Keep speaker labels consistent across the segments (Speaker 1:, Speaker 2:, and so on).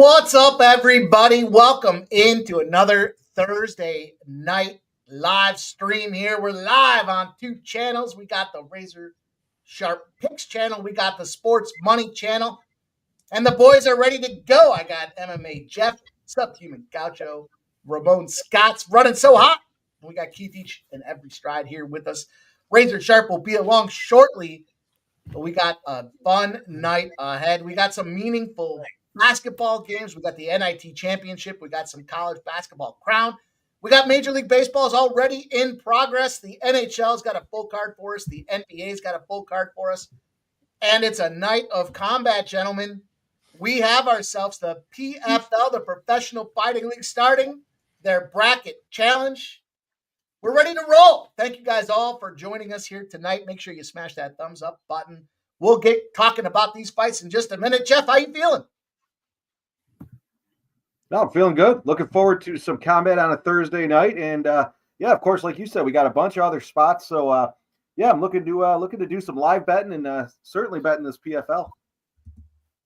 Speaker 1: What's up, everybody? Welcome into another Thursday night live stream here. We're live on two channels. We got the RazorSharpPicks channel. We got the Sports Money channel. And the boys are ready to go. I got MMA Jeff, Subhuman Gaucho, Ramon Scott's running so hot. We got Keith each and every stride here with us. Razor Sharp will be along shortly. But we got a fun night ahead. We got some meaningful basketball games. We got the NIT championship. We got some college basketball crown. We got Major League Baseball is already in progress. The NHL's got a full card for us. The NBA's got a full card for us. And it's a night of combat, gentlemen. We have ourselves the PFL, the Professional Fighting League, starting their bracket challenge. We're ready to roll. Thank you guys all for joining us here tonight. Make sure you smash that thumbs up button. We'll get talking about these fights in just a minute. Jeff, how you feeling?
Speaker 2: No, I'm feeling good. Looking forward to some combat on a Thursday night. And, yeah, of course, like you said, we got a bunch of other spots. So, yeah, I'm looking to do some live betting and certainly betting this PFL.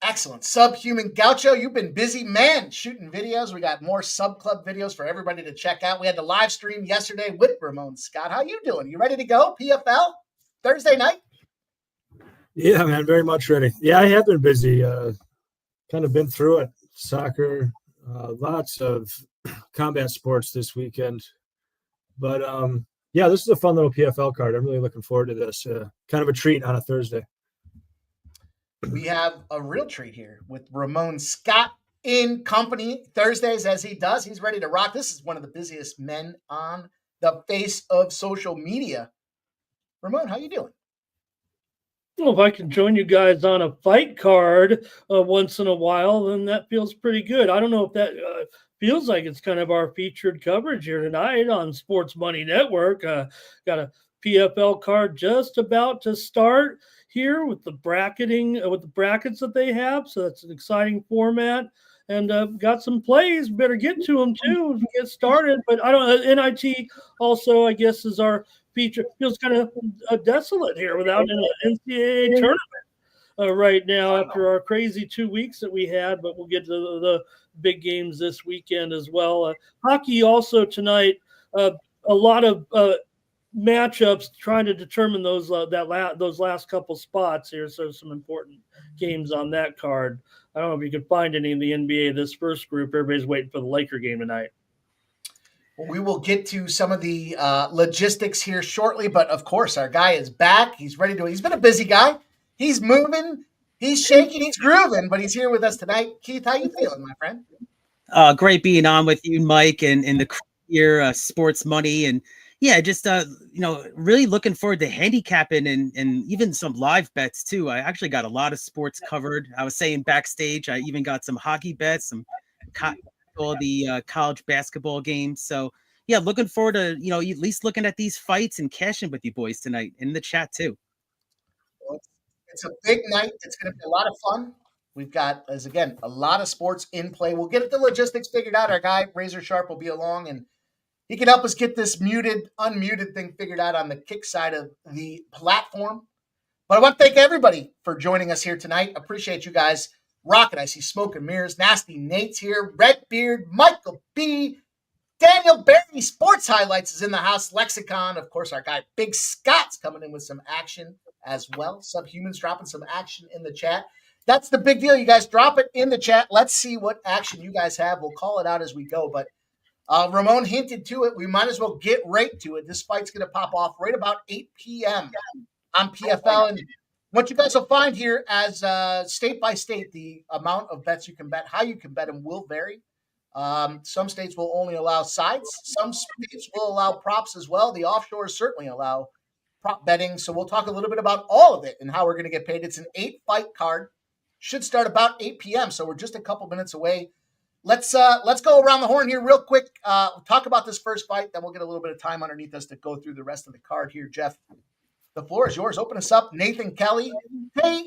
Speaker 1: Excellent. Subhuman Gaucho, you've been busy, man, shooting videos. We got more sub club videos for everybody to check out. We had the live stream yesterday with Ramon Scott. How you doing? You ready to go? PFL Thursday night?
Speaker 3: Yeah, man, very much ready. Yeah, I have been busy. Kind of been through it. Soccer, lots of combat sports this weekend. But, yeah, this is a fun little PFL card. I'm really looking forward to this. Kind of a treat on a Thursday.
Speaker 1: We have a real treat here with Ramon Scott in company Thursdays as he does. He's ready to rock. This is one of the busiest men on the face of social media. Ramon, how you doing?
Speaker 4: Well, if I can join you guys on a fight card once in a while, then that feels pretty good. I don't know if that feels like it's kind of our featured coverage here tonight on Sports Money Network. Got a PFL card just about to start here with the bracketing, with the brackets that they have. So that's an exciting format. And got some plays. Better get to them too as we get started. But I don't know. NIT also, I guess, is our feature. Feels kind of desolate here without an NCAA tournament right now after our crazy 2 weeks that we had. But we'll get to the big games this weekend as well. Hockey also tonight. A lot of matchups trying to determine those last couple spots here. So some important games on that card. I don't know if you could find any in the NBA this first group. Everybody's waiting for the Laker game tonight.
Speaker 1: Well, we will get to some of the logistics here shortly, but of course our guy is back. He's ready to. He's been a busy guy. He's moving, he's shaking, he's grooving, but he's here with us tonight. Keith, how you feeling, my friend?
Speaker 5: Great being on with you, Mike, and the crew here, Sports Money, and yeah, just really looking forward to handicapping and even some live bets too. I actually got a lot of sports covered. I was saying backstage, I even got some hockey bets, some all the college basketball games. So yeah, looking forward to at least looking at these fights and cashing with you boys tonight in the chat too.
Speaker 1: Well, it's a big night. It's going to be a lot of fun. We've got, as again, a lot of sports in play. We'll get the logistics figured out. Our guy Razor Sharp will be along and he can help us get this muted, unmuted thing figured out on the kick side of the platform. But I want to thank everybody for joining us here tonight. Appreciate you guys rocking. I see Smoke and Mirrors, Nasty Nate's here, Redbeard, Michael B, Daniel Barry, Sports Highlights is in the house, Lexicon, of course, our guy Big Scott's coming in with some action as well. Subhumans dropping some action in the chat. That's the big deal. You guys drop it in the chat. Let's see what action you guys have. We'll call it out as we go, but Ramon hinted to it. We might as well get right to it. This fight's going to pop off right about 8 p.m. on PFL. And what you guys will find here as state by state, the amount of bets you can bet, how you can bet them will vary. Some states will only allow sides. Some states will allow props as well. The offshores certainly allow prop betting. So we'll talk a little bit about all of it and how we're going to get paid. It's an 8-fight card. Should start about 8 p.m. So we're just a couple minutes away. Let's go around the horn here real quick. Talk about this first fight, then we'll get a little bit of time underneath us to go through the rest of the card here. Jeff, the floor is yours. Open us up. Nathan Kelly. Hey,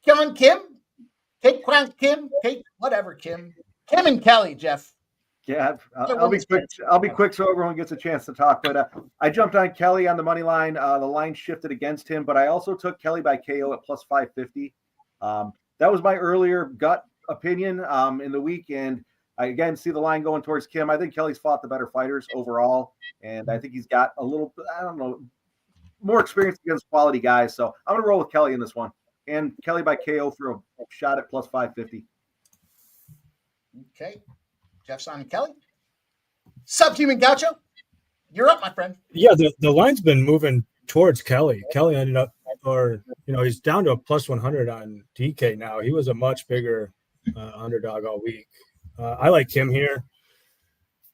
Speaker 1: Kyung Kim. Take Kwan Kim. Take whatever Kim. Kim and Kelly, Jeff.
Speaker 2: Yeah, I'll be quick. I'll be quick so everyone gets a chance to talk. But I jumped on Kelly on the money line. The line shifted against him, but I also took Kelly by KO at plus 550. That was my earlier gut opinion in the week, and I again see the line going towards Kim. I think Kelly's fought the better fighters overall, and I think he's got a little, I don't know, more experience against quality guys. So I'm going to roll with Kelly in this one. And Kelly by KO for a shot at plus 550.
Speaker 1: Okay. Jeff's on Kelly. Subhuman Gaucho, you're up, my friend.
Speaker 3: Yeah, the line's been moving towards Kelly. Kelly ended up, he's down to a plus 100 on DK now. He was a much bigger underdog all week. I like Kim here.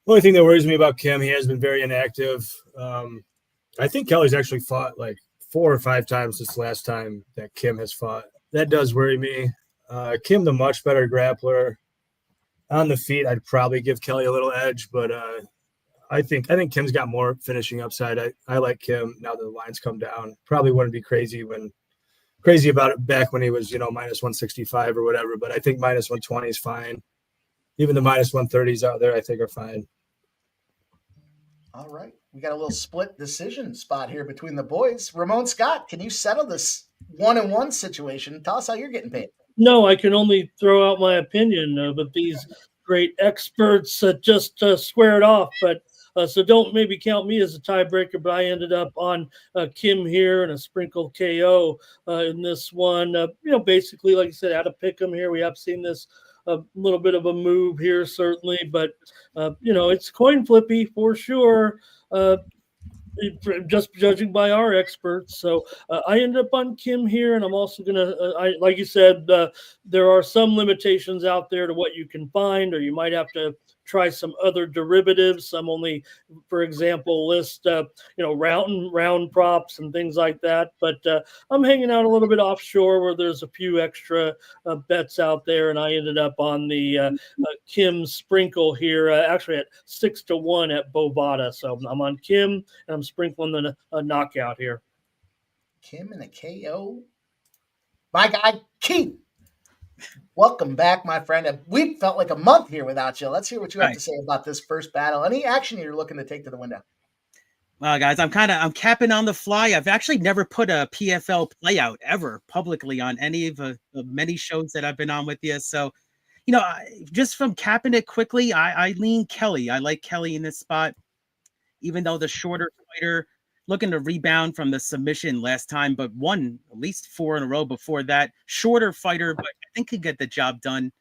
Speaker 3: The only thing that worries me about Kim, he has been very inactive. I think Kelly's actually fought like 4 or 5 times this last time that Kim has fought. That does worry me. Kim, the much better grappler. On the feet, I'd probably give Kelly a little edge, but I think Kim's got more finishing upside. I like Kim now that the lines come down. Probably wouldn't be crazy about it back when he was, minus 165 or whatever, but I think minus 120 is fine. Even the minus 130s out there, I think, are fine.
Speaker 1: All right. We got a little split decision spot here between the boys. Ramon Scott, can you settle this 1-1 situation? Tell us how you're getting paid.
Speaker 4: No, I can only throw out my opinion, but these great experts just square it off. But so don't maybe count me as a tiebreaker, but I ended up on Kim here and a sprinkle KO in this one. Basically, like I said, out of pick 'em here. We have seen this a little bit of a move here, certainly, but it's coin flippy for sure. Just judging by our experts. So I ended up on Kim here, and I'm also going to, like you said, there are some limitations out there to what you can find, or you might have to try some other derivatives. Some only, for example, list, round props and things like that. But I'm hanging out a little bit offshore where there's a few extra bets out there, and I ended up on the Kim sprinkle here, actually at 6-1 at Bovada. So I'm on Kim, and I'm sprinkling a knockout here.
Speaker 1: Kim and a KO. My guy, Keith. Welcome back, my friend. We felt like a month here without you. Let's hear what you have to say about this first battle. Any action you're looking to take to the window?
Speaker 5: Well, guys, I'm capping on the fly. I've actually never put a PFL play out ever publicly on any of the many shows that I've been on with you. So, just from capping it quickly, I lean Kelly. I like Kelly in this spot, even though the shorter fighter looking to rebound from the submission last time, but won at least 4 in a row before that. Shorter fighter, but I think could get the job done.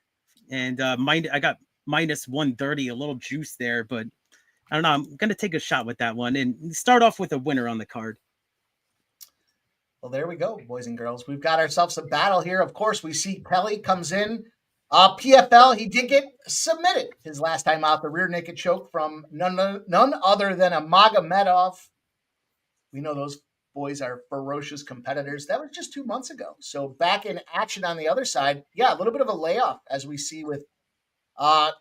Speaker 5: And I got minus 130, a little juice there, but I don't know. I'm going to take a shot with that one and start off with a winner on the card.
Speaker 1: Well, there we go, boys and girls. We've got ourselves a battle here. Of course, we see Kelly comes in. PFL, he did get submitted his last time out, the rear naked choke from none other than a Magomedov. We know those boys are ferocious competitors. That was just 2 months ago. So back in action on the other side, a little bit of a layoff as we see with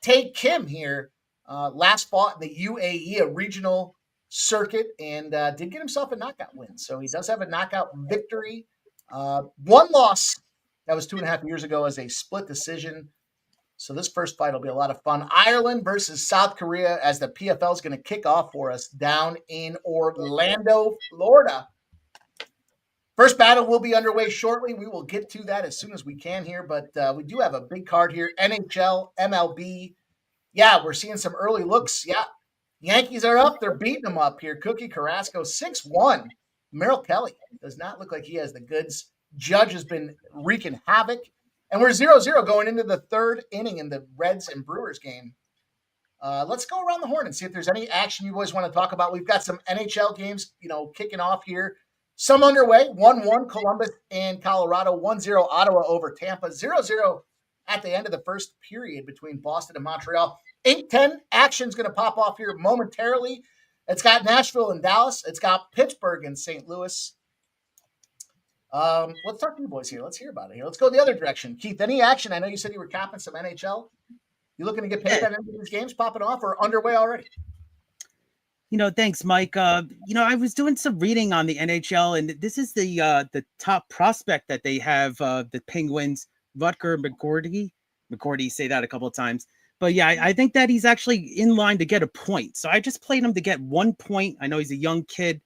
Speaker 1: Tae Kim here. Last fought in the UAE, a regional circuit, and did get himself a knockout win. So he does have a knockout victory. One loss, that was 2.5 years ago, as a split decision. So this first fight will be a lot of fun. Ireland versus South Korea, as the PFL is going to kick off for us down in Orlando, Florida. First battle will be underway shortly. We will get to that as soon as we can here, but we do have a big card here. NHL, MLB. Yeah, we're seeing some early looks. Yeah, Yankees are up. They're beating them up here. Cookie Carrasco, 6-1. Merrill Kelly does not look like he has the goods. Judge has been wreaking havoc. And we're 0-0 going into the third inning in the Reds and Brewers game. Let's go around the horn and see if there's any action you boys want to talk about. We've got some NHL games, kicking off here. Some underway. 1-1 Columbus and Colorado. 1-0 Ottawa over Tampa. 0-0 at the end of the first period between Boston and Montreal. 8-10 action's going to pop off here momentarily. It's got Nashville and Dallas. It's got Pittsburgh and St. Louis. Let's talk to you boys here. Let's hear about it here. Let's go the other direction. Keith, any action? I know you said you were capping some NHL. You looking to get paid on any of these games popping off or underway already?
Speaker 5: Thanks, Mike. I was doing some reading on the NHL, and this is the top prospect that they have, the Penguins, Rutger McGordy. McGordy, say that a couple of times. But yeah, I think that he's actually in line to get a point. So I just played him to get 1 point. I know he's a young kid,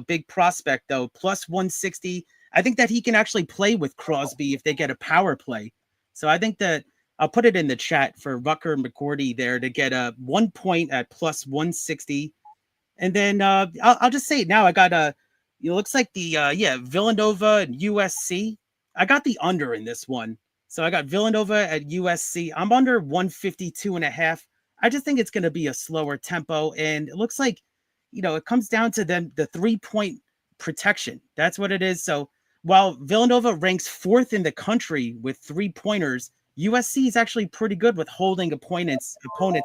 Speaker 5: big prospect though, plus 160. I think that he can actually play with Crosby if they get a power play. So I think that I'll put it in the chat for Rucker McGordy there to get a 1 point at plus 160. And then I'll just say it now. I got it looks like the Villanova and USC. I got the under in this one. So I got Villanova at USC. I'm under 152.5. I just think it's going to be a slower tempo. And it looks like, it comes down to the 3-point protection. That's what it is. So while Villanova ranks 4th in the country with 3-pointers, USC is actually pretty good with holding opponents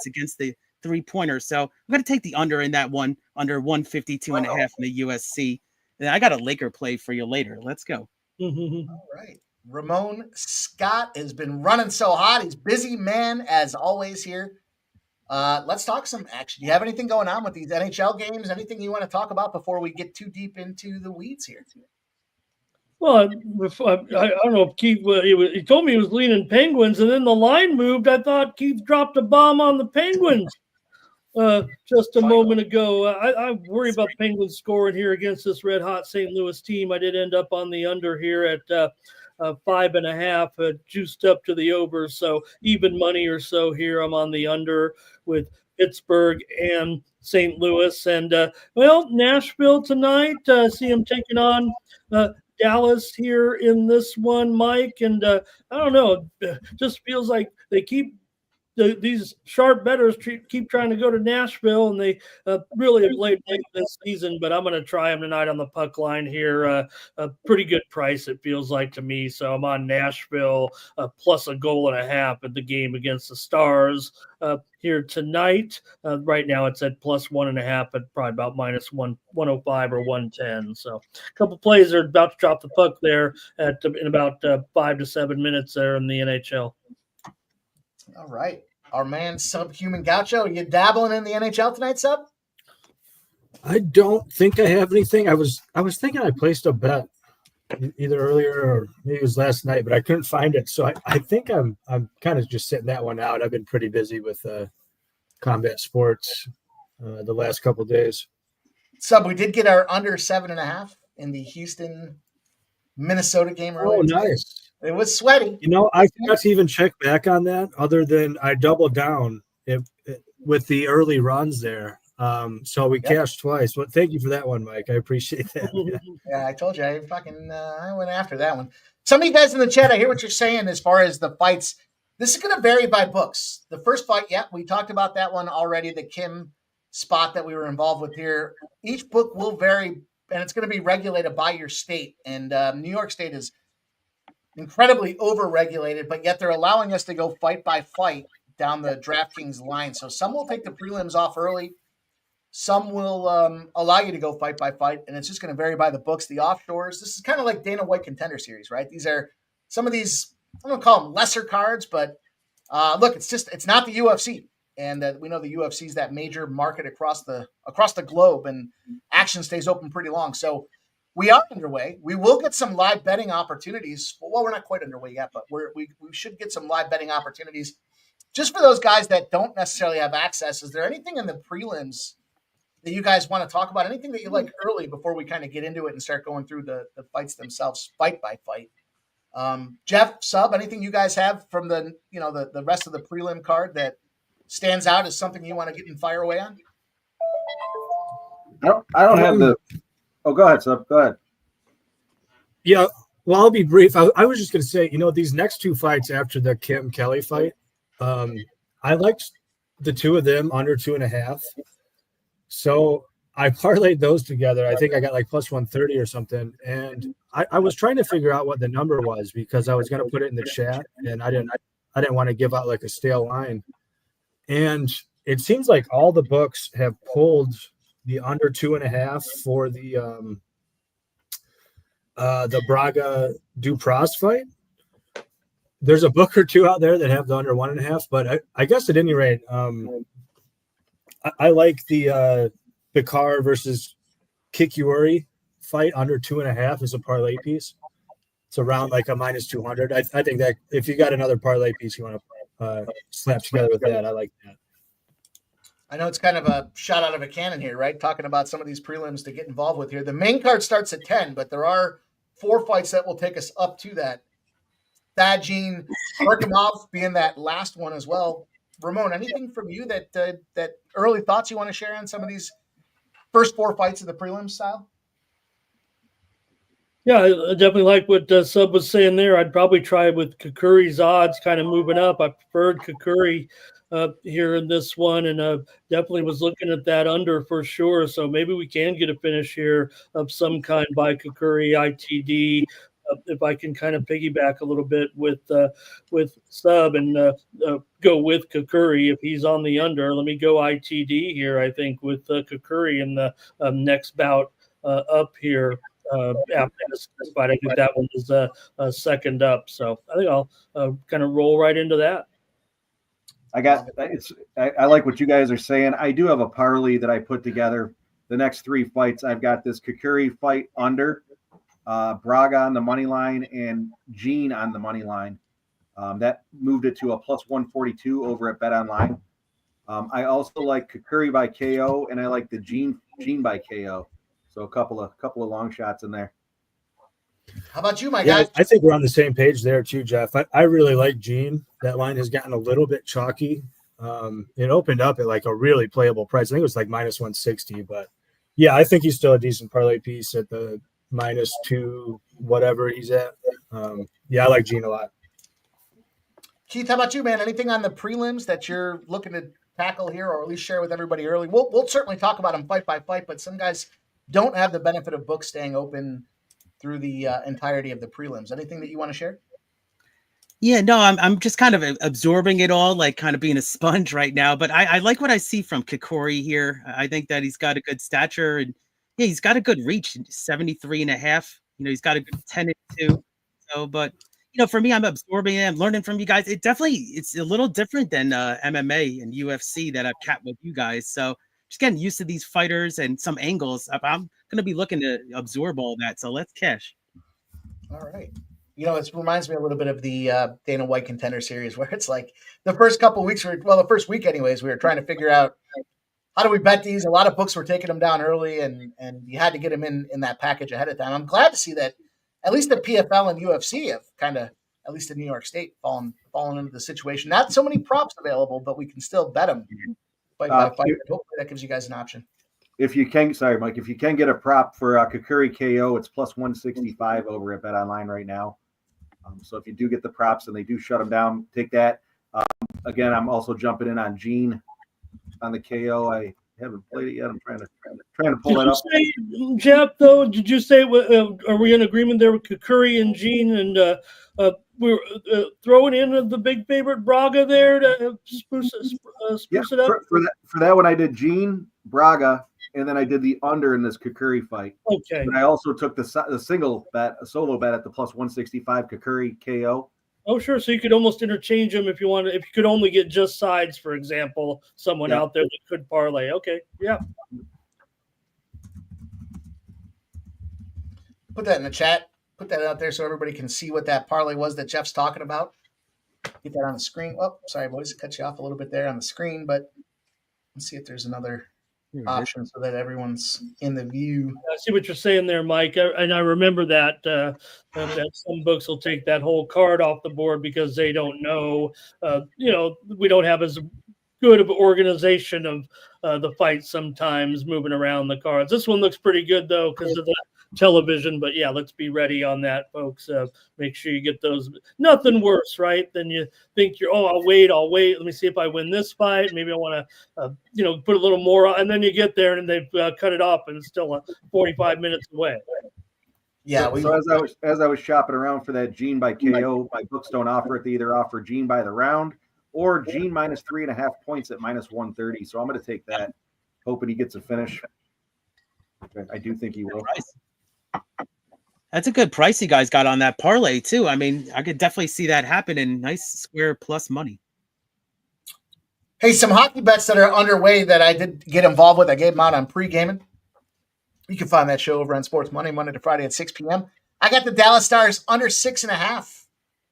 Speaker 5: against the 3-pointers. So I'm going to take the under in that one, under 152.5 in the USC. And I got a Laker play for you later. Let's go.
Speaker 1: All right. Ramon Scott has been running so hot. He's busy man as always here. Let's talk some action. Do you have anything going on with these NHL games? Anything you want to talk about before we get too deep into the weeds here?
Speaker 4: Well, I don't know if Keith, he told me he was leaning Penguins, and then the line moved. I thought Keith dropped a bomb on the Penguins just a moment ago. I worry about Penguins scoring here against this red-hot St. Louis team. I did end up on the under here at 5.5, juiced up to the over. So even money or so here. I'm on the under with Pittsburgh and St. Louis. And, Nashville tonight. See them taking on Dallas here in this one, Mike. And I don't know, just feels like they keep these sharp bettors keep trying to go to Nashville, and they really have played late this season. But I'm going to try them tonight on the puck line here. A pretty good price, it feels like to me. So I'm on Nashville plus 1.5 goals at the game against the Stars here tonight. Right now it's at plus 1.5, but probably about minus 105 or 110. So a couple plays are about to drop the puck there in about 5 to 7 minutes there in the NHL.
Speaker 1: All right. Our man Subhuman Gaucho, are you dabbling in the NHL tonight, Sub?
Speaker 3: I don't think I have anything. I was thinking I placed a bet either earlier or maybe it was last night, but I couldn't find it. So I think I'm kind of just sitting that one out. I've been pretty busy with combat sports the last couple of days.
Speaker 1: Sub, we did get our under 7.5 in the Houston, Minnesota game earlier.
Speaker 3: Oh, nice.
Speaker 1: It was sweaty.
Speaker 3: I forgot to even check back on that other than I doubled down with the early runs there. So we cashed twice. Well, thank you for that one, Mike. I appreciate that.
Speaker 1: Yeah, I told you. I went after that one. Some of you guys in the chat, I hear what you're saying as far as the fights. This is going to vary by books. The first fight, we talked about that one already, the Kim spot that we were involved with here. Each book will vary, and it's going to be regulated by your state. And New York State is incredibly over-regulated, but yet they're allowing us to go fight by fight down the DraftKings line. So some will take the prelims off early. Some will allow you to go fight by fight, and it's just going to vary by the books, the offshores. This is kind of like Dana White Contender Series, right? These are some of these, I don't call them lesser cards, but look, it's not the UFC. And we know the UFC is that major market across the globe, and action stays open pretty long. So we are underway. We will get some live betting opportunities. Well, we're not quite underway yet, but we should get some live betting opportunities. Just for those guys that don't necessarily have access, is there anything in the prelims that you guys want to talk about? Anything that you like early before we kind of get into it and start going through the fights themselves, fight by fight? Jeff, Sub, anything you guys have from the rest of the prelim card that stands out as something you want to get and fire away on?
Speaker 2: I don't have the. Oh, go ahead, Sub. Go ahead.
Speaker 3: Yeah, well, I'll be brief. I was just going to say, these next two fights after the Kim Kelly fight, I liked the two of them under 2.5. So I parlayed those together. I think I got like plus 130 or something. And I was trying to figure out what the number was because I was going to put it in the chat, and I didn't want to give out like a stale line. And it seems like all the books have pulled the under 2.5 for the Braga Dupross fight. There's a book or two out there that have the under 1.5, but I guess at any rate, I like the Picard versus Kikiuri fight under 2.5 as a parlay piece. It's around like a minus 200. I think that if you got another parlay piece you want to slap together with that, I like that.
Speaker 1: I know it's kind of a shot out of a cannon here, right? Talking about some of these prelims to get involved with here. The main card starts at 10, but there are 4 fights that will take us up to that Thad, Gene, Berkimov being that last one as well. Ramon, anything from you that early thoughts you want to share on some of these first 4 fights of the prelims style?
Speaker 4: Yeah, I definitely like what Sub was saying there. I'd probably try with Kukuri's odds kind of moving up. I preferred Kukuri here in this one, and definitely was looking at that under for sure. So maybe we can get a finish here of some kind by Kukuri, ITD. If I can kind of piggyback a little bit with Sub and go with Kukuri if he's on the under. Let me go ITD here, I think, with Kukuri in the next bout up here. After this fight, I think that one is second up. So I think I'll kind of roll right into that.
Speaker 2: I like what you guys are saying. I do have a parlay that I put together. The next 3 fights, I've got this Kukuri fight under, Braga on the money line, and Gene on the money line. That moved it to a plus 142 over at Bet Online. I also like Kukuri by KO, and I like the Gene by KO. So a couple of long shots in there.
Speaker 1: How about you, my guy?
Speaker 3: I think we're on the same page there too, Jeff. I really like Gene. That line has gotten a little bit chalky. It opened up at like a really playable price. I think it was like minus 160, but yeah, I think he's still a decent parlay piece at the -2 whatever he's at. Yeah, I like Gene a lot.
Speaker 1: Keith, how about you, man? Anything on the prelims that you're looking to tackle here, or at least share with everybody early? We'll certainly talk about them fight by fight, but some guys don't have the benefit of books staying open through the entirety of the prelims. Anything that you want to share?
Speaker 5: Yeah, no, I'm just kind of absorbing it all, like kind of being a sponge right now. But I like what I see from Kukuri here. I think that he's got a good stature, and yeah, he's got a good reach, 73.5. He's got a good 10-2. So, but for me, I'm absorbing it. I'm learning from you guys. It's a little different than MMA and UFC that I've capped with you guys. So just getting used to these fighters and some angles. I'm going to be looking to absorb all that. So let's cash.
Speaker 1: All right. It reminds me a little bit of the Dana White Contender Series, where it's like the first couple of weeks, the first week anyways, we were trying to figure out how do we bet these. A lot of books were taking them down early, and you had to get them in that package ahead of time. I'm glad to see that at least the PFL and UFC have kind of, at least in New York State, fallen into the situation. Not so many props available, but we can still bet them fight by fight. Hopefully that gives you guys an option.
Speaker 2: If you can, sorry, Mike, if you can get a prop for Kukuri KO, it's plus 165 over at Bet Online right now. So if you do get the props and they do shut them down, take that. Again, I'm also jumping in on Gene on the KO. I haven't played it yet. I'm trying to pull that up.
Speaker 4: Say, Jeff, though, did you say are we in agreement there with Kukuri and Gene, and we're throwing in the big favorite Braga there to spruce it up?
Speaker 2: For that one, I did Gene, Braga, and then I did the under in this Kukuri fight.
Speaker 4: Okay.
Speaker 2: But I also took the single bet, a solo bet at the plus 165 Kukuri KO.
Speaker 4: Oh, sure. So you could almost interchange them if you wanted. If you could only get just sides, for example, someone out there that could parlay. Okay. Yeah.
Speaker 1: Put that in the chat. Put that out there so everybody can see what that parlay was that Jeff's talking about. Get that on the screen. Oh, sorry, boys. Cut you off a little bit there on the screen, but let's see if there's another option so that everyone's in the view.
Speaker 4: I see what you're saying there, Mike. And I remember that some books will take that whole card off the board because they don't know, we don't have as good of an organization of the fight sometimes moving around the cards. This one looks pretty good, though, because of the television. But, yeah, let's be ready on that, folks. Make sure you get those. Nothing worse, right, than you think I'll wait. Let me see if I win this fight. Maybe I want to, put a little more on. And then you get there and they've cut it off and it's still 45 minutes away.
Speaker 1: Yeah.
Speaker 2: So as I was shopping around for that Gene by KO, my books don't offer it. They either offer Gene by the round or Gene minus 3.5 points at minus 130. So I'm going to take that, hoping he gets a finish. I do think he will.
Speaker 5: That's a good price you guys got on that parlay too. I mean, I could definitely see that happen in nice square plus money.
Speaker 1: Hey, some hockey bets that are underway that I did get involved with. I gave them out on pre-gaming. You can find that show over on Sports Money, Monday to Friday at 6 p.m. I got the Dallas Stars under 6.5.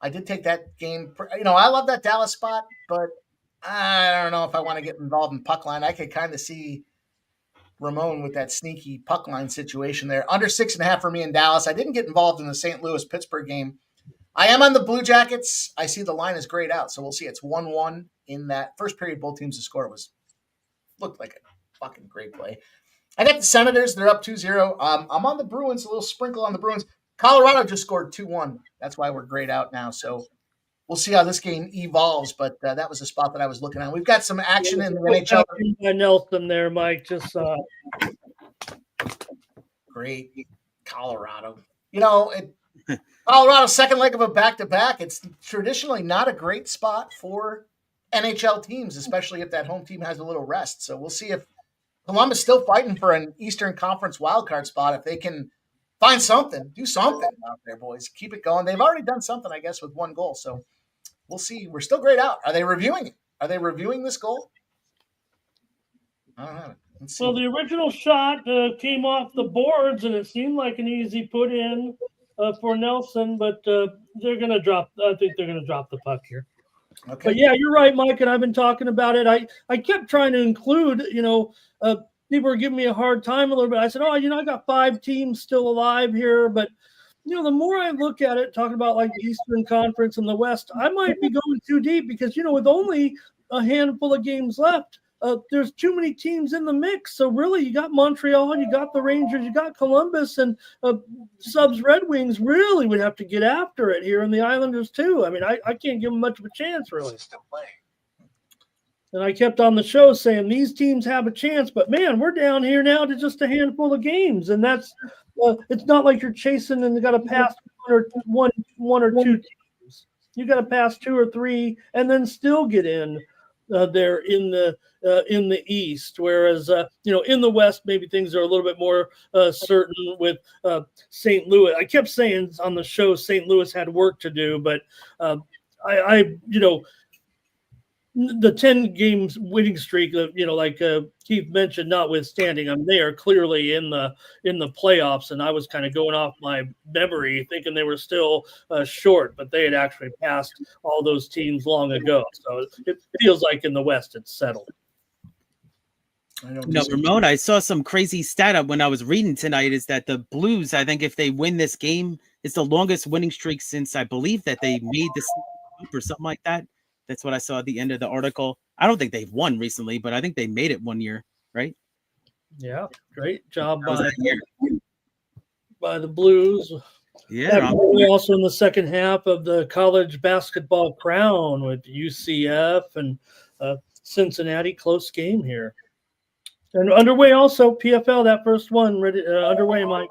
Speaker 1: I did take that game. I love that Dallas spot, but I don't know if I want to get involved in puck line. I could kind of see Ramon with that sneaky puck line situation there. Under 6.5 for me in Dallas. I didn't get involved in the St. Louis-Pittsburgh game. I am on the Blue Jackets. I see the line is grayed out, so we'll see. It's 1-1 in that first period. Both teams' score looked like a fucking great play. I got the Senators. They're up 2-0. I'm on the Bruins, a little sprinkle on the Bruins. Colorado just scored 2-1. That's why we're grayed out now. So we'll see how this game evolves, but that was the spot that I was looking at. We've got some action in the NHL.
Speaker 4: By Nelson there, Mike. Just
Speaker 1: great. Colorado. Colorado's second leg of a back-to-back. It's traditionally not a great spot for NHL teams, especially if that home team has a little rest. So we'll see if Columbus still fighting for an Eastern Conference wildcard spot. If they can find something, do something out there, boys. Keep it going. They've already done something, I guess, with one goal. So we'll see. We're still grayed out. Are they reviewing it? Are they reviewing this goal? I don't know. Let's see.
Speaker 4: Well, the original shot came off the boards, and it seemed like an easy put in for Nelson, but they're going to drop. I think they're going to drop the puck here.
Speaker 1: Okay.
Speaker 4: But yeah, you're right, Mike, and I've been talking about it. I kept trying to include, people were giving me a hard time a little bit. I said, I got 5 teams still alive here, but the more I look at it, talking about like the Eastern Conference and the West, I might be going too deep because with only a handful of games left, there's too many teams in the mix. So really, you got Montreal, you got the Rangers, you got Columbus, and Subs Red Wings really would have to get after it here, and the Islanders too. I mean, I can't give them much of a chance, really. And I kept on the show saying these teams have a chance, but man, we're down here now to just a handful of games, and that's it's not like you're chasing and you got to pass one or two teams. You got to pass 2 or 3, and then still get in. There in the East, whereas in the West maybe things are a little bit more certain with St. Louis. I kept saying on the show St. Louis had work to do, but the 10 games winning streak, like Keith mentioned, notwithstanding, they are clearly in the playoffs, and I was kind of going off my memory thinking they were still short, but they had actually passed all those teams long ago. So it feels like in the West it's settled.
Speaker 5: Ramon, I saw some crazy stat up when I was reading tonight is that the Blues, I think if they win this game, it's the longest winning streak since I believe that they made this or something like that. That's what I saw at the end of the article. I don't think they've won recently, but I think they made it one year, right?
Speaker 4: Yeah, great job by the Blues.
Speaker 5: Yeah.
Speaker 4: Also in the second half of the college basketball crown with UCF and Cincinnati, close game here. And underway also, PFL, that first one underway, Mike.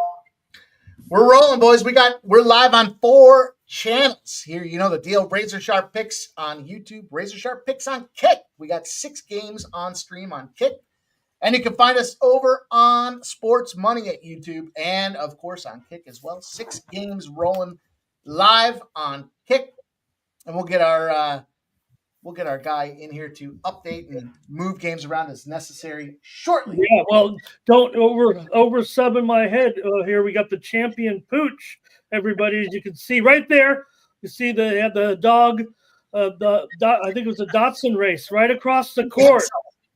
Speaker 1: We're rolling, boys. We're live on 4 channels here. You know the deal. RazorSharpPicks on YouTube, RazorSharpPicks on Kick. We got 6 games on stream on Kick. And you can find us over on Sports Money at YouTube and, of course, on Kick as well. 6 games rolling live on Kick. And we'll get our guy in here to update and move games around as necessary shortly.
Speaker 4: Yeah, well, don't over sub in my head here. We got the champion Pooch. Everybody, as you can see right there, you see they had the dog. I think it was a Dotson race right across the court.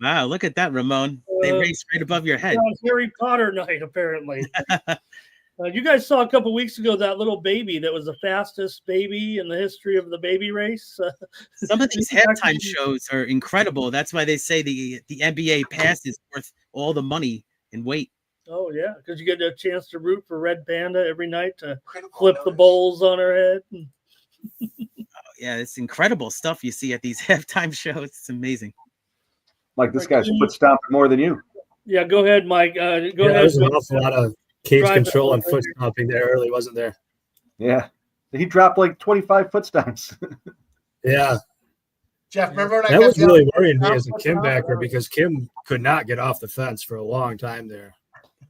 Speaker 5: Wow, look at that, Ramon. They raced right above your head.
Speaker 4: Harry Potter night, apparently. You guys saw a couple weeks ago that little baby that was the fastest baby in the history of the baby race.
Speaker 5: Some of these halftime shows are incredible. That's why they say the NBA pass is worth all the money and weight.
Speaker 4: Oh, yeah, because you get a chance to root for Red Panda every night to flip the bowls on her head.
Speaker 5: Yeah, it's incredible stuff you see at these halftime shows. It's amazing.
Speaker 2: Like this guy's foot stomping more than you.
Speaker 4: Yeah, go ahead, Mike. Go ahead.
Speaker 3: There's an awful lot of cage control and foot stomping there early, wasn't there?
Speaker 2: Yeah. He dropped like 25 foot stomps.
Speaker 3: Yeah.
Speaker 1: Jeff, remember when
Speaker 3: that was really worrying me as a Kim backer because Kim could not get off the fence for a long time there.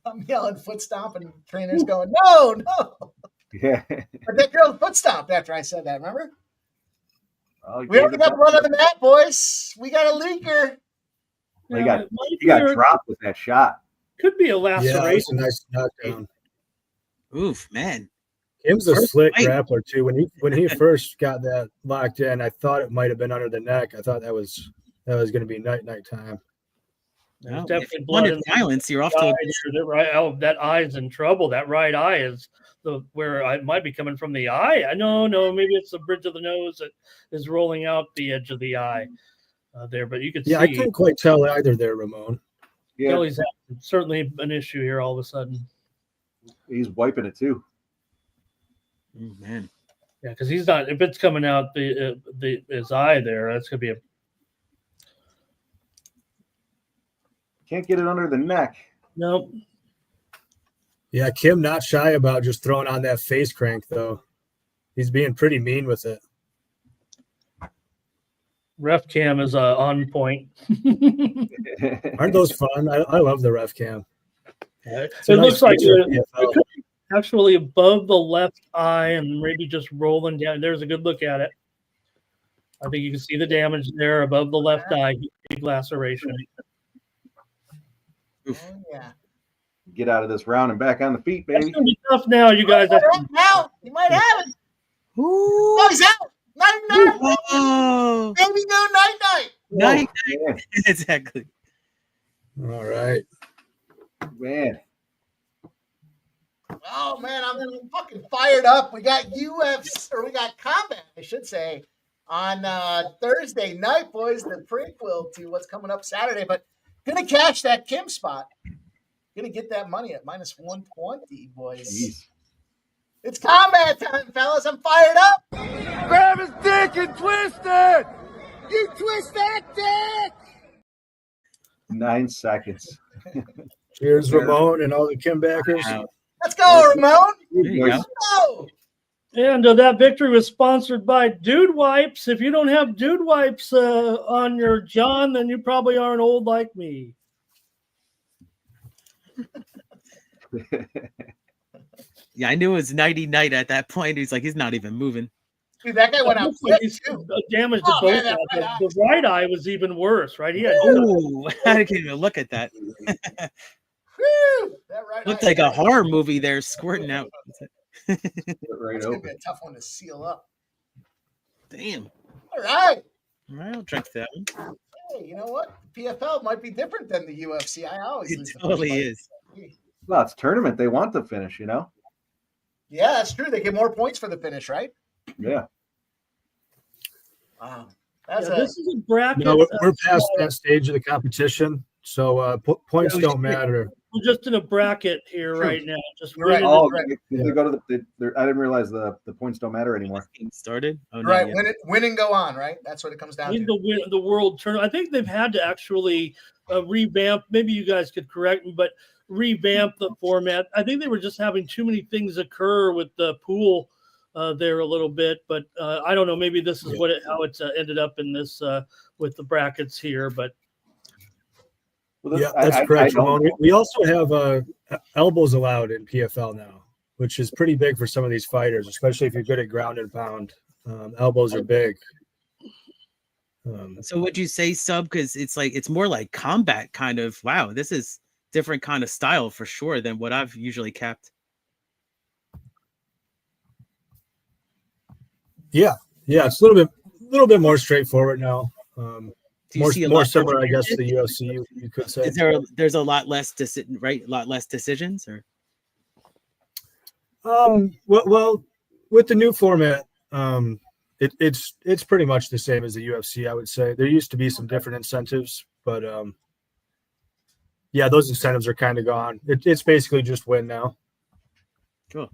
Speaker 1: I'm yelling foot stomp and trainers going, no.
Speaker 2: Yeah.
Speaker 1: But that girl foot stomped after I said that, remember?
Speaker 2: Oh,
Speaker 1: we already got blood on the mat, boys. We got a leaker.
Speaker 2: He got dropped with that shot.
Speaker 4: Could be a laceration.
Speaker 3: Yeah, it's a nice knockdown.
Speaker 5: Oof, man.
Speaker 3: Kim's a slick grappler too. When he first got that locked in, I thought it might have been under the neck. I thought that was going to be night time.
Speaker 5: Definitely blood in violence. You're off to
Speaker 4: that eye's in trouble. That right eye is where I might be coming from the eye. I no, maybe it's the bridge of the nose that is rolling out the edge of the eye there. But you could see.
Speaker 3: I couldn't quite tell either there, Ramon.
Speaker 2: Yeah,
Speaker 4: Kelly's certainly an issue here all of a sudden.
Speaker 2: he's wiping it too.
Speaker 5: Oh, man.
Speaker 4: Yeah, because he's not. If it's coming out his eye there, that's gonna be a.
Speaker 2: Can't get it under the neck.
Speaker 4: Nope.
Speaker 3: Yeah, Kim not shy about just throwing on that face crank, though. He's being pretty mean with it.
Speaker 4: Ref cam is on point.
Speaker 3: Aren't those fun? I love the ref cam.
Speaker 4: It
Speaker 3: It's a nice
Speaker 4: looks like
Speaker 3: feature of
Speaker 4: it
Speaker 3: PFL.
Speaker 4: could be actually above the left eye and maybe just rolling down. There's a good look at it. I think you can see the damage there above the left eye, big laceration.
Speaker 1: Oh, yeah.
Speaker 2: Get out of this round and back on the feet,
Speaker 4: That's
Speaker 2: baby.
Speaker 4: gonna be tough now, you guys.
Speaker 1: Now you might have it.
Speaker 5: Ooh.
Speaker 1: Oh, he's out. Night.
Speaker 5: Oh,
Speaker 1: Baby, go night.
Speaker 5: nice.
Speaker 2: Man,
Speaker 5: Exactly.
Speaker 3: All right.
Speaker 2: man.
Speaker 1: Oh man, I'm fucking fired up. We got UFC, or we got combat, I should say, on Thursday night, boys. The prequel to what's coming up Saturday. But gonna cash that Kim spot. Gonna get that money at minus 120, boys.
Speaker 2: Jeez.
Speaker 1: It's combat time, fellas. I'm fired up.
Speaker 6: Grab his dick and twist it!
Speaker 1: You twist that dick.
Speaker 2: 9 seconds.
Speaker 3: Cheers, Ramon, and all the Kim backers.
Speaker 5: Wow.
Speaker 1: Let's go, Ramon.
Speaker 5: There you go.
Speaker 1: Let's go.
Speaker 4: And that victory was sponsored by Dude Wipes. If you don't have Dude Wipes on your John, then you probably aren't old like me.
Speaker 5: Yeah, I knew it was nighty night at that point. He's like, he's not even moving.
Speaker 1: Dude, that guy went out quick
Speaker 4: He's
Speaker 1: too.
Speaker 4: damage to
Speaker 1: Oh,
Speaker 4: both
Speaker 1: man, that
Speaker 4: eyes.
Speaker 1: right eye.
Speaker 4: The right eye was even worse, right? He had
Speaker 5: Ooh, I didn't even look at that.
Speaker 1: Whew, that right
Speaker 5: Looked
Speaker 1: eye.
Speaker 5: like a horror movie there, squirting out.
Speaker 2: Right
Speaker 1: It's gonna be
Speaker 2: open.
Speaker 1: a tough one to seal up.
Speaker 5: Damn.
Speaker 1: All right.
Speaker 5: All right, I'll drink that one.
Speaker 1: Hey, you know what? PFL might be different than the UFC. I always
Speaker 5: It
Speaker 1: lose the
Speaker 5: totally
Speaker 1: first
Speaker 5: is.
Speaker 1: fight.
Speaker 2: Well, it's tournament. They want the finish, you know?
Speaker 1: Yeah, that's true. They get more points for the finish, right?
Speaker 2: Yeah.
Speaker 1: Wow. That's
Speaker 4: Yeah, this is a bracket.
Speaker 3: No, we're past that stage of the competition, so points
Speaker 5: Yeah,
Speaker 3: don't matter.
Speaker 4: We're just in a bracket here right now. Just
Speaker 1: You're right.
Speaker 4: winning
Speaker 2: Oh,
Speaker 1: right.
Speaker 2: they go to I didn't realize the points don't matter anymore.
Speaker 5: Getting started. Oh,
Speaker 1: right.
Speaker 5: no,
Speaker 1: Win and go on, right? That's what it comes down
Speaker 4: in
Speaker 1: to.
Speaker 4: the world tournament. I think they've had to actually revamp. Maybe you guys could correct me, but revamp the format. I think they were just having too many things occur with the pool there a little bit. But I don't know. Maybe this is how it's ended up in this with the brackets here. But
Speaker 2: Well,
Speaker 3: Yeah, that's correct, Ramon. We also have elbows allowed in PFL now, which is pretty big for some of these fighters, especially if you're good at ground and pound. Elbows are big.
Speaker 5: So would you say sub? Because it's more like combat kind of. Wow, this is different kind of style for sure than what I've usually kept.
Speaker 3: Yeah, it's a little bit more straightforward now.
Speaker 5: Do you see a
Speaker 3: More
Speaker 5: lot
Speaker 3: similar, I
Speaker 5: more-
Speaker 3: guess, to the UFC. You could say.
Speaker 5: Is there's a lot less right? A lot less decisions, or
Speaker 3: Well, with the new format, it's pretty much the same as the UFC. I would say there used to be some different incentives, but yeah, those incentives are kind of gone. It's basically just win now.
Speaker 5: Cool.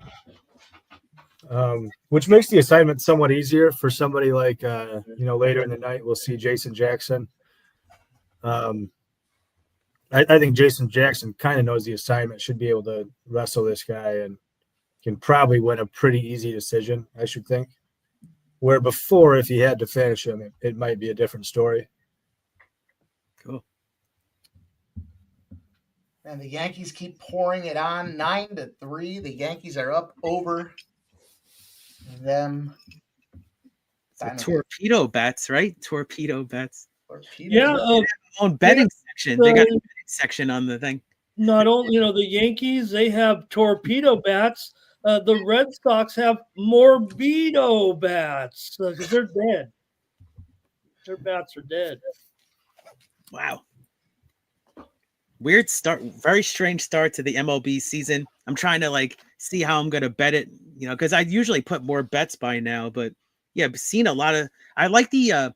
Speaker 3: Which makes the assignment somewhat easier for somebody like later in the night. We'll see Jason Jackson. I think Jason Jackson kind of knows the assignment, should be able to wrestle this guy, and can probably win a pretty easy decision, I should think. Where before, if he had to finish him, it might be a different story.
Speaker 5: Cool.
Speaker 1: And the Yankees keep pouring it on 9-3. The Yankees are up over them.
Speaker 5: So torpedo bets, right? Torpedo bets.
Speaker 4: yeah,
Speaker 5: On betting section, they got a betting section on the thing.
Speaker 4: not only the Yankees, they have torpedo bats. The Red Sox have Morbido bats because they're dead. Their bats are dead.
Speaker 5: Wow. Weird start, very strange start to the MLB season. I'm trying to see how I'm gonna bet it. Because I usually put more bets by now, but yeah, I've seen a lot of. I like the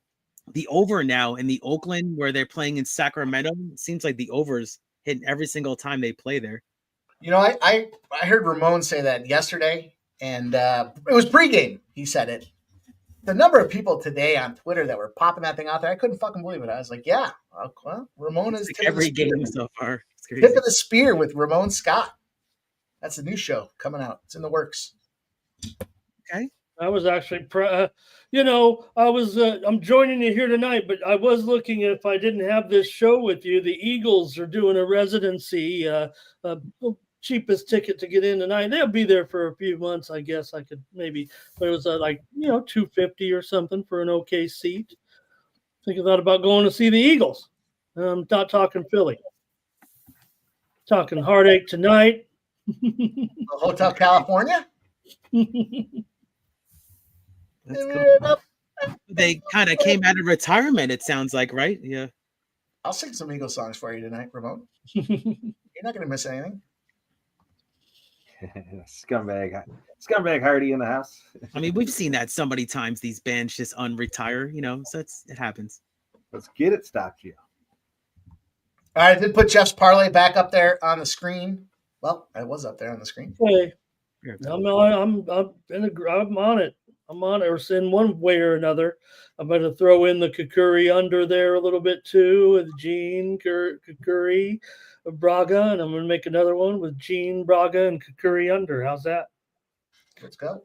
Speaker 5: over now in the Oakland where they're playing in Sacramento. It seems like the overs hitting every single time they play there.
Speaker 1: I heard Ramon say that yesterday, and it was pregame. He said it. The number of people today on Twitter that were popping that thing out there, I couldn't fucking believe it. I was like, yeah, well, Ramon is
Speaker 5: like every game so far. It's crazy.
Speaker 1: Tip of the spear with Ramon Scott. That's a new show coming out. It's in the works.
Speaker 5: Okay.
Speaker 4: I was actually, I'm joining you here tonight, but I was looking if I didn't have this show with you. The Eagles are doing a residency, cheapest ticket to get in tonight. They'll be there for a few months, I guess. I could maybe, but it was $250 or something for an okay seat. Thinking about going to see the Eagles. I'm not talking Philly. Talking heartache tonight.
Speaker 1: Hotel California.
Speaker 5: That's cool. They kind of came out of retirement, it sounds like, right? Yeah.
Speaker 1: I'll sing some Eagle songs for you tonight, Ramon. You're not going to miss anything.
Speaker 2: Scumbag Hardy in the house.
Speaker 5: I mean, we've seen that so many times. These bands just unretire, so it happens.
Speaker 2: Let's get it stopped, you.
Speaker 1: All right, I did put Jeff's parlay back up there on the screen. Well, I was up there on the screen.
Speaker 4: Hey, I'm on it. I'm on it, or in one way or another. I'm going to throw in the Kukuri under there a little bit too with Gene Kukuri, Braga, and I'm going to make another one with Gene, Braga, and Kukuri under. How's that?
Speaker 1: Let's go.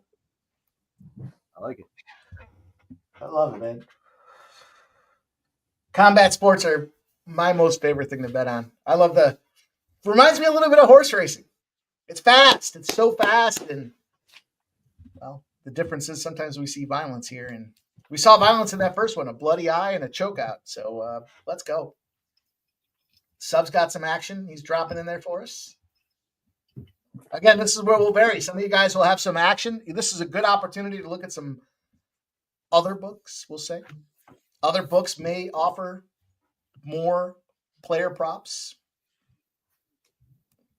Speaker 2: I like it.
Speaker 1: I love it, man. Combat sports are my most favorite thing to bet on. I love reminds me a little bit of horse racing. It's fast. It's so fast. And, well, the difference is sometimes we see violence here. And we saw violence in that first one, a bloody eye and a choke out. So let's go. Sub's got some action. He's dropping in there for us. Again, this is where we'll vary. Some of you guys will have some action. This is a good opportunity to look at some other books, we'll say. Other books may offer more player props.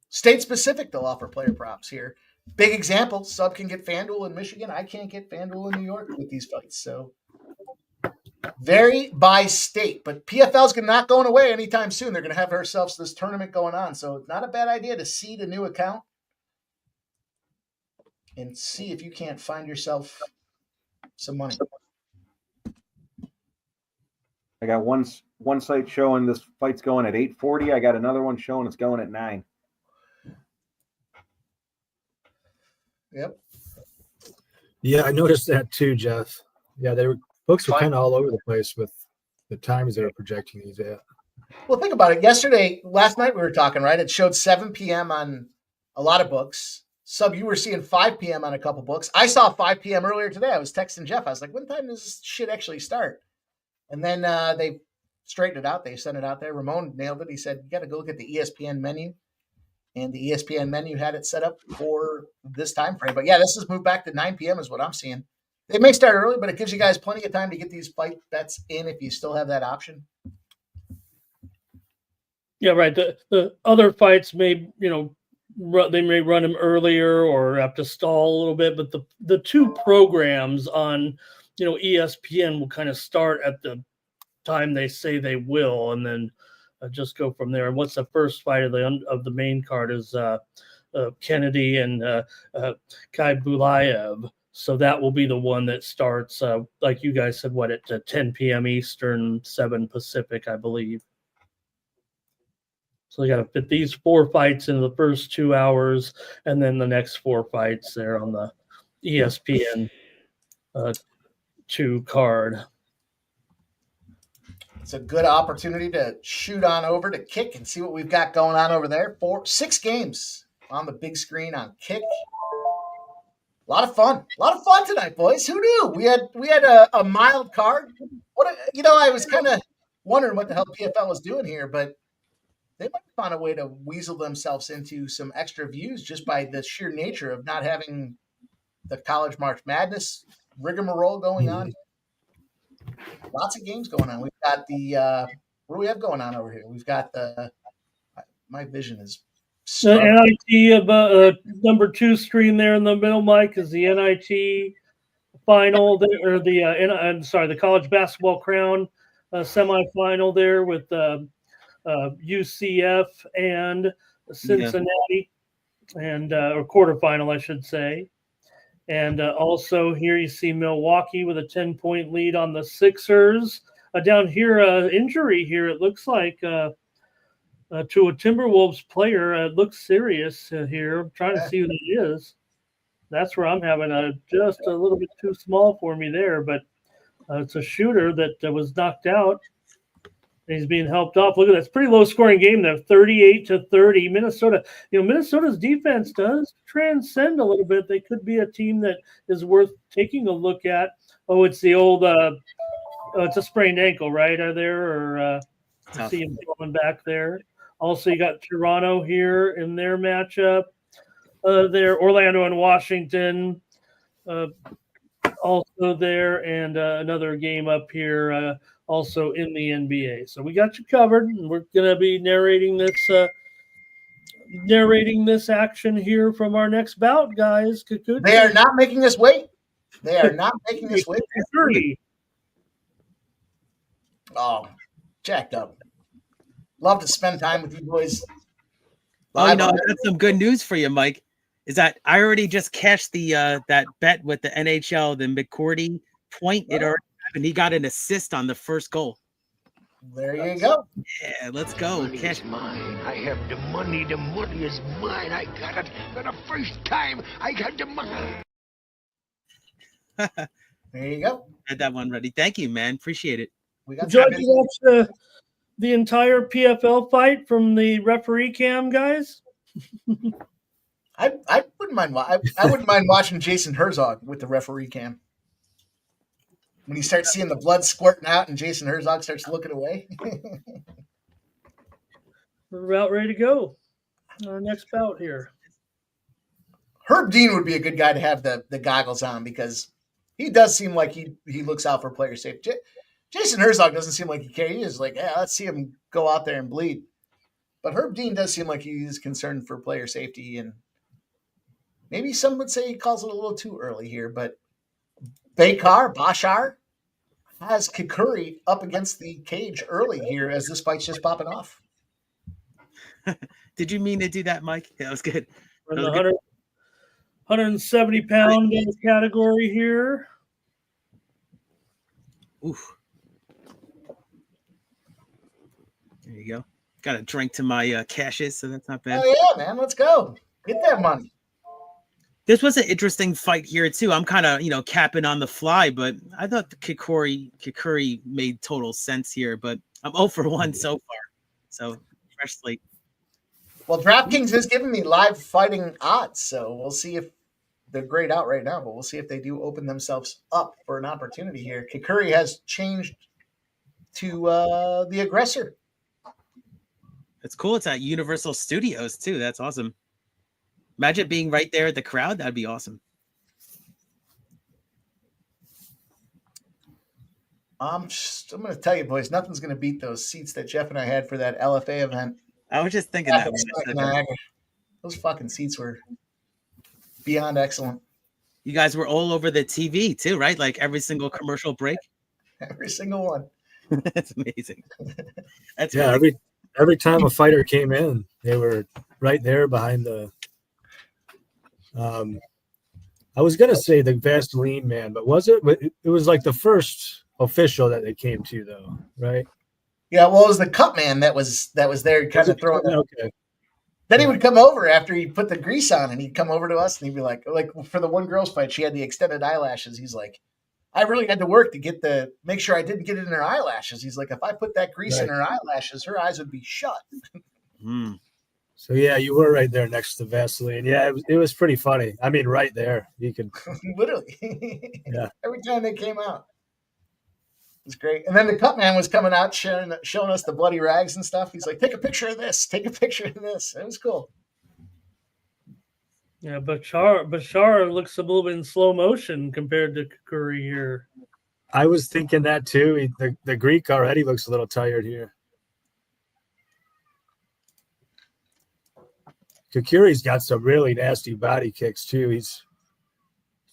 Speaker 1: State-specific, they'll offer player props here. Big example, Sub can get FanDuel in Michigan. I can't get FanDuel in New York with these fights. So vary by state. But PFL is not going away anytime soon. They're going to have ourselves this tournament going on. So not a bad idea to seed a new account and see if you can't find yourself some money.
Speaker 2: I got one site showing this fight's going at 8:40. I got another one showing it's going at 9.
Speaker 1: Yep.
Speaker 3: Yeah, I noticed that too, Jeff. Yeah, books were kind of all over the place with the times they were projecting these at.
Speaker 1: Well, think about it. Last night we were talking, right? It showed 7 p.m. on a lot of books. Sub, you were seeing 5 p.m. on a couple books. I saw 5 p.m. earlier today. I was texting Jeff. I was like, when time does this shit actually start? And then they straightened it out. They sent it out there. Ramon nailed it. He said, you got to go look at the ESPN menu. And the ESPN menu had it set up for this time frame. But, yeah, this has moved back to 9 p.m. is what I'm seeing. They may start early, but it gives you guys plenty of time to get these fight bets in if you still have that option.
Speaker 4: Yeah, right. The other fights may, they may run them earlier or have to stall a little bit. But the two programs on, ESPN will kind of start at the time they say they will, and then just go from there. And what's the first fight of the main card is Kennedy and Kai Bulayev. So that will be the one that starts, like you guys said, at 10 p.m. Eastern, 7 Pacific, I believe. So they got to fit these 4 fights into the first 2 hours, and then the next 4 fights there on the ESPN 2 card.
Speaker 1: It's a good opportunity to shoot on over to Kick and see what we've got going on over there. 6 games on the big screen on Kick. A lot of fun tonight, boys. Who knew? We had a mild card. I was kind of wondering what the hell PFL was doing here, but they might find a way to weasel themselves into some extra views just by the sheer nature of not having the College March Madness rigmarole going on. Lots of games going on. We've got what do we have going on over here? We've got my vision is
Speaker 4: The NIT about number 2 screen there in the middle, Mike, is the NIT final there, or the I'm sorry, the college basketball crown semifinal there with UCF and Cincinnati, and or quarterfinal, I should say. And also here you see Milwaukee with a 10-point lead on the Sixers. Down here, injury here, it looks like to a Timberwolves player. It looks serious here. I'm trying to see who that is. That's where I'm having just a little bit too small for me there, but it's a shooter that was knocked out. He's being helped off. Look at that. It's a pretty low-scoring game there, 38-30. Minnesota, Minnesota's defense does transcend a little bit. They could be a team that is worth taking a look at. Oh, it's the old it's a sprained ankle, right? Are there? Or I see him going back there. Also, you got Toronto here in their matchup. There, Orlando and Washington also there, and another game up here also in the NBA. So we got you covered, and we're going to be narrating this action here from our next bout, guys.
Speaker 1: They are not making us wait. They are not making us wait. Oh, jacked up. Love to spend time with you boys.
Speaker 5: Oh, I got some good news for you, Mike. Is that I already just cashed the that bet with the NHL, the McCourty point. It already happened. He got an assist on the first goal.
Speaker 1: There you go.
Speaker 5: Yeah, let's go.
Speaker 7: Cash mine. I have the money. The money is mine. I got it for the first time. I got the money.
Speaker 1: There you go.
Speaker 5: Had that one ready. Thank you, man. Appreciate it.
Speaker 1: We got
Speaker 4: Did you watch the entire PFL fight from the referee cam, guys?
Speaker 1: I wouldn't mind. I wouldn't mind watching Jason Herzog with the referee cam. When you start seeing the blood squirting out and Jason Herzog starts looking away.
Speaker 4: We're about ready to go. Our next bout here.
Speaker 1: Herb Dean would be a good guy to have the goggles on because he does seem like he looks out for player safety. Jason Herzog doesn't seem like he cares. He is like, yeah, let's see him go out there and bleed. But Herb Dean does seem like he's concerned for player safety, and maybe some would say he calls it a little too early here. But Bashar has Kikuri up against the cage early here as this fight's just popping off.
Speaker 5: Did you mean to do that, Mike? Yeah, that was good.
Speaker 4: We're in the 170-pound category here.
Speaker 5: Oof. There you go. Got a drink to my cashes, so that's not bad.
Speaker 1: Oh, yeah, man. Let's go. Get that money.
Speaker 5: This was an interesting fight here, too. I'm kind of, capping on the fly, but I thought the Kikuri made total sense here, but I'm 0 for 1 so far. So, fresh slate.
Speaker 1: Well, DraftKings is giving me live fighting odds, so we'll see if they're grayed out right now, but we'll see if they do open themselves up for an opportunity here. Kikuri has changed to the aggressor.
Speaker 5: It's cool. It's at Universal Studios, too. That's awesome. Imagine being right there at the crowd. That'd be awesome.
Speaker 1: I'm going to tell you, boys, nothing's going to beat those seats that Jeff and I had for that LFA event.
Speaker 5: I was just thinking that.
Speaker 1: Those fucking seats were beyond excellent.
Speaker 5: You guys were all over the TV, too, right? Like every single commercial break?
Speaker 1: Every single one.
Speaker 5: That's amazing. That's
Speaker 3: really every time a fighter came in, they were right there behind the I was gonna say the Vaseline man, but was it? It was like the first official that they came to, though, right?
Speaker 1: Yeah, well, it was the Cup man that was there, kind of throwing.
Speaker 3: Okay.
Speaker 1: Then he would come over after he put the grease on, and he'd come over to us, and he'd be like for the one girl's fight, she had the extended eyelashes. He's like, I really had to work to make sure I didn't get it in her eyelashes. He's like, if I put that grease in her eyelashes, her eyes would be shut.
Speaker 3: So yeah, you were right there next to Vaseline. Yeah, it was pretty funny. I mean, right there, you can
Speaker 1: literally.
Speaker 3: Yeah.
Speaker 1: Every time they came out, it was great. And then the Cup man was coming out showing us the bloody rags and stuff. He's like, take a picture of this. Take a picture of this. It was cool.
Speaker 4: Yeah, Bashar looks a little bit in slow motion compared to Kikuri here.
Speaker 3: I was thinking that too. The Greek already looks a little tired here. Kikuri's got some really nasty body kicks too. He's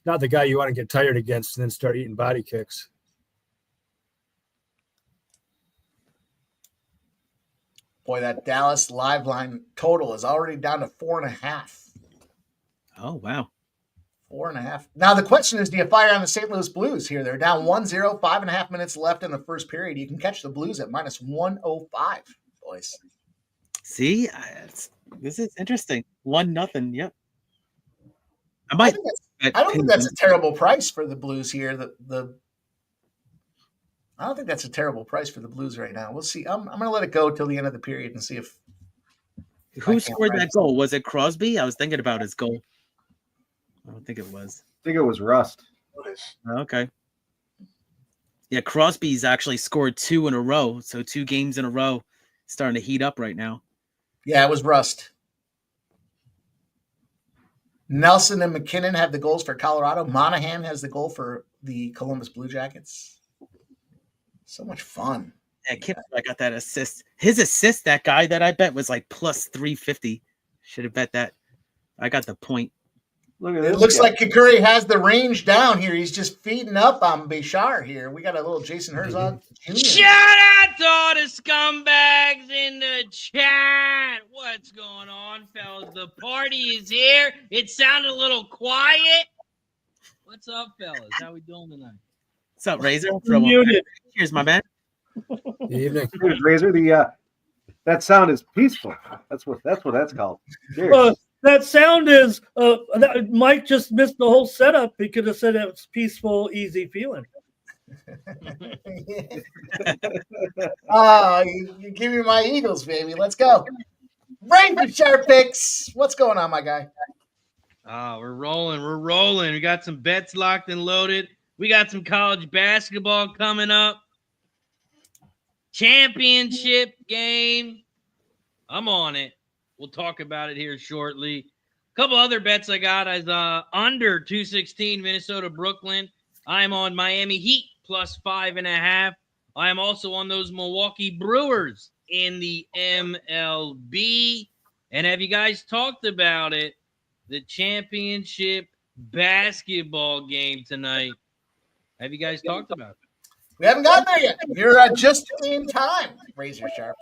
Speaker 3: not the guy you want to get tired against and then start eating body kicks.
Speaker 1: Boy, that Dallas live line total is already down to 4.5.
Speaker 5: Oh, wow.
Speaker 1: 4.5. Now, the question is, do you fire on the St. Louis Blues here? They're down 1-0, 5.5 minutes left in the first period. You can catch the Blues at minus 105, boys.
Speaker 5: See, this is interesting. 1-0. Yep.
Speaker 1: I don't think that's a terrible price for the Blues here. I don't think that's a terrible price for the Blues right now. We'll see. I'm going to let it go till the end of the period and see if.
Speaker 5: Who scored that goal? Was it Crosby? I was thinking about his goal. I don't think it was.
Speaker 2: I think it was Rust.
Speaker 5: Okay. Yeah, Crosby's actually scored 2 in a row. So 2 games in a row, starting to heat up right now.
Speaker 1: Yeah, it was Rust. Nelson and McKinnon have the goals for Colorado. Monahan has the goal for the Columbus Blue Jackets. So much fun.
Speaker 5: Yeah, I got that assist. His assist, that guy that I bet was like plus 350. Should have bet that. I got the point.
Speaker 2: Look at
Speaker 1: It
Speaker 2: this
Speaker 1: looks
Speaker 2: guy.
Speaker 1: like Kikuri has the range down here. He's just feeding up on Bashar here. We got a little Jason Herzog Jr.
Speaker 8: Shout out to all the scumbags in the chat. What's going on, fellas? The party is here. It sounded a little quiet. What's up, fellas? How we doing tonight?
Speaker 5: What's up, Razor?
Speaker 4: Muted.
Speaker 5: Cheers, my man.
Speaker 3: Evening.
Speaker 2: Here's Razor. That sound is peaceful. That's what that's called. Cheers.
Speaker 4: That sound is Mike just missed the whole setup. He could have said it was peaceful, easy feeling.
Speaker 1: You give me my Eagles, baby. Let's go. RazorSharpPicks. What's going on, my guy?
Speaker 8: We're rolling. We're rolling. We got some bets locked and loaded. We got some college basketball coming up. Championship game. I'm on it. We'll talk about it here shortly. A couple other bets I got is under 216 Minnesota Brooklyn. I'm on Miami Heat plus 5.5. I am also on those Milwaukee Brewers in the MLB. And have you guys talked about it? The championship basketball game tonight. Have you guys talked about it?
Speaker 1: We haven't gotten there yet. You're just in time, Razor Sharp.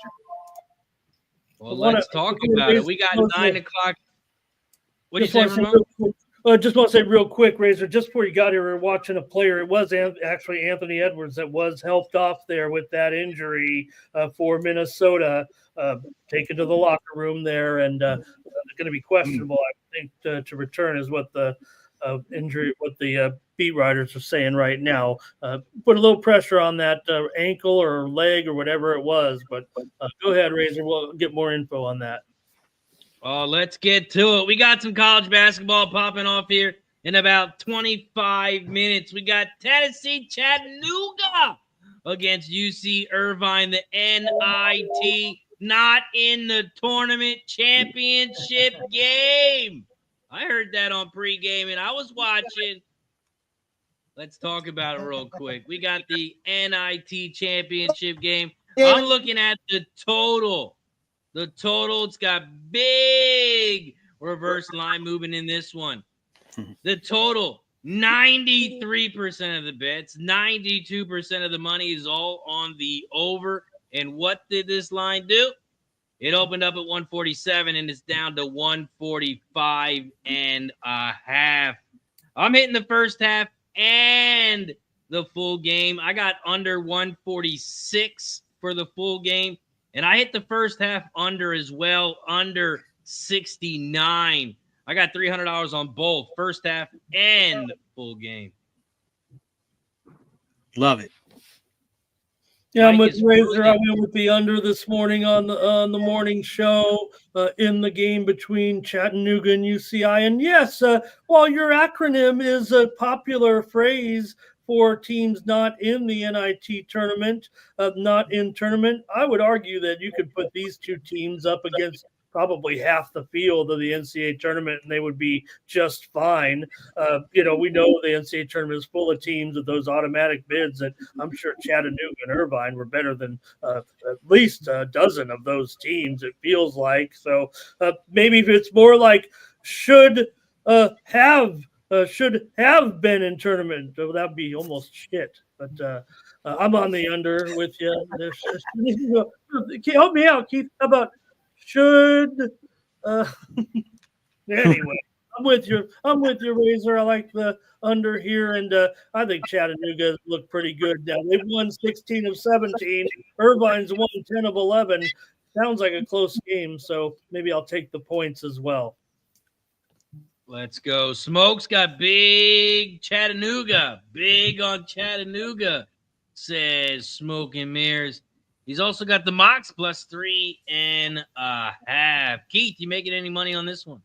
Speaker 8: Well, let's talk about it. We got 9 o'clock. What do you say, Ramon?
Speaker 4: Just want to say real quick, Razor, just before you got here, we were watching a player. It was actually Anthony Edwards that was helped off there with that injury for Minnesota, taken to the locker room there, and going to be questionable, I think, to return is what the injury, what the beat writers are saying right now. Put a little pressure on that ankle or leg or whatever it was, but go ahead, Razor. We'll get more info on that.
Speaker 8: Oh, let's get to it. We got some college basketball popping off here in about 25 minutes. We got Tennessee Chattanooga against UC Irvine, the NIT, not in the tournament championship game. I heard that on pregame, and I was watching. Let's talk about it real quick. We got the NIT championship game. I'm looking at the total. The total, it's got big reverse line movement in this one. The total, 93% of the bets, 92% of the money is all on the over. And what did this line do? It opened up at 147 and it's down to 145.5. I'm hitting the first half and the full game. I got under 146 for the full game. And I hit the first half under as well, under 69. I got $300 on both first half and full game.
Speaker 5: Love it.
Speaker 4: Yeah, I'm
Speaker 8: Mike
Speaker 4: with Razor. I went with the under this morning on the morning show in the game between Chattanooga and UCI. And yes, while your acronym is a popular phrase for teams not in the NIT tournament, not in tournament, I would argue that you could put these two teams up against probably half the field of the NCAA tournament, and they would be just fine. We know the NCAA tournament is full of teams with those automatic bids that I'm sure Chattanooga and Irvine were better than at least a dozen of those teams, it feels like. So maybe if it's more like should have been in tournament, that'd be almost shit. But I'm on the under with you. Help me out, Keith. How about should? Anyway, I'm with you. Razor. I like the under here, and I think Chattanooga looked pretty good now. They've won 16 of 17. Irvine's won 10 of 11. Sounds like a close game, so maybe I'll take the points as well.
Speaker 8: Let's go. Smoke's got big Chattanooga. Big on Chattanooga, says Smoke and Mirrors. He's also got the Mox plus 3.5. Keith, you making any money on this one?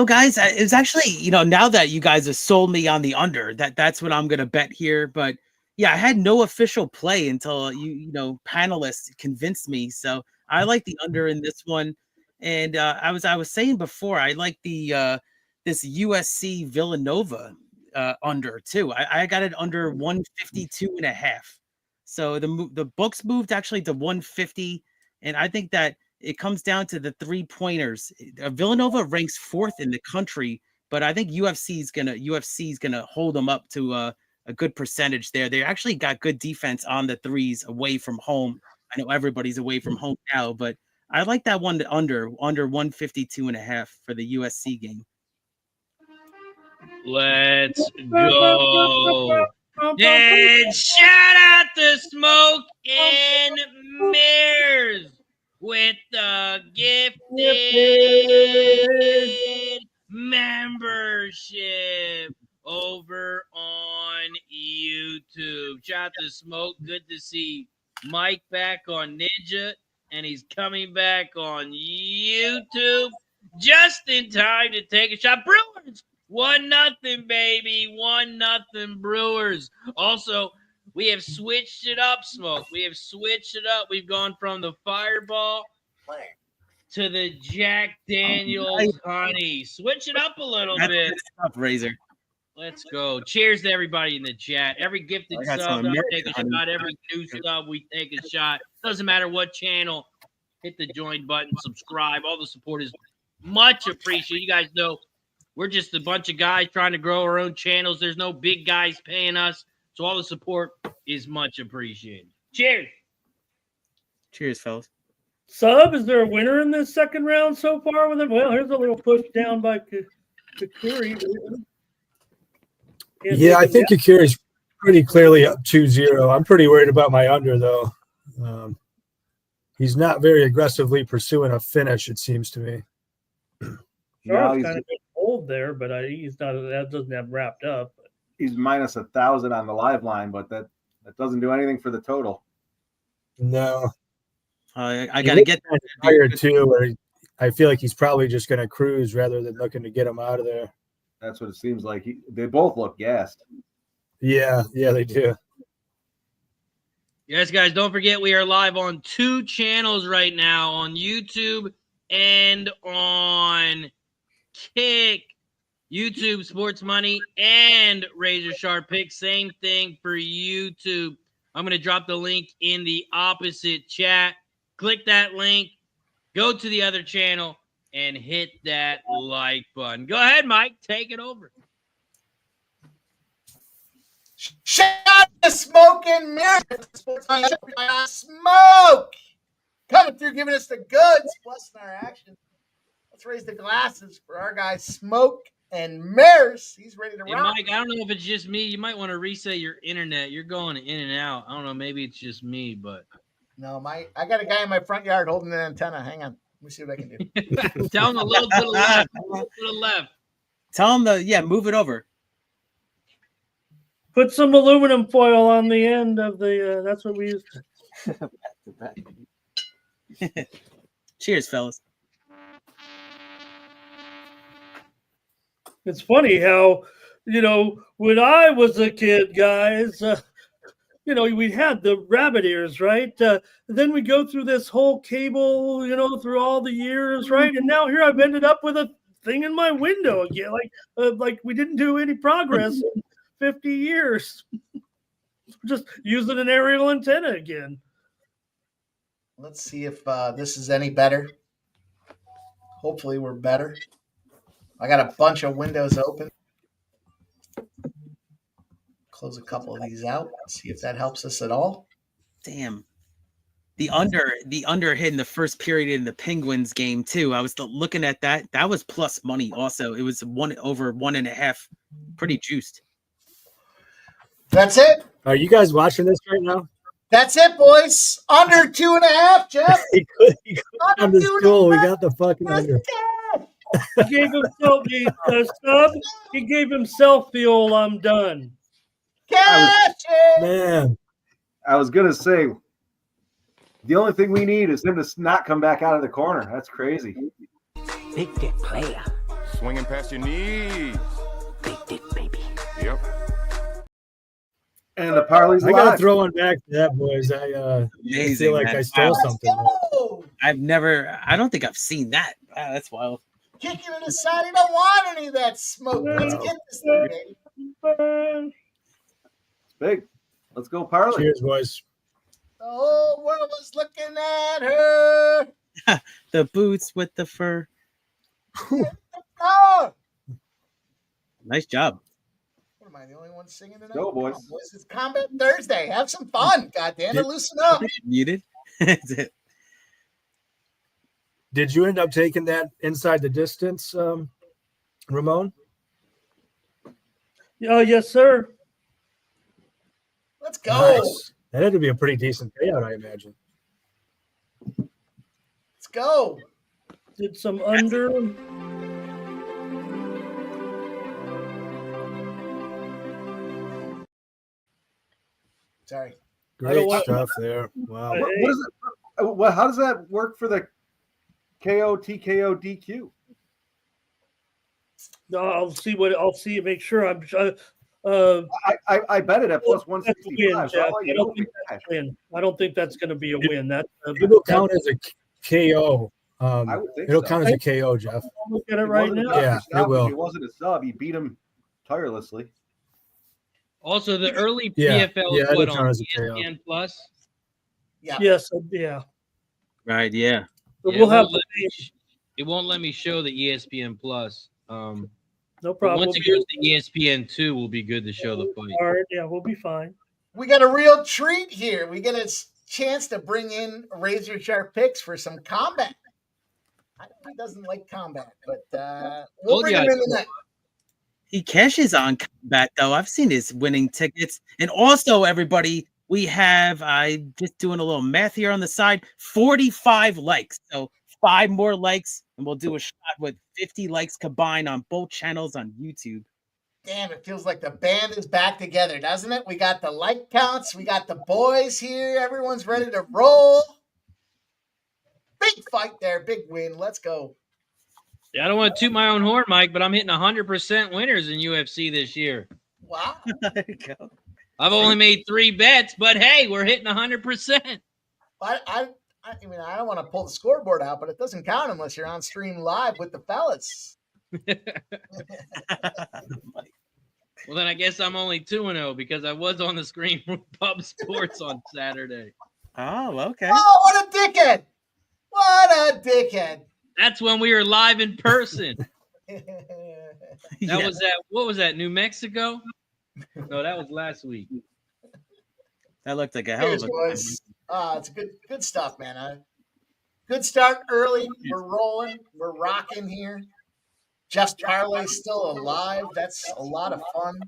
Speaker 5: Guys, it's actually, now that you guys have sold me on the under, that's what I'm going to bet here. But yeah, I had no official play until panelists convinced me. So I like the under in this one. And I was saying before, I like the this USC Villanova under too. I got it under 152.5. So the books moved actually to 150, and I think that it comes down to the 3-pointers. Villanova ranks 4th in the country, but I think UFC is gonna hold them up to a good percentage there. They actually got good defense on the threes away from home. I know everybody's away from home now, but I like that one under 152.5 for the USC game.
Speaker 8: Let's go. And shout out to Smoke and Mirrors with the gifted membership over on YouTube. Shout out to Smoke. Good to see Mike back on Ninja, and he's coming back on YouTube just in time to take a shot. Brewers 1-0, baby. 1-0 Brewers. Also, we have switched it up, Smoke. We have switched it up. We've gone from the Fireball to the Jack Daniels Honey. Switch it up a little bit.
Speaker 5: Up, Razor.
Speaker 8: Let's go. Cheers to everybody in the chat. Every gifted sub, we take a shot. Every new sub, we take a shot. Doesn't matter what channel. Hit the join button, subscribe. All the support is much appreciated. You guys know we're just a bunch of guys trying to grow our own channels. There's no big guys paying us. So all the support is much appreciated. Cheers.
Speaker 5: Cheers, fellas.
Speaker 4: Sub, is there a winner in this second round so far with it? Well, here's a little push down by Kakuri.
Speaker 3: Yeah, I think Kakuri's pretty clearly up 2-0. I'm pretty worried about my under, though. He's not very aggressively pursuing a finish, it seems to me.
Speaker 4: Charles kind of old there, but he's not. That doesn't have wrapped up.
Speaker 2: He's minus 1,000 on the live line, but that doesn't do anything for the total.
Speaker 3: No,
Speaker 5: I got to get that
Speaker 3: higher too. Where I feel like he's probably just going to cruise rather than looking to get him out of there.
Speaker 2: That's what it seems like. They both look gassed.
Speaker 3: Yeah, they do.
Speaker 8: Yes, guys, don't forget we are live on 2 channels right now, on YouTube and on Kick. YouTube Sports Money and RazorSharpPicks. Same thing for YouTube. I'm going to drop the link in the opposite chat. Click that link, go to the other channel, and hit that like button. Go ahead, Mike. Take it over.
Speaker 1: Shout out to Smoke and Mirrors. Smoke coming through, giving us the goods, blessing our action. Let's raise the glasses for our guy Smoke and Mirrors. He's ready to rock.
Speaker 8: Mike, I don't know if it's just me. You might want to reset your internet. You're going in and out. I don't know. Maybe it's just me, but
Speaker 1: no, I got a guy in my front yard holding an antenna. Hang on. Let me see what I can do.
Speaker 8: Tell him a little to the left. A little to the left.
Speaker 5: Tell him move it over.
Speaker 4: Put some aluminum foil on the end of the. That's what we used.
Speaker 5: Cheers, fellas.
Speaker 4: It's funny how, when I was a kid, guys, we had the rabbit ears, right? Then we go through this whole cable, through all the years, right? And now here I've ended up with a thing in my window again, like we didn't do any progress in 50 years. Just using an aerial antenna again.
Speaker 1: Let's see if this is any better. Hopefully we're better. I got a bunch of windows open. Close a couple of these out. See if that helps us at all.
Speaker 5: Damn. The under hit in the first period in the Penguins game too. I was looking at that. That was plus money also. It was over 1.5. Pretty juiced.
Speaker 1: That's it.
Speaker 3: Are you guys watching this right now?
Speaker 1: That's it, boys. Under 2.5, Jeff.
Speaker 3: He could on the stool. We got the fucking under.
Speaker 4: He gave himself the sub. He gave himself the old "I'm done."
Speaker 1: Cash it.
Speaker 3: Man,
Speaker 2: I was gonna say the only thing we need is him to not come back out of the corner. That's crazy.
Speaker 7: Big dick player.
Speaker 6: Swinging past your knees.
Speaker 7: Big dick, baby.
Speaker 6: Yep.
Speaker 2: And the parlay's
Speaker 3: I gotta
Speaker 2: live.
Speaker 3: throw one back to that, boys. I feel like
Speaker 5: man.
Speaker 3: I stole something.
Speaker 1: Oh,
Speaker 5: I don't think I've seen that. Wow, that's wild.
Speaker 1: kick you in the side. You don't want any of that smoke. Let's get this thing, baby.
Speaker 2: It's big. Let's go parlay.
Speaker 3: Cheers, boys.
Speaker 1: The whole world was looking at her.
Speaker 5: The boots with the fur.
Speaker 1: Oh,
Speaker 5: Nice job.
Speaker 1: what am I, the only one singing tonight?
Speaker 2: Go, boys.
Speaker 1: Come on, boys. It's Combat Thursday. Have some fun. God damn it, loosen up.
Speaker 5: Muted.
Speaker 3: Did you end up taking that inside the distance, Ramon?
Speaker 4: Yes, sir.
Speaker 1: Let's go.
Speaker 3: Nice. That had to be a pretty decent payout, I imagine.
Speaker 1: Let's go.
Speaker 4: Did some under.
Speaker 1: Sorry.
Speaker 3: Great stuff there. Wow.
Speaker 2: What is it? How does that work for the KO, TKO, DQ?
Speaker 4: No, I'll see. Make sure I'm.
Speaker 2: I bet it at plus
Speaker 4: That's a win,
Speaker 2: 165.
Speaker 4: Jeff.
Speaker 2: So
Speaker 4: I don't think that's a win. I don't think that's going to be a win.
Speaker 3: It will count as a KO.
Speaker 2: I would think
Speaker 3: It'll
Speaker 2: so.
Speaker 3: count as a KO, Jeff.
Speaker 4: I'll look at it
Speaker 2: He
Speaker 4: right
Speaker 2: wasn't
Speaker 4: now.
Speaker 2: a
Speaker 3: Yeah,
Speaker 2: stop.
Speaker 3: it will.
Speaker 2: He wasn't a sub. He beat him tirelessly.
Speaker 8: Also, the early
Speaker 3: Yeah,
Speaker 8: PFL
Speaker 3: yeah,
Speaker 8: put
Speaker 3: it'll
Speaker 8: on
Speaker 3: count as a KO.
Speaker 8: ESPN Plus.
Speaker 1: Yeah.
Speaker 4: Yes. Yeah.
Speaker 5: Right, yeah.
Speaker 4: So
Speaker 8: Yeah,
Speaker 4: we'll have.
Speaker 8: it won't let me show the ESPN Plus.
Speaker 4: No
Speaker 8: But
Speaker 4: problem.
Speaker 8: once it goes to ESPN2, we'll be good to show the fight.
Speaker 4: All right. Yeah, we'll be fine.
Speaker 1: We got a real treat here. We get a chance to bring in Razor Sharp Picks for some combat. I know he doesn't like combat, but we'll
Speaker 8: Told
Speaker 1: bring
Speaker 8: you
Speaker 1: him
Speaker 8: I
Speaker 1: in tonight.
Speaker 5: He cashes on combat though. I've seen his winning tickets. And also, everybody, I'm just doing a little math here on the side, 45 likes. So 5 more likes, and we'll do a shot with 50 likes combined on both channels on YouTube.
Speaker 1: Damn, it feels like the band is back together, doesn't it? We got the like counts. We got the boys here. Everyone's ready to roll. Big fight there. Big win. Let's go.
Speaker 8: Yeah, I don't want to toot my own horn, Mike, but I'm hitting 100% winners in UFC this year.
Speaker 1: Wow.
Speaker 5: There you go.
Speaker 8: I've only made 3 bets, but hey, we're hitting 100%.
Speaker 1: I mean, I don't want to pull the scoreboard out, but it doesn't count unless you're on stream live with the fellas.
Speaker 8: Well, then I guess I'm only 2-0 because I was on the screen from Pub Sports on Saturday.
Speaker 5: Oh, okay.
Speaker 1: Oh, what a dickhead. What a dickhead.
Speaker 8: That's when we were live in person. That
Speaker 5: Yeah.
Speaker 8: was what was that, New Mexico? No, that was last week.
Speaker 5: That looked like a hell
Speaker 1: Cheers,
Speaker 5: of a
Speaker 1: boys. It's good stuff, man. Good start early. We're rolling. We're rocking here. Jeff Parlay's still alive. That's a lot of fun.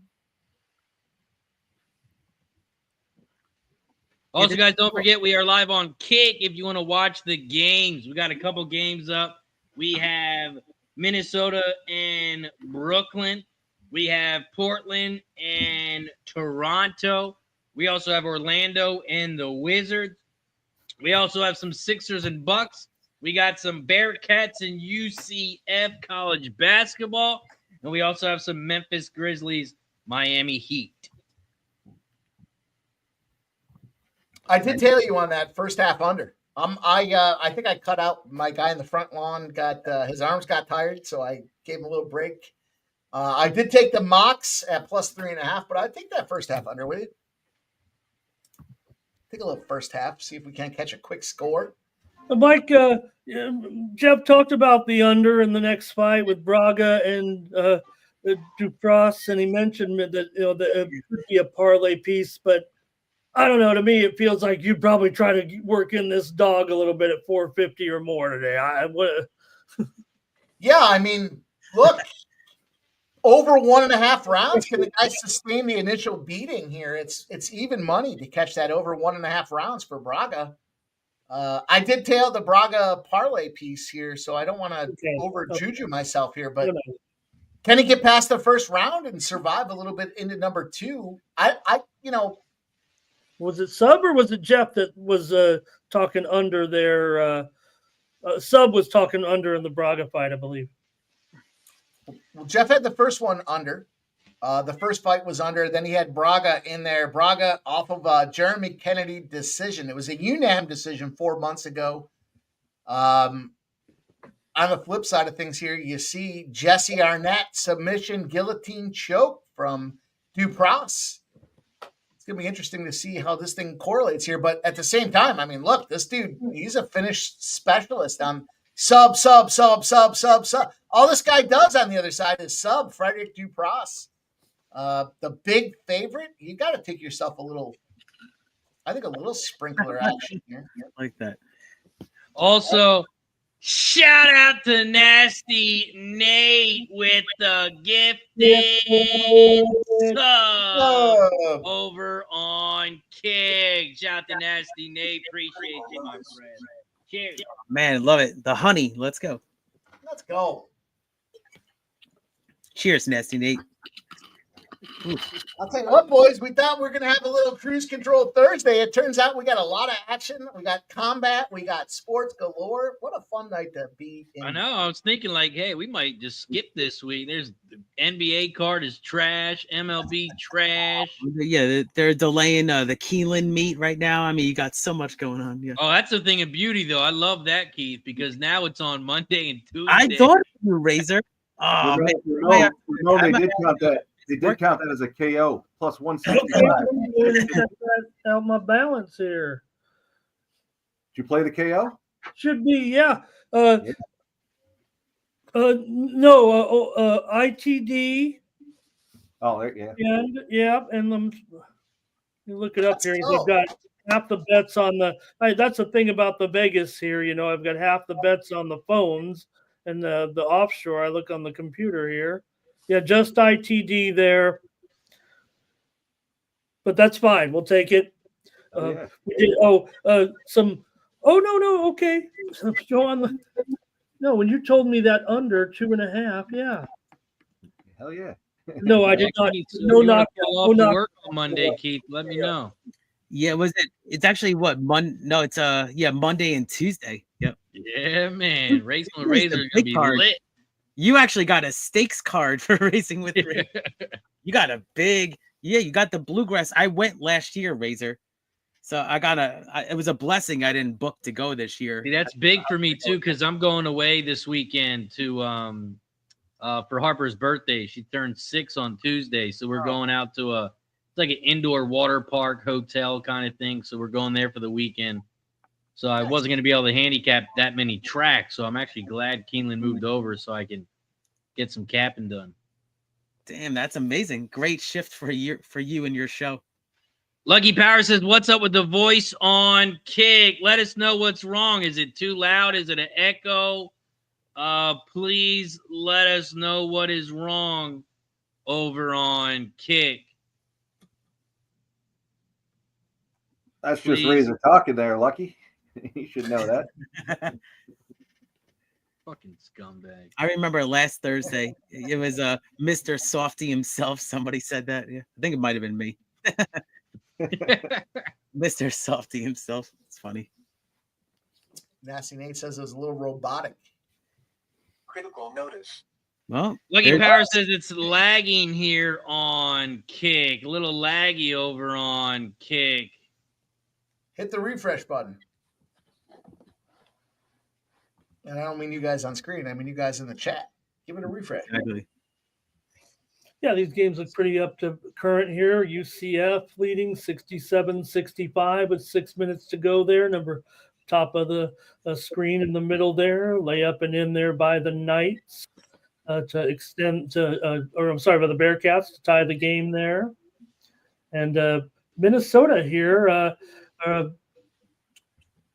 Speaker 8: Also, guys, don't forget we are live on Kick if you want to watch the games. We got a couple games up. We have Minnesota and Brooklyn. We have Portland and Toronto. We also have Orlando and the Wizards. We also have some Sixers and Bucks. We got some Bearcats and UCF college basketball. And we also have some Memphis Grizzlies, Miami Heat.
Speaker 1: I did tell you on that first half under. I think I cut out my guy in the front lawn. Got his arms got tired, so I gave him a little break. I did take the Mox at +3.5, but I think that first half under with it. Take a little first half, see if we can't catch a quick score.
Speaker 4: Mike, Jeff talked about the under in the next fight with Braga and Dupross, and he mentioned that that it could be a parlay piece, but I don't know. To me, it feels like you'd probably try to work in this dog a little bit at 450 or more today.
Speaker 1: Yeah, I mean, look, over 1.5 rounds. Can the guy sustain the initial beating here? It's even money to catch that over 1.5 rounds for Braga. I did tail the Braga parlay piece here, so I don't want to over juju myself here, but can he get past the first round and survive a little bit into number 2?
Speaker 4: Was it Sub or was it Jeff that was talking under there? Sub was talking under in the Braga fight, I believe.
Speaker 1: Well, Jeff had the first one under. The first fight was under. Then he had Braga in there. Braga off of Jeremy Kennedy decision. It was a UNAM decision 4 months ago. On the flip side of things here, you see Jesse Arnett submission guillotine choke from Dupross. It's going to be interesting to see how this thing correlates here. But at the same time, I mean, look, this dude, he's a finished specialist on sub. All this guy does on the other side is sub Frederick Dupross. The big favorite, you got to take yourself a little sprinkler action here.
Speaker 5: Like that.
Speaker 8: Also, shout out to Nasty Nate with the gifted sub over on Kick. Shout out to Nasty Nate. Appreciate you, my friend. Cheers.
Speaker 5: Man, love it. The honey. Let's go.
Speaker 1: Let's go.
Speaker 5: Cheers, Nasty Nate.
Speaker 1: I'll tell you what, boys, we thought we were going to have a little cruise control Thursday. It turns out we got a lot of action. We got combat. We got sports galore. What a fun night to be in.
Speaker 8: I know. I was thinking like, hey, we might just skip this week. There's the NBA card is trash. MLB trash.
Speaker 5: Yeah, they're delaying the Keelan meet right now. I mean, you got so much going on. Yeah.
Speaker 8: Oh, that's the thing of beauty, though. I love that, Keith, because now it's on Monday and Tuesday.
Speaker 5: I thought you, Razor. Oh, man.
Speaker 2: They did count that. They did count that as a KO plus 165.
Speaker 4: Out my balance here.
Speaker 2: Did you play the KO?
Speaker 4: Should be, yeah. ITD.
Speaker 2: Oh, yeah.
Speaker 4: And you look it up here. I've got half the bets on the. That's the thing about the Vegas here. I've got half the bets on the phones and the offshore. I look on the computer here. Yeah, just ITD there. But that's fine. We'll take it. Okay. When you told me that under 2.5, yeah.
Speaker 2: Hell yeah.
Speaker 4: No, I did not.
Speaker 8: Work on Monday, Keith. Let me know.
Speaker 5: Yeah, it's actually what it's Monday and Tuesday. Yep.
Speaker 8: Yeah, man. Racing with Razor is gonna be lit.
Speaker 5: You actually got a stakes card for Racing with Razor. You got you got the Bluegrass. I went last year, Razor. So it was a blessing I didn't book to go this year.
Speaker 8: See, that's big for me too, because I'm going away this weekend to for Harper's birthday. She turned 6 on Tuesday. So we're going out to it's like an indoor water park hotel kind of thing. So we're going there for the weekend. So I wasn't going to be able to handicap that many tracks. So I'm actually glad Keeneland moved over so I can get some capping done.
Speaker 5: Damn, that's amazing. Great shift for you and your show.
Speaker 8: Lucky Power says, what's up with the voice on Kick? Let us know what's wrong. Is it too loud? Is it an echo? Please let us know what is wrong over on Kick.
Speaker 2: That's just Razor talking there, Lucky. You should know that.
Speaker 8: Fucking scumbag.
Speaker 5: I remember last Thursday, it was Mr. Softy himself. Somebody said that. Yeah, I think it might have been me. Mr. Softy himself. It's funny.
Speaker 1: Nasty Nate says it was a little robotic.
Speaker 7: Critical notice.
Speaker 5: Well,
Speaker 8: Lucky Power says it's lagging here on Kick. A little laggy over on Kick.
Speaker 1: hit the refresh button. And I don't mean you guys on screen. I mean you guys in the chat. Give it a refresh.
Speaker 5: Exactly.
Speaker 4: Yeah, these games look pretty up to current here. UCF leading 67-65 with 6 minutes to go there. Top of the screen in the middle there. Lay up and in there by the Knights to extend to, or I'm sorry, by the Bearcats to tie the game there. And Minnesota here,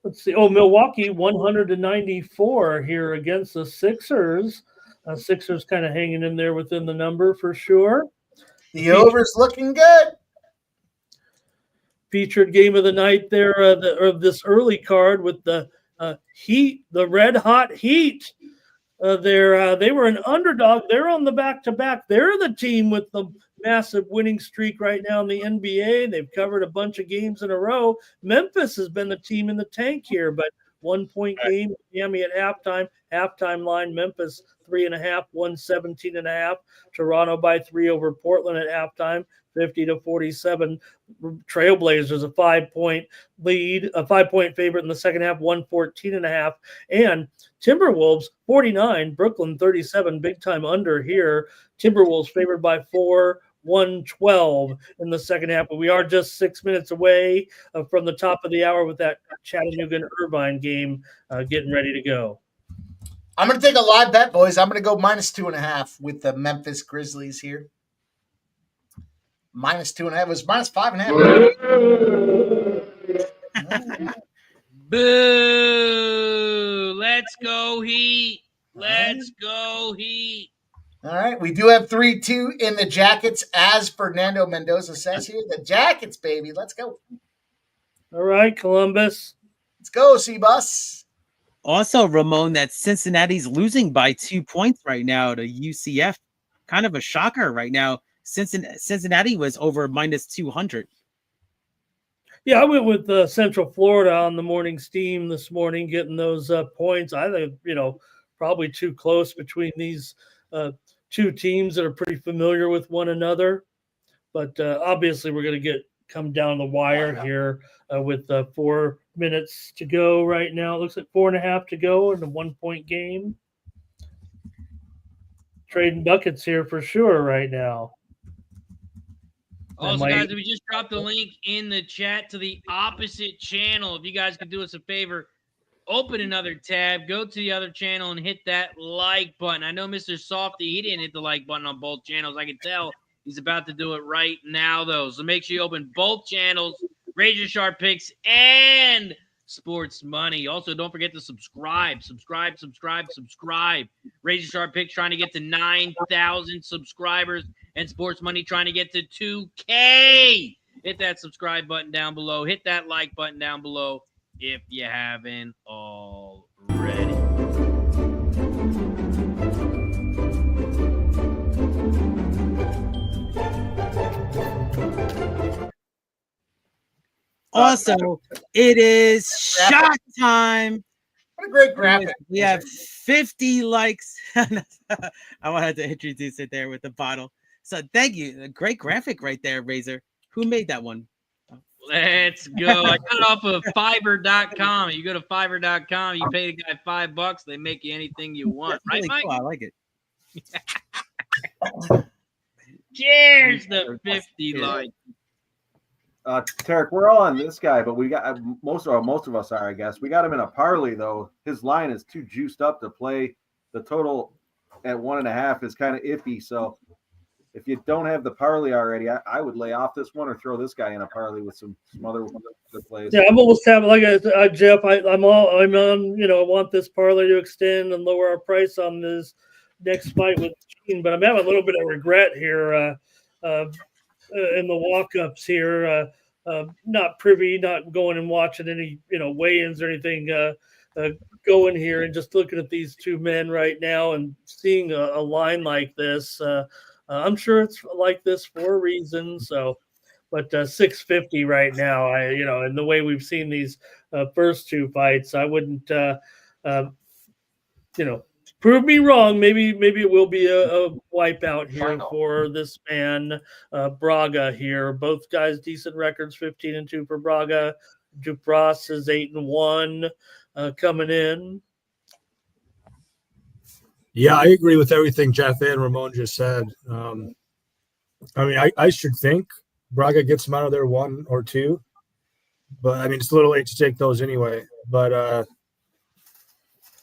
Speaker 4: let's see. Oh, Milwaukee 100-94 here against the Sixers. Sixers kind of hanging in there within the number for sure.
Speaker 1: The over's looking good.
Speaker 4: Featured game of the night there, of this early card with the Heat, the Red Hot Heat. They were an underdog. They're on the back-to-back. They're the team with the massive winning streak right now in the NBA. They've covered a bunch of games in a row. Memphis has been the team in the tank here, but 1 point game. Miami at halftime. Halftime line, Memphis 3.5, 117.5. Toronto by 3 over Portland at halftime, 50-47. Trailblazers a 5-point lead, a 5-point favorite in the second half, 114.5. And Timberwolves 49, Brooklyn 37, big time under here. Timberwolves favored by 4, 112 in the second half. But we are just 6 minutes away from the top of the hour with that Chattanooga and Irvine game getting ready to go.
Speaker 1: I'm going to take a live bet, boys. I'm going to go -2.5 with the Memphis Grizzlies here. -2.5. It was -5.5.
Speaker 8: Boo! Let's go Heat. Let's go Heat.
Speaker 1: All right. We do have 3-2 in the Jackets, as Fernando Mendoza says here. The Jackets, baby. Let's go.
Speaker 4: All right, Columbus.
Speaker 1: Let's go, C-Bus.
Speaker 5: Also, Ramon, that Cincinnati's losing by 2 points right now to UCF. Kind of a shocker right now. Cincinnati was over -200.
Speaker 4: Yeah, I went with Central Florida on the morning steam this morning, getting those points. I think, probably too close between these two teams that are pretty familiar with one another. But obviously, we're going to come down the wire here with 4 minutes to go right now. It looks like 4.5 to go in a 1 point game. Trading buckets here for sure right now.
Speaker 8: Also, guys, we just dropped a link in the chat to the opposite channel. If you guys could do us a favor, open another tab, go to the other channel, and hit that like button. I know Mr. Softy, he didn't hit the like button on both channels. I can tell he's about to do it right now, though. So make sure you open both channels, RazorSharpPicks and Sports Money. Also, don't forget to subscribe. RazorSharpPicks trying to get to 9,000 subscribers, and Sports Money trying to get to 2K. Hit that subscribe button down below. Hit that like button down below if you haven't already.
Speaker 5: Also, it is shot time.
Speaker 1: What a great graphic.
Speaker 5: We have 50 likes. I wanted to introduce it there with the bottle. So thank you. A great graphic right there, Razor. Who made that one?
Speaker 8: Let's go. I got it off of Fiverr.com. You go to Fiverr.com, you pay the guy $5, they make you anything you want.
Speaker 5: That's
Speaker 8: right,
Speaker 5: really
Speaker 8: Mike?
Speaker 5: cool. I like it.
Speaker 8: Cheers to 50 likes.
Speaker 2: Tarek, we're all on this guy, but we got most of us are, I guess. We got him in a parlay though. His line is too juiced up to play. The total at 1.5 is kind of iffy. So if you don't have the parlay already, I would lay off this one or throw this guy in a parlay with some other plays.
Speaker 4: Yeah, I'm almost having Jeff. I'm on. I want this parlay to extend and lower our price on this next fight with Gene, but I'm having a little bit of regret here in the walk-ups here. Not privy, not going and watching any weigh-ins or anything. Going here and just looking at these two men right now and seeing a line like this. I'm sure it's like this for a reason. So, but 650 right now, and the way we've seen these first two fights, I wouldn't, prove me wrong. Maybe it will be a wipeout here for this man, Braga here. Both guys decent records, 15-2 for Braga. Dupross is 8-1 coming in.
Speaker 3: Yeah, I agree with everything Jeff and Ramon just said. I mean, I should think Braga gets them out of there 1 or 2, but I mean, it's a little late to take those anyway. But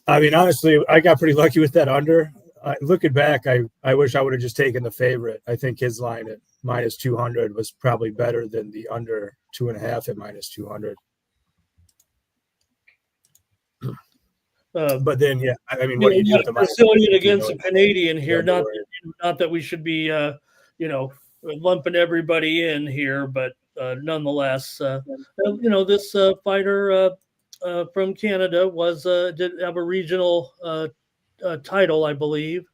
Speaker 3: I mean, honestly, I got pretty lucky with that under. Looking back, I wish I would have just taken the favorite. I think his line at -200 was probably better than the under 2.5 at -200. But then, yeah, I mean, what do you do with the
Speaker 4: Brazilian against a Canadian here? Not that we should be, lumping everybody in here, but nonetheless, this fighter from Canada did have a regional title, I believe,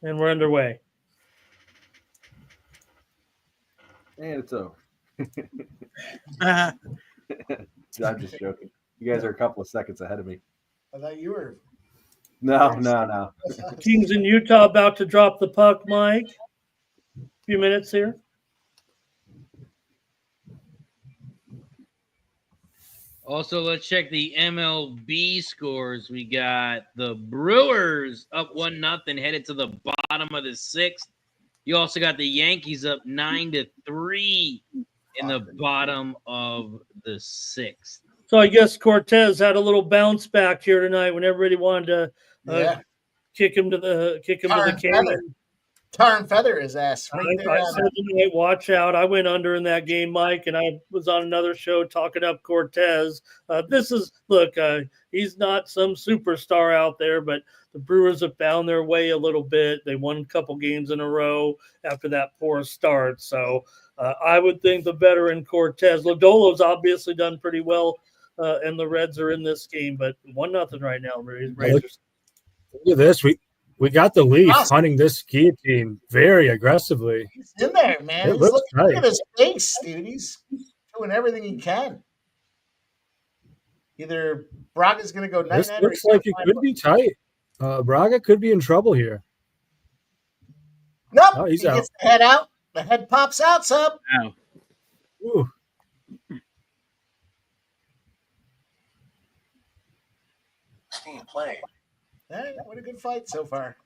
Speaker 4: and we're underway.
Speaker 2: And it's over. I'm just joking. You guys are a couple of seconds ahead of me.
Speaker 1: I thought you were.
Speaker 2: No.
Speaker 4: Kings in Utah about to drop the puck, Mike. A few minutes here.
Speaker 8: Also, let's check the MLB scores. We got the Brewers up 1-0, headed to the bottom of the 6th. You also got the Yankees up 9-3 in the bottom of the 6th.
Speaker 4: So I guess Cortez had a little bounce back here tonight when everybody wanted to kick him to the can.
Speaker 1: Tar and feather his ass.
Speaker 4: I said tonight, watch out. I went under in that game, Mike, and I was on another show talking up Cortez. He's not some superstar out there, but the Brewers have found their way a little bit. They won a couple games in a row after that poor start. So I would think the veteran Cortez. Lodolo's obviously done pretty well, and the Reds are in this game, but 1-0 right now. Razors.
Speaker 3: Look at this. We got the Leaf hunting this guillotine very aggressively.
Speaker 1: He's in there, man. Look at his face, dude. He's doing everything he can. Either Braga's going to go 9-9.
Speaker 3: This looks like it could be tight. Braga could be in trouble here.
Speaker 1: Nope. He gets the head out. The head pops out, sub.
Speaker 5: Ow.
Speaker 3: Ooh.
Speaker 1: Team play. What a good fight so far.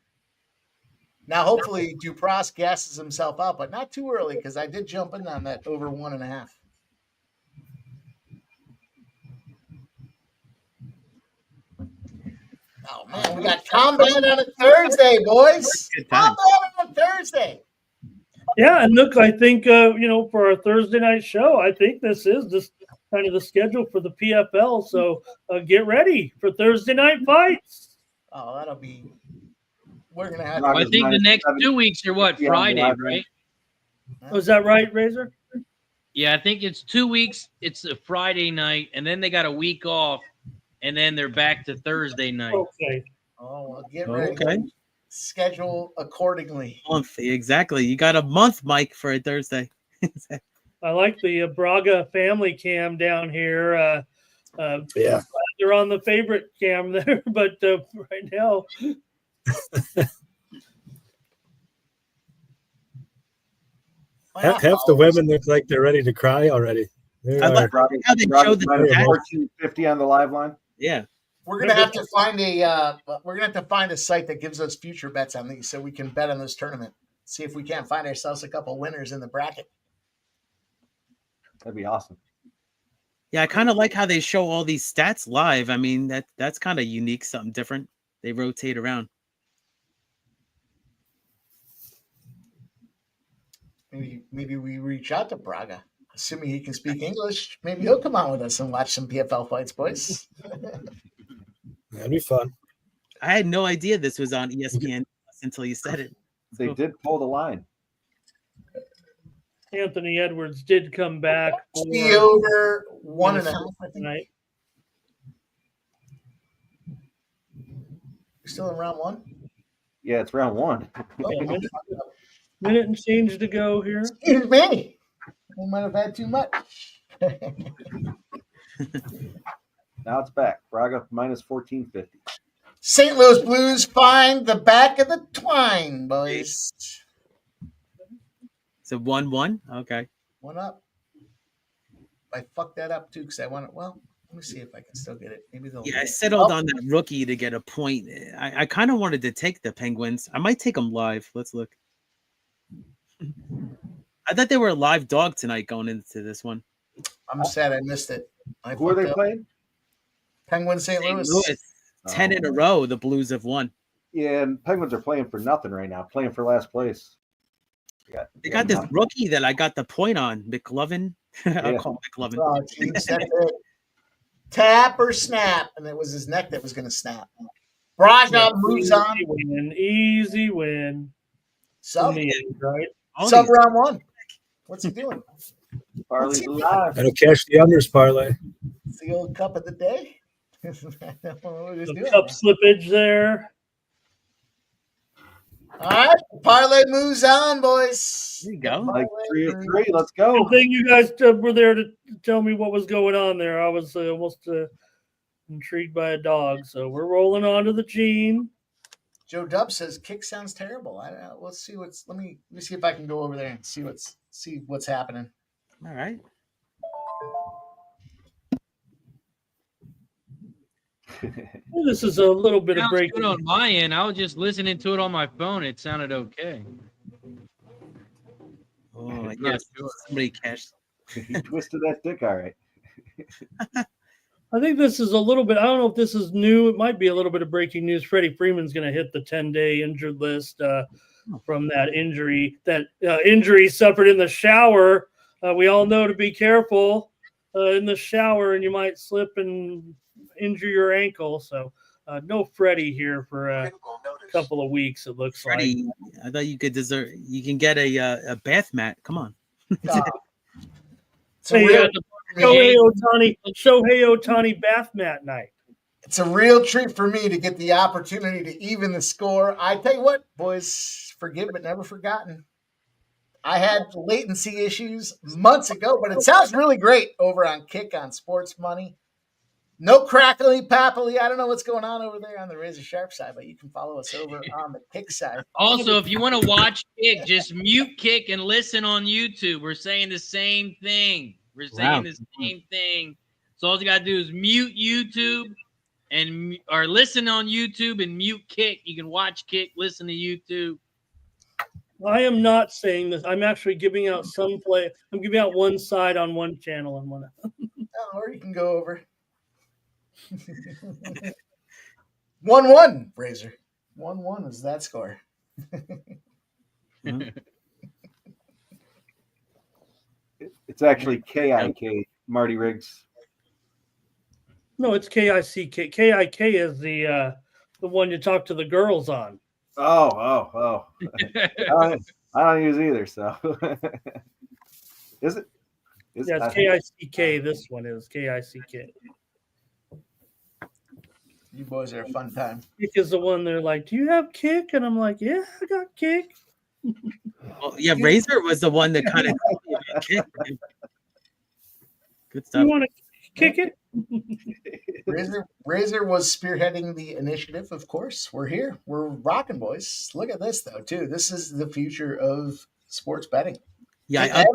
Speaker 1: Now, hopefully, Dupross gasses himself out, but not too early because I did jump in on that over 1.5. Oh, man, we got combat on a Thursday, boys. Combat on a Thursday.
Speaker 4: Yeah, and look, I think, for our Thursday night show, I think this is just kind of the schedule for the PFL. So get ready for Thursday night fights.
Speaker 1: Oh, that'll be. We're gonna have.
Speaker 8: I think the next 2 weeks are what, Friday, right?
Speaker 4: Was that right, Razor?
Speaker 8: Yeah, I think it's 2 weeks. It's a Friday night, and then they got a week off, and then they're back to Thursday night.
Speaker 4: Okay.
Speaker 1: Oh, well, get ready.
Speaker 5: Okay.
Speaker 1: Schedule accordingly.
Speaker 5: Exactly. You got a month, Mike, for a Thursday.
Speaker 4: I like the Braga family cam down here.
Speaker 3: Yeah.
Speaker 4: They're on the favorite cam there, but right now.
Speaker 3: Half the women look like they're ready to cry already.
Speaker 5: I like how they showed the
Speaker 2: 1450 on the live line.
Speaker 5: Yeah.
Speaker 1: We're gonna have to find a site that gives us future bets on these so we can bet on this tournament. See if we can't find ourselves a couple winners in the bracket.
Speaker 2: That'd be awesome.
Speaker 5: Yeah, I kind of like how they show all these stats live. I mean, that's kind of unique, something different. They rotate around.
Speaker 1: Maybe we reach out to Braga, assuming he can speak English. Maybe he'll come on with us and watch some PFL fights, boys.
Speaker 3: That'd be fun.
Speaker 5: I had no idea this was on ESPN until you said it.
Speaker 2: They did pull the line.
Speaker 4: Anthony Edwards did come back.
Speaker 1: Be over 1.5
Speaker 4: tonight.
Speaker 1: We're still in round 1?
Speaker 2: Yeah, it's round 1.
Speaker 4: Minute and change to go here.
Speaker 1: Excuse me. We might have had too much.
Speaker 2: Now it's back. Braga minus 1450.
Speaker 1: St. Louis Blues find the back of the twine, boys.
Speaker 5: So 1-1. Okay.
Speaker 1: 1 up. I fucked that up too because I wanted. Well, let me see if I can still get it. Maybe they'll.
Speaker 5: Yeah, I settled on that rookie to get a point. I kind of wanted to take the Penguins. I might take them live. Let's look. I thought they were a live dog tonight going into this one.
Speaker 1: I'm sad I missed it.
Speaker 2: Who are they playing?
Speaker 1: Penguins, St. Louis.
Speaker 5: 10 in a row. The Blues have won.
Speaker 2: Yeah, and Penguins are playing for nothing right now. Playing for last place.
Speaker 5: They got this rookie that I got the point on, McLovin. I'll call him McLovin.
Speaker 1: Oh, geez, that's it. Tap or snap, and it was his neck that was going to snap. Braja moves on.
Speaker 4: Easy win.
Speaker 1: Sub,
Speaker 4: right?
Speaker 1: Sub round one. What's he doing?
Speaker 2: Parlay live.
Speaker 3: That'll cash the unders parlay.
Speaker 1: It's the old cup of the day.
Speaker 4: The cup slippage there.
Speaker 1: All right, parlay moves on, boys.
Speaker 5: There you go.
Speaker 2: Like 3 of 3. Let's go.
Speaker 4: Good thing you guys were there to tell me what was going on there. I was almost intrigued by a dog. So we're rolling on to the Gene.
Speaker 1: Joe Dub says kick sounds terrible. I don't know. Let's see let me see if I can go over there and see what's happening.
Speaker 5: All right.
Speaker 4: This is a little bit of
Speaker 8: Sounds
Speaker 4: breaking.
Speaker 8: good on my end. I was just listening to it on my phone. It sounded okay.
Speaker 5: Oh, yes. Somebody cashed.
Speaker 2: He twisted that dick all right.
Speaker 4: I think this is a little bit. I don't know if this is new. It might be a little bit of breaking news. Freddie Freeman's going to hit the 10-day injured list from that injury. That injury suffered in the shower. We all know to be careful in the shower, and you might slip and injure your ankle. So no Freddie here for a couple of weeks. It looks
Speaker 5: Freddie,
Speaker 4: like.
Speaker 5: I thought you could deserve. You can get a bath mat. Come on.
Speaker 4: Shohei Ohtani bath mat night.
Speaker 1: It's a real treat for me to get the opportunity to even the score. I tell you what, boys, forgive but never forgotten. I had latency issues months ago, but it sounds really great over on Kick on Sports Money. No crackly pappily. I don't know what's going on over there on the Razor Sharp side, but you can follow us over on the Kick side.
Speaker 8: Also, if you want to watch Kick, just mute Kick and listen on YouTube. We're saying the same thing. So all you got to do is mute YouTube or listen on YouTube and mute Kick. You can watch Kick, listen to YouTube.
Speaker 4: I am not saying this. I'm actually giving out some play. I'm giving out one side on one channel and one.
Speaker 1: Or you can go over. 1-1, Razor. 1-1 is that score.
Speaker 2: It's actually KIK, Marty Riggs.
Speaker 4: No, it's KICK. KIK is the one you talk to the girls on.
Speaker 2: Oh. I don't use either, so. Is it?
Speaker 4: Yeah, it's KICK. This one is KICK.
Speaker 1: You boys are a fun time.
Speaker 4: Kick is the one they're like, do you have Kick? And I'm like, yeah, I got Kick.
Speaker 5: Well, yeah, Razor was the one that kind of kicked. Good stuff.
Speaker 4: You want to kick it?
Speaker 1: Razor was spearheading the initiative, of course. We're here. We're rocking, boys. Look at this, though, too. This is the future of sports betting.
Speaker 5: Yeah,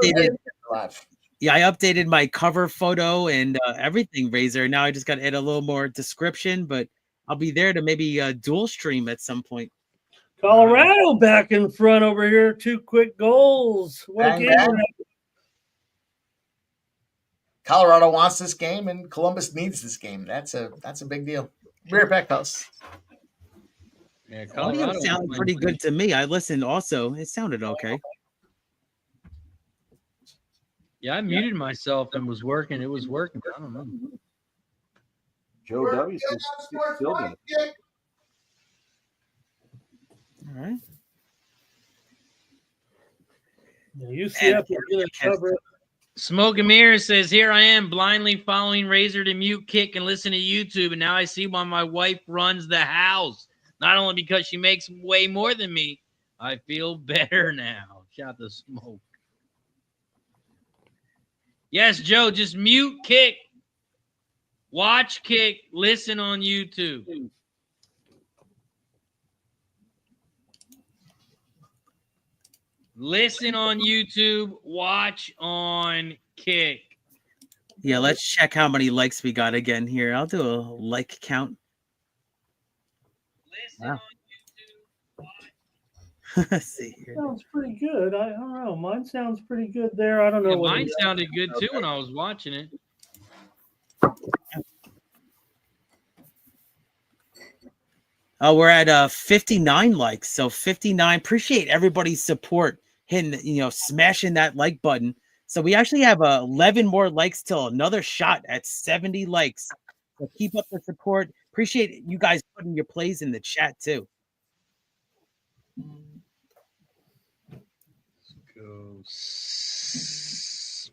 Speaker 5: I updated my cover photo and everything, Razor. Now I just got to add a little more description, but I'll be there to maybe dual stream at some point.
Speaker 4: Colorado back in front over here. 2 quick goals. What a game.
Speaker 1: Colorado wants this game, and Columbus needs this game. That's a big deal. Be right back, house.
Speaker 8: Yeah,
Speaker 5: Colorado sounded pretty good to me. I listened also. It sounded okay.
Speaker 8: Yeah, I muted myself and was working. It was working. I don't know.
Speaker 2: Joe W. still good.
Speaker 5: All right.
Speaker 4: You see that cover.
Speaker 8: Smoke and Mirror says, here I am blindly following Razor to mute Kick and listen to YouTube. And now I see why my wife runs the house. Not only because she makes way more than me, I feel better now. Shout to Smoke. Yes, Joe, just mute Kick. Watch Kick. Listen on YouTube. Listen on YouTube. Watch on Kick.
Speaker 5: Yeah, let's check how many likes we got again here. I'll do a like count. Wow. Let's see here.
Speaker 4: Sounds pretty good. I don't know. Mine sounds pretty good there. I don't know
Speaker 8: Yeah,
Speaker 4: what
Speaker 8: mine sounded good too when I was watching it.
Speaker 5: Oh, we're at 59 likes. So 59. Appreciate everybody's support. Hitting, smashing that like button. So we actually have 11 more likes till another shot at 70 likes. So keep up the support. Appreciate you guys putting your plays in the chat too.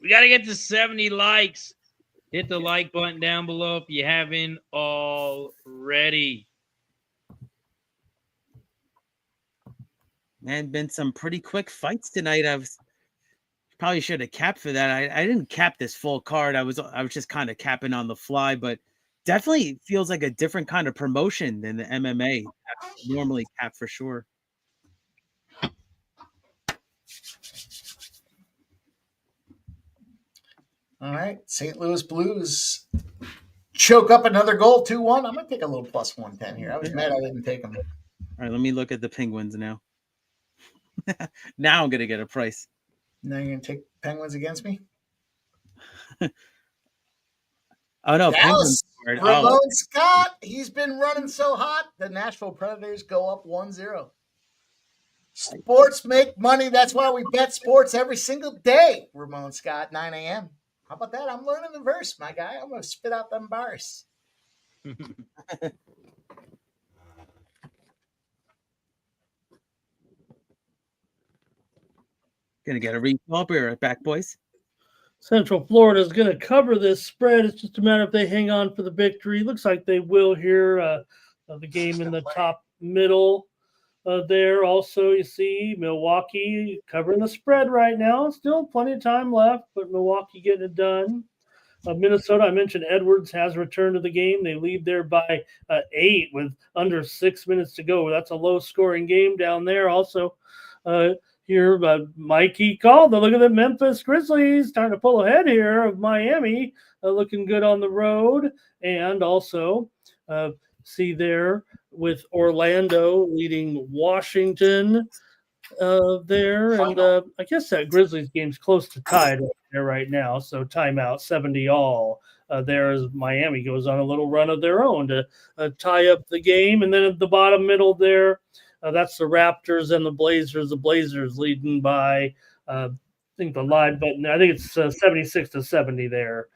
Speaker 8: We got to get to 70 likes. Hit the like button down below if you haven't already.
Speaker 5: Man, been some pretty quick fights tonight. I probably should have capped for that. I didn't cap this full card. I was just kind of capping on the fly, but definitely feels like a different kind of promotion than the MMA. I normally cap for sure.
Speaker 1: All right, St. Louis Blues choke up another goal, 2-1. I'm going to take a little plus 110 here. I was mad I didn't take them.
Speaker 5: All right, let me look at the Penguins now. Now I'm going to get a price.
Speaker 1: Now you're going to take Penguins against me?
Speaker 5: Oh, no.
Speaker 1: Dallas,
Speaker 5: Penguins.
Speaker 1: Ramon Scott, he's been running so hot. The Nashville Predators go up 1-0. Sports make money. That's why we bet sports every single day, Ramon Scott, 9 a.m. How about that? I'm learning the verse, my guy. I'm going to spit out them bars.
Speaker 5: Gonna get a refill. I'll be right back, boys.
Speaker 4: Central Florida is going to cover this spread. It's just a matter if they hang on for the victory. Looks like they will here. The game in the top middle there. Also, you see Milwaukee covering the spread right now. Still plenty of time left, but Milwaukee getting it done. Minnesota, I mentioned Edwards has returned to the game. They lead there by 8 with under 6 minutes to go. That's a low-scoring game down there. Also, here, Mikey called. Look at the Memphis Grizzlies trying to pull ahead here of Miami, looking good on the road. And also, see there with Orlando leading Washington there. And I guess that Grizzlies game's close to tied there right now. So timeout, 70 all. There as Miami goes on a little run of their own to tie up the game. And then at the bottom middle there, that's the Raptors and the Blazers. The Blazers leading by, I think the live button, I think it's 76-70 there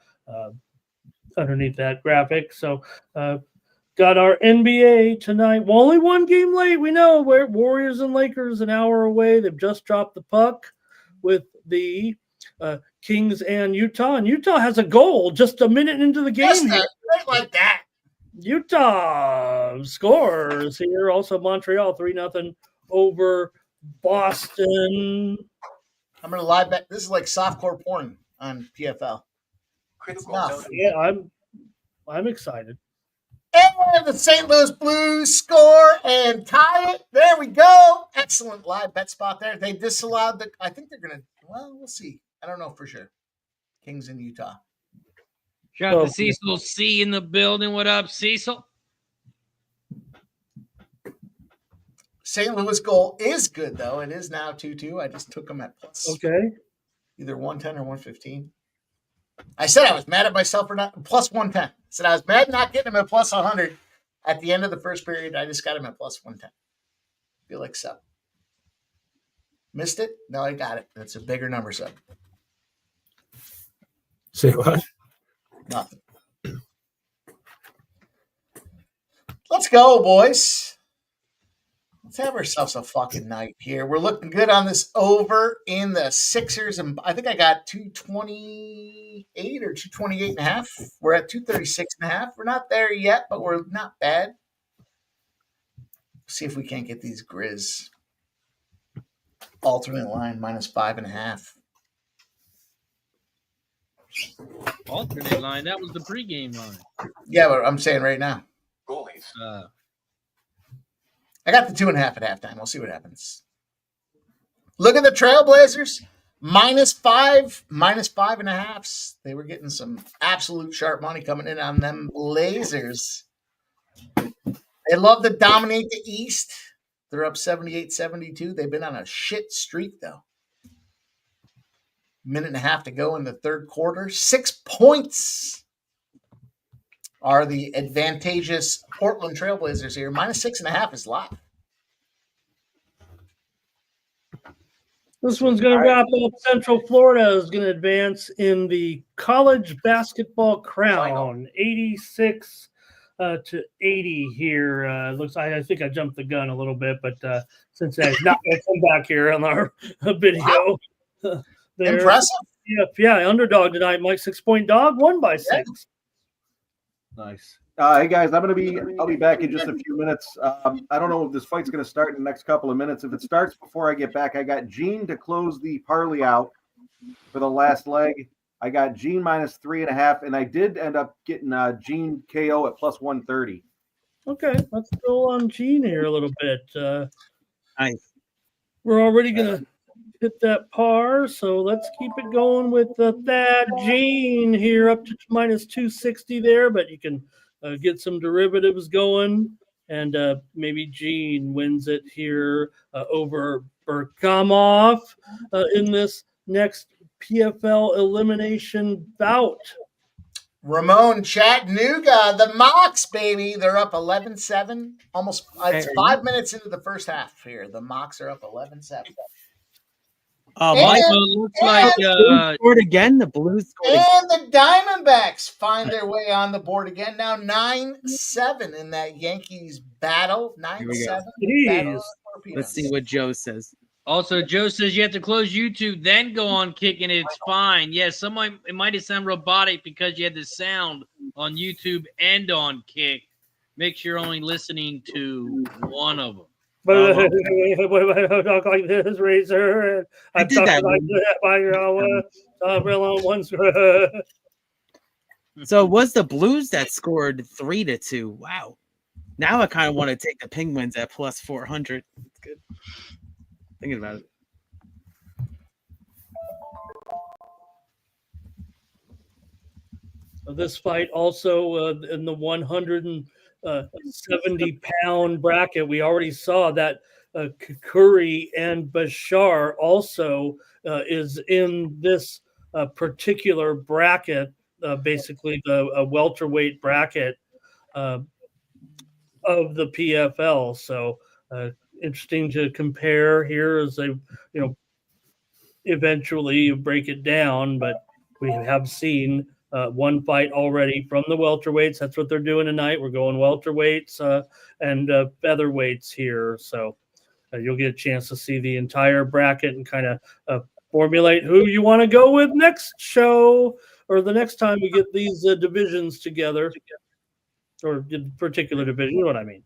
Speaker 4: underneath that graphic. So got our NBA tonight. Well, only one game late. We know where Warriors and Lakers an hour away. They've just dropped the puck with the Kings and Utah. And Utah has a goal just a minute into the game.
Speaker 1: Right like that.
Speaker 4: Utah scores here. Also, Montreal 3-0 over Boston.
Speaker 1: I'm going to live bet. This is like softcore porn on PFL.
Speaker 4: Yeah, I'm excited.
Speaker 1: And the St. Louis Blues score and tie it. There we go. Excellent live bet spot there. They disallowed the. I think they're going to. Well, we'll see. I don't know for sure. Kings in Utah.
Speaker 8: Shout out to Cecil C in the building. What up, Cecil?
Speaker 1: St. Louis goal is good, though. It is now 2-2. I just took them at plus.
Speaker 4: Okay.
Speaker 1: Either 110 or 115. I said I was mad at myself for not plus 110. I said I was mad not getting him at plus 100 at the end of the first period. I just got him at plus 110. Feel like sub. Missed it? No, I got it. That's a bigger number sub.
Speaker 3: Say what?
Speaker 1: Nothing. Let's go, boys. Let's have ourselves a fucking night here. We're looking good on this over in the Sixers. And I think I got 228 or 228.5. We're at 236.5. We're not there yet, but we're not bad. See if we can't get these Grizz. Alternate line minus 5.5.
Speaker 8: Alternate line. That was the pregame line.
Speaker 1: Yeah, but I'm saying right now.
Speaker 6: Goalies.
Speaker 1: I got the 2.5 at halftime. We'll see what happens. Look at the Trailblazers -5, -5.5. They were getting some absolute sharp money coming in on them Blazers. They love to dominate the East. They're up 78-72. They've been on a shit streak, though. Minute and a half to go in the third quarter. 6 points are the advantageous Portland Trailblazers here. -6.5 is live.
Speaker 4: This one's going to wrap up. Central Florida is going to advance in the college basketball crown, 86 to 80 here. Looks, I think I jumped the gun a little bit, but since I'm not going to come back here on our video. There.
Speaker 1: Impressive.
Speaker 4: Yeah, underdog tonight. Mike, 6-point dog, won by 6.
Speaker 2: Nice. Hey guys, I'll be back in just a few minutes. I don't know if this fight's going to start in the next couple of minutes. If it starts before I get back, I got Gene to close the parlay out for the last leg. I got Gene -3.5, and I did end up getting Gene KO at +130.
Speaker 4: Okay, let's go on Gene here a little bit.
Speaker 5: Nice.
Speaker 4: We're already going to hit that par, so let's keep it going with Thad Gene here up to -260 there, but you can get some derivatives going, and maybe Gene wins it here over Bergamov in this next PFL elimination bout.
Speaker 1: Ramon Chattanooga, the Mocs, baby. They're up 11-7. Almost it's 5 minutes into the first half here. The Mocs are up 11-7.
Speaker 5: Mike,
Speaker 8: So it looks like
Speaker 5: Blues scored again. The Blues scored again.
Speaker 1: And the Diamondbacks find their way on the board again. Now 9-7 in that Yankees battle. 9-7.
Speaker 5: Let's see what Joe says.
Speaker 8: also Joe says you have to close YouTube, then go on Kick, and it's fine. Yes, it might have sound robotic because you had the sound on YouTube and on Kick. Make sure you're only listening to one of them.
Speaker 4: But talk like this, Razor.
Speaker 5: I did that
Speaker 4: like that by your real on one.
Speaker 5: So it was the Blues that scored 3-2. Wow. Now I kind of want to take the Penguins at +400. It's good. Thinking about it.
Speaker 4: This fight also in the 170-pound bracket. We already saw that Curry and Bashar also is in this particular bracket, basically the welterweight bracket of the PFL. So interesting to compare here as they, eventually break it down. But we have seen one fight already from the welterweights. That's what they're doing tonight. We're going welterweights and featherweights here. So you'll get a chance to see the entire bracket and kind of formulate who you want to go with next show or the next time we get these divisions together, or the particular division. You know what I mean?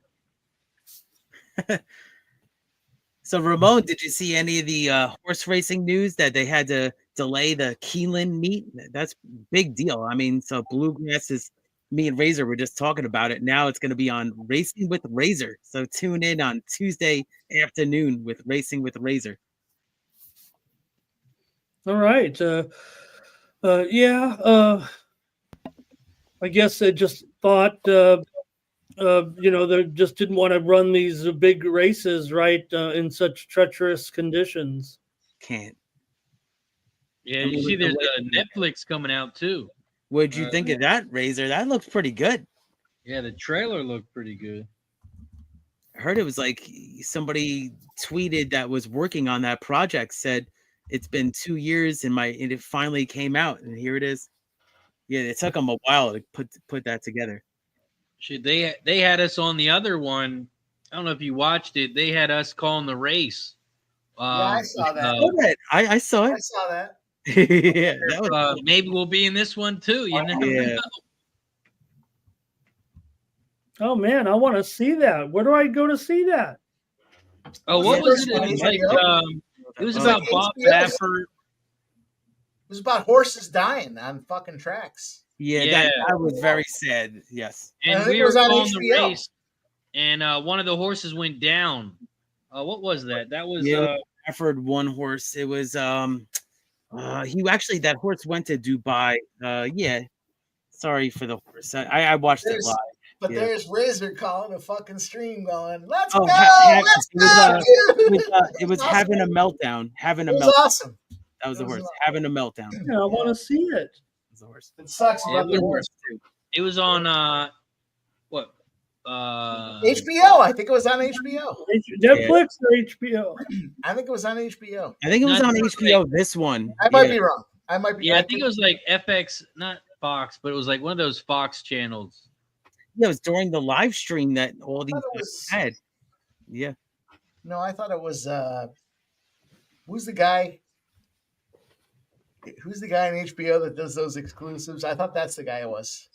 Speaker 5: So, Ramon, did you see any of the horse racing news that they had to delay the Keeneland meet? That's a big deal. I mean, so Bluegrass is, me and Razor were just talking about it. Now it's going to be on Racing with Razor. So tune in on Tuesday afternoon with Racing with Razor.
Speaker 4: All right. I guess I just thought, they just didn't want to run these big races, right, in such treacherous conditions.
Speaker 5: Can't.
Speaker 8: Yeah, you see there's Netflix coming out too.
Speaker 5: What'd you think of that, Razor? That looks pretty good.
Speaker 8: Yeah, the trailer looked pretty good.
Speaker 5: I heard it was like somebody tweeted that was working on that project said it's been 2 years and it finally came out, and here it is. Yeah, it took them a while to put that together.
Speaker 8: Shit, they had us on the other one. I don't know if you watched it. They had us calling the race.
Speaker 1: Yeah, I saw that.
Speaker 5: I saw it.
Speaker 1: I saw that.
Speaker 5: Yeah, that was
Speaker 8: maybe we'll be in this one too. You never know.
Speaker 4: Oh man, I want to see that. Where do I go to see that?
Speaker 8: Oh, what was it? It was like it was about Bob Baffert.
Speaker 1: It was about horses dying on fucking tracks.
Speaker 5: Yeah. That was very sad. Yes.
Speaker 8: And we were on the race, and one of the horses went down. What was that? That was
Speaker 5: Baffert one horse. It was That horse went to Dubai. Yeah. Sorry for the horse. I watched it live.
Speaker 1: But
Speaker 5: Yeah.
Speaker 1: there's Razor calling a fucking stream going, let's
Speaker 5: Oh,
Speaker 1: go, let's go, dude.
Speaker 5: it was
Speaker 1: Awesome.
Speaker 5: having a meltdown. Having a
Speaker 1: It was
Speaker 5: meltdown.
Speaker 1: awesome.
Speaker 5: That was
Speaker 1: It
Speaker 5: the
Speaker 1: was
Speaker 5: horse.
Speaker 1: awesome.
Speaker 5: Having a meltdown. That
Speaker 4: Yeah, I want to see it.
Speaker 5: was the horse.
Speaker 1: It sucks
Speaker 8: Yeah,
Speaker 1: about the horse.
Speaker 8: It was on what?
Speaker 1: HBO. I think it was on HBO.
Speaker 4: Netflix or HBO?
Speaker 1: I think it was on HBO.
Speaker 5: I think it was
Speaker 8: Not
Speaker 5: on
Speaker 8: Netflix.
Speaker 5: HBO. This one.
Speaker 1: I might be wrong. I might be.
Speaker 8: Yeah, I think it was like FX, not Fox, but it was like one of those Fox channels.
Speaker 5: Yeah, it was during the live stream that all these had. Yeah.
Speaker 1: No, I thought it was. Who's the guy? Who's the guy on HBO that does those exclusives? I thought that's the guy it was.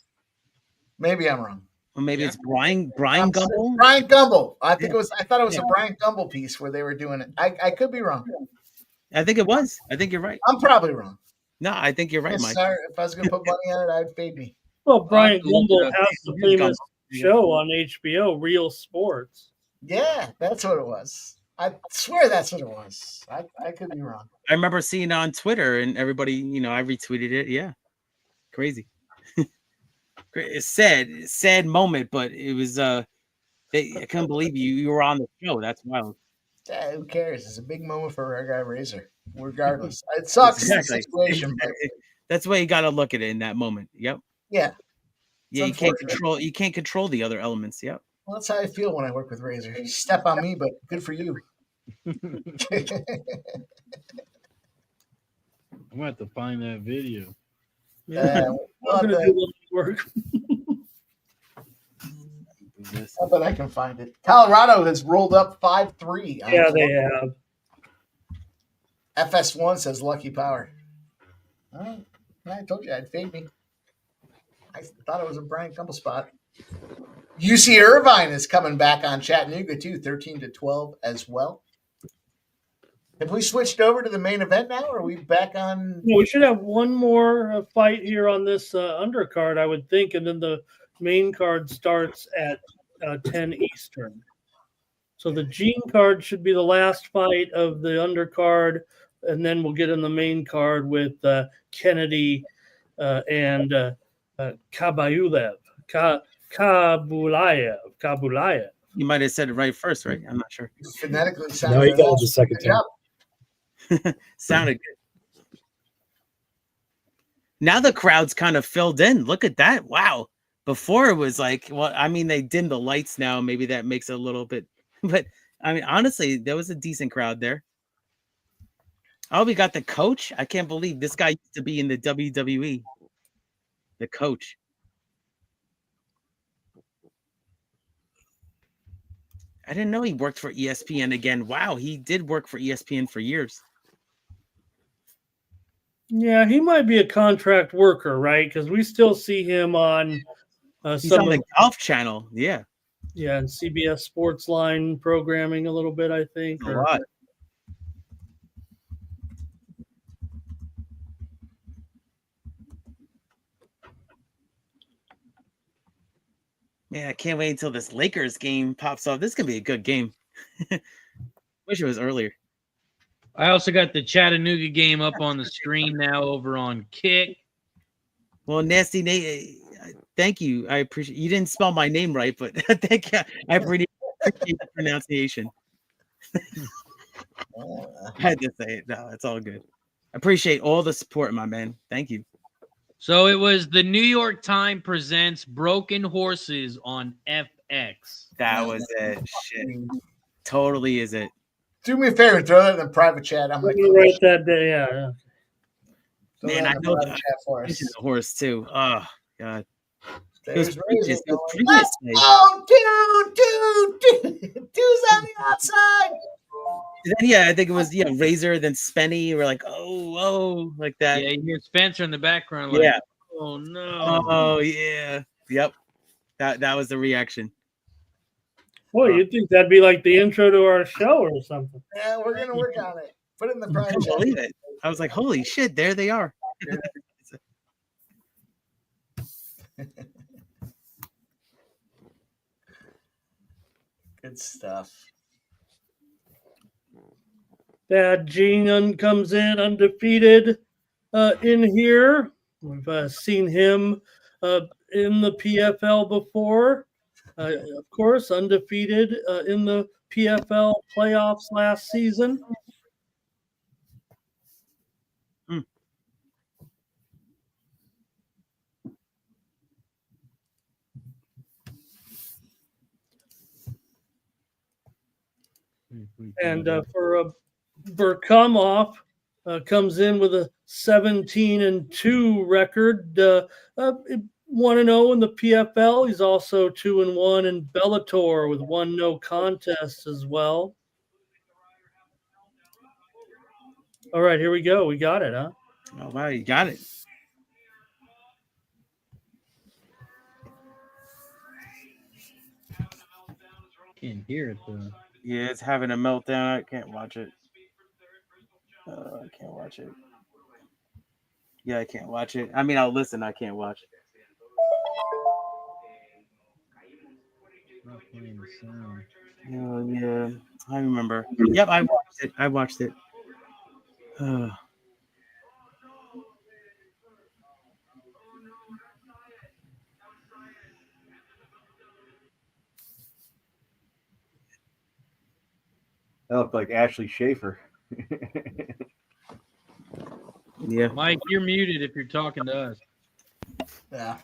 Speaker 1: Maybe I'm wrong.
Speaker 5: Or maybe it's Brian Gumbel.
Speaker 1: Brian Gumbel. I think it was. I thought it was a Brian Gumbel piece where they were doing it. I could be wrong.
Speaker 5: I think it was. I think you're right.
Speaker 1: I'm probably wrong.
Speaker 5: No, I think you're right, Mike.
Speaker 1: Sorry, if I was going to put money on it, I'd fade me.
Speaker 4: Well, Brian Gumbel has the famous show on HBO, Real Sports.
Speaker 1: Yeah, that's what it was. I swear that's what it was. I could be wrong.
Speaker 5: I remember seeing it on Twitter and everybody, I retweeted it. Yeah. Crazy. It's sad moment, but it was I couldn't believe you were on the show. That's wild.
Speaker 1: Yeah, who cares? It's a big moment for our guy Razor. Regardless. It sucks the situation, but
Speaker 5: that's the way you gotta look at it in that moment. Yep.
Speaker 1: yeah.
Speaker 5: Yeah, you can't control the other elements. Yep.
Speaker 1: Well, that's how I feel when I work with Razor. You step on me, but good for you.
Speaker 9: I'm gonna have to find that video.
Speaker 1: Yeah,
Speaker 4: I'm gonna do the work.
Speaker 1: I bet I can find it. Colorado has rolled up 5-3.
Speaker 4: Yeah, they have.
Speaker 1: FS1 says Lucky Power. All right. I told you I'd fade me. I thought it was a Brian Gumbel spot. UC Irvine is coming back on Chattanooga too, 13-12 as well. Have we switched over to the main event now, or are we back on?
Speaker 4: Well, we should have one more fight here on this undercard, I would think, and then the main card starts at 10 Eastern. So the Gene card should be the last fight of the undercard, and then we'll get in the main card with Kennedy and Kabulayev. Kabulayev.
Speaker 5: You might have said it right first, right? I'm not sure.
Speaker 1: Phonetically
Speaker 3: No,
Speaker 1: sounded
Speaker 3: you got it the second time.
Speaker 5: Sounded good. Now the crowd's kind of filled in. Look at that. Wow. Before it was like, well, I mean, they dim the lights now. Maybe that makes it a little bit, but I mean, honestly, there was a decent crowd there. Oh, we got the coach. I can't believe this guy used to be in the WWE. The coach. I didn't know he worked for ESPN again. Wow, he did work for ESPN for years.
Speaker 4: Yeah, he might be a contract worker, right? Because we still see him on
Speaker 5: He's on the Golf Channel. Yeah.
Speaker 4: Yeah, and CBS Sports Line programming a little bit, I think.
Speaker 5: A lot. Man, I can't wait until this Lakers game pops off. This is going to be a good game. Wish it was earlier.
Speaker 8: I also got the Chattanooga game up on the screen now over on Kick.
Speaker 5: Well, Nasty Nate, thank you. I appreciate you didn't spell my name right, but thank you. I appreciate the pronunciation. I had to say it. No, it's all good. I appreciate all the support, my man. Thank you.
Speaker 8: So it was the New York Times presents Broken Horses on FX.
Speaker 5: That was it. Shit. Totally is it.
Speaker 1: Do me a favor, throw that in the private chat. I'm
Speaker 4: We're
Speaker 1: going
Speaker 4: gonna write that day. Yeah.
Speaker 5: Man, I know
Speaker 1: chat for us.
Speaker 5: the horse too. Oh God.
Speaker 1: There's
Speaker 5: It
Speaker 1: Razor
Speaker 5: was
Speaker 1: going, let's go, dude. Dude's on the outside.
Speaker 5: Yeah, I think it was Razor, then Spenny. We're like, oh, like that.
Speaker 8: Yeah, you hear Spencer in the background. Like,
Speaker 5: Yeah.
Speaker 8: Oh no.
Speaker 5: Oh yeah. Yep. That was the reaction.
Speaker 4: Boy, you'd think that'd be like the intro to our show or something.
Speaker 1: Yeah, we're gonna work on it. Put it in the
Speaker 5: I
Speaker 1: private
Speaker 5: couldn't
Speaker 1: chat.
Speaker 5: believe it. I was like, holy shit, there they are.
Speaker 1: Good stuff.
Speaker 4: That Gene comes in undefeated. in here. We've seen him in the PFL before. Of course, undefeated in the PFL playoffs last season. And for Burkamov, comes in with a 17-2 record, 1-0 in the PFL. He's also 2-1 in Bellator with 1 no contest as well. All right, here we go. We got it, huh?
Speaker 5: Oh, wow, you got it.
Speaker 9: Can't hear it though.
Speaker 5: Yeah, it's having a meltdown. I can't watch it. I can't watch it. Yeah, I can't watch it. I mean, I'll listen. I can't watch it.
Speaker 9: Not playing the sound.
Speaker 5: Oh, yeah, I remember. Yep, I watched it. I watched it.
Speaker 2: That looked like Ashley Schaefer.
Speaker 5: Yeah.
Speaker 9: Mike, you're muted if you're talking to us.
Speaker 1: Yeah.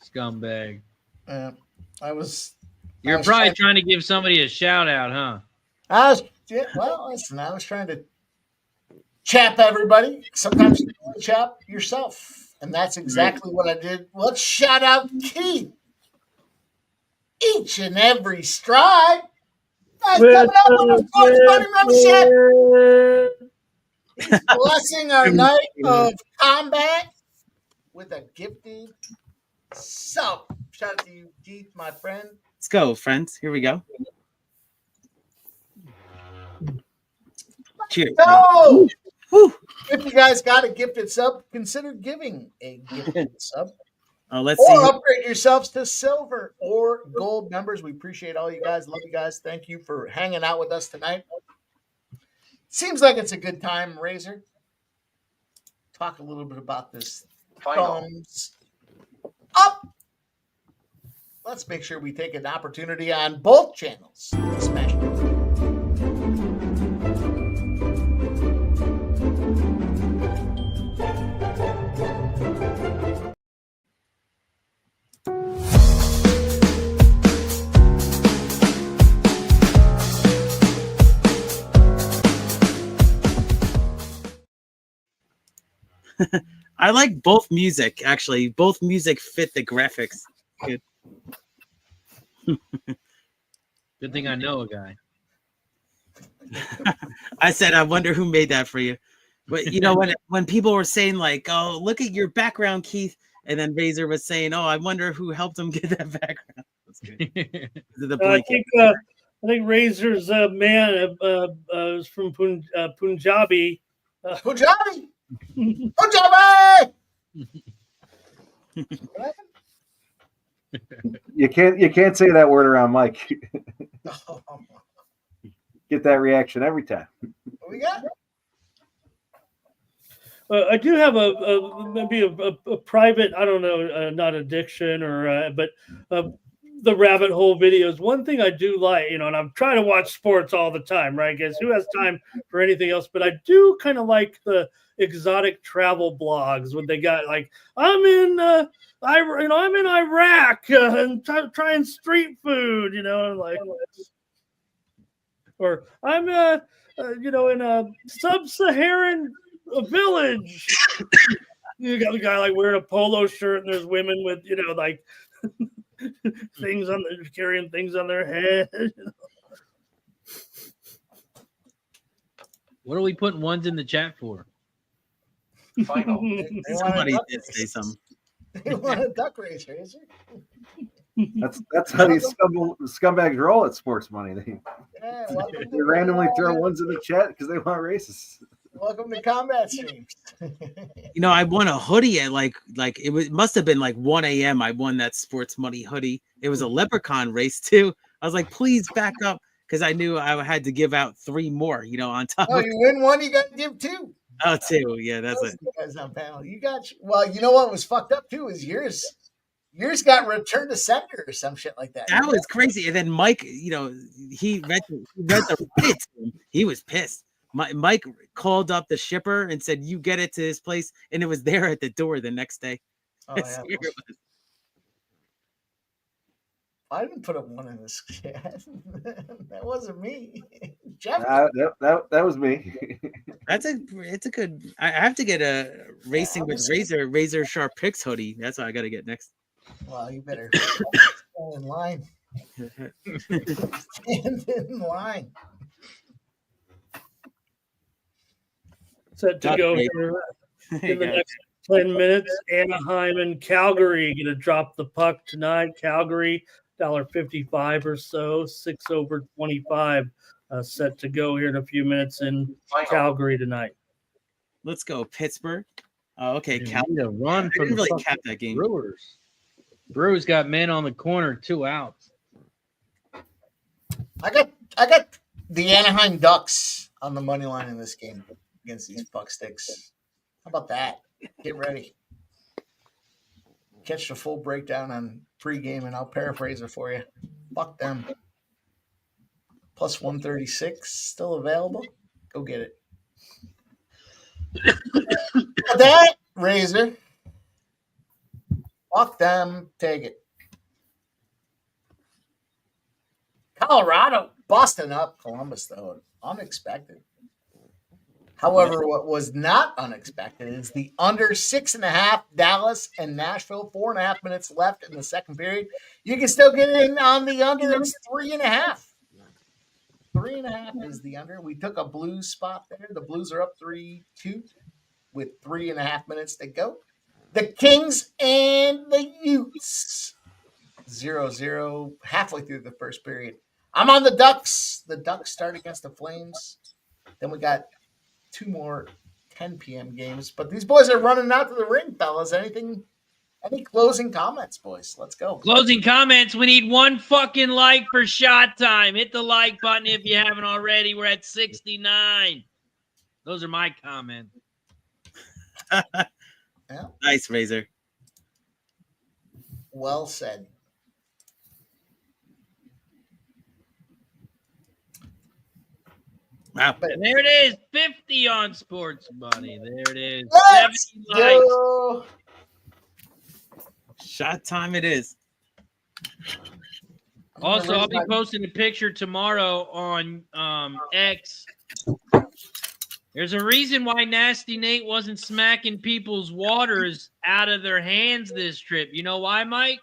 Speaker 9: Scumbag.
Speaker 1: I was.
Speaker 8: You're probably trying to give somebody a shout out, huh?
Speaker 1: Well, listen, I was trying to chap everybody. Sometimes you can chap yourself. And that's exactly what I did. Let's shout out Keith. Each and every stride. Guys, coming up on the Sports Money membership. He's blessing our night of combat with a gifted sub. Shout out to you, Keith, my friend.
Speaker 5: Let's go, friends. Here we go. Cheers.
Speaker 1: Go! If you guys got a gifted sub, consider giving a gifted sub.
Speaker 5: Let's
Speaker 1: or
Speaker 5: see.
Speaker 1: Upgrade yourselves to silver or gold members. We appreciate all you guys. Love you guys. Thank you for hanging out with us tonight. Seems like it's a good time, Razor. Talk a little bit about this thumbs up. Let's make sure we take an opportunity on both channels to smash it.
Speaker 5: I like both music, actually. Both music fit the graphics. Good.
Speaker 8: Good thing I know a guy.
Speaker 5: I said, I wonder who made that for you. But you know, when people were saying like, "Oh, look at your background, Keith," and then Razor was saying, "Oh, I wonder who helped him get that background." That's good.
Speaker 4: I think Razor's man is from Punjabi.
Speaker 1: Punjabi. Punjabi.
Speaker 2: You can't say that word around Mike. Get that reaction every time.
Speaker 1: What we got?
Speaker 4: I do have maybe a private, I don't know, not addiction or, but the rabbit hole videos. One thing I do like, and I'm trying to watch sports all the time, right? Guys, who has time for anything else? But I do kind of like the exotic travel blogs when they got like, I'm in Iraq and trying street food, like, or I'm in a sub-Saharan village. You got the guy like wearing a polo shirt, and there's women with like things carrying things on their head.
Speaker 8: What are we putting ones in the chat for?
Speaker 5: Somebody did say something.
Speaker 1: They want a duck race, Razor.
Speaker 2: That's how these scumbags roll at Sports Money. They randomly throw ones in the chat because they want races.
Speaker 1: Welcome to Combat Streams.
Speaker 5: I won a hoodie at like it must have been like 1 a.m. I won that Sports Money hoodie. It was a leprechaun race too. I was like, please back up, because I knew I had to give out 3 more, on top.
Speaker 1: Oh, you win one, you got to give 2.
Speaker 5: Oh, too. Yeah, that's
Speaker 1: Those
Speaker 5: it.
Speaker 1: two guys on panel. You got well. You know what was fucked up too is yours. Yours got returned to sender or some shit like that.
Speaker 5: That was crazy. And then Mike, he read the Reddit to him. He was pissed. Mike called up the shipper and said, "You get it to his place," and it was there at the door the next day.
Speaker 1: Oh, yeah. I didn't put a one in this chat. That wasn't me. Jeff.
Speaker 2: That was me.
Speaker 5: It's a good. I have to get a Racing with Razor Sharp Picks hoodie. That's what I got to get next.
Speaker 1: Well, you better stand in line. Stand in line.
Speaker 4: Set to go here in the next 10 minutes. Anaheim and Calgary going to drop the puck tonight. Calgary, $1.55 or so, 6 over 25. Set to go here in a few minutes in Calgary tonight.
Speaker 5: Let's go, Pittsburgh. Oh, okay,
Speaker 9: Calgary. Run
Speaker 5: I didn't really cap that game.
Speaker 8: Brewers got men on the corner, 2 outs.
Speaker 1: I got the Anaheim Ducks on the money line in this game against these puck sticks. How about that? Get ready. Catch the full breakdown on pregame, and I'll paraphrase it for you. Fuck them. Plus 136 still available. Go get it. That Razor. Fuck them. Take it. Colorado busting up Columbus, though. Unexpected. However, what was not unexpected is the under 6.5 Dallas and Nashville. 4.5 minutes left in the second period. You can still get in on the under. It's 3.5. 3.5 is the under. We took a Blues spot there. The Blues are up 3-2 with 3.5 minutes to go. The Kings and the Utes 0-0 halfway through the first period. I'm on the Ducks. The Ducks start against the Flames. Then we got 2 more 10 p.m. games. But these boys are running out to the ring, fellas. Any closing comments, boys? Let's go.
Speaker 8: Closing comments. We need 1 fucking like for shot time. Hit the like button if you haven't already. We're at 69. Those are my comments.
Speaker 1: Yeah.
Speaker 5: Nice, Razor.
Speaker 1: Well said.
Speaker 5: Wow.
Speaker 8: And there it is. 50 on Sports Money. There it is.
Speaker 1: Let's
Speaker 8: 70 likes.
Speaker 1: go.
Speaker 5: Shot time it is.
Speaker 8: Also, I'll be posting a picture tomorrow on X. There's a reason why Nasty Nate wasn't smacking people's waters out of their hands this trip. You know why, Mike?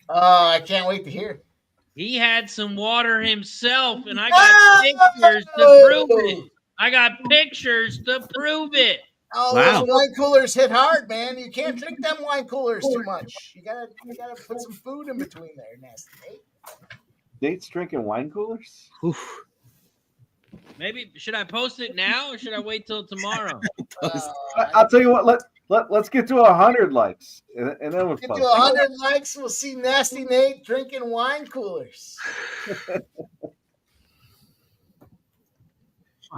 Speaker 1: I can't wait to hear.
Speaker 8: He had some water himself, and I got pictures to prove it. I got pictures to prove it.
Speaker 1: Oh,
Speaker 5: Wow.
Speaker 1: those wine coolers hit hard, man. You can't drink them wine coolers too much. You gotta put some food in between there, Nasty Nate.
Speaker 2: Nate's drinking wine coolers?
Speaker 5: Oof.
Speaker 8: Maybe should I post it now or should I wait till tomorrow?
Speaker 2: I'll tell you what. Let's get to 100 likes, and then we'll
Speaker 1: Get
Speaker 2: post
Speaker 1: to 100 likes. We'll see Nasty Nate drinking wine coolers.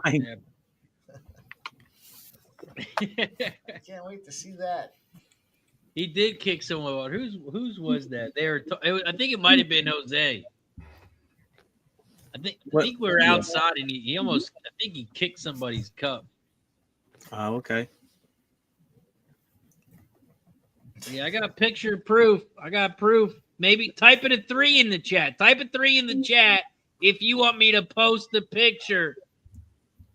Speaker 5: Fine.
Speaker 1: Can't wait to see that.
Speaker 8: He did kick someone out. Whose was that? I think it might have been Jose. I think we were outside and he almost. I think he kicked somebody's cup.
Speaker 5: Oh, okay.
Speaker 8: Yeah, I got picture proof. I got proof. Maybe type it a 3 in the chat. Type a 3 in the chat if you want me to post the picture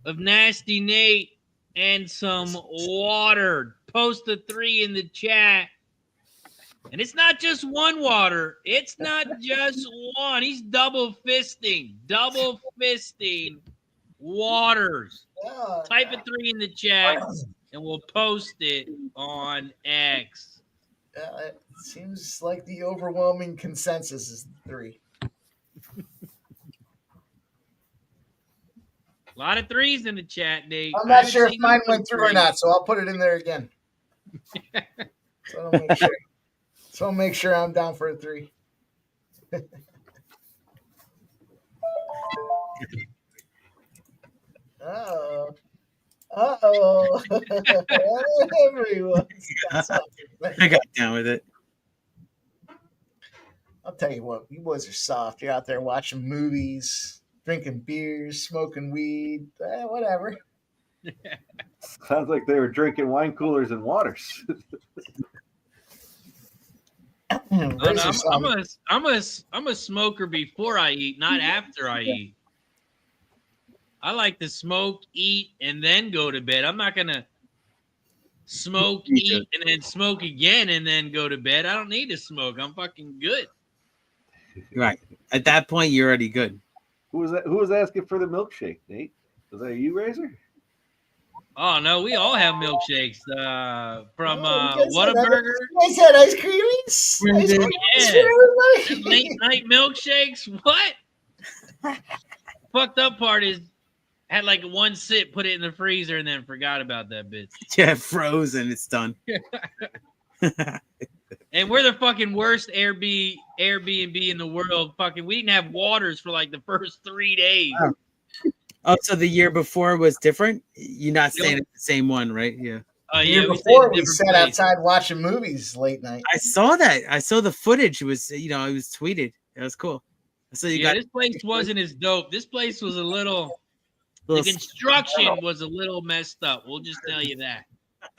Speaker 8: of Nasty Nate and some water. Post a 3 in the chat. And it's not just one water. It's not just one. He's double fisting waters.
Speaker 1: Yeah.
Speaker 8: Type a 3 in the chat and we'll post it on X.
Speaker 1: It seems like the overwhelming consensus is 3.
Speaker 8: A lot of 3s in the chat, Nate.
Speaker 1: I'm not sure if mine went through or not, so I'll put it in there again. So I'll make sure I'm down for a 3. Oh. Uh-oh. Everyone's got something.
Speaker 5: I got down with it.
Speaker 1: I'll tell you what, you boys are soft. You're out there watching movies, drinking beers, smoking weed, whatever.
Speaker 2: Sounds like they were drinking wine coolers and waters.
Speaker 8: I'm a smoker before I eat, not after I eat. I like to smoke, eat, and then go to bed. I'm not gonna smoke, eat, and then smoke again, and then go to bed. I don't need to smoke. I'm fucking good.
Speaker 5: Right. At that point, you're already good.
Speaker 2: Who was that? Who was asking for the milkshake, Nate? Was that you, Razor?
Speaker 8: Oh no, we all have milkshakes. From Whataburger.
Speaker 1: You guys had ice creamies? Ice creamies
Speaker 8: Late night milkshakes. What? Fucked up part is had like one sip, put it in the freezer, and then forgot about that bitch.
Speaker 5: Yeah, frozen. It's done.
Speaker 8: And we're the fucking worst Airbnb in the world. Fucking, we didn't have waters for like the first 3 days.
Speaker 5: Oh, so the year before was different? You're not staying at the same one, right? Yeah.
Speaker 1: The year before, we sat outside watching movies late night.
Speaker 5: I saw that. I saw the footage. It was, it was tweeted. That was cool. So
Speaker 8: this place wasn't as dope. This place was a little the construction was a little messed up. We'll just tell you that.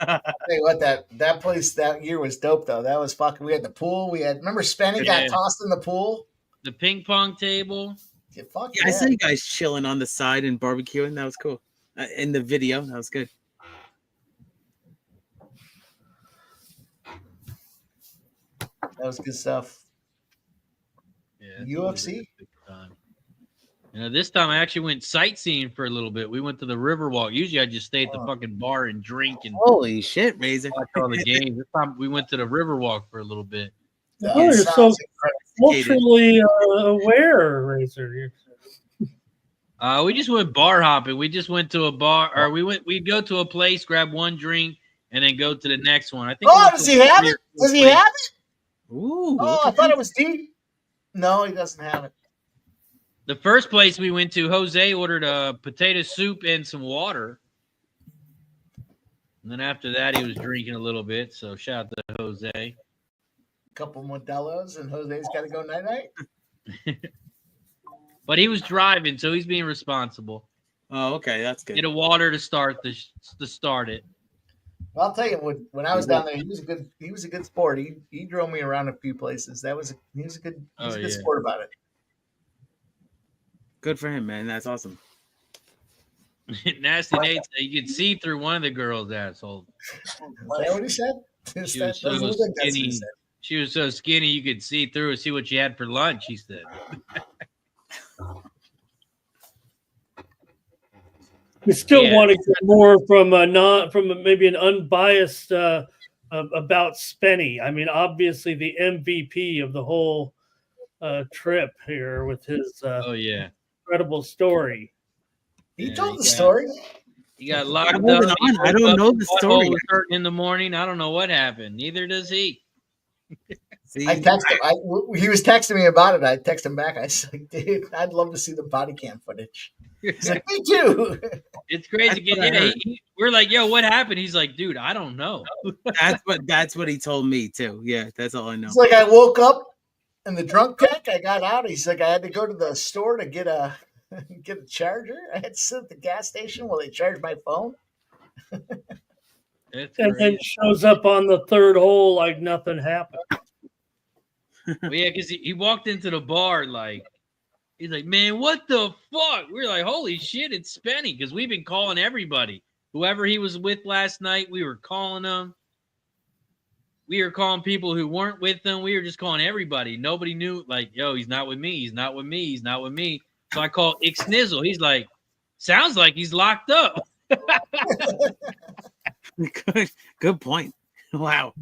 Speaker 1: I'll tell you what, that place that year was dope though. That was fucking. We had the pool. Remember Spenny got tossed in the pool.
Speaker 8: The ping pong table.
Speaker 1: Yeah,
Speaker 5: I saw you guys chilling on the side and barbecuing. That was cool. In the video, that was good.
Speaker 1: That was good stuff.
Speaker 8: Yeah,
Speaker 1: UFC.
Speaker 8: This time I actually went sightseeing for a little bit. We went to the Riverwalk. Usually I just stay at the fucking bar and drink and
Speaker 5: holy shit, Razor.
Speaker 8: Watch all the games. This time we went to the Riverwalk for a little bit.
Speaker 4: Oh, you're so culturally aware, Razor.
Speaker 8: We just went bar hopping. We just went to a bar, or we'd go to a place, grab one drink, and then go to the next one. I think.
Speaker 1: Oh, does he have it? Does he have it?
Speaker 5: Ooh.
Speaker 1: Oh, I thought it was deep. No, he doesn't have it.
Speaker 8: The first place we went to, Jose ordered a potato soup and some water. And then after that, he was drinking a little bit. So shout out to Jose.
Speaker 1: A couple Modelo's, and Jose's got to go night-night.
Speaker 8: But he was driving, so he's being responsible.
Speaker 5: Oh, okay, that's good.
Speaker 8: Get a water to start it.
Speaker 1: Well, I'll tell you, when I was down there, he was a good sport. He drove me around a few places. He was a good sport about it.
Speaker 5: Good for him, man. That's awesome.
Speaker 8: Nasty Nate said you could see through one of the girls' assholes.
Speaker 1: Is that what he said?
Speaker 8: She was so skinny you could see through and see what you had for lunch, he said.
Speaker 4: We still want to get more from maybe an unbiased about Spenny. I mean, obviously the MVP of the whole trip here with his incredible story.
Speaker 1: He told the story.
Speaker 8: He got locked up.
Speaker 5: I don't know the story.
Speaker 8: Was hurting in the morning. I don't know what happened. Neither does he.
Speaker 1: I texted him. He was texting me about it. I texted him back. I said, dude, I'd love to see the body cam footage. He's like, me too.
Speaker 8: It's crazy. We're like, yo, what happened? He's like, dude, I don't know.
Speaker 5: That's what he told me too. Yeah, that's all I know.
Speaker 1: It's like I woke up in the drunk tank. I got out. He's like, I had to go to the store to get a charger. I had to sit at the gas station while they charged my phone.
Speaker 4: And then shows up on the third hole like nothing happened.
Speaker 8: Well, yeah, because he walked into the bar like, he's like, man, what the fuck? We're like, holy shit, it's Spenny, because we've been calling everybody. Whoever he was with last night, we were calling them. We were calling people who weren't with them. We were just calling everybody. Nobody knew, like, yo, he's not with me. He's not with me. He's not with me. So I called Ixnizzle. He's like, sounds like he's locked up.
Speaker 5: Good point. Wow.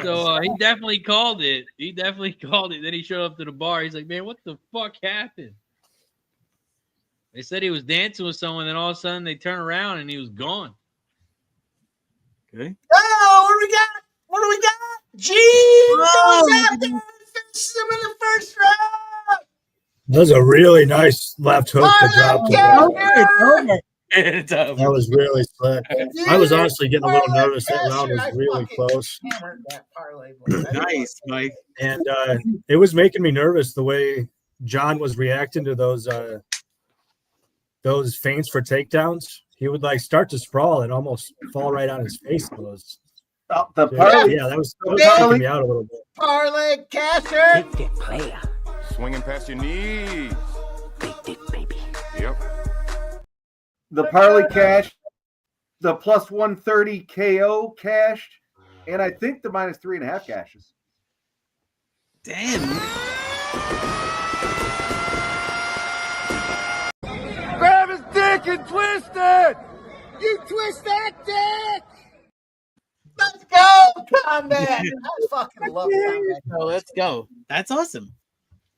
Speaker 8: So he definitely called it. Then he showed up to the bar. He's like, man, what the fuck happened? They said he was dancing with someone, and all of a sudden they turn around and he was gone.
Speaker 5: Okay.
Speaker 1: Oh, what do we got? Gene goes out there and finishes him in the first round.
Speaker 3: That was a really nice left hook to drop. That was really slick. I was honestly getting a little nervous. That round was really close.
Speaker 1: Hammered that parlay, boy.
Speaker 5: Nice, Mike.
Speaker 3: And it was making me nervous the way John was reacting to those feints for takedowns. He would like start to sprawl and almost fall right on his face. Those.
Speaker 2: The parlay,
Speaker 3: Yeah, that was freaking me out a little bit.
Speaker 1: Parlay casher.
Speaker 7: Big dick player.
Speaker 6: Swinging past your knees.
Speaker 7: Big dick, baby.
Speaker 6: Yep.
Speaker 2: the parlay cash, the plus 130 KO cashed, and I think the minus 3.5 cashes.
Speaker 5: Damn.
Speaker 6: Grab his dick and twist it.
Speaker 1: You twist that dick. Let's go, combat. I fucking love combat.
Speaker 5: Oh, let's go. That's awesome.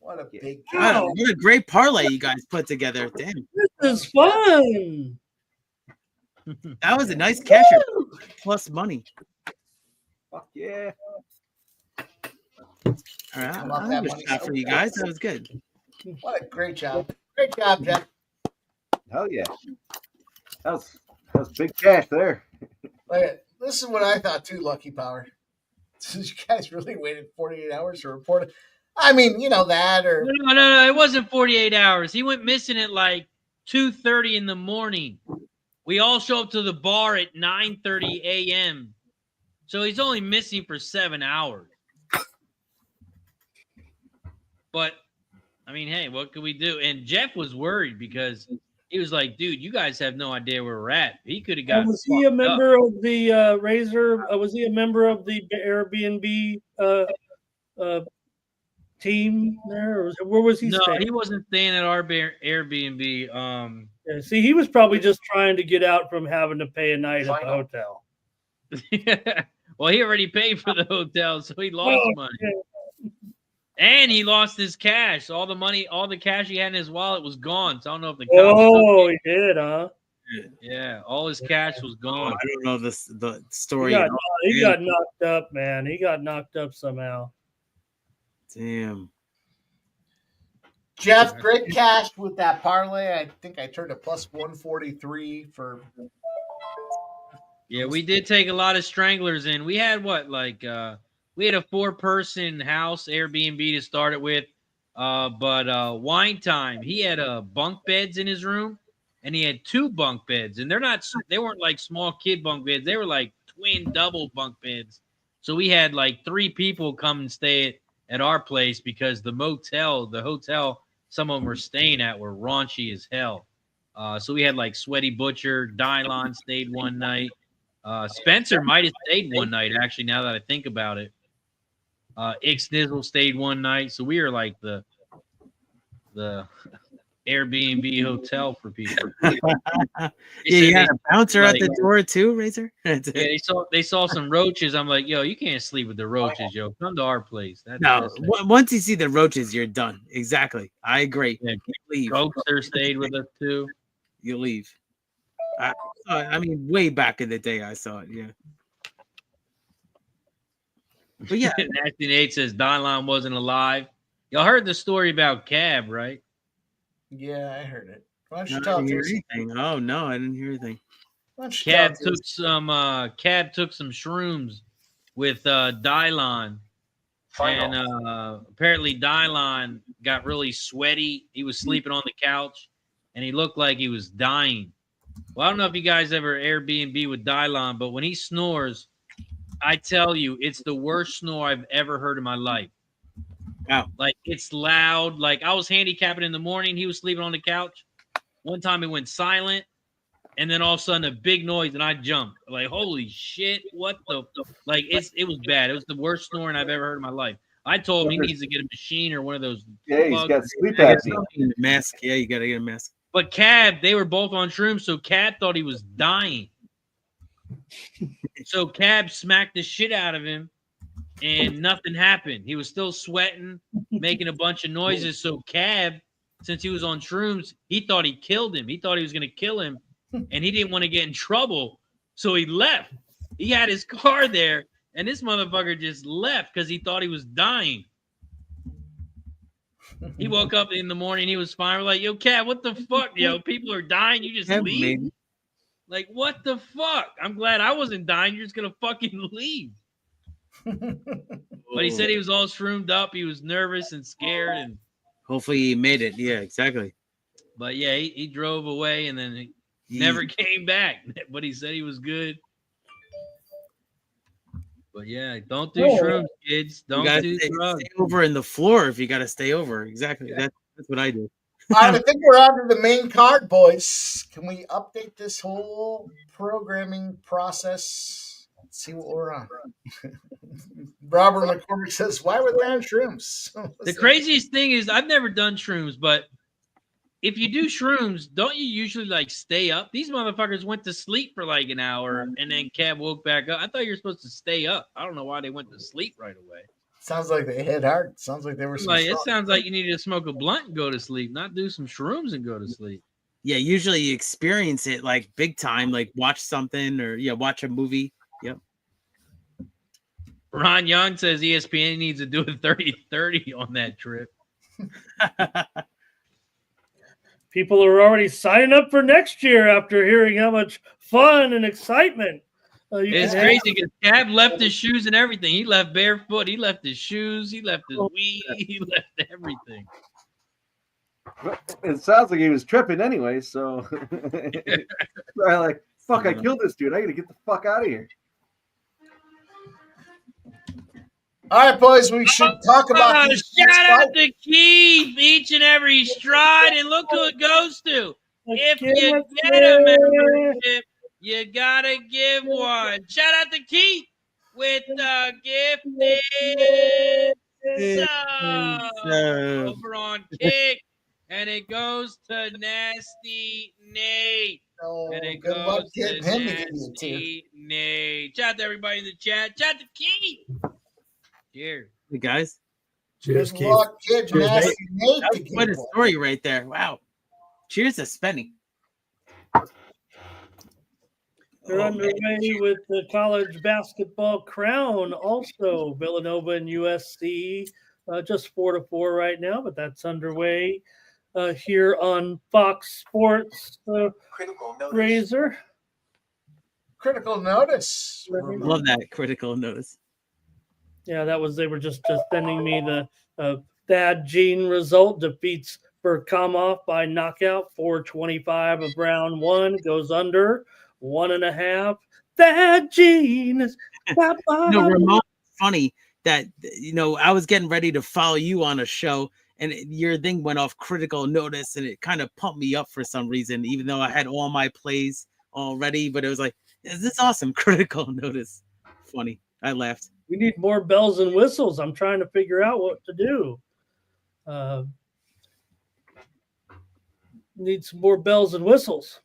Speaker 1: What a big
Speaker 5: God, what a great parlay you guys put together. Damn.
Speaker 4: This is fun.
Speaker 5: That was a nice casher plus money.
Speaker 2: Fuck yeah.
Speaker 5: All right, I'll have a shot for you guys. That was good.
Speaker 1: What a great job. Great job, Jeff.
Speaker 2: Hell yeah. That was big cash there.
Speaker 1: This is what I thought too, Lucky Power. You guys really waited 48 hours to report it. I mean, you know that or
Speaker 8: No. It wasn't 48 hours. He went missing at like 2:30 in the morning. We all show up to the bar at 9:30 a.m. So he's only missing for 7 hours. But I mean, hey, what could we do? And Jeff was worried because he was like, "Dude, you guys have no idea where we're at." He could have got.
Speaker 4: Was he a member of the Razor? Was he a member of the Airbnb team there? Or where was he?
Speaker 8: No,
Speaker 4: staying?
Speaker 8: he wasn't staying at our Airbnb.
Speaker 4: Yeah, see, he was probably just trying to get out from having to pay a night at the hotel.
Speaker 8: Well, he already paid for the hotel, so he lost money.
Speaker 4: Yeah.
Speaker 8: And he lost his cash. All the money, all the cash he had in his wallet was gone. So I don't know if the
Speaker 4: Oh, he did, huh?
Speaker 8: Yeah, all his cash was gone.
Speaker 5: I don't know the story.
Speaker 4: He got knocked up, man. He got knocked up somehow.
Speaker 5: Damn.
Speaker 1: Jeff, great cash with that parlay. I think I turned a plus 143 for.
Speaker 8: Yeah, we did take a lot of stranglers in. We had we had a 4-person house Airbnb to start it with. But Wine Time, he had bunk beds in his room, and he had 2 bunk beds. And they weren't like small kid bunk beds. They were like twin double bunk beds. So we had like 3 people come and stay at our place because the hotel some of them were staying at were raunchy as hell. So we had like Sweaty Butcher, Dylon stayed one night. Spencer might have stayed one night, actually, now that I think about it. Ixnizzle stayed one night. So we were like the Airbnb hotel for people.
Speaker 5: Yeah, you had a bouncer at the door too, Razor?
Speaker 8: Yeah, they saw some roaches. I'm like, yo, you can't sleep with the roaches, yo. Come to our place.
Speaker 5: Once you see the roaches, you're done. Exactly. I agree.
Speaker 8: Yeah,
Speaker 5: you leave.
Speaker 8: Gokster stayed with us too.
Speaker 5: You leave. I mean, way back in the day, I saw it. Yeah. But yeah,
Speaker 8: Nasty Nate says Dylon wasn't alive. Y'all heard the story about Cab, right?
Speaker 1: Yeah, I heard it. Why don't you
Speaker 5: I
Speaker 1: tell
Speaker 5: didn't hear
Speaker 1: us?
Speaker 5: anything. Oh no, I didn't hear anything.
Speaker 8: Cab took some shrooms with Dylon. And apparently Dylon got really sweaty. He was sleeping on the couch and he looked like he was dying. Well, I don't know if you guys ever Airbnb with Dylon, but when he snores, I tell you, it's the worst snore I've ever heard in my life.
Speaker 5: Wow.
Speaker 8: Like, it's loud. Like, I was handicapping in the morning. He was sleeping on the couch. One time it went silent, and then all of a sudden a big noise, and I jumped. Like, holy shit, what the? Like, it was bad. It was the worst snoring I've ever heard in my life. I told him he needs to get a machine or one of those.
Speaker 2: Yeah, he's got sleep apnea.
Speaker 5: Mask. Yeah, you got to get a mask.
Speaker 8: But Cab, they were both on shrooms, so Cab thought he was dying. So Cab smacked the shit out of him, and nothing happened. He was still sweating, making a bunch of noises. So Cab, since he was on shrooms, he thought he killed him. He thought he was going to kill him, and he didn't want to get in trouble. So he left. He had his car there, and this motherfucker just left because he thought he was dying. He woke up in the morning. He was fine. We're like, yo, Cab, what the fuck, yo? People are dying. You just leave? Like, what the fuck? I'm glad I wasn't dying. You're just gonna fucking leave. But he said he was all shroomed up. He was nervous and scared, and
Speaker 5: Hopefully he made it. Yeah, exactly.
Speaker 8: but yeah, he drove away and then he never came back. But he said he was good. But yeah, don't do shrooms, kids. Don't do drugs.
Speaker 5: Stay over in the floor if you got to stay over. Exactly.
Speaker 1: Yeah.
Speaker 5: That's what I do.
Speaker 1: All right, I think we're on to the main card, boys. Can we update this whole programming process? Let's see what we're on. Robert McCormick says, "Why were they on shrooms?"
Speaker 8: The craziest thing is I've never done shrooms, but if you do shrooms, don't you usually like stay up? These motherfuckers went to sleep for like an hour and then Cab woke back up. I thought you were supposed to stay up. I don't know why they went to sleep right away.
Speaker 1: Sounds like they hit hard. Sounds like they were.
Speaker 8: It sounds like you need to smoke a blunt and go to sleep, not do some shrooms and go to sleep.
Speaker 5: Yeah, usually you experience it like big time, like watch something or watch a movie. Yep.
Speaker 8: Ron Young says ESPN needs to do a 30-30 on that trip.
Speaker 4: People are already signing up for next year after hearing how much fun and excitement.
Speaker 8: It's crazy because Cab left his shoes and everything. He left barefoot. He left his shoes. He left his weed. He left everything.
Speaker 2: It sounds like he was tripping anyway, so I'm like, fuck, I killed this dude. I gotta get the fuck out of here.
Speaker 1: All right, boys, we should talk about these
Speaker 8: shout out to Keith each and every stride, and look who it goes to. If you get a membership, you gotta give one. Shout out to Keith with the gifted sub over on Kick, and it goes to Nasty Nate. And it goes to Nasty Nate. Shout out to everybody in the chat. Shout out to Keith. Cheers.
Speaker 5: Hey guys.
Speaker 3: Cheers,
Speaker 1: Good
Speaker 3: Keith.
Speaker 1: luck, kid.
Speaker 3: Cheers,
Speaker 1: Nasty Nate.
Speaker 5: That's quite a story right there. Wow. Cheers to Spenny.
Speaker 4: They're underway with the college basketball crown. Also, Villanova and USC, just 4-4 right now, but that's underway here on Fox Sports. Razor.
Speaker 1: Critical notice.
Speaker 5: Love that critical notice.
Speaker 4: Yeah, that was, they were just sending me the Thad Gene result, defeats Burkamov by knockout, 4:25 of round one, goes under 1.5. Thad Gene is
Speaker 5: Ramon, funny that I was getting ready to follow you on a show and your thing went off critical notice and it kind of pumped me up for some reason, even though I had all my plays already, but it was like, is this awesome? Critical notice. Funny. I laughed.
Speaker 4: We need more bells and whistles. I'm trying to figure out what to do. Need some more bells and whistles.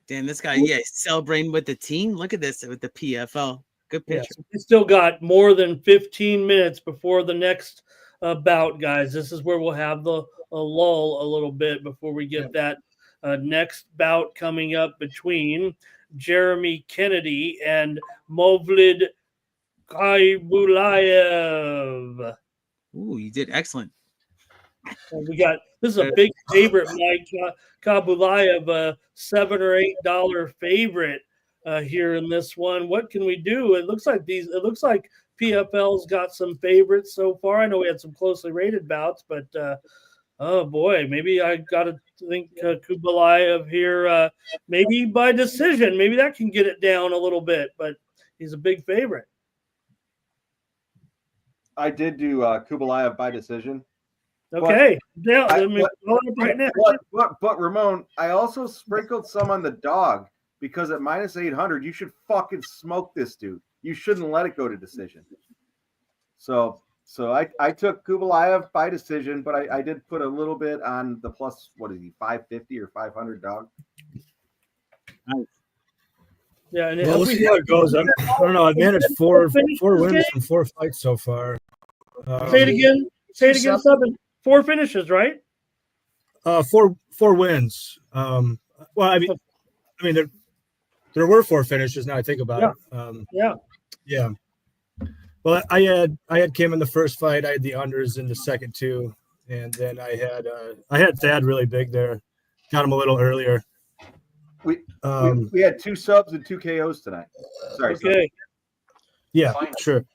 Speaker 5: Damn, this guy, he's celebrating with the team. Look at this with the PFL. Good picture.
Speaker 4: Yes, we still got more than 15 minutes before the next bout, guys. This is where we'll have a lull a little bit before we get that next bout coming up between Jeremy Kennedy and Movlid Kaibulaev.
Speaker 5: Ooh, you did excellent.
Speaker 4: And this is a big favorite, Mike Kabulaev, a $7 or $8 favorite here in this one. What can we do? It looks like PFL's got some favorites so far. I know we had some closely rated bouts, but oh boy, maybe I got to think Kubalaev here, maybe by decision. Maybe that can get it down a little bit, but he's a big favorite.
Speaker 2: I did do Kubalaev by decision.
Speaker 4: Okay.
Speaker 2: But
Speaker 4: Ramon,
Speaker 2: I also sprinkled some on the dog because at -800, you should fucking smoke this dude. You shouldn't let it go to decision. So I took Kubalaev by decision, but I did put a little bit on the plus, what is he, 550 or 500 dog?
Speaker 5: Nice.
Speaker 4: Yeah, and
Speaker 3: we'll see how it goes. I don't know. I've managed four wins from 4 fights so far.
Speaker 4: Say it again. 7. 4 finishes, right?
Speaker 3: 4 wins. Well, I mean, there were 4 finishes. Now I think about it. Yeah. Well, I had Kim in the first fight. I had the unders in the second 2, and then I had Thad really big there. Got him a little earlier.
Speaker 2: We had 2 subs and 2 KOs tonight. Sorry.
Speaker 4: Okay.
Speaker 3: Yeah, sure.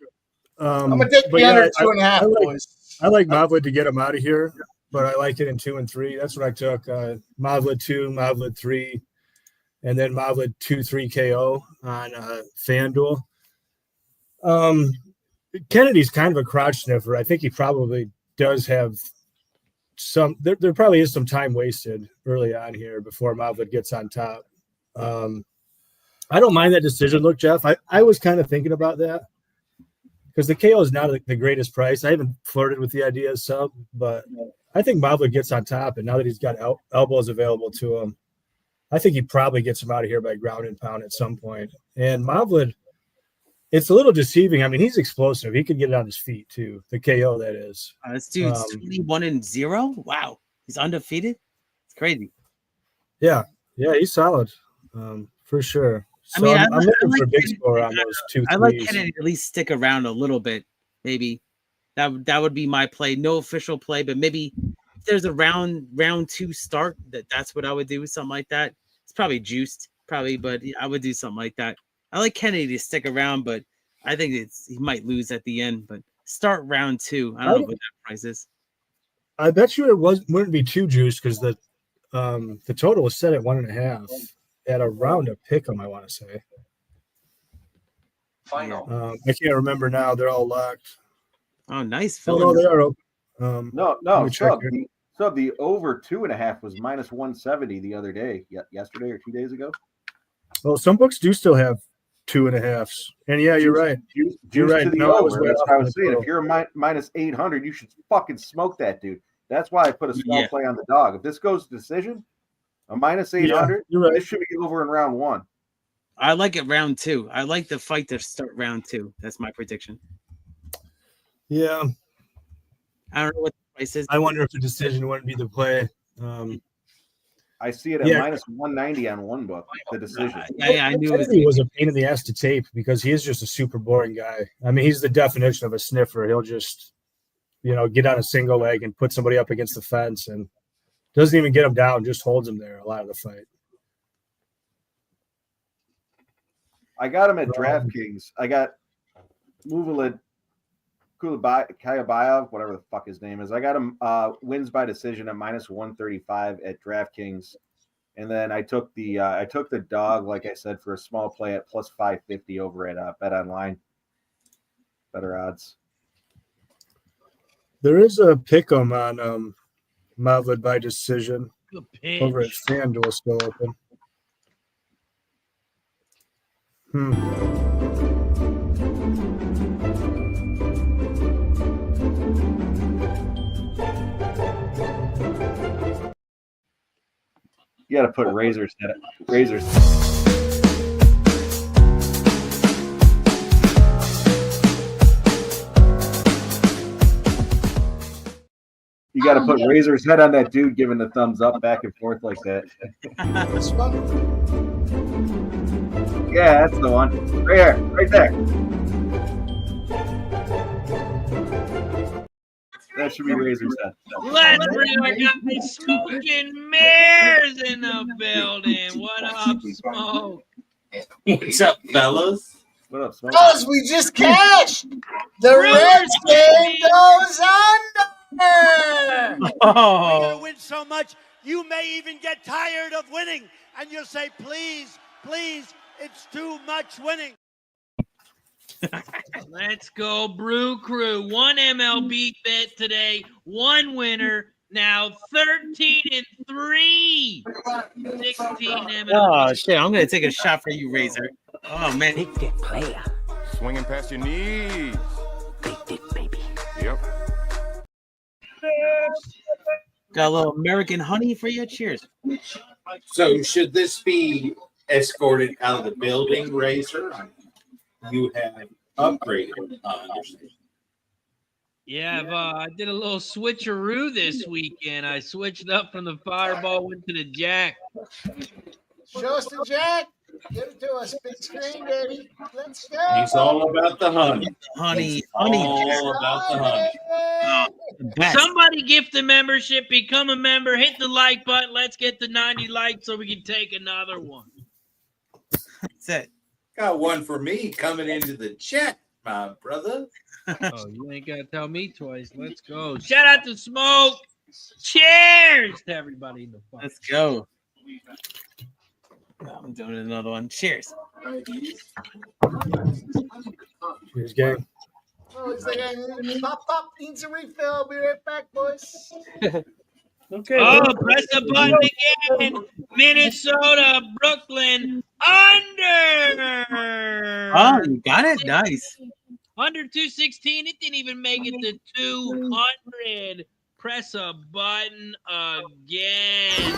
Speaker 1: I'm gonna take the under 2.5, boys.
Speaker 3: I like Mavlid to get him out of here, but I like it in 2 and 3. That's what I took. Mavlid 2, Mavlid 3, and then Mavlid 2-3 KO on FanDuel. Kennedy's kind of a crotch sniffer. I think he probably does have some. There probably is some time wasted early on here before Mavlid gets on top. I don't mind that decision. Look, Jeff, I was kind of thinking about that because the KO is not the greatest price. I haven't flirted with the idea of sub, but I think Mavlid gets on top, and now that he's got elbows available to him, I think he probably gets him out of here by ground and pound at some point. And Mavlid, it's a little deceiving. I mean, he's explosive. He could get it on his feet too. The KO, that is.
Speaker 5: This dude's 21-0. Wow, he's undefeated. It's crazy.
Speaker 3: Yeah, he's solid, for sure. So I'm looking for a big score on those 2
Speaker 5: I like
Speaker 3: threes.
Speaker 5: Kennedy to at least stick around a little bit. Maybe that would be my play. No official play, but maybe if there's a round 2 start, that's what I would do. Something like that. It's probably juiced, but I would do something like that. I like Kennedy to stick around, but I think he might lose at the end. But start round 2. I don't know what that price is.
Speaker 3: I bet you it wouldn't be too juiced because the total was set at 1.5 at a round of pick'em, I want to say.
Speaker 2: Final.
Speaker 3: I can't remember now. They're all locked.
Speaker 5: Oh, nice.
Speaker 3: Oh, no, they are open.
Speaker 2: No.
Speaker 3: check
Speaker 2: So the over 2.5 was minus 170 the other day, yesterday or 2 days ago.
Speaker 3: Well, some books do still have 2.5s, and yeah, you're right. You're right.
Speaker 2: No, that's what I was saying. If you're a minus 800, you should fucking smoke that dude. That's why I put a small play on the dog. If this goes to decision, a minus 800,
Speaker 3: you're right.
Speaker 2: This should be over in round 1.
Speaker 5: I like it round 2. I like the fight to start round 2. That's my prediction.
Speaker 3: Yeah.
Speaker 5: I don't know what the price is.
Speaker 3: I wonder if the decision wouldn't be the play.
Speaker 2: I see it at minus 190 on one book, the decision.
Speaker 5: I knew
Speaker 3: it was a pain in the ass to tape because he is just a super boring guy. I mean, he's the definition of a sniffer. He'll just, get on a single leg and put somebody up against the fence and doesn't even get him down, just holds him there a lot of the fight.
Speaker 2: I got him at DraftKings. I got Muvalid Kayabayev, whatever the fuck his name is. I got him wins by decision at minus 135 at DraftKings. And then I took the dog, like I said, for a small play at plus 550 over at Bet Online. Better odds.
Speaker 3: There is a pick'em on Mavlid by decision over at FanDuel still open.
Speaker 2: You got to put razors. You got to put Razor's head on that dude giving the thumbs up back and forth like that.
Speaker 1: This one?
Speaker 2: Yeah, that's the one. Right here. Right there. That should be Razor's head.
Speaker 8: Let's bring our guy Smoking Mares in the building. What up, Smoke?
Speaker 10: What's up, fellas?
Speaker 2: What up, Smoke?
Speaker 1: Because we just cashed. The Reds game goes under.
Speaker 11: We're going to win so much, you may even get tired of winning. And you'll say, please, please, it's too much winning.
Speaker 8: Let's go, Brew Crew. 1 MLB bet today, 1 winner. Now 13-3. 16 MLB.
Speaker 5: Oh shit! I'm gonna take a shot for you, Razor. Oh man,
Speaker 7: Take that player.
Speaker 6: Swinging past your knees.
Speaker 7: Take that, baby.
Speaker 6: Yep.
Speaker 5: got a little American honey for you. Cheers.
Speaker 10: So, should this be escorted out of the building, Razor? You have upgraded.
Speaker 8: Yeah, I did a little switcheroo this weekend. I switched up from the Fireball, went to the Jack.
Speaker 1: Show us the Jack. Give it to us, big screen, baby. Let's go.
Speaker 10: He's all about the honey.
Speaker 5: Honey.
Speaker 10: All about the honey.
Speaker 8: Somebody gift the membership, become a member, hit the like button. Let's get to 90 likes so we can take another one.
Speaker 5: That's it.
Speaker 10: Got one for me coming into the chat, my brother.
Speaker 8: Oh, you ain't got to tell me twice. Let's go. Shout out to Smoke. Cheers to everybody in the fun.
Speaker 5: Let's go. I'm doing another one. Cheers.
Speaker 3: Cheers, gang.
Speaker 1: Oh, he's like, pop, needs a refill. Be right back, boys.
Speaker 4: Okay.
Speaker 8: Oh, press the button again. Minnesota, Brooklyn, under.
Speaker 5: Oh, you got it? Nice.
Speaker 8: Under 216. It didn't even make it to 200. Press a button again.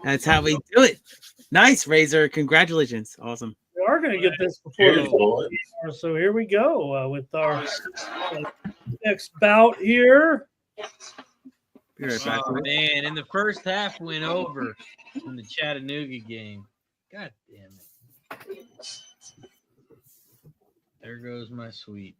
Speaker 5: That's how we do it. Nice, Razor. Congratulations. Awesome.
Speaker 4: We are going to get this before the so here we go with our next bout here.
Speaker 5: Be right back.
Speaker 8: Oh, man, and the first half went over in the Chattanooga game. God damn it. There goes my sweet.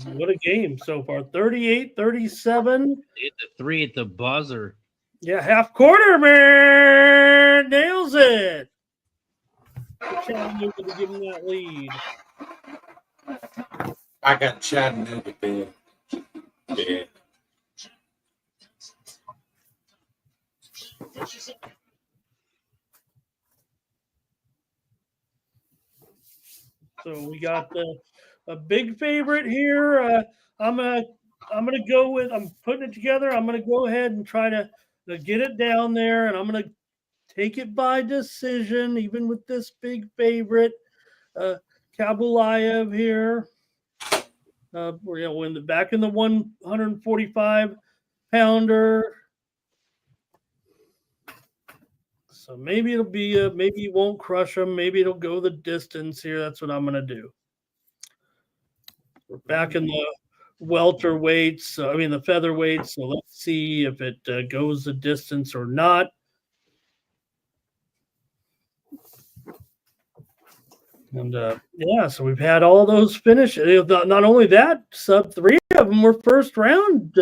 Speaker 4: What a game so far. 38-37.
Speaker 8: Hit the 3 at the buzzer.
Speaker 4: Yeah, half quarter, man. Nails it. Chattanooga to give him that lead.
Speaker 10: I got Chattanooga big. Big.
Speaker 4: So we got a big favorite here. I'm gonna go with. I'm putting it together. I'm gonna go ahead and try to get it down there, and I'm gonna take it by decision, even with this big favorite, Kabulayev here. We're in the back in the 145 pounder. So maybe it'll be maybe you won't crush them. Maybe it'll go the distance here. That's what I'm gonna do. We're back in the welterweights. The featherweights. So let's see if it goes the distance or not. And so we've had all those finishes. Not only that, sub 3 of them were first round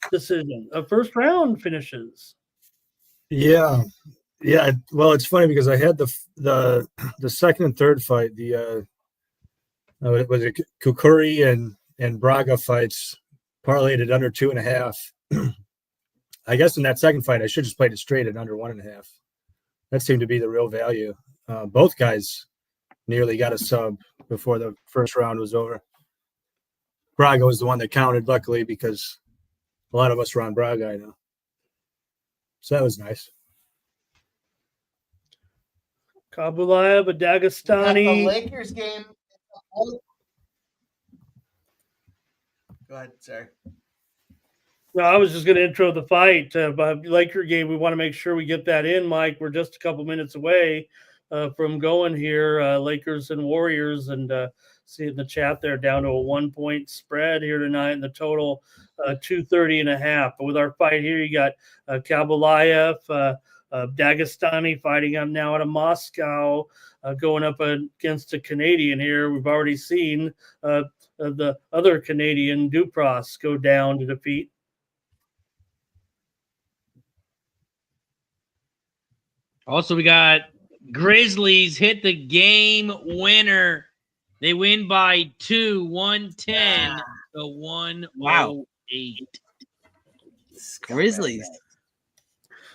Speaker 4: decision, first round finishes.
Speaker 3: Yeah. Well, it's funny because I had the second and third fight. The was it Kukuri and Braga fights parlayed at under 2.5. I guess in that second fight I should just played it straight at under 1.5. That seemed to be the real value. Both guys nearly got a sub before the first round was over. Braga was the one that counted, luckily, because a lot of us were on Braga, I know. So that was nice.
Speaker 4: Kabulayev, a Dagestani.
Speaker 1: The Lakers game. Go ahead, sorry.
Speaker 4: No, I was just going to intro the fight. But Laker game, we want to make sure we get that in, Mike. We're just a couple minutes away from going here. Lakers and Warriors, and see in the chat there down to a 1-point spread here tonight, and the total 230.5. But with our fight here, you got Kabulayev, Dagestani fighting now out of Moscow, going up against a Canadian here. We've already seen the other Canadian, Dupras, go down to defeat.
Speaker 8: Also, we got Grizzlies hit the game winner. They win by 2, 110 to 108.
Speaker 5: Grizzlies.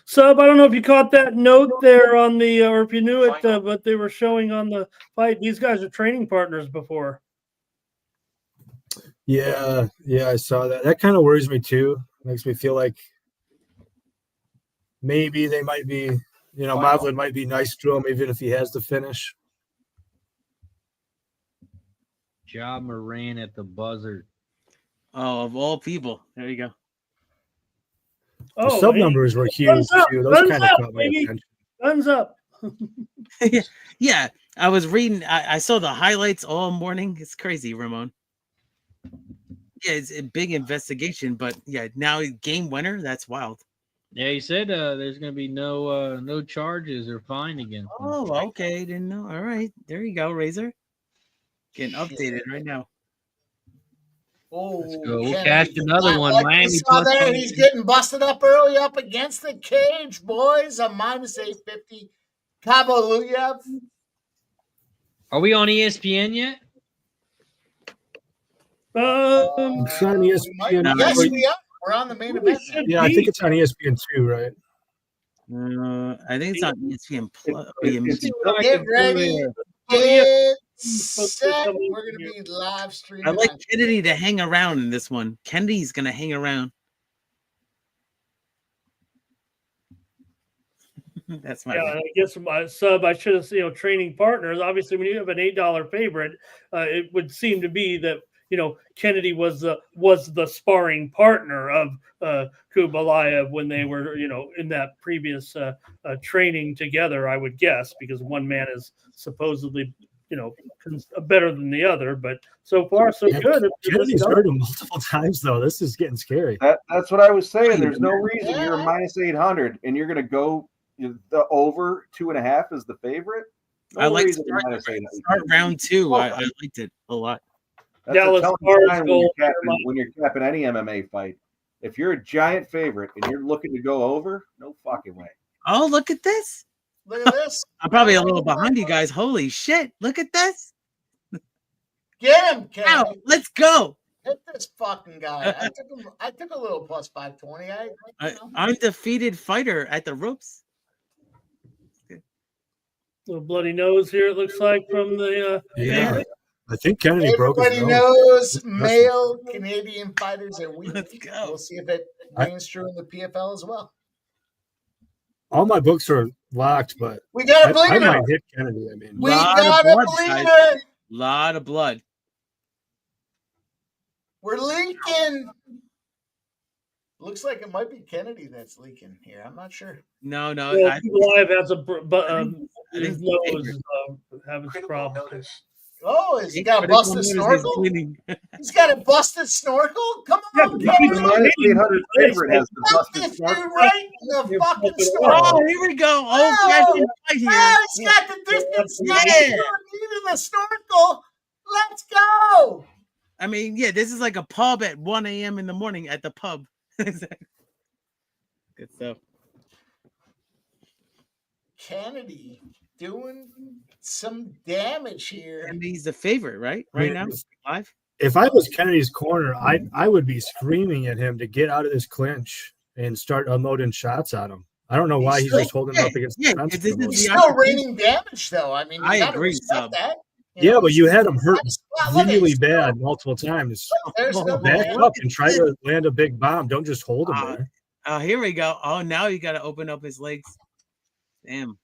Speaker 4: Sub, I don't know if you caught that note there on the, or if you knew it, but they were showing on the fight. These guys are training partners before.
Speaker 3: Yeah, I saw that. That kind of worries me too. Makes me feel like maybe they might be, Mavlin might be nice to him even if he has the finish.
Speaker 8: Ja Moran at the buzzer.
Speaker 5: Oh, of all people. There you go.
Speaker 3: The sub numbers were huge too. Those kind of caught my attention.
Speaker 4: Guns up.
Speaker 5: Yeah, I was reading. I saw the highlights all morning. It's crazy, Ramon. Yeah, it's a big investigation, but yeah, now game winner. That's wild.
Speaker 8: Yeah, he said there's going to be no charges or fine against him.
Speaker 5: Oh, okay. Didn't know. All right, there you go, Razor. Getting updated right now.
Speaker 1: Oh,
Speaker 8: Let's go. We'll
Speaker 1: Kennedy
Speaker 8: cash
Speaker 1: did
Speaker 8: another
Speaker 1: not
Speaker 8: one.
Speaker 1: like
Speaker 8: Miami
Speaker 1: we saw
Speaker 8: plus
Speaker 1: there.
Speaker 8: 1.
Speaker 1: He's getting busted up early up against the cage, boys. A minus 850. Kabaluyev.
Speaker 8: Are we on ESPN yet?
Speaker 3: It's on ESPN.
Speaker 1: Yes, we are. We're on the main event.
Speaker 3: Yeah, I think it's on ESPN too, right?
Speaker 5: I think it's on ESPN Plus.
Speaker 1: Get ready. Get set. We're going to be live streaming.
Speaker 5: I like Kennedy to hang around in this one. Kennedy's going to hang around. That's my
Speaker 4: I guess my sub. I should have training partners. Obviously, when you have an $8 favorite, it would seem to be that Kennedy was the sparring partner of Kubalayev when they were in that previous training together. I would guess because one man is supposedly better than the other, but so far so good.
Speaker 3: Kennedy's hurt him multiple times though. This is getting scary.
Speaker 2: That's what I was saying. There's no reason you're minus 800 and you're going to go the over 2.5 is the favorite. No
Speaker 5: I like
Speaker 2: start
Speaker 5: round 2. I liked it a lot.
Speaker 2: That's
Speaker 4: Dallas
Speaker 2: a telling sign when you're capping any MMA fight. If you're a giant favorite and you're looking to go over, no fucking way.
Speaker 5: Oh, look at this.
Speaker 1: Look at this.
Speaker 5: I'm probably a little behind you guys. Holy shit. Look at this.
Speaker 1: Get him, Kennedy.
Speaker 5: Ow, let's go.
Speaker 1: Hit this fucking guy. I took a little plus 520.
Speaker 5: Undefeated fighter at the ropes.
Speaker 4: Little bloody nose here. It looks like from the
Speaker 3: I think Kennedy broke his
Speaker 1: Everybody
Speaker 3: nose.
Speaker 1: knows male Canadian fighters are weak.
Speaker 5: Let's go.
Speaker 1: We'll see if it rings true in the PFL as well.
Speaker 3: All my books are locked, but
Speaker 1: We got a
Speaker 3: I
Speaker 1: bleeder.
Speaker 3: might hit Kennedy. I mean,
Speaker 1: We got a bleeder.
Speaker 5: Lot of blood.
Speaker 1: We're leaking. Looks like it might be Kennedy that's leaking here. I'm not sure.
Speaker 5: No.
Speaker 4: Live has his
Speaker 5: think
Speaker 4: nose having problems.
Speaker 1: Oh, has he got a busted snorkel? He's got a busted snorkel? Come on,
Speaker 2: The minus 800 favorite has the
Speaker 1: Fuck
Speaker 2: busted
Speaker 1: this
Speaker 2: snorkel.
Speaker 1: dude right in the fucking snorkel.
Speaker 5: Oh, here we go. Old-fashioned fight here.
Speaker 1: Oh, he's got the distance.
Speaker 5: Yeah.
Speaker 1: Even the snorkel. Let's go.
Speaker 5: I mean, yeah, this is like a pub at 1 a.m. in the morning at the pub. Good stuff.
Speaker 1: Kennedy doing some damage here.
Speaker 5: And he's the favorite, right? Right now, live.
Speaker 3: if I was Kennedy's corner, I would be screaming at him to get out of this clinch and start unloading shots on him. I don't know why he's just holding up against the fence.
Speaker 1: He's still raining damage, though. I mean,
Speaker 5: I agree,
Speaker 1: Sub. That.
Speaker 3: Yeah, but you had him hurt really bad multiple times. Back up and try to land a big bomb. Don't just hold him there.
Speaker 5: Oh, here we go. Oh, now you got to open up his legs. Damn.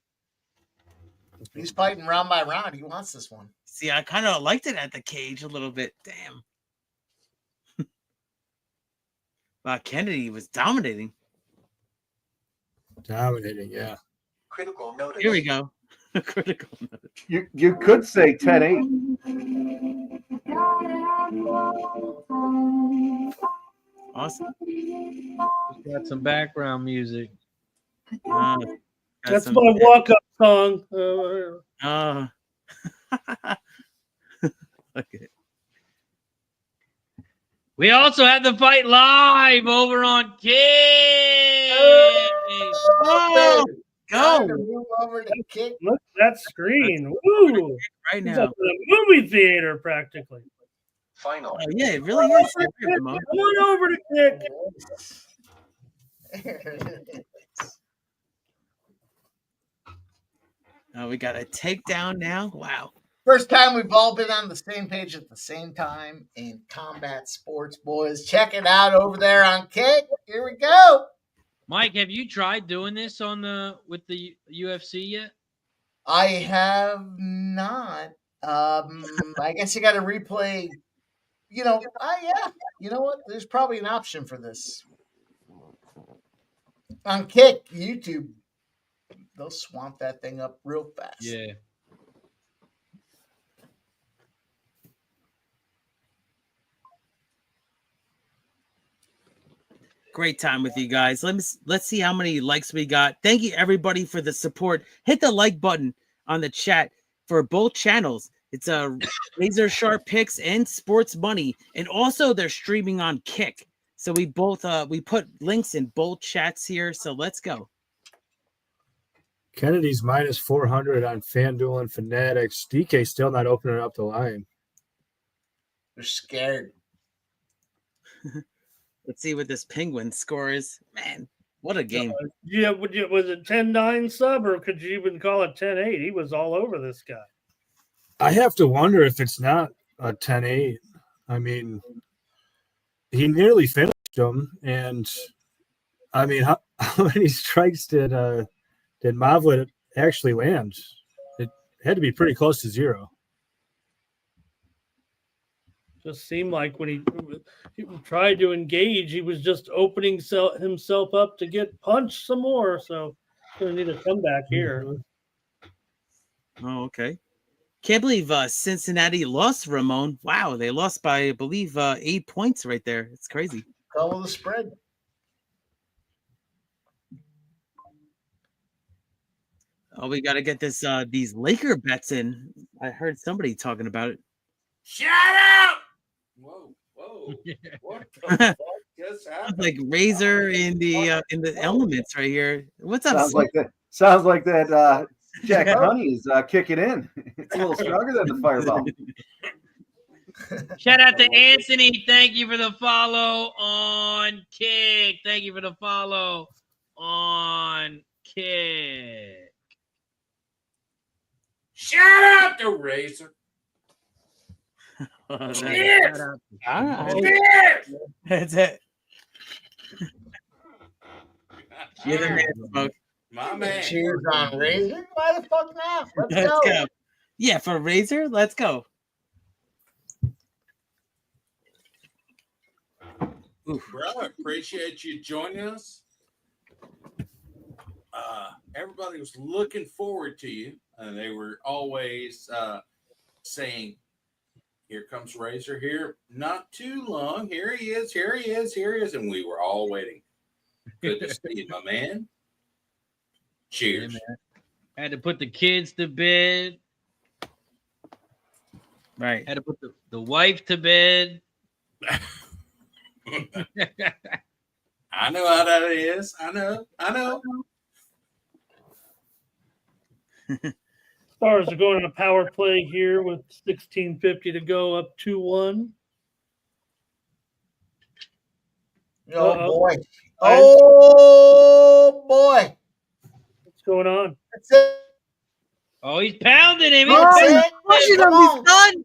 Speaker 1: He's fighting round by round. He wants this one.
Speaker 5: See, I kind of liked it at the cage a little bit. Damn. Wow, Kennedy was dominating.
Speaker 3: Dominating, yeah.
Speaker 7: Critical notice.
Speaker 5: Here we go. Critical notice.
Speaker 2: You could say 10-8.
Speaker 5: Awesome.
Speaker 8: Got some background music.
Speaker 4: That's my walk-up song.
Speaker 5: Okay.
Speaker 8: We also have the fight live over on Kick.
Speaker 5: Oh, go.
Speaker 1: Move over to Kick.
Speaker 4: Look at that screen. Woo!
Speaker 5: Right
Speaker 4: He's
Speaker 5: now.
Speaker 4: up in a movie theater practically.
Speaker 7: Final.
Speaker 5: Oh, yeah, it really is.
Speaker 4: Come on over to Kick.
Speaker 5: Oh, we got a takedown now. Wow.
Speaker 1: First time we've all been on the same page at the same time in combat sports, boys. Check it out over there on Kick. Here we go.
Speaker 8: Mike, have you tried doing this with the UFC yet?
Speaker 1: I have not. I guess you got to replay. Yeah. You know what? There's probably an option for this on Kick YouTube. they'll swamp that thing up real fast.
Speaker 8: Yeah.
Speaker 5: Great time with you guys. Let's see how many likes we got. Thank you everybody for the support. Hit the like button on the chat for both channels. It's Razor Sharp Picks and Sports Money, and also they're streaming on Kick. So we both we put links in both chats here. So let's go.
Speaker 3: Kennedy's minus 400 on FanDuel and Fanatics. DK still not opening up the line.
Speaker 1: They're scared.
Speaker 5: Let's see what this Penguin score is. Man, what a game.
Speaker 4: Yeah, was it 10-9 sub, or could you even call it 10-8? He was all over this guy.
Speaker 3: I have to wonder if it's not a 10-8. I mean, he nearly finished him, and I mean, how many strikes did Mavlet actually land? It had to be pretty close to 0.
Speaker 4: Just seemed like when he tried to engage, he was just opening himself up to get punched some more. So going to need a comeback here.
Speaker 5: Oh, okay. Can't believe Cincinnati lost, Ramon. Wow, they lost by, I believe, 8 points right there. It's crazy.
Speaker 1: Follow the spread.
Speaker 5: Oh, we got to get this these Laker bets in. I heard somebody talking about it.
Speaker 10: Shut up! Whoa, whoa. What the fuck just happened?
Speaker 5: Like Razor in the elements right here. What's up?
Speaker 2: Sounds like that Jack Honey is kicking in. It's a little stronger than the Fireball.
Speaker 8: Shout out to Anthony. Thank you for the follow on Kick. Thank you for the follow on Kick.
Speaker 10: Shout out to Razor. Cheers!
Speaker 5: All right.
Speaker 10: Cheers!
Speaker 5: That's it. You're the man, Smoke.
Speaker 10: My man.
Speaker 1: Cheers on Razor. Why the fuck not? Let's go.
Speaker 5: Yeah, for Razor, let's go.
Speaker 10: Bro, appreciate you joining us. Everybody was looking forward to you, and they were always saying, "Here comes Razor here." Not too long. Here he is. Here he is. Here he is. And we were all waiting. Good to see you, my man. Cheers.
Speaker 8: Yeah, man. Had to put the kids to bed.
Speaker 5: Right.
Speaker 8: Had to put the wife to bed.
Speaker 10: I know how that is. I know.
Speaker 4: Stars are going on a power play here with 16:50 to go, up 2-1.
Speaker 1: Oh, boy. Oh, boy.
Speaker 4: What's going on?
Speaker 1: That's it.
Speaker 8: Oh, he's pounding him.
Speaker 1: That's
Speaker 8: He's
Speaker 1: it.
Speaker 5: He's
Speaker 1: Come on.
Speaker 5: done.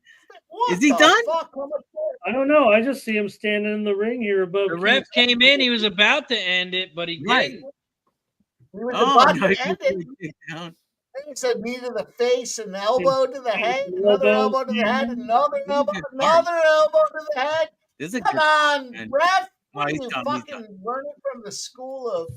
Speaker 1: What
Speaker 5: Is he
Speaker 1: the
Speaker 5: done?
Speaker 1: fuck? How much more?
Speaker 4: I don't know. I just see him standing in the ring here above.
Speaker 8: The ref came in. He was about to end it, but he
Speaker 5: Right.
Speaker 8: didn't.
Speaker 1: He was
Speaker 5: Oh,
Speaker 1: about
Speaker 5: no,
Speaker 1: to
Speaker 5: he
Speaker 1: end it.
Speaker 5: kicked down.
Speaker 1: He said knee to the face, an elbow to the head, another elbow to the head, another elbow, another elbow to the head.
Speaker 5: This is a
Speaker 1: Come
Speaker 5: good
Speaker 1: on,
Speaker 5: man.
Speaker 1: ref.
Speaker 5: Oh,
Speaker 1: What are
Speaker 5: he's
Speaker 1: you
Speaker 5: done, he's
Speaker 1: fucking learning from the school of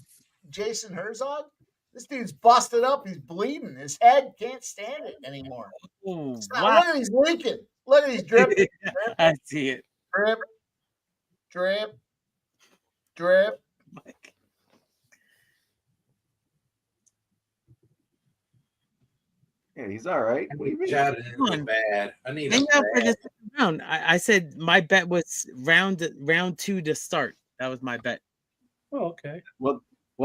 Speaker 1: Jason Herzog? This dude's busted up. He's bleeding. His head can't stand it anymore.
Speaker 5: Oh,
Speaker 1: Stop.
Speaker 5: wow.
Speaker 1: Look at he's leaking. Look at he's dripping.
Speaker 5: I see it.
Speaker 1: Drip, drip, drip.
Speaker 5: Mike.
Speaker 2: Yeah, he's all right. What do you mean?
Speaker 10: Chattanooga bad. I need
Speaker 5: Hang
Speaker 10: a
Speaker 5: out for
Speaker 10: bad.
Speaker 5: this round. I said my bet was round 2 to start. That was my bet.
Speaker 4: Oh, okay.
Speaker 2: Well,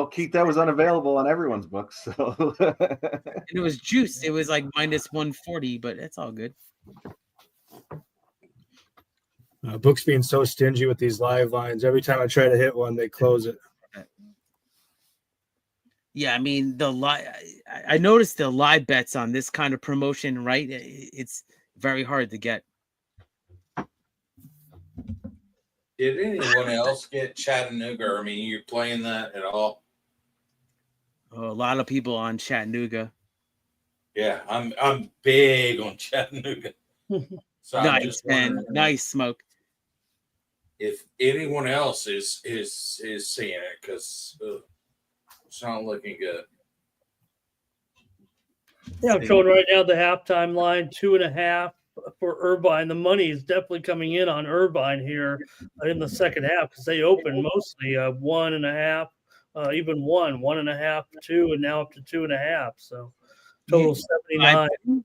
Speaker 2: Keith, that was unavailable on everyone's books. So
Speaker 5: And it was juice. It was like minus 140, but it's all good.
Speaker 3: Books being so stingy with these live lines. Every time I try to hit one, they close it.
Speaker 5: Yeah, I mean I noticed the live bets on this kind of promotion, right? It's very hard to get.
Speaker 10: Did anyone else get Chattanooga? I mean, you're playing that at all?
Speaker 5: A lot of people on Chattanooga.
Speaker 10: Yeah, I'm big on Chattanooga. So I'm
Speaker 5: Nice,
Speaker 10: just
Speaker 5: man.
Speaker 10: wondering
Speaker 5: Nice smoke.
Speaker 10: if anyone else is seeing it, because it's not looking good.
Speaker 4: Yeah, I'm showing right now the halftime line 2.5 for Irvine. The money is definitely coming in on Irvine here in the second half because they opened mostly 1.5, even 1.5, 2, and now up to 2.5. So total 79 and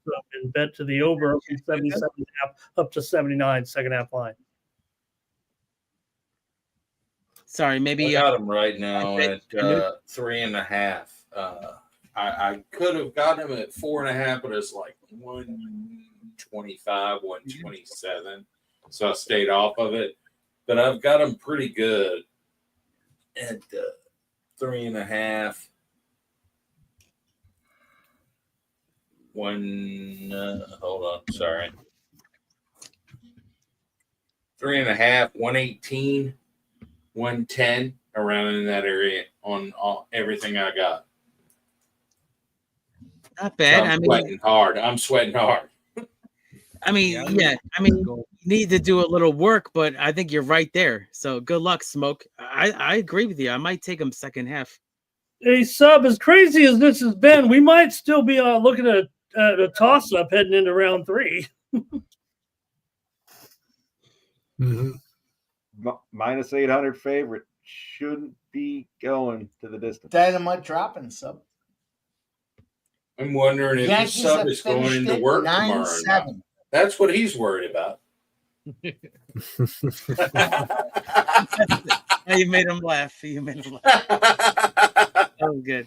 Speaker 4: bet to the over from 77.5 up to 79 second half line.
Speaker 5: Sorry, maybe
Speaker 10: I got him right now at 3.5. I could have gotten him at 4.5, but it's like 125, 127. So I stayed off of it. But I've got him pretty good at 3.5. Hold on, sorry. 3.5, 118, 110, around in that area on everything I got.
Speaker 5: Not bad.
Speaker 10: So I'm sweating hard.
Speaker 5: I mean, you need to do a little work, but I think you're right there. So good luck, Smoke. I agree with you. I might take him second half.
Speaker 4: Hey, Sub, as crazy as this has been, we might still be looking at a toss-up heading into round 3.
Speaker 2: Minus 800 favorite shouldn't be going to the distance.
Speaker 1: Dynamite dropping, Sub.
Speaker 10: I'm wondering if his sub is going into work tomorrow. That's what he's worried about.
Speaker 5: You made him laugh. Oh, good.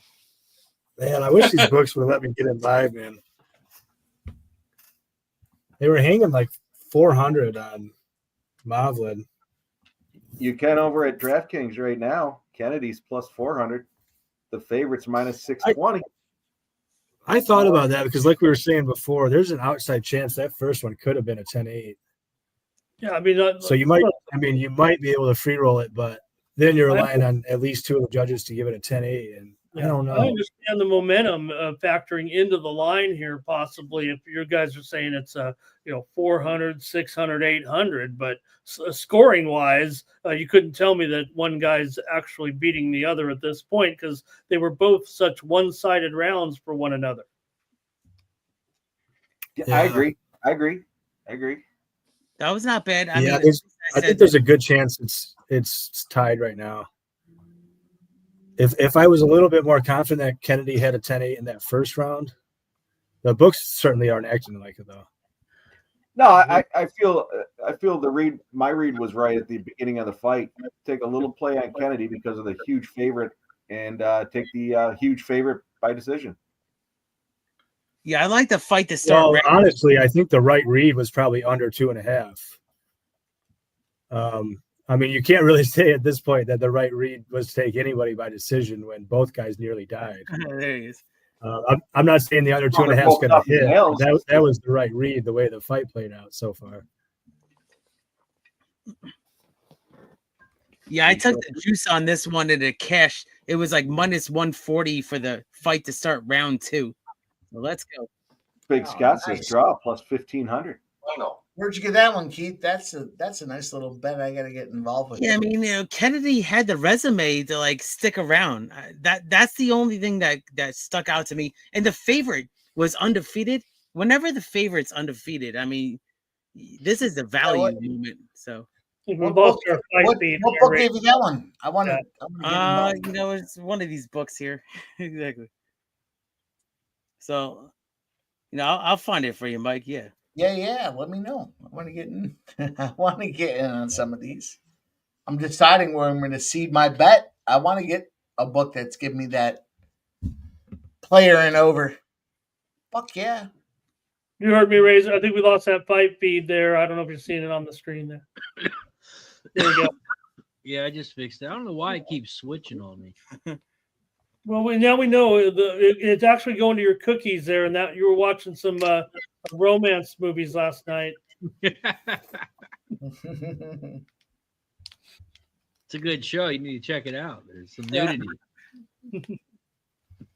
Speaker 3: Man, I wish these books would have let me get in live, man. They were hanging like 400 on Movlin.
Speaker 2: You can over at DraftKings right now. Kennedy's plus 400. The favorite's minus 620.
Speaker 3: I thought about that because, like we were saying before, there's an outside chance that first one could have been a 10-8.
Speaker 4: Yeah, I mean,
Speaker 3: so you might be able to free roll it, but then you're relying on at least 2 of the judges to give it a 10-8, and I don't know.
Speaker 4: I understand the momentum factoring into the line here, possibly if your guys are saying it's 400, 600, 800, but scoring wise, you couldn't tell me that one guy's actually beating the other at this point because they were both such one-sided rounds for one another.
Speaker 2: Yeah. I agree.
Speaker 5: That was not bad.
Speaker 3: I think there's a good chance it's tied right now. If I was a little bit more confident that Kennedy had a 10-8 in that first round, the books certainly aren't acting like it though.
Speaker 2: No, I feel my read was right at the beginning of the fight. Take a little play on Kennedy because of the huge favorite, and take the huge favorite by decision.
Speaker 5: Yeah, I like the fight to start.
Speaker 3: Well, honestly, I think the right read was probably under 2.5. I mean, you can't really say at this point that the right read was to take anybody by decision when both guys nearly died.
Speaker 5: There he is.
Speaker 3: I'm not saying the under 2.5 is going to hit. That was the right read, the way the fight played out so far.
Speaker 5: Yeah, I took the juice on this one at a cash. It was like minus 140 for the fight to start round 2. So let's go.
Speaker 2: Big Scott says draw plus 1,500.
Speaker 1: Where'd you get that one, Keith? That's a nice little bet I got to get involved with.
Speaker 5: Yeah, I mean, Kennedy had the resume to like stick around. That's the only thing that stuck out to me. And the favorite was undefeated. Whenever the favorite's undefeated, I mean, this is the value movement. So,
Speaker 1: what book gave you that one? I want to.
Speaker 5: It's one of these books here. Exactly. So, I'll find it for you, Mike. Yeah.
Speaker 1: Yeah. Let me know. I want to get in. I want to get in on some of these. I'm deciding where I'm going to seed my bet. I want to get a book that's giving me that player and over. Fuck yeah.
Speaker 4: You heard me, Razor. I think we lost that fight feed there. I don't know if you're seeing it on the screen there. There we go.
Speaker 8: Yeah, I just fixed it. I don't know why it keeps switching on me.
Speaker 4: Well, now we know it's actually going to your cookies there, and that you were watching some romance movies last night.
Speaker 8: It's a good show. You need to check it out. There's some nudity.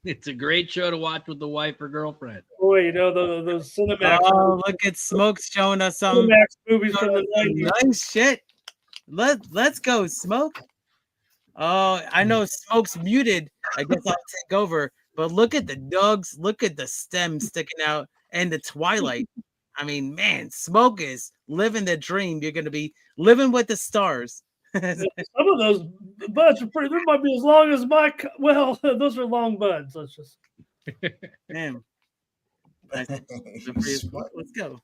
Speaker 8: It's a great show to watch with the wife or girlfriend.
Speaker 4: Boy, those Cinemax.
Speaker 5: Oh, look at Smoke showing us some
Speaker 4: Cinemax movies from the 90s.
Speaker 5: Nice shit. Let's go, Smoke. Oh, I know Smoke's muted. I guess I'll take over. But look at the dogs. Look at the stem sticking out and the twilight. I mean, man, Smoke is living the dream. You're going to be living with the stars.
Speaker 4: Some of those buds are pretty. They might be as long as my. Well, those are long buds. Let's just.
Speaker 5: Man. Let's go.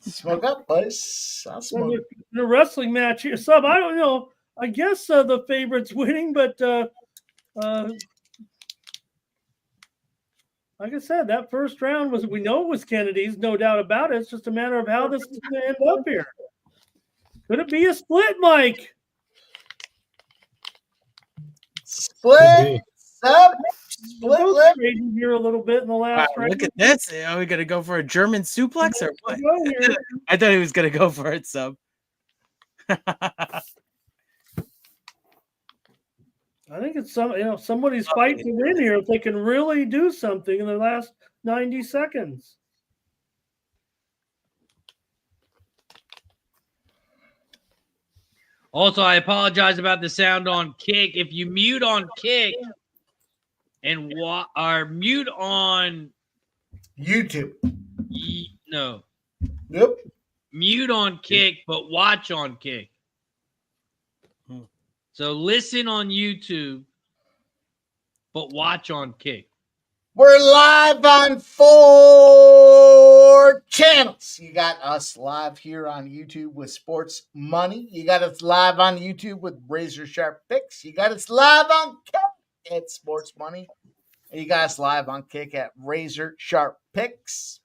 Speaker 1: Smoke up, boys. I'll smoke.
Speaker 4: In a wrestling match here, I don't know. I guess the favorite's winning, but like I said, that first round we know it was Kennedy's, no doubt about it. It's just a matter of how this is going to end up here. Could it be a split, Mike?
Speaker 1: Split up. Split lip.
Speaker 4: Here a little bit in the last round.
Speaker 5: Look at this. Are we going to go for a German suplex or what? I thought he was going to go for it, Sub.
Speaker 4: I think it's somebody's fighting to win here if they can really do something in the last 90 seconds.
Speaker 8: Also, I apologize about the sound on Kick. If you mute on Kick and or mute on
Speaker 1: YouTube.
Speaker 8: No.
Speaker 1: Nope.
Speaker 8: Mute on Kick, but watch on Kick. So listen on YouTube, but watch on Kick.
Speaker 1: We're live on 4 channels. You got us live here on YouTube with Sports Money. You got us live on YouTube with RazorSharpPicks. You got us live on Kick at Sports Money. And you got us live on Kick at RazorSharpPicks.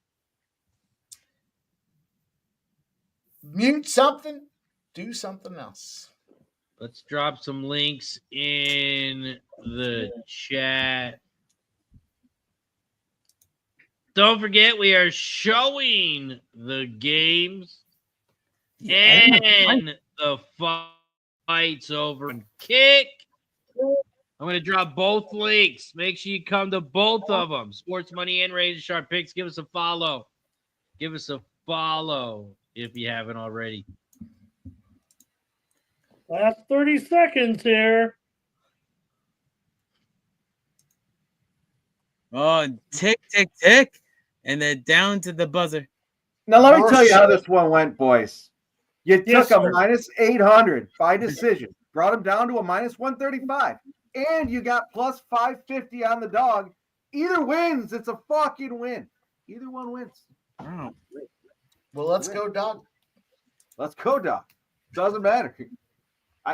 Speaker 1: Mute something, do something else.
Speaker 8: Let's drop some links in the chat. Don't forget, we are showing the games and the fights over on Kick. I'm going to drop both links. Make sure you come to both of them. Sports Money and RazorSharpPicks. Give us a follow. Give us a follow if you haven't already.
Speaker 4: Last 30 seconds here.
Speaker 5: Oh, tick, tick, tick. And then down to the buzzer.
Speaker 2: Now, let me tell you how this one went, boys. You
Speaker 4: Yes,
Speaker 2: took a
Speaker 4: sir.
Speaker 2: minus 800 by decision, brought him down to a minus 135, and you got plus 550 on the dog. Either wins. It's a fucking win. Either one wins.
Speaker 5: Oh.
Speaker 1: Well, let's go, dog.
Speaker 2: Let's go, dog. Doesn't matter.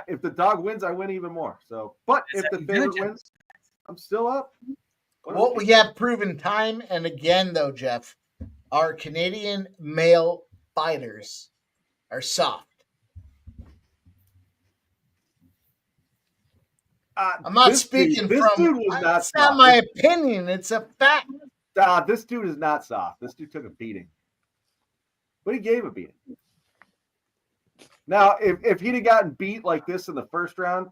Speaker 2: If the dog wins, I win even more. So, but if the favorite wins, I'm still up.
Speaker 1: What we have proven time and again, though, Jeff, our Canadian male fighters are soft. I'm not speaking
Speaker 2: this
Speaker 1: from.
Speaker 2: dude was not
Speaker 1: It's
Speaker 2: soft.
Speaker 1: not my opinion. It's a fact.
Speaker 2: This dude is not soft. This dude took a beating, but he gave a beating. Now, if he'd have gotten beat like this in the first round,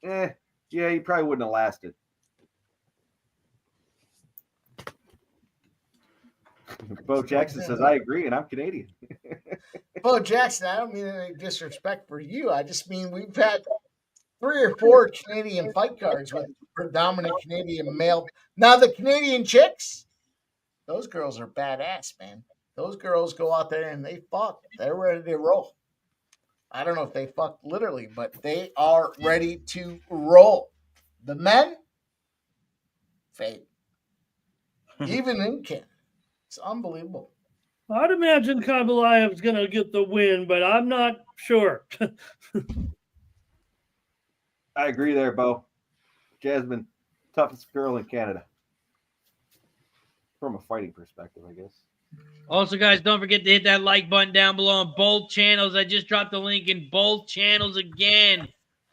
Speaker 2: yeah, he probably wouldn't have lasted. Bo Jackson says, I agree, and I'm Canadian.
Speaker 1: Bo Jackson, I don't mean any disrespect for you. I just mean we've had 3 or 4 Canadian fight cards with predominant Canadian male. Now, the Canadian chicks, those girls are badass, man. Those girls go out there and they fuck. They're ready to roll. I don't know if they fuck literally, but they are ready to roll. The men, fade. Even in Canada. It's unbelievable.
Speaker 4: I'd imagine Kabalayev's going to get the win, but I'm not sure.
Speaker 2: I agree there, Bo. Jasmine, toughest girl in Canada. From a fighting perspective, I guess.
Speaker 8: Also, guys, don't forget to hit that like button down below on both channels. I just dropped the link in both channels again.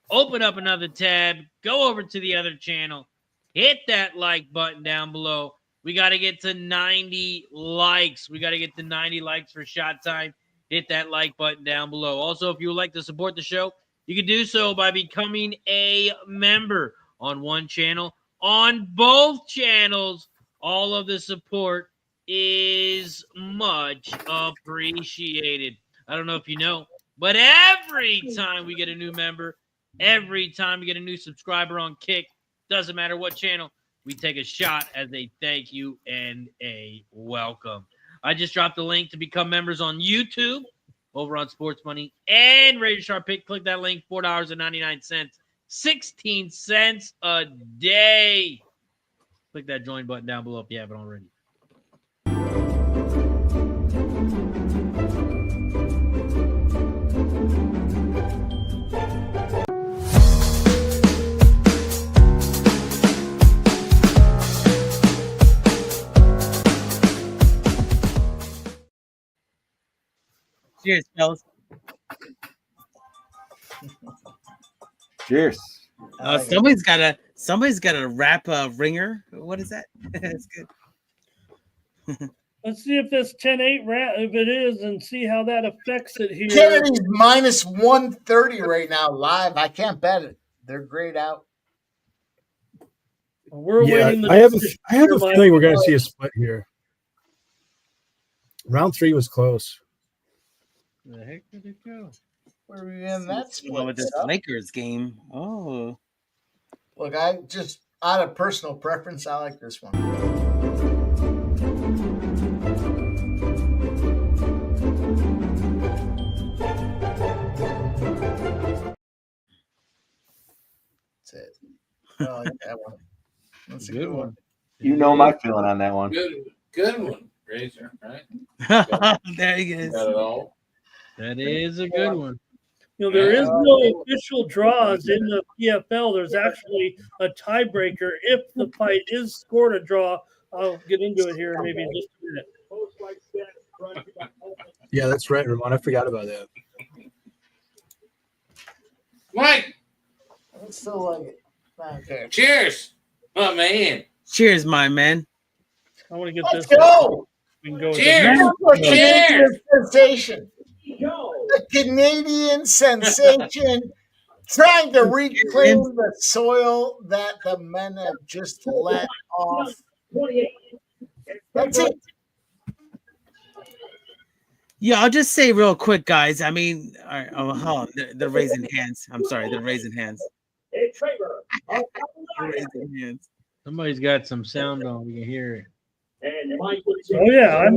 Speaker 8: Open up another tab. Go over to the other channel. Hit that like button down below. We got to get to 90 likes. We got to get to 90 likes for Shot Time. Hit that like button down below. Also, if you would like to support the show, you can do so by becoming a member on one channel. On both channels, all of the support is much appreciated. I don't know if you know, but every time we get a new member, every time we get a new subscriber on Kick, doesn't matter what channel, we take a shot as a thank you and a welcome. I just dropped the link to become members on YouTube over on Sports Money and RazorSharpPicks. Click that link, $4.99, 16 cents a day. Click that join button down below if you haven't already.
Speaker 5: Cheers, fellas.
Speaker 2: Cheers.
Speaker 5: Somebody's got a wrap ringer. What is that? That's good.
Speaker 4: Let's see if this 10-8 if it is, and see how that affects it here.
Speaker 1: Kennedy's minus 130 right now live. I can't bet it. They're grayed out.
Speaker 4: We're waiting.
Speaker 3: I have a feeling we're going to see a split here. Round 3 was close.
Speaker 8: Where the heck did it go?
Speaker 1: Where are we in that split?
Speaker 5: With this Lakers game. Oh.
Speaker 1: Look, I just, out of personal preference, I like this one. That's it. I like that one. That's a good one.
Speaker 2: You know my feeling on that one.
Speaker 10: Good one, Razor, right?
Speaker 5: There he is.
Speaker 10: Got it all.
Speaker 8: That is a good one.
Speaker 4: You know, there is no official draws in the PFL. There's actually a tiebreaker. If the fight is scored a draw, I'll get into it here maybe in just a minute.
Speaker 3: Yeah, that's right, Ramon. I forgot about that.
Speaker 10: Mike,
Speaker 1: I still like it. Okay.
Speaker 10: cheers, my man.
Speaker 5: Cheers, my man.
Speaker 4: I want to get
Speaker 1: Let's
Speaker 4: this.
Speaker 1: go.
Speaker 4: We can go with
Speaker 10: Cheers.
Speaker 4: this.
Speaker 1: Canadian sensation. The Canadian sensation trying to reclaim the soil that the men have just let off. That's it.
Speaker 5: Yeah, I'll just say real quick, guys. I mean, all right, hold on. They're raising hands. I'm sorry, they're raising hands. They're raising hands.
Speaker 8: Somebody's got some sound on. We can hear it.
Speaker 4: Oh yeah,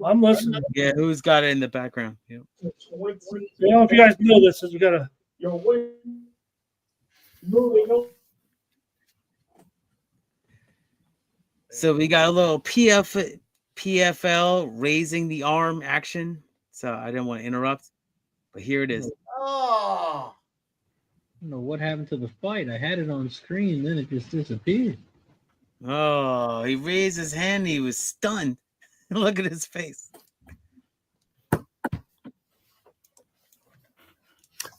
Speaker 4: I'm listening.
Speaker 5: Yeah, who's got it in the background? Yep.
Speaker 4: You know, if you guys know this, is we got to.
Speaker 5: So we got a little PFL raising the arm action. So I didn't want to interrupt, but here it is.
Speaker 1: Oh.
Speaker 8: I don't know what happened to the fight. I had it on screen, then it just disappeared.
Speaker 5: Oh, he raised his hand. He was stunned. Look at his face.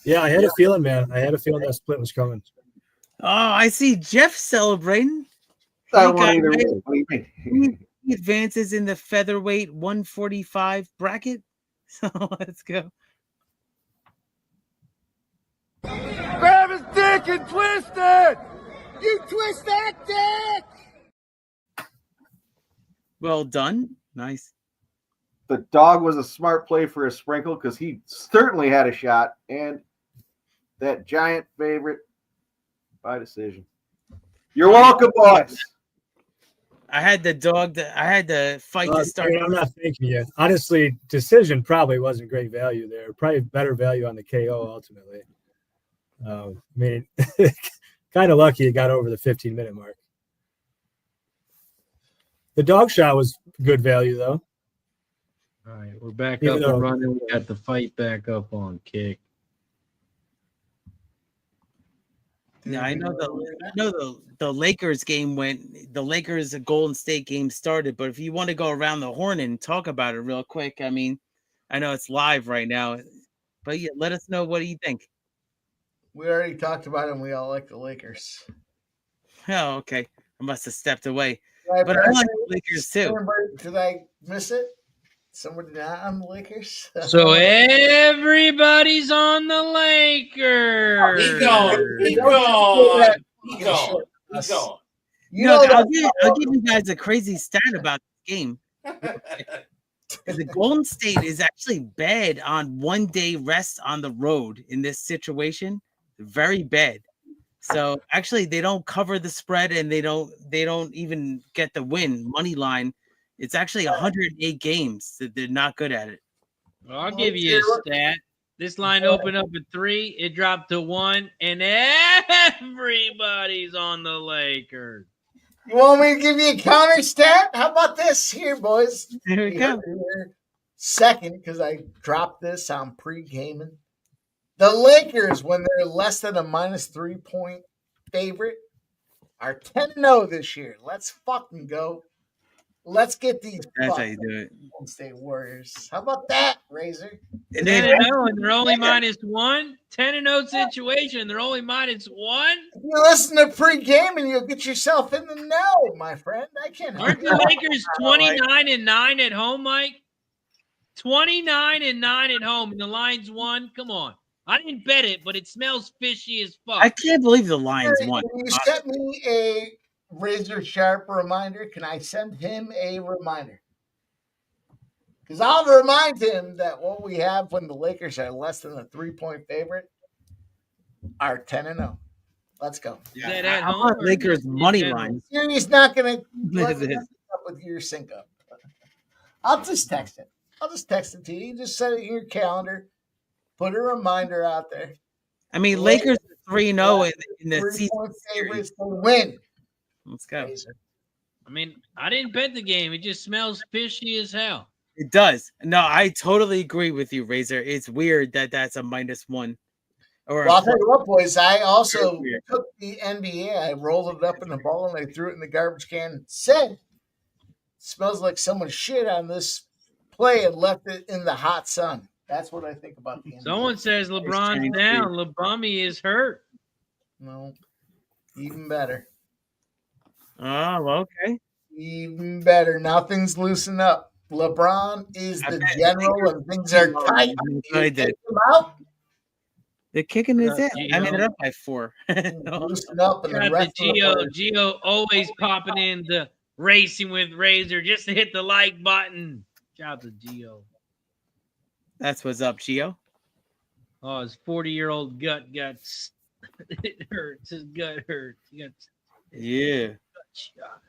Speaker 3: Yeah, I had a feeling, man. I had a feeling that split was coming.
Speaker 5: Oh, I see Jeff celebrating.
Speaker 2: I don't want either way. What do you mean?
Speaker 5: He advances in the featherweight 145 bracket. So let's go.
Speaker 7: Grab his dick and twist it! You twist that dick!
Speaker 5: Well done. Nice.
Speaker 2: The dog was a smart play for a sprinkle because he certainly had a shot, and that giant favorite by decision. You're welcome, boys.
Speaker 5: I had the dog. I had the fight to start.
Speaker 3: I'm not thanking you. Honestly, decision probably wasn't great value there. Probably better value on the KO ultimately. I mean, kind of lucky it got over the 15-minute mark. The dog shot was good value, though.
Speaker 8: All right, we're back
Speaker 3: Even
Speaker 8: up and
Speaker 3: though-
Speaker 8: running. We got the fight back up on Kick.
Speaker 5: Yeah, I know the Lakers game the Lakers Golden State game started, but if you want to go around the horn and talk about it real quick, I mean, I know it's live right now, but yeah, let us know what do you think.
Speaker 1: We already talked about it, and we all like the Lakers.
Speaker 5: Oh, okay. I must have stepped away.
Speaker 1: Right,
Speaker 5: But I like the Lakers too.
Speaker 1: Did I miss it? Somebody not on the Lakers?
Speaker 8: So everybody's on the Lakers.
Speaker 10: He gone. He gone. He gone. He gone.
Speaker 1: You
Speaker 5: No,
Speaker 1: know
Speaker 5: I'll
Speaker 1: that-
Speaker 5: give you guys a crazy stat about this game. The Golden State is actually bad on 1 day rest on the road in this situation. Very bad. So actually, they don't cover the spread, and they don't even get the win money line. It's actually 108 games that they're not good at it.
Speaker 8: Well, I'll give you a stat. This line opened up at 3, it dropped to 1, and everybody's on the Lakers.
Speaker 1: You want me to give you a counter stat? How about this here, boys?
Speaker 5: Here we go.
Speaker 1: Second, because I dropped this on pre-gaming. The Lakers, when they're less than a -3 point favorite, are 10-0 this year. Let's fucking go. Let's get these
Speaker 5: That's how you do it.
Speaker 1: Golden State Warriors. How about that, Razor?
Speaker 8: 10-0, and they're only -1. 10-0 situation, they're only -1.
Speaker 1: If you listen to pre-gaming, you'll get yourself in the know, my friend. I can't.
Speaker 8: Aren't the Lakers 29-9 at home, Mike? 29-9 at home, and the line's 1. Come on. I didn't bet it, but it smells fishy as fuck.
Speaker 5: I can't believe the Lions won.
Speaker 1: Can you send me a Razor Sharp reminder? Can I send him a reminder? Because I'll remind him that what we have when the Lakers are less than a 3-point favorite are 10-0. Let's go.
Speaker 8: Is that at
Speaker 5: How
Speaker 8: home
Speaker 5: about
Speaker 8: or
Speaker 5: Lakers
Speaker 8: just in
Speaker 5: money
Speaker 8: general?
Speaker 5: line?
Speaker 1: He's not going to
Speaker 5: It is.
Speaker 1: up with your sync up. I'll just text it. I'll just text it to you. You just set it in your calendar. Put a reminder out there.
Speaker 5: I mean, Lakers are 3-0 in the season
Speaker 1: 3-point
Speaker 5: series.
Speaker 1: favorites to win.
Speaker 5: Let's go.
Speaker 8: I mean, I didn't bet the game. It just smells fishy as hell.
Speaker 5: It does. No, I totally agree with you, Razor. It's weird that that's a -1. Or
Speaker 1: Well, I'll tell you what, boys. I also
Speaker 5: Very weird.
Speaker 1: took the NBA. I rolled it up in a ball and I threw it in the garbage can. Said, smells like someone shit on this play and left it in the hot sun. That's what I think about the NBA.
Speaker 8: Someone says LeBron's down. LeBrummy is hurt.
Speaker 1: No, even better.
Speaker 5: Oh, well, okay.
Speaker 1: Even better. Now things loosen up. LeBron is
Speaker 5: I
Speaker 1: the
Speaker 5: bet
Speaker 1: general and things are tight.
Speaker 5: I did.
Speaker 1: Take him out,
Speaker 5: They're kicking his ass. I mean,
Speaker 8: Gio.
Speaker 5: they're up by 4.
Speaker 1: loosen up, and the
Speaker 8: Got
Speaker 1: rest
Speaker 8: the
Speaker 1: of the players-
Speaker 8: Gio always popping in the Racing with Razor just to hit the like button. Shout out to Gio.
Speaker 5: That's what's up, Gio.
Speaker 8: Oh, his 40-year-old gut got it hurts. His gut hurts. He got
Speaker 5: Yeah.
Speaker 8: gut shot.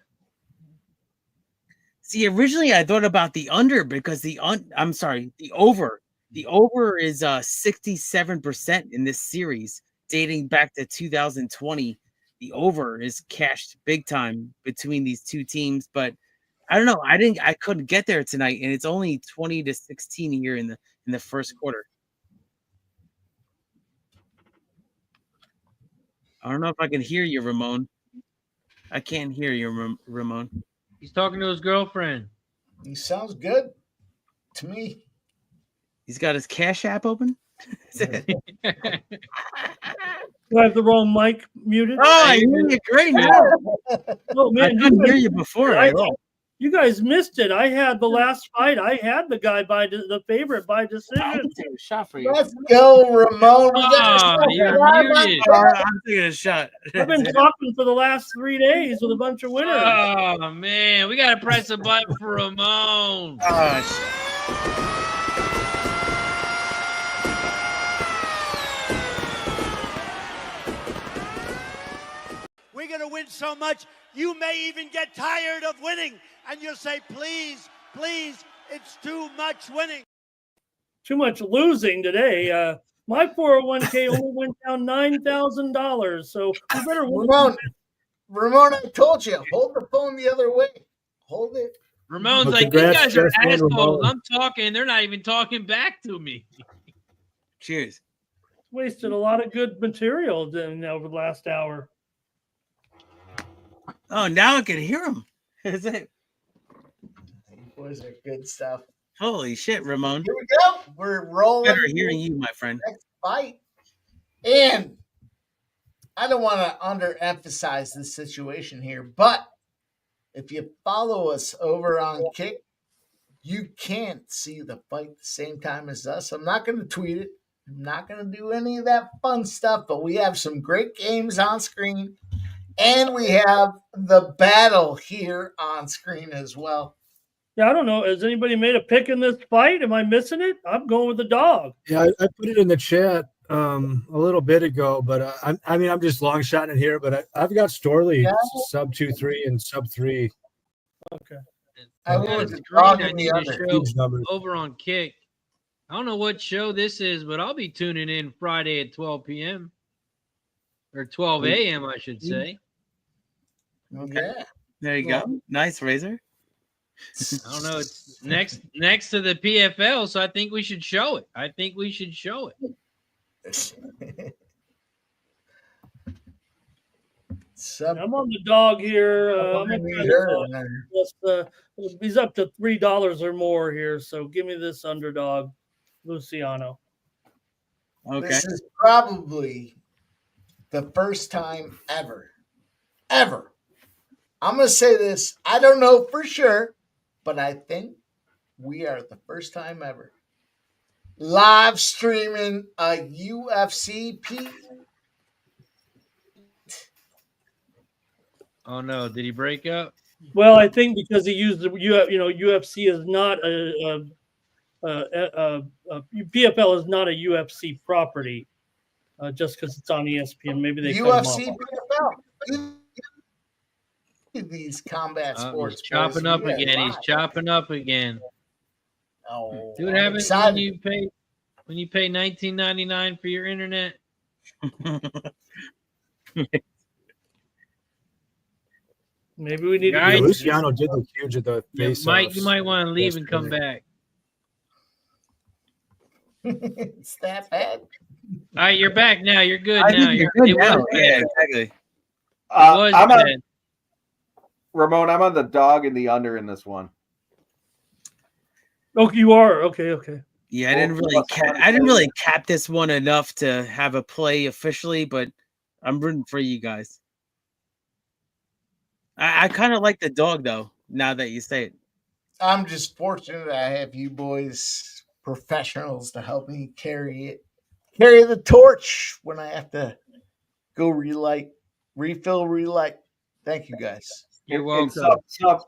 Speaker 5: See, originally I thought about the under because the over. The over is 67% in this series dating back to 2020. The over is cashed big time between these two teams, but I don't know. I couldn't get there tonight, and it's only 20-16 here in the first quarter. I don't know if I can hear you, Ramon. I can't hear you, Ramon.
Speaker 8: He's talking to his girlfriend.
Speaker 1: He sounds good to me.
Speaker 5: He's got his Cash App open.
Speaker 4: Do I have the wrong mic muted?
Speaker 5: Oh, I hear you great now.
Speaker 4: Oh,
Speaker 5: I
Speaker 4: man,
Speaker 5: couldn't hear you before.
Speaker 4: you guys missed it. I had the last fight. I had the guy the favorite by decision.
Speaker 5: Shot for you.
Speaker 1: Let's go, Ramon. We got
Speaker 8: Oh, you're muted.
Speaker 5: I'm taking a shot.
Speaker 4: I've been talking for the last 3 days with a bunch of winners.
Speaker 8: Oh, man. We got to press a button for Ramon.
Speaker 11: We're going to win so much, you may even get tired of winning. And you'll say, please, please, it's too much winning.
Speaker 4: Too much losing today. My 401k only went down $9,000. So we better win.
Speaker 1: Ramon, I told you, hold the phone the other way. Hold it.
Speaker 8: Ramon's
Speaker 3: Well,
Speaker 8: like, these
Speaker 3: congrats,
Speaker 8: guys are
Speaker 3: Justin and
Speaker 8: assholes.
Speaker 3: Ramon.
Speaker 8: I'm talking. They're not even talking back to me.
Speaker 5: Cheers.
Speaker 4: Wasted a lot of good material over the last hour.
Speaker 5: Oh, now I can hear him. Is it?
Speaker 1: Boys are good stuff.
Speaker 5: Holy shit, Ramon.
Speaker 1: Here we go. We're rolling.
Speaker 5: Better hearing you, my friend.
Speaker 1: Next fight. And I don't want to underemphasize this situation here, but if you follow us over on Kick, you can't see the fight the same time as us. I'm not going to tweet it. I'm not going to do any of that fun stuff, but we have some great games on screen, and we have the battle here on screen as well.
Speaker 4: Yeah, I don't know. Has anybody made a pick in this fight? Am I missing it? I'm going with the dog.
Speaker 3: Yeah, I put it in the chat. a little bit ago, but I'm just long shotting it here. But I've got Storley sub 2-3 and sub 3.
Speaker 4: Okay.
Speaker 1: I
Speaker 8: got a
Speaker 1: would
Speaker 8: screen
Speaker 1: dog
Speaker 8: I
Speaker 1: in
Speaker 8: need
Speaker 1: the
Speaker 8: to
Speaker 1: under.
Speaker 8: show
Speaker 3: Huge numbers.
Speaker 8: over on Kick. I don't know what show this is, but I'll be tuning in Friday at 12 p.m. or 12 a.m. I should say.
Speaker 1: Okay.
Speaker 5: There you go. Nice, Razor.
Speaker 8: I don't know. It's next to the PFL, so I think we should show it.
Speaker 4: I'm on the dog here. I'm gonna try to, he's up to $3 or more here, so give me this underdog, Luciano.
Speaker 5: Okay.
Speaker 1: This is probably the first time ever. I'm going to say this. I don't know for sure, but I think we are the first time ever live streaming a UFC
Speaker 8: Oh no! Did he break up?
Speaker 4: Well, I think because he used the UFC is not PFL is not a UFC property, just because it's on ESPN. Maybe they
Speaker 1: UFC PFL. These combat sports.
Speaker 8: He's chopping up again. He's chopping up again.
Speaker 1: Oh,
Speaker 8: see what happens when you pay $19.99 for your internet.
Speaker 4: Maybe we need
Speaker 3: to. Luciano did look huge at the face.
Speaker 8: Mike, you might want to leave and come back.
Speaker 1: It's that bad.
Speaker 8: All right, you're back now. You're good
Speaker 5: I
Speaker 8: now.
Speaker 5: think you're good now. Yeah, exactly.
Speaker 2: Ramon, I'm on the dog and the under in this one.
Speaker 4: Oh, you are? Okay.
Speaker 5: Yeah, I didn't really cap this one enough to have a play officially, but I'm rooting for you guys. I kind of like the dog though. Now that you say it,
Speaker 1: I'm just fortunate I have you boys, professionals, to help me carry the torch when I have to go refill. Thank you guys.
Speaker 8: You're welcome.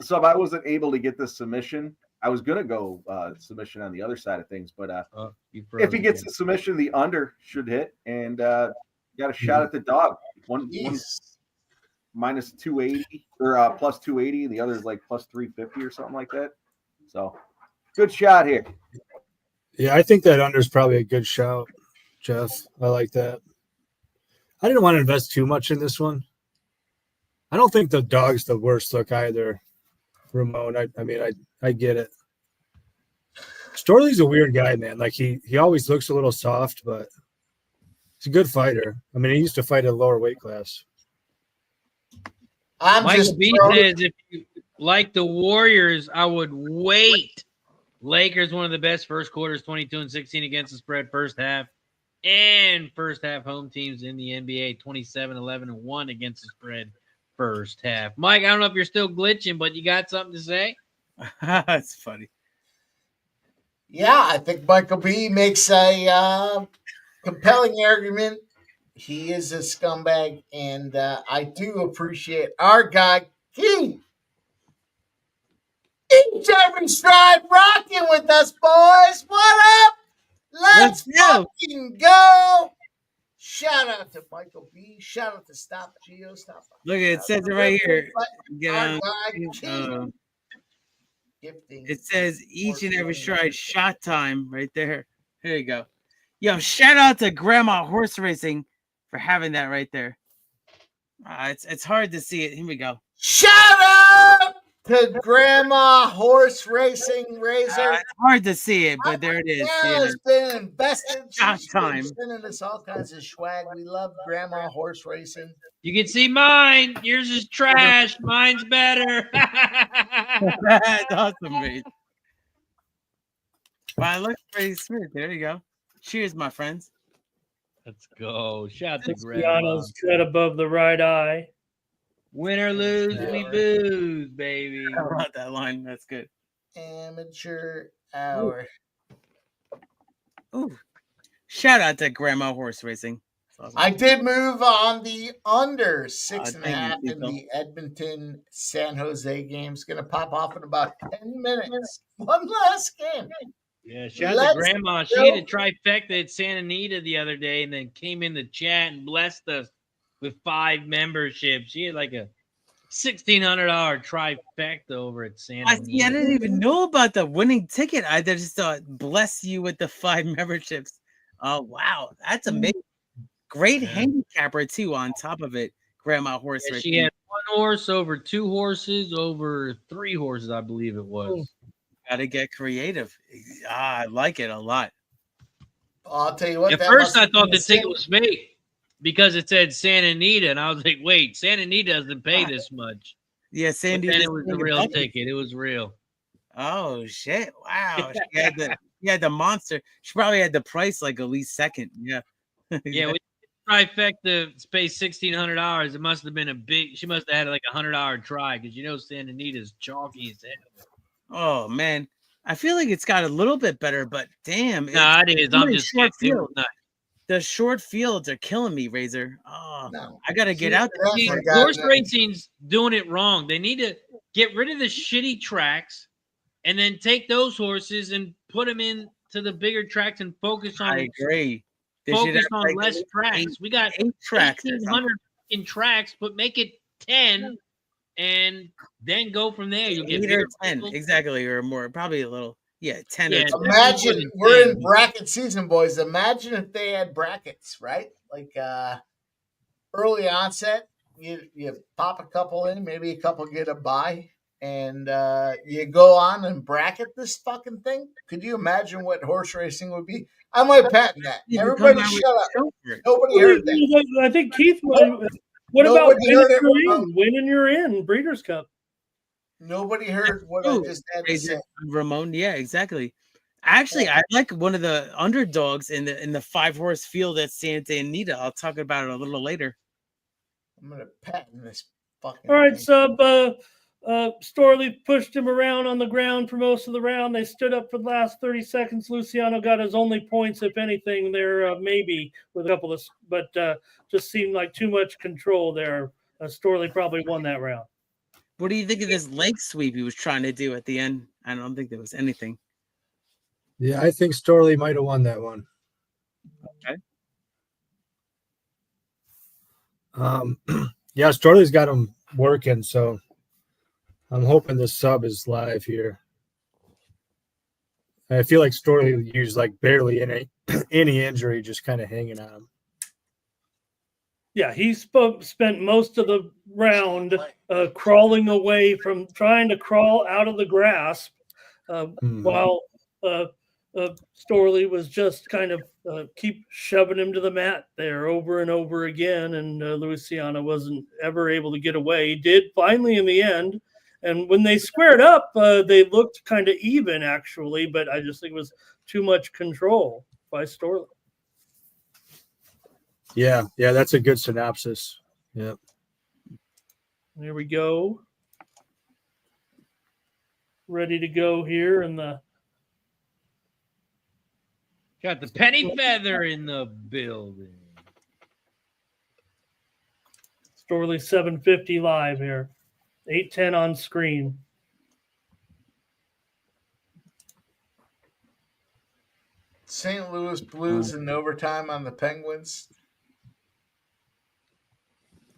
Speaker 2: Sub, I wasn't able to get the submission. I was gonna go submission on the other side of things, but if he gets the submission, the under should hit, and got a shot at the dog. One minus 280 or plus 280, and the other is like plus 350 or something like that. So good shot here.
Speaker 3: Yeah, I think that under is probably a good shout, Jeff. I like that. I didn't want to invest too much in this one. I don't think the dog's the worst look either, Ramon. I get it. Storley's a weird guy, man. Like he always looks a little soft, but he's a good fighter. I mean, he used to fight at a lower weight class.
Speaker 8: Michael B says if you like the Warriors, I would wait. Lakers, one of the best first quarters, 22-16 against the spread first half. And first half home teams in the NBA, 27-11-1 against the spread first half. Mike, I don't know if you're still glitching, but you got something to say?
Speaker 5: That's funny.
Speaker 1: Yeah, I think Michael B makes a compelling argument. He is a scumbag, and I do appreciate our guy, King. Each every stride rocking with us, boys. What up? Let's fucking go. Shout out to Michael B. Shout out to Stop Geo.
Speaker 5: Look, it says it right here. It says each and every stride shot time right there. Here you go. Yo, shout out to Grandma Horse Racing for having that right there. It's hard to see it. Here we go.
Speaker 1: Shout out to Grandma Horse Racing Razor.
Speaker 5: It's hard to see it, but there it is.
Speaker 1: Grandma's been invested.
Speaker 5: Shot time.
Speaker 1: Sending us all kinds of swag. We love Grandma Horse Racing.
Speaker 8: You can see mine. Yours is trash. Mine's better.
Speaker 5: That's awesome, mate. Wow, looks pretty smooth. There you go. Cheers, my friends.
Speaker 8: Let's go. Shout out to
Speaker 4: Luciano's cut above the right eye.
Speaker 8: Win or lose, we booze, baby.
Speaker 5: I want that line. That's good.
Speaker 1: Amateur hour.
Speaker 5: Ooh. Shout out to Grandma Horse Racing. Awesome.
Speaker 1: I did move on the under 6.5 in the Edmonton San Jose game. It's going to pop off in about 10 minutes. One last game.
Speaker 8: Yeah, shout out to Grandma. She hit a trifecta at Santa Anita the other day and then came in the chat and blessed us with 5 memberships. She had like a $1,600 trifecta over at Santa Anita.
Speaker 5: I didn't even know about the winning ticket. I just thought, bless you with the 5 memberships. Oh, wow. That's amazing. Great handicapper, too, on top of it. Grandma horse.
Speaker 8: Yeah, she had 1 horse, over 2 horses, over 3 horses, I believe it was.
Speaker 5: Gotta get creative. I like it a lot.
Speaker 1: I'll tell you what.
Speaker 8: At first, I thought the ticket was fake because it said Santa Anita, and I was like, "Wait, Santa Anita doesn't pay this much."
Speaker 5: Yeah, Sandy.
Speaker 8: Then it was the real ticket. It was real.
Speaker 5: Oh shit! Wow, she had the monster. She probably had the price like at least second. Yeah.
Speaker 8: Yeah. When trifecta space $1,600, it must have been a big. She must have had like $100 try because Santa Anita's chalky as hell.
Speaker 5: Oh man, I feel like it's got a little bit better, but damn,
Speaker 8: no, it is. I'm just
Speaker 5: short field. The short fields are killing me, Razor. Oh, no. I gotta get out there.
Speaker 8: Horse racing's doing it wrong. They need to get rid of the shitty tracks and then take those horses and put them into the bigger tracks and focus on.
Speaker 5: I agree.
Speaker 8: Focus on less tracks. We got 8 tracks, 1,800 tracks, but make it 10. And then go from there. You'll get
Speaker 5: 8 or 10, exactly, or more. Probably a little, 10 or 10.
Speaker 1: Imagine we're in bracket season, boys. Imagine if they had brackets, right? Like early onset, you pop a couple in, maybe a couple get a bye, and you go on and bracket this fucking thing. Could you imagine what horse racing would be? I might patent that. Everybody shut up. Nobody heard that.
Speaker 4: I think Keith might. What about winning you're in Breeders' Cup?
Speaker 1: Nobody heard what I just had to say.
Speaker 5: Ramon, yeah, exactly. Actually, I like one of the underdogs in the 5-horse field at Santa Anita. I'll talk about it a little later.
Speaker 1: I'm gonna patent this fucking.
Speaker 4: All right,
Speaker 1: thing.
Speaker 4: Sub. Storley pushed him around on the ground for most of the round. They stood up for the last 30 seconds. Luciano got his only points, if anything, there, maybe with a couple of, but just seemed like too much control there. Storley probably won that round.
Speaker 5: What do you think of this leg sweep he was trying to do at the end? I don't think there was anything.
Speaker 3: Yeah, I think Storley might have won that one.
Speaker 5: Okay.
Speaker 3: Yeah, Storley's got him working, so I'm hoping the sub is live here. I feel like Storley used like barely any injury, just kind of hanging on him.
Speaker 4: Yeah, he spent most of the round crawling away from trying to crawl out of the grasp while Storley was just kind of keep shoving him to the mat there over and over again, and Luciano wasn't ever able to get away. He did finally in the end. And when they squared up, they looked kind of even, actually, but I just think it was too much control by Storley.
Speaker 3: Yeah, that's a good synopsis. Yeah.
Speaker 4: There we go. Ready to go here in the.
Speaker 8: Got the penny feather in the building.
Speaker 4: Storley 750 live here. 8:10 on screen.
Speaker 1: St. Louis Blues in overtime on the Penguins.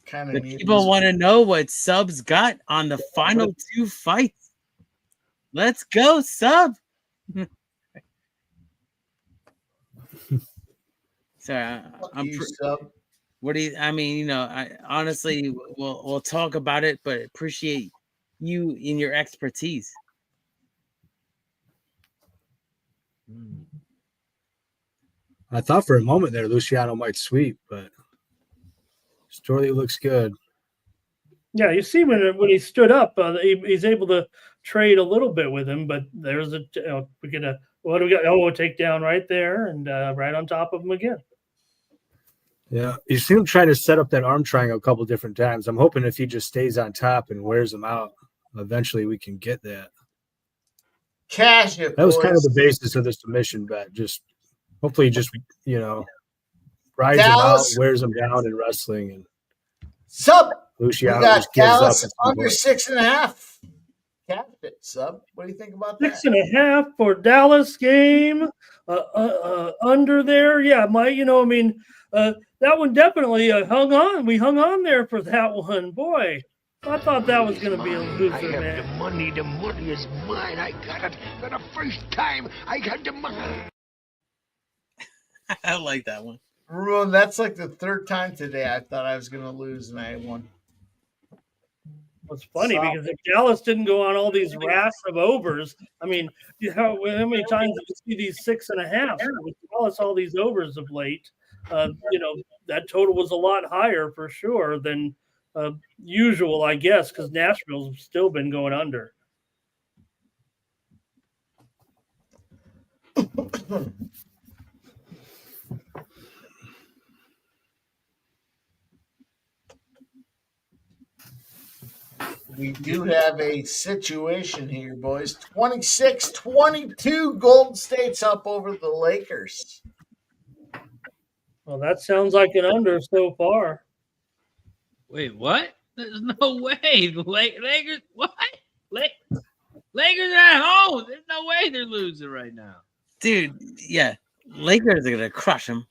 Speaker 1: Kind of
Speaker 5: people want to know what Sub's got on the final 2 fights. Let's go, Sub. Sorry, I'm
Speaker 1: Sub.
Speaker 5: What do you? I mean, I honestly, we'll talk about it, but appreciate you in your expertise.
Speaker 3: I thought for a moment there Luciano might sweep, but Storley looks good.
Speaker 4: Yeah, you see when he stood up, he's able to trade a little bit with him, but there's we get a what do we got? Oh, a takedown right there, and right on top of him again.
Speaker 3: Yeah, you see him trying to set up that arm triangle a couple different times. I'm hoping if he just stays on top and wears him out, eventually we can get that.
Speaker 1: Cash it.
Speaker 3: That was kind of the basis of the submission bet. Just hopefully, just rides him out, wears him down in wrestling, and
Speaker 1: Sub.
Speaker 3: Luciano
Speaker 1: we got
Speaker 3: just gives
Speaker 1: Dallas
Speaker 3: up
Speaker 1: under 6.5. cashed it. Sub, what do you think about that?
Speaker 4: 6.5 for Dallas game. Under there, yeah, that one definitely hung on. We hung on there for that one. Boy, I thought that was going to be a loser,
Speaker 7: I have
Speaker 4: man.
Speaker 7: the money. The money is mine. I got it for the first time. I got the money.
Speaker 5: I like that one.
Speaker 1: Ruin, that's like the third time today I thought I was going to lose and I won.
Speaker 4: It's funny because if Dallas didn't go on all these rafts of overs, how many times did you see these 6.5? With Dallas, all these overs of late, that total was a lot higher for sure than usual, I guess, because Nashville's still been going under.
Speaker 1: We do have a situation here, boys. 26-22, Golden State's up over the Lakers.
Speaker 4: Well, that sounds like an under so far.
Speaker 8: Wait, what? There's no way. The Lakers, what? Lakers are at home. There's no way they're losing right now.
Speaker 5: Dude, yeah. Lakers are going to crush them.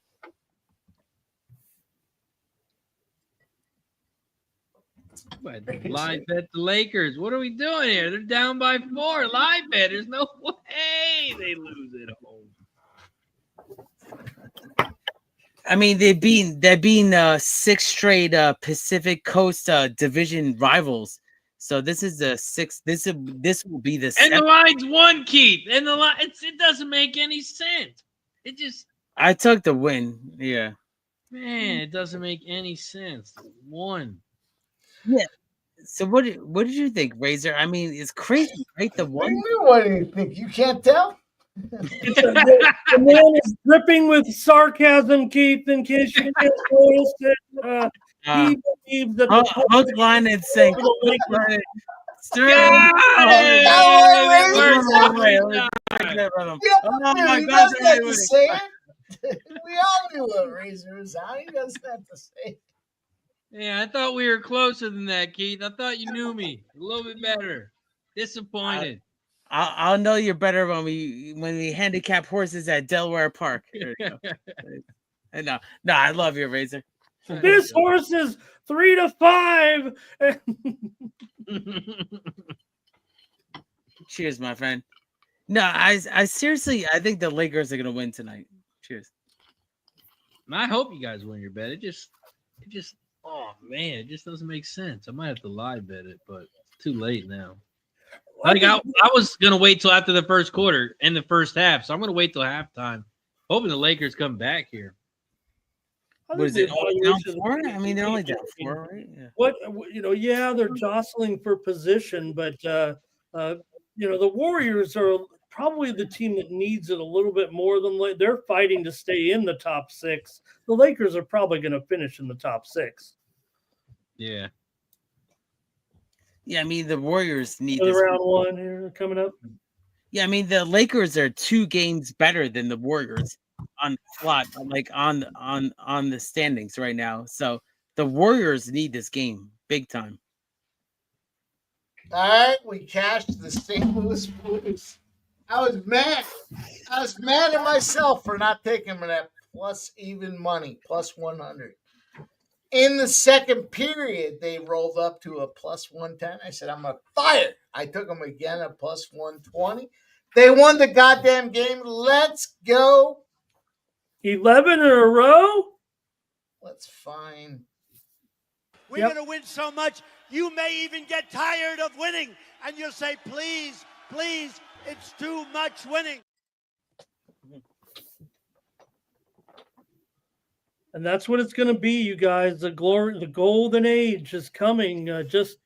Speaker 8: Live bet the Lakers. What are we doing here? They're down by 4. Live bet. There's no way they lose at home.
Speaker 5: I mean, they've been 6 straight Pacific Coast division rivals. So this is the 6th. This will be the.
Speaker 8: And 7th. The line's 1, Keith. And the line, it doesn't make any sense. It just.
Speaker 5: I took the win. Yeah.
Speaker 8: Man, it doesn't make any sense. 1.
Speaker 5: Yeah. So what did you think, Razor? I mean, it's crazy, right? The one.
Speaker 1: What do you think? You can't tell?
Speaker 4: The man is dripping with sarcasm, Keith, in case you didn't notice it. He believes that the
Speaker 5: hook, line, and sink.
Speaker 1: We all knew what Razor was on. He doesn't have to say it.
Speaker 8: Yeah, I thought we were closer than that, Keith. I thought you knew me a little bit better. Disappointed.
Speaker 5: I'll know you're better when we handicap horses at Delaware Park. No, I love you, Razor.
Speaker 4: This horse is 3 to 5.
Speaker 5: Cheers, my friend. No, I seriously, I think the Lakers are gonna win tonight. Cheers.
Speaker 8: I hope you guys win your bet. It just. Oh man, it just doesn't make sense. I might have to live bet it, but it's too late now. Like I was gonna wait till after the first quarter and the first half, so I'm gonna wait till halftime, hoping the Lakers come back here.
Speaker 5: What is it? Down 4? I mean, they're only down 4, right? Yeah.
Speaker 4: Yeah, they're jostling for position, but the Warriors are probably the team that needs it a little bit more than they're fighting to stay in the top 6. The Lakers are probably going to finish in the top 6.
Speaker 8: Yeah.
Speaker 5: Yeah, I mean the Warriors need
Speaker 4: this round 1 here coming up.
Speaker 5: Yeah, I mean the Lakers are 2 games better than the Warriors on the slot, like on the standings right now. So the Warriors need this game big time.
Speaker 1: All right, we cashed the St. Louis Blues. I was mad at myself for not taking that plus even money, plus 100. In the second period, they rolled up to a plus 110. I said, I'm going to fire. I took them again at plus 120. They won the goddamn game. Let's go.
Speaker 4: 11 in a row?
Speaker 1: Let's find.
Speaker 11: We're going to win so much, you may even get tired of winning. And you'll say, please, please, it's too much winning.
Speaker 4: And that's what it's going to be, you guys. The golden age is coming. Just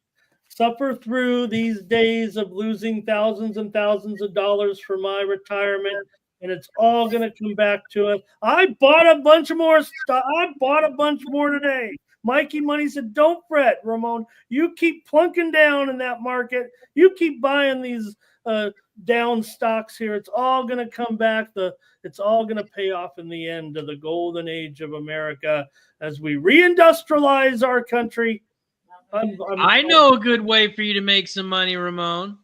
Speaker 4: suffer through these days of losing thousands and thousands of dollars for my retirement, and it's all going to come back to us. I bought a bunch more stuff. I bought a bunch more today. Mikey Money said, don't fret, Ramon. You keep plunking down in that market. You keep buying these down stocks here. It's all going to come back. It's all going to pay off in the end of the golden age of America as we reindustrialize our country.
Speaker 8: I know a good way for you to make some money, Ramon.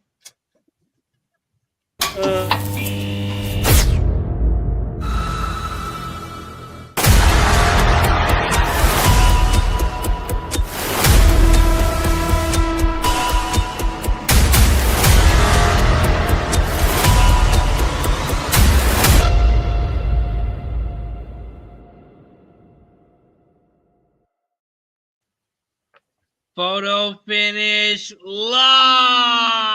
Speaker 8: Photo finish live.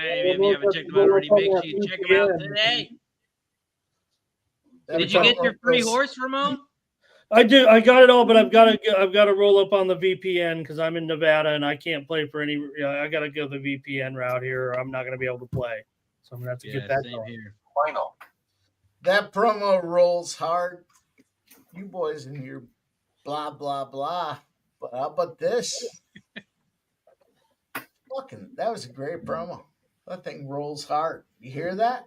Speaker 8: If you haven't checked them out already, make sure you check them out today. Did you get your free horse, Ramon?
Speaker 4: I do. I got it all, but I've got to roll up on the VPN because I'm in Nevada and I can't play for any. I got to go the VPN route here, or I'm not going to be able to play. So I'm going to have to get that going.
Speaker 8: Here.
Speaker 1: Final. That promo rolls hard. You boys in here, blah blah blah. But how about this? Fucking, that was a great promo. That thing rolls hard. You hear that?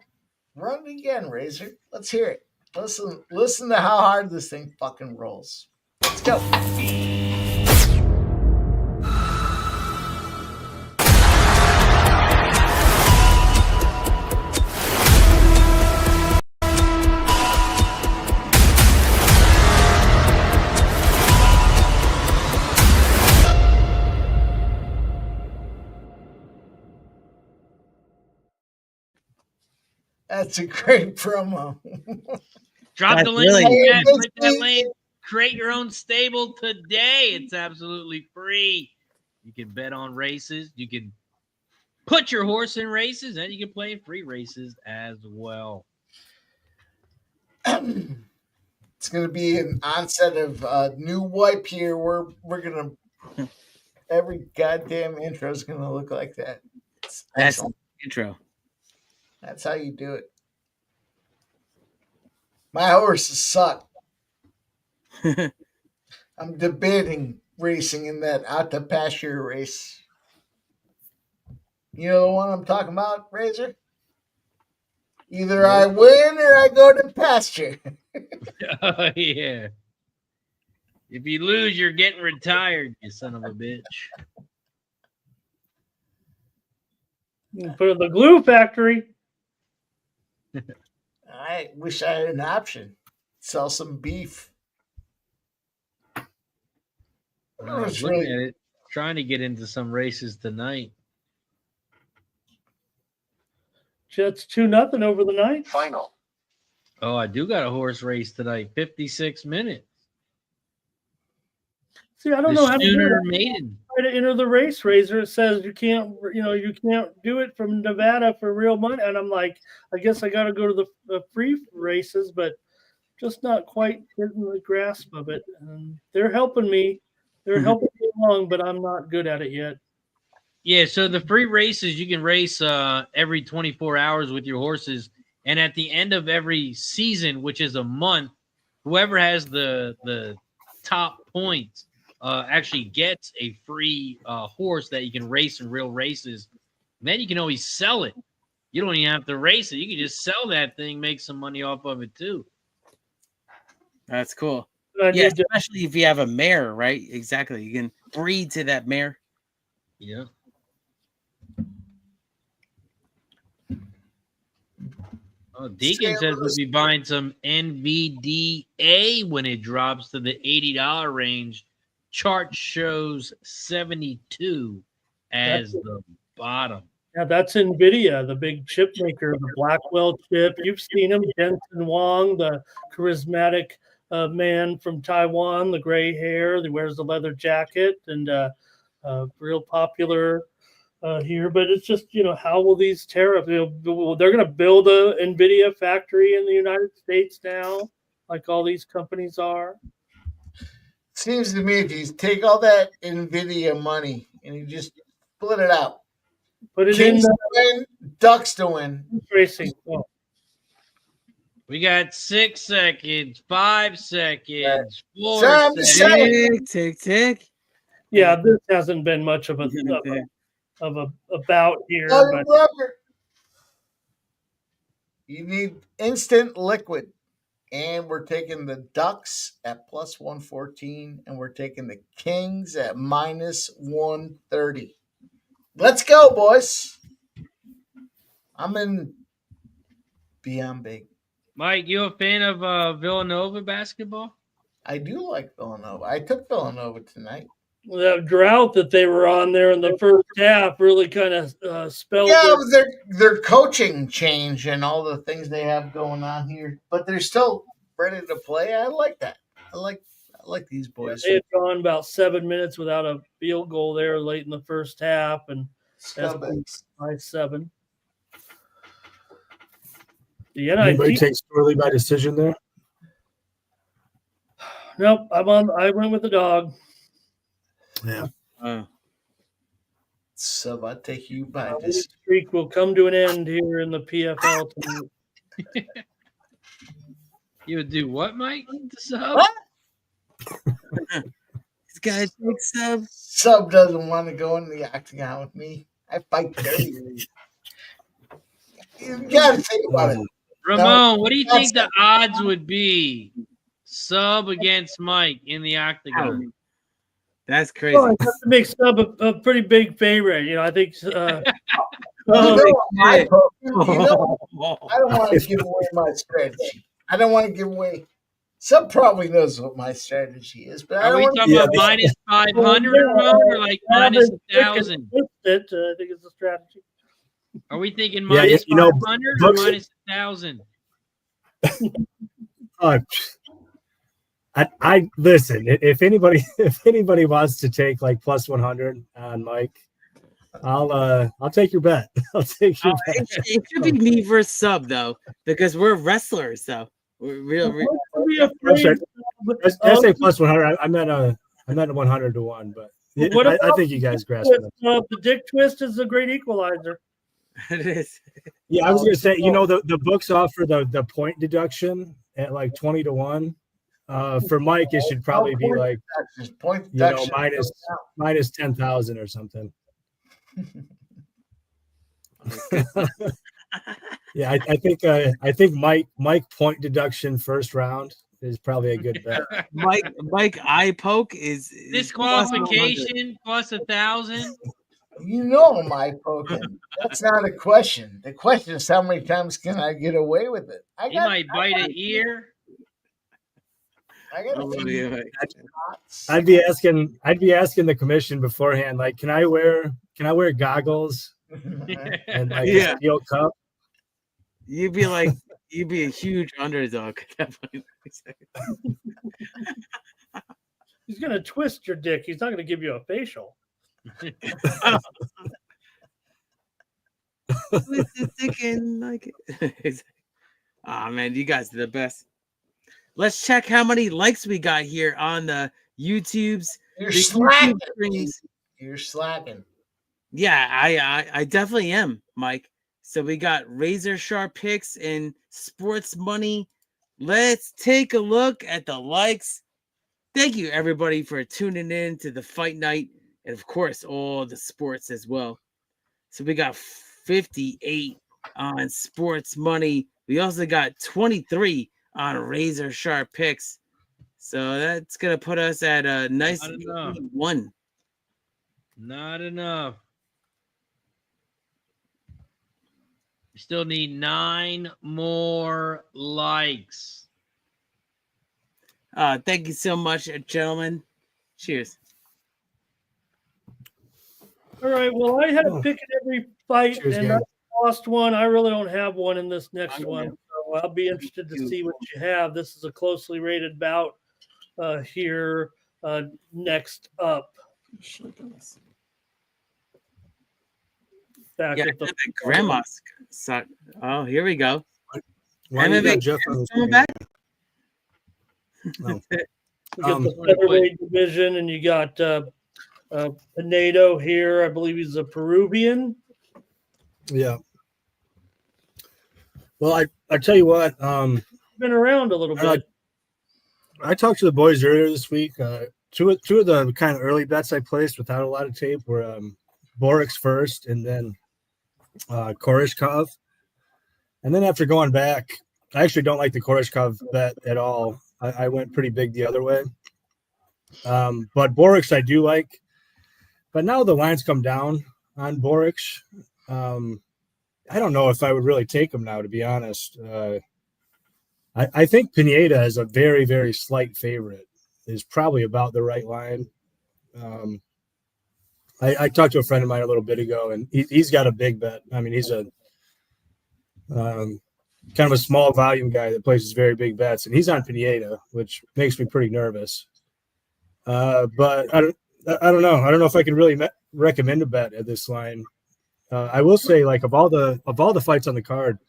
Speaker 1: Run it again, Razor. Let's hear it. Listen to how hard this thing fucking rolls. Let's go. That's a great promo.
Speaker 8: Drop the link.
Speaker 5: Really
Speaker 8: click that link. Create your own stable today. It's absolutely free. You can bet on races. You can put your horse in races, and you can play in free races as well.
Speaker 1: It's going to be an onset of new wipe here. We're going to every goddamn intro is going to look like that.
Speaker 5: That's the intro.
Speaker 1: That's how you do it. My horses suck. I'm debating racing in that out to pasture race. You know the one I'm talking about, Razor? Either I win or I go to pasture.
Speaker 8: Oh, yeah. If you lose, you're getting retired, you son of a bitch.
Speaker 4: You can put it in the glue factory.
Speaker 1: I wish I had an option. Sell some beef.
Speaker 8: I was looking at it, trying to get into some races tonight.
Speaker 4: Jets 2-0 over the night.
Speaker 1: Final.
Speaker 8: Oh, I do got a horse race tonight. 56 minutes.
Speaker 4: See, I don't know how to do it.
Speaker 8: Maiden.
Speaker 4: Try to enter the race, Razor. It says you can't do it from Nevada for real money. And I'm like, I guess I got to go to the free races, but just not quite getting the grasp of it. And they're helping me. They're helping me along, but I'm not good at it yet.
Speaker 8: Yeah, so the free races, you can race every 24 hours with your horses. And at the end of every season, which is a month, whoever has the top points actually gets a free horse that you can race in real races. And then you can always sell it. You don't even have to race it. You can just sell that thing, make some money off of it too.
Speaker 5: That's cool. Yeah, especially if you have a mare, right? Exactly. You can breed to that mare.
Speaker 8: Yeah. Oh, Deacon says we'll be buying some NVDA when it drops to the $80 range. Chart shows 72 as the bottom.
Speaker 4: Yeah, that's NVIDIA, the big chip maker, the Blackwell chip. You've seen him, Jensen Huang, the charismatic man from Taiwan, the gray hair, he wears the leather jacket, and real popular here. But it's just, how will these tariffs, they're going to build a NVIDIA factory in the United States now, like all these companies are.
Speaker 1: Seems to me if you take all that NVIDIA money and you just split it out,
Speaker 4: put it
Speaker 1: Kings
Speaker 4: in
Speaker 1: to win, Ducks to win.
Speaker 4: Racing. Oh.
Speaker 8: We got 6 seconds, 5 seconds, 4
Speaker 5: seconds. Tick.
Speaker 4: Yeah, this hasn't been much of a bout here. But
Speaker 1: you need instant liquid. And we're taking the Ducks at plus 114, and we're taking the Kings at minus 130. Let's go, boys. I'm in be on big.
Speaker 8: Mike, you a fan of Villanova basketball?
Speaker 1: I do like Villanova. I took Villanova tonight.
Speaker 4: That drought that they were on there in the first half really kind of spelled.
Speaker 1: Yeah, their coaching change and all the things they have going on here, but they're still ready to play. I like that. I like these boys.
Speaker 4: They had gone about 7 minutes without a field goal there late in the first half, and that's by 7. The NIT.
Speaker 3: Anybody takes early by decision there?
Speaker 4: Nope, I went with the dog.
Speaker 3: Yeah.
Speaker 1: So I take you by this.
Speaker 4: This streak will come to an end here in the PFL tonight.
Speaker 8: You would do what, Mike? The sub?
Speaker 1: What?
Speaker 5: This guy takes sub.
Speaker 1: Sub doesn't want to go in the octagon with me. I fight dirty. You gotta think about it.
Speaker 8: Ramon, what do you think the odds would be? Sub against Mike in the octagon.
Speaker 5: That's crazy.
Speaker 4: Oh, it makes Sub a pretty big favorite. I think.
Speaker 1: I don't want to give away my strategy. I don't want to give away. Sub probably knows what my strategy is, but
Speaker 8: are we talking about minus 500 or like minus 1,000?
Speaker 4: I think it's a strategy.
Speaker 8: Are we thinking minus 500 or minus 1,000?
Speaker 3: I listen. If anybody wants to take like plus 100 on Mike, I'll take your bet. I'll take your bet.
Speaker 5: It should be me versus Sub though, because we're wrestlers though. We're real.
Speaker 3: I say plus 100. I meant 100 to 1, but I think you guys grasp it.
Speaker 4: The dick twist is a great equalizer.
Speaker 5: It is.
Speaker 3: Yeah, I was gonna say, the books offer the point deduction at like 20 to 1. For Mike, it should probably be like minus 10,000 or something. Yeah, I think Mike point deduction first round is probably a good bet.
Speaker 5: Mike eye poke is
Speaker 8: disqualification plus 1,000.
Speaker 1: You know I'm eye poking. That's not a question. The question is how many times can I get away with it?
Speaker 8: He might bite an ear.
Speaker 3: I'd be asking the commission beforehand, like, can I wear goggles and like a steel cup?
Speaker 5: You'd be a huge underdog.
Speaker 4: He's gonna twist your dick. He's not gonna give you a facial.
Speaker 5: Oh man, you guys are the best. Let's check how many likes we got here on the YouTubes.
Speaker 1: You're slacking. You're slacking.
Speaker 5: Yeah, I definitely am, Mike. So we got RazorSharpPicks and Sports Money. Let's take a look at the likes. Thank you, everybody, for tuning in to the fight night. And, of course, all the sports as well. So we got 58 on Sports Money. We also got 23 on RazorSharpPicks. So that's going to put us at a nice 1.
Speaker 8: Not enough. We still need 9 more likes.
Speaker 5: Thank you so much, gentlemen. Cheers.
Speaker 4: All right. Well, I had a pick in every fight, and I lost one. I really don't have one in this next one. So I'll be interested to see what you have. This is a closely rated bout here. Next up. Back at the
Speaker 5: grandma's. Oh, here we go.
Speaker 3: MMA Jeff
Speaker 5: coming back.
Speaker 4: You got the featherweight division, and you got Pinedo here. I believe he's a Peruvian.
Speaker 3: Yeah. Well, I tell you what.
Speaker 4: Been around a little bit.
Speaker 3: I talked to the boys earlier this week. Two of the kind of early bets I placed without a lot of tape were Borix first, and then Koreshkov. And then after going back, I actually don't like the Koreshkov bet at all. I went pretty big the other way. But Borix I do like. But now the lines come down on Borix. And I don't know if I would really take him now, to be honest. I think Pineda is a very, very slight favorite. Is probably about the right line. I talked to a friend of mine a little bit ago, and he's got a big bet. I mean, he's a kind of a small volume guy that places very big bets, and he's on Pineda, which makes me pretty nervous. But I don't know. I don't know if I can really recommend a bet at this line. I will say, like, of all the fights on the card,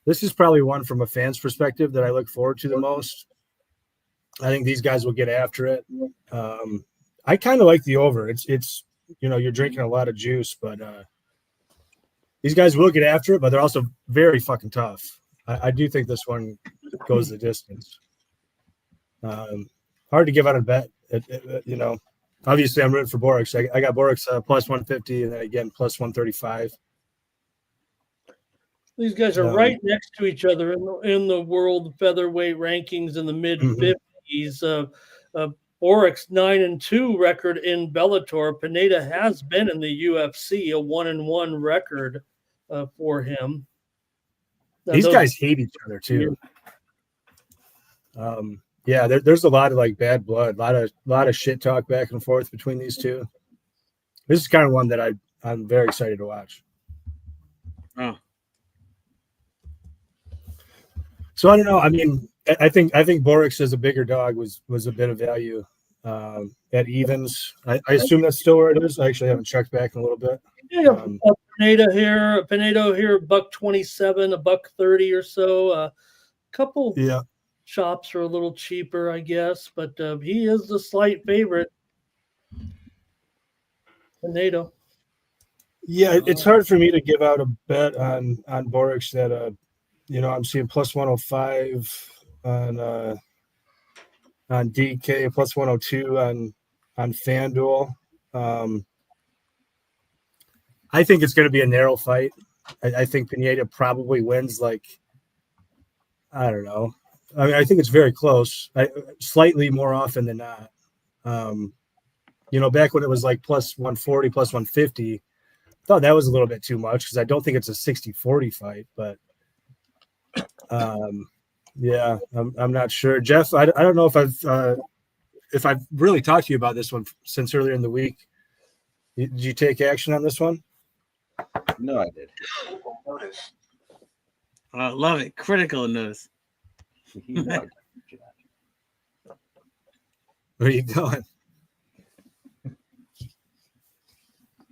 Speaker 3: this is probably one from a fan's perspective that I look forward to the most. I think these guys will get after it. I kind of like the over. It's you're drinking a lot of juice, but these guys will get after it, but they're also very fucking tough. I do think this one goes the distance. Hard to give out a bet. Obviously I'm rooting for Borix. I got Borix plus 150 and then again plus 135.
Speaker 4: These guys are right next to each other in the world featherweight rankings in the mid 50s. Borix 9-2 record in Bellator. Pineda has been in the UFC, a 1-1 record for him. Now,
Speaker 3: these guys hate each other too. Yeah, there's a lot of like bad blood, a lot of shit talk back and forth between these two. This is kind of one that I'm very excited to watch.
Speaker 5: Oh.
Speaker 3: So I don't know. I mean, I think Borix as a bigger dog was a bit of value at evens. I assume that's still where it is. I actually haven't checked back in a little bit.
Speaker 4: Yeah, Pineda here, $1.27, $1.30 or so. A couple shops are a little cheaper, I guess, but he is the slight favorite. Pineda.
Speaker 3: Yeah, it's hard for me to give out a bet on Borix that I'm seeing plus 105 on DK, plus 102 on FanDuel. I think it's going to be a narrow fight. I think Pineda probably wins, like, I don't know. I mean, I think it's very close, slightly more often than not. Back when it was like plus 140, plus 150, I thought that was a little bit too much because I don't think it's a 60-40 fight. But, yeah, I'm not sure. Jeff, I don't know if I've really talked to you about this one since earlier in the week. Did you take action on this one?
Speaker 2: No, I did.
Speaker 5: I love it. Critical notice.
Speaker 3: Where are you going?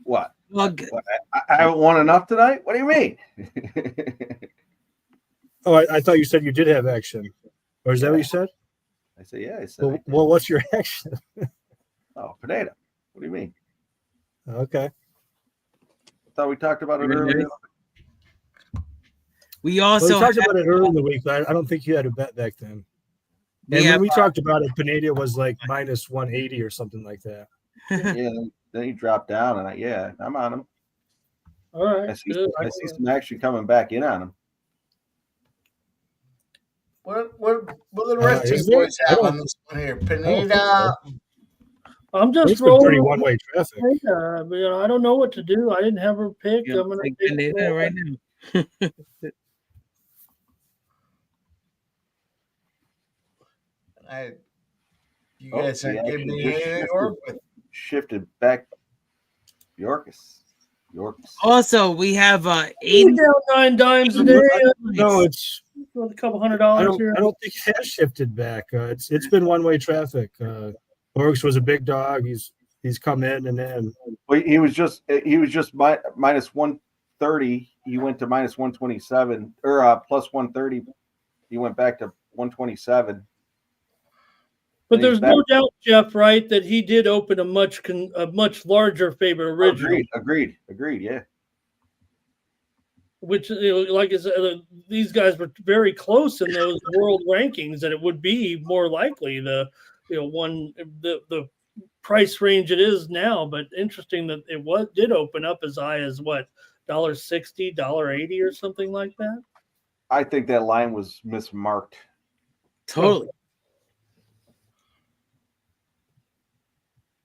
Speaker 2: What?
Speaker 5: Well,
Speaker 2: I haven't won enough tonight? What do you mean?
Speaker 3: Oh, I thought you said you did have action. Or is that what you said?
Speaker 2: I said, yeah. I said,
Speaker 3: well, what's your action?
Speaker 2: Oh, Pineda. What do you mean?
Speaker 3: Okay.
Speaker 2: I thought we talked about it earlier.
Speaker 5: We also
Speaker 3: talked about it earlier in the week, but I don't think you had a bet back then. And when we talked about it, Pineda was like minus 180 or something like that.
Speaker 2: Yeah, then he dropped down, and I'm on him.
Speaker 4: All right.
Speaker 2: I see some action coming back in on him.
Speaker 1: What do the rest of these boys have on this one here? Pineda.
Speaker 4: I'm just
Speaker 3: rolling. Pretty one-way traffic.
Speaker 4: I don't know what to do. I didn't have her pick. I'm going to take
Speaker 5: Pineda right now.
Speaker 1: You guys aren't giving me anything to work with.
Speaker 2: Shifted back. Yorkis.
Speaker 5: Also, we have
Speaker 4: down 9 dimes a day.
Speaker 3: No, it's
Speaker 4: a couple $100 here.
Speaker 3: I don't think it has shifted back. It's been one-way traffic. Borix was a big dog. He's come in and then.
Speaker 2: Well, he was just minus 130. He went to minus 127 or plus 130. He went back to 127.
Speaker 4: But there's no doubt, Jeff, right, that he did open a much larger favorite originally.
Speaker 2: Agreed. Yeah.
Speaker 4: Which, like I said, these guys were very close in those world rankings, and it would be more likely the price range it is now. But interesting that it did open up as high as what, $1.60, $1.80 or something like that.
Speaker 2: I think that line was mismarked.
Speaker 5: Totally.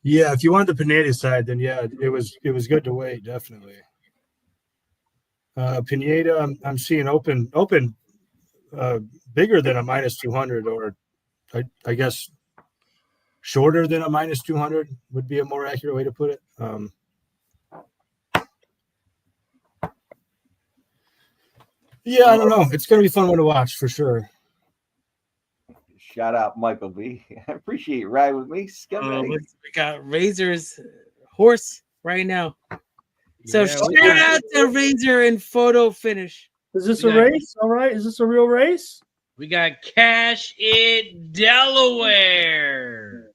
Speaker 3: Yeah, if you wanted the Pineda side, then yeah, it was good to wait, definitely. Pineda, I'm seeing open bigger than a -200, or I guess shorter than a -200 would be a more accurate way to put it. Yeah, I don't know. It's going to be a fun one to watch for sure.
Speaker 2: Shout out Michael B. I appreciate you riding with me.
Speaker 5: We got Razor's horse right now. So shout out to Razor and photo finish.
Speaker 4: Is this a race? All right. Is this a real race?
Speaker 8: We got Cash in Delaware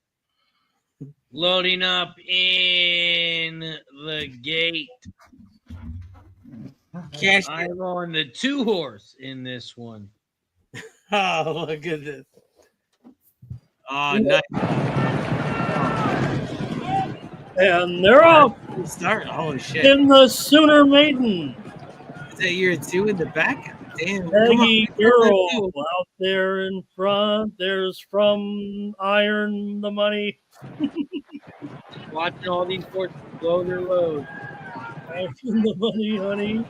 Speaker 8: loading up in the gate.
Speaker 5: Cash.
Speaker 8: I'm on the 2-horse in this one.
Speaker 5: Oh, look at this. Oh, nice.
Speaker 4: And they're off.
Speaker 5: Start. Holy shit.
Speaker 4: In the Sooner Maiden.
Speaker 5: Is that year 2 in the back? Damn.
Speaker 4: Peggy Girl out there in front. There's from Iron the Money.
Speaker 8: Watching all these horses blow their load.
Speaker 4: Iron the Money, honey.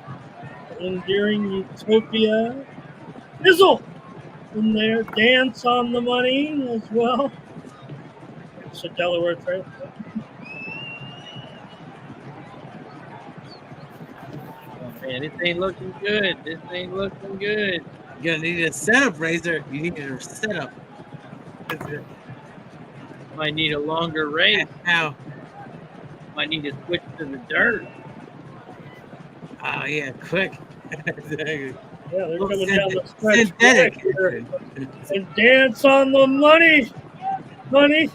Speaker 4: Endearing Utopia. Fizzle in there. Dance on the Money as well. It's a Delaware trail.
Speaker 8: Man, this ain't looking good. This ain't looking good.
Speaker 5: You're gonna need a setup, Razor. You need a setup.
Speaker 8: Might need a longer race.
Speaker 5: How?
Speaker 8: Might need to switch to the dirt.
Speaker 5: Oh yeah, quick.
Speaker 4: Yeah, they're coming down the stretch.
Speaker 5: Synthetic.
Speaker 4: And Dance on the Money. Money.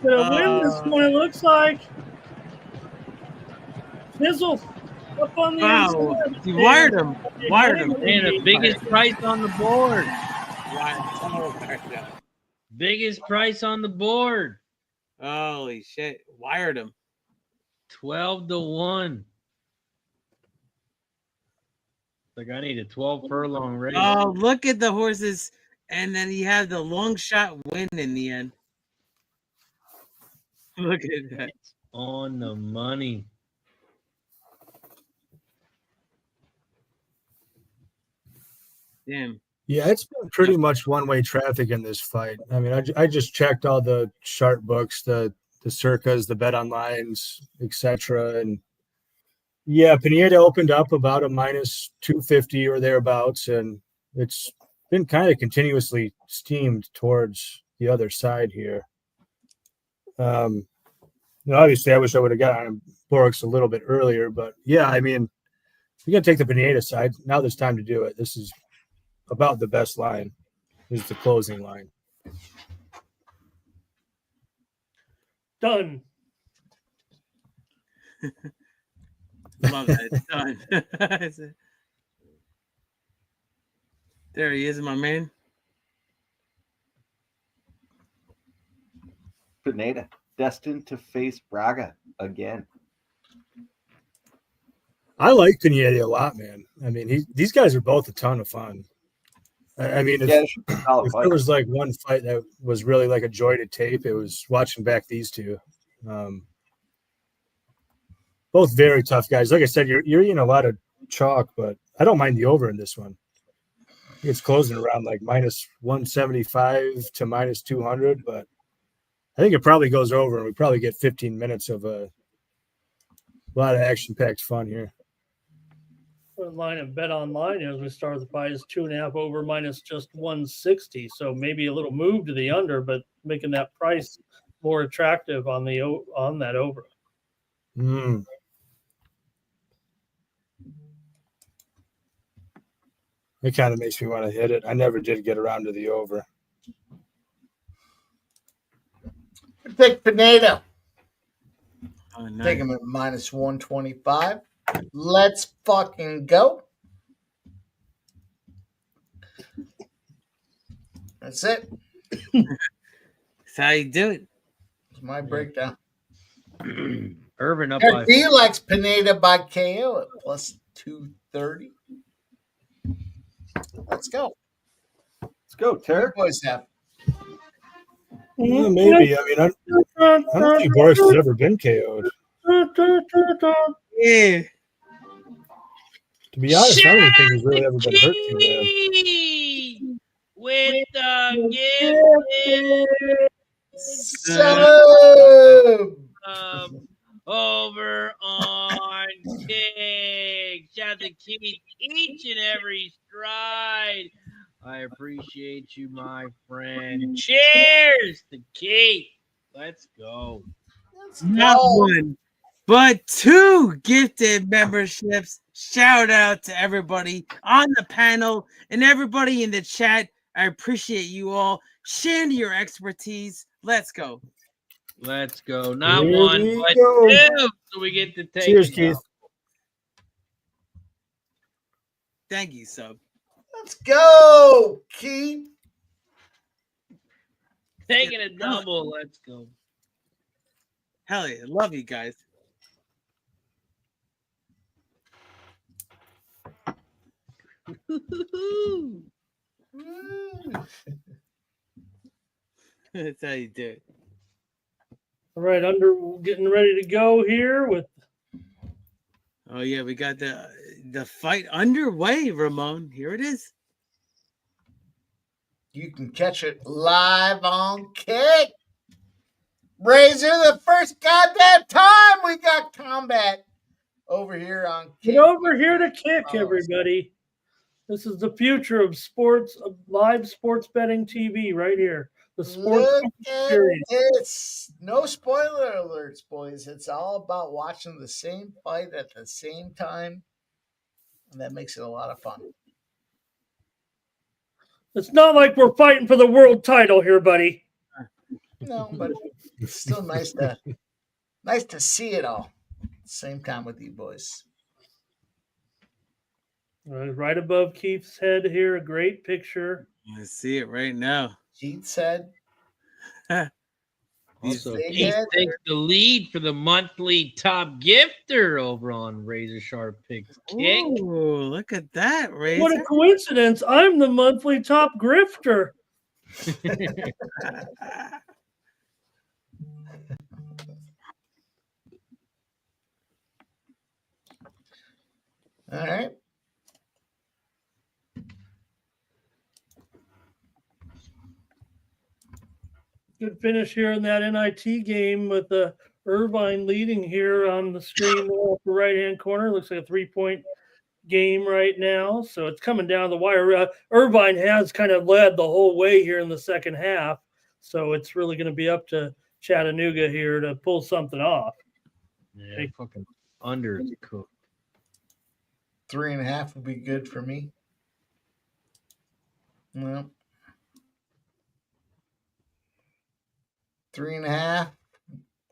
Speaker 4: Gonna win this one, it looks like. Fizzle. Up on the inside.
Speaker 5: He wired him. Wired him.
Speaker 8: Man, the biggest price on the board. Biggest price on the board.
Speaker 5: Holy shit. Wired him.
Speaker 8: 12-1. Like I need a 12 furlong race.
Speaker 5: Oh, look at the horses. And then you have the long shot win in the end. Look at that.
Speaker 8: On the money.
Speaker 5: Damn.
Speaker 3: Yeah, it's been pretty much one-way traffic in this fight. I mean, I just checked all the sharp books, the Circas, the Bet Onlines, etc. And yeah, Pineda opened up about a -250 or thereabouts, and it's been kind of continuously steamed towards the other side here. Obviously, I wish I would have gotten Borix a little bit earlier, but yeah, I mean, we got to take the Pineda side. Now there's time to do it. This is about the best line. This is the closing line.
Speaker 4: Done.
Speaker 5: Love that. Done. There he is, my man.
Speaker 2: Pineda, destined to face Braga again.
Speaker 3: I like Pineda a lot, man. I mean, these guys are both a ton of fun. I mean, if there was like one fight that was really like a joy to tape, it was watching back these two. Both very tough guys. Like I said, you're in a lot of chalk, but I don't mind the over in this one. It's closing around like -175 to -200, but I think it probably goes over, and we probably get 15 minutes of a lot of action-packed fun here.
Speaker 4: Line of Bet Online as we start the fight is 2.5 over minus just 160. So maybe a little move to the under, but making that price more attractive on that over.
Speaker 3: It kind of makes me want to hit it. I never did get around to the over.
Speaker 1: Pick Pineda.
Speaker 5: Oh, nice.
Speaker 1: Take him at -125. Let's fucking go. That's it.
Speaker 5: That's how you do it.
Speaker 1: It's my breakdown.
Speaker 8: Urban up
Speaker 1: Eric B likes Pineda by KO at +230. Let's go.
Speaker 2: Let's go, Terry.
Speaker 1: Boys have.
Speaker 3: Yeah, maybe. I mean, I don't think Boris has ever been KO'd.
Speaker 5: Yeah.
Speaker 3: To be honest, I
Speaker 8: Shout
Speaker 3: don't think
Speaker 8: out
Speaker 3: he's really
Speaker 8: to
Speaker 3: ever been hurt too bad.
Speaker 8: Keith with the
Speaker 1: Sub.
Speaker 8: over on Kick. Shout out to Keith each and every stride. I appreciate you, my friend. Cheers to Keith. Let's go.
Speaker 5: Not one, but 2 gifted memberships. Shout out to everybody on the panel and everybody in the chat. I appreciate you all sharing your expertise. Let's go.
Speaker 8: Let's go. Not
Speaker 3: Here
Speaker 8: one,
Speaker 3: we
Speaker 8: but
Speaker 3: go.
Speaker 8: 2. So we get to take
Speaker 3: Cheers,
Speaker 8: it
Speaker 3: Keith.
Speaker 8: out.
Speaker 5: Thank you, Sub.
Speaker 1: Let's go, Keith.
Speaker 8: Taking a double. Let's go.
Speaker 5: Hell yeah. Love you guys. That's how you do it.
Speaker 4: All right, getting ready to go here with.
Speaker 5: Oh yeah, we got the fight underway, Ramon. Here it is.
Speaker 1: You can catch it live on Kick. Razor, the first goddamn time we got combat over here on Kick.
Speaker 4: Get over here to Kick, everybody. This is the future of sports, of live sports betting TV right here. The sports
Speaker 1: Look at
Speaker 4: experience.
Speaker 1: this. No spoiler alerts, boys. It's all about watching the same fight at the same time. And that makes it a lot of fun.
Speaker 4: It's not like we're fighting for the world title here, buddy.
Speaker 1: No, but it's still nice to see it all at the same time with you boys.
Speaker 4: Right above Keith's head here, a great picture.
Speaker 5: I see it right now.
Speaker 1: Keith's head.
Speaker 8: Also, Keith takes the lead for the monthly top gifter over on RazorSharpPicks Kick.
Speaker 5: Ooh, look at that, Razor.
Speaker 4: What a coincidence. I'm the monthly top grifter.
Speaker 1: All right.
Speaker 4: Good finish here in that NIT game with Irvine leading here on the screen there, upper right-hand corner. Looks like a 3-point game right now. So it's coming down the wire. Irvine has kind of led the whole way here in the second half. So it's really going to be up to Chattanooga here to pull something off.
Speaker 8: Yeah, fucking under is cooked.
Speaker 1: 3.5 would be good for me. Well, 3.5.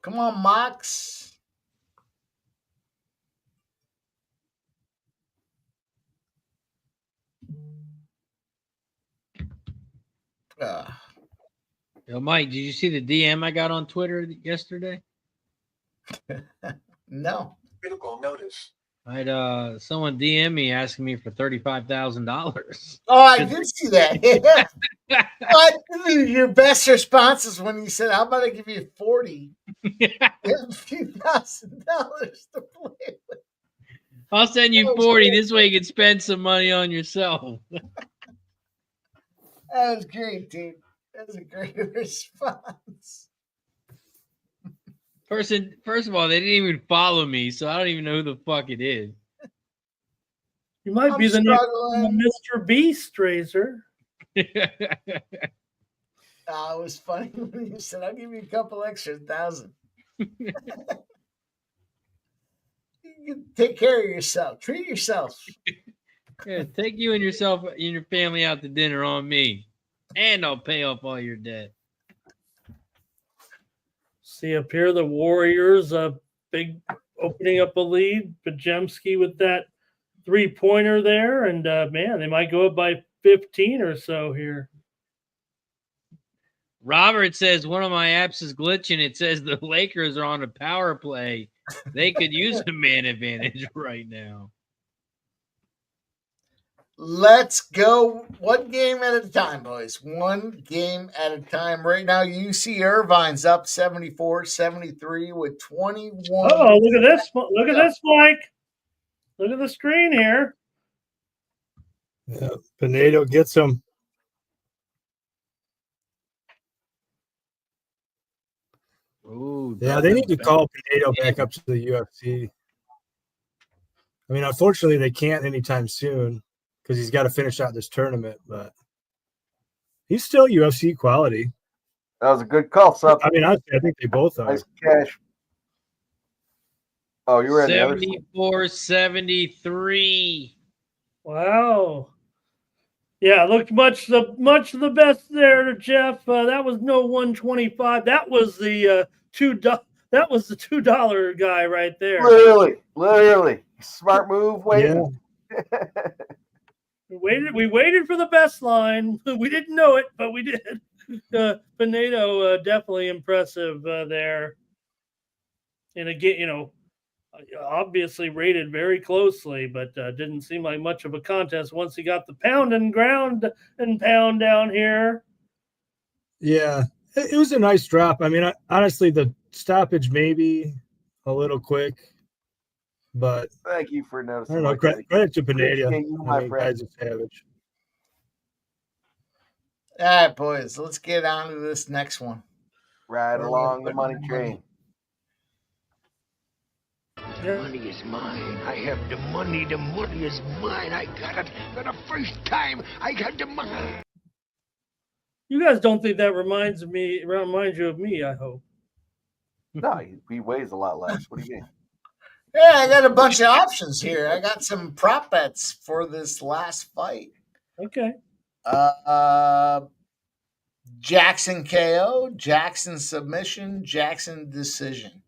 Speaker 1: Come on, Mox.
Speaker 8: Yo, Mike, did you see the DM I got on Twitter yesterday?
Speaker 1: No.
Speaker 7: Critical notice.
Speaker 8: I had someone DM me asking me for $35,000.
Speaker 1: Oh, I did see that. Yeah. But your best response is when you said, "How about I give you 40? You have a few $1,000 to play with."
Speaker 8: I'll send you 40. This way you can spend some money on yourself.
Speaker 1: That was great, dude. That was a great response.
Speaker 8: First of all, they didn't even follow me, so I don't even know who the fuck it is.
Speaker 4: You might be the next Mr. Beast, Razor.
Speaker 1: It was funny when you said, "I'll give you a couple extra $1,000." You can take care of yourself. Treat yourself.
Speaker 8: Yeah, take you and yourself and your family out to dinner on me, and I'll pay off all your debt.
Speaker 4: See up here, the Warriors, big opening up a lead. Pajemski with that 3-pointer there, and man, they might go up by 15 or so here.
Speaker 8: Robert says one of my apps is glitching. It says the Lakers are on a power play. They could use a man advantage right now.
Speaker 1: Let's go one game at a time, boys. One game at a time. Right now, UC Irvine's up 74-73 with 21.
Speaker 4: Oh, look at this. Look at this, Mike. Look at the screen here.
Speaker 3: Yeah, Pinedo gets him.
Speaker 9: Ooh,
Speaker 3: Yeah, they need to call Pinedo back up to the UFC. I mean, unfortunately, they can't anytime soon because he's got to finish out this tournament, but he's still UFC quality.
Speaker 2: That was a good call, Sup.
Speaker 3: I mean, honestly, I think they both are.
Speaker 2: Nice cash. Oh, you were on the other side.
Speaker 8: 74-73.
Speaker 4: Wow. Yeah, looked much the best there, Jeff. That was no 125. That was the $2 guy right there.
Speaker 2: Literally. Smart move, waiting.
Speaker 3: Yeah.
Speaker 4: We waited for the best line. We didn't know it, but we did. Pinedo definitely impressive there. And again, obviously rated very closely, but didn't seem like much of a contest once he got the pound and ground and pound down here.
Speaker 3: Yeah, it was a nice drop. I mean, honestly, the stoppage maybe a little quick, but
Speaker 2: thank you for noticing.
Speaker 3: I don't know. Credit to Pinedo.
Speaker 2: My friend.
Speaker 3: Guy's a savage.
Speaker 1: All right, boys, let's get on to this next one.
Speaker 2: Ride along the money train.
Speaker 7: The money is mine. I have the money. The money is mine. I got it for the first time. I got the money.
Speaker 4: You guys don't think that reminds you of me, I hope.
Speaker 2: No, he weighs a lot less. What do you mean?
Speaker 1: Yeah, I got a bunch of options here. I got some prop bets for this last fight.
Speaker 4: Okay.
Speaker 1: Jackson KO, Jackson submission, Jackson decision.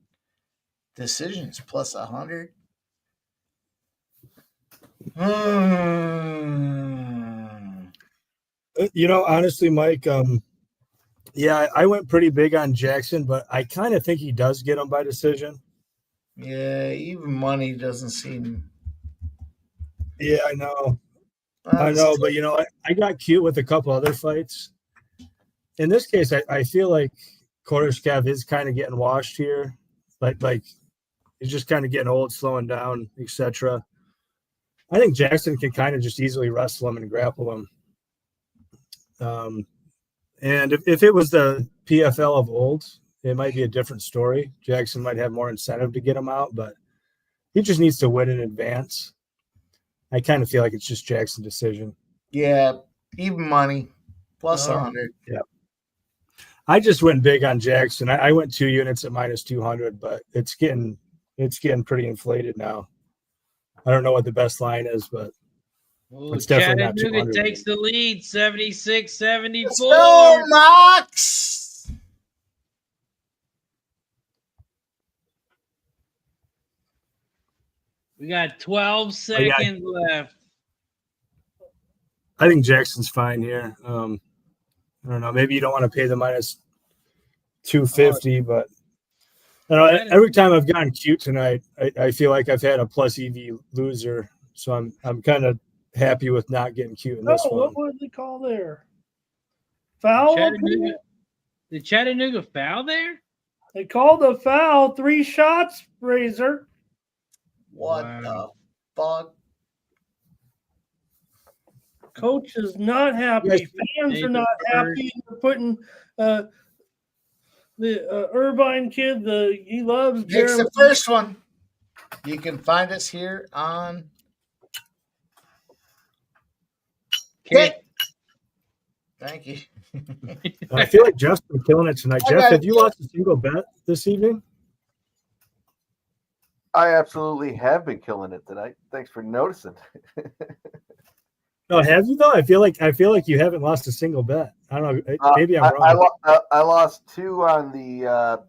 Speaker 1: Decisions plus 100.
Speaker 3: Honestly, Mike, yeah, I went pretty big on Jackson, but I kind of think he does get him by decision.
Speaker 1: Yeah, even money doesn't seem.
Speaker 3: Yeah, I know. But I got cute with a couple other fights. In this case, I feel like Koreshkov is kind of getting washed here. Like he's just kind of getting old, slowing down, etc. I think Jackson can kind of just easily wrestle him and grapple him. And if it was the PFL of old, it might be a different story. Jackson might have more incentive to get him out, but he just needs to win in advance. I kind of feel like it's just Jackson decision.
Speaker 1: Yeah, even money plus 100.
Speaker 3: Yeah. I just went big on Jackson. I went 2 units at minus 200, but it's getting pretty inflated now. I don't know what the best line is, but it's definitely not 200.
Speaker 8: Chattanooga takes the lead, 76-74.
Speaker 1: Let's go, Mox!
Speaker 8: We got 12 seconds left.
Speaker 3: I think Jackson's fine here. I don't know. Maybe you don't want to pay the minus 250, but every time I've gotten cute tonight, I feel like I've had a plus EV loser. So I'm kind of happy with not getting cute in this one.
Speaker 4: What would they call there? Foul?
Speaker 8: Did Chattanooga foul there?
Speaker 4: They called a foul. 3 shots, Razor.
Speaker 1: What the fuck?
Speaker 4: Coach is not happy. Fans are not happy. They're putting the Irvine kid, he loves
Speaker 1: Takes the first one. You can find us here on Kick. Thank you.
Speaker 3: I feel like Jeff's been killing it tonight. Jeff, have you lost a single bet this evening?
Speaker 2: I absolutely have been killing it tonight. Thanks for noticing.
Speaker 3: No, have you though? I feel like you haven't lost a single bet. I don't know. Maybe I'm wrong.
Speaker 2: I lost 2 on the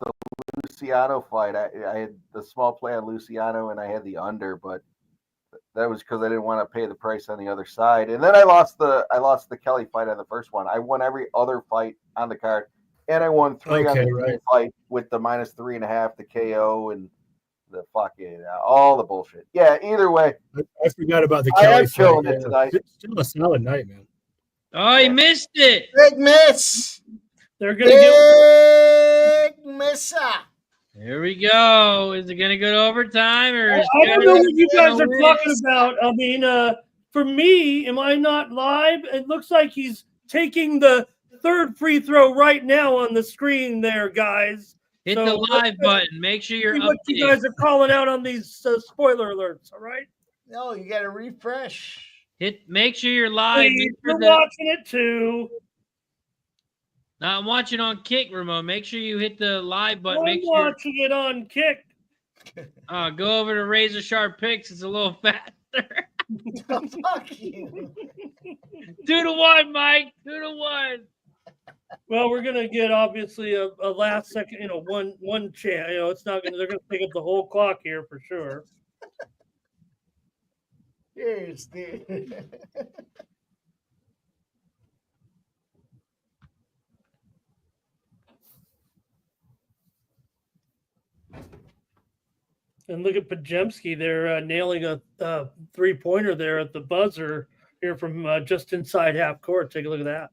Speaker 2: Luciano fight. I had the small play on Luciano and I had the under, but that was because I didn't want to pay the price on the other side. And then I lost the Kelly fight on the first one. I won every other fight on the card, and I won 3 on the fight with the minus 3.5, the KO, and the fucking all the bullshit. Yeah, either way.
Speaker 3: I forgot about the Kelly fight.
Speaker 2: Killing it tonight.
Speaker 3: It's still a solid night, man.
Speaker 8: Oh, he missed it.
Speaker 1: Big miss.
Speaker 4: They're gonna get
Speaker 1: big misser.
Speaker 8: Here we go. Is it going to go to overtime or?
Speaker 4: I don't know what you guys are talking about. I mean, for me, am I not live? It looks like he's taking the third free throw right now on the screen there, guys.
Speaker 8: Hit
Speaker 4: So
Speaker 8: the live button. Make sure you're
Speaker 4: see what you guys are calling out on these spoiler alerts, all right?
Speaker 1: No, you got to refresh.
Speaker 8: Make sure you're live.
Speaker 4: Please, we're watching it too.
Speaker 8: Now, I'm watching on Kick, Ramon. Make sure you hit the live button.
Speaker 4: I'm
Speaker 8: Make sure
Speaker 4: watching it on Kick.
Speaker 8: go over to RazorSharpPicks. It's a little faster.
Speaker 1: Fuck you.
Speaker 8: 2-1, Mike. 2-1.
Speaker 4: Well, we're gonna get obviously a last second, one chance. It's not gonna. They're gonna take up the whole clock here for sure.
Speaker 1: Here's the.
Speaker 4: And look at Pajemski. They're nailing a three-pointer there at the buzzer here from just inside half court. Take a look at that.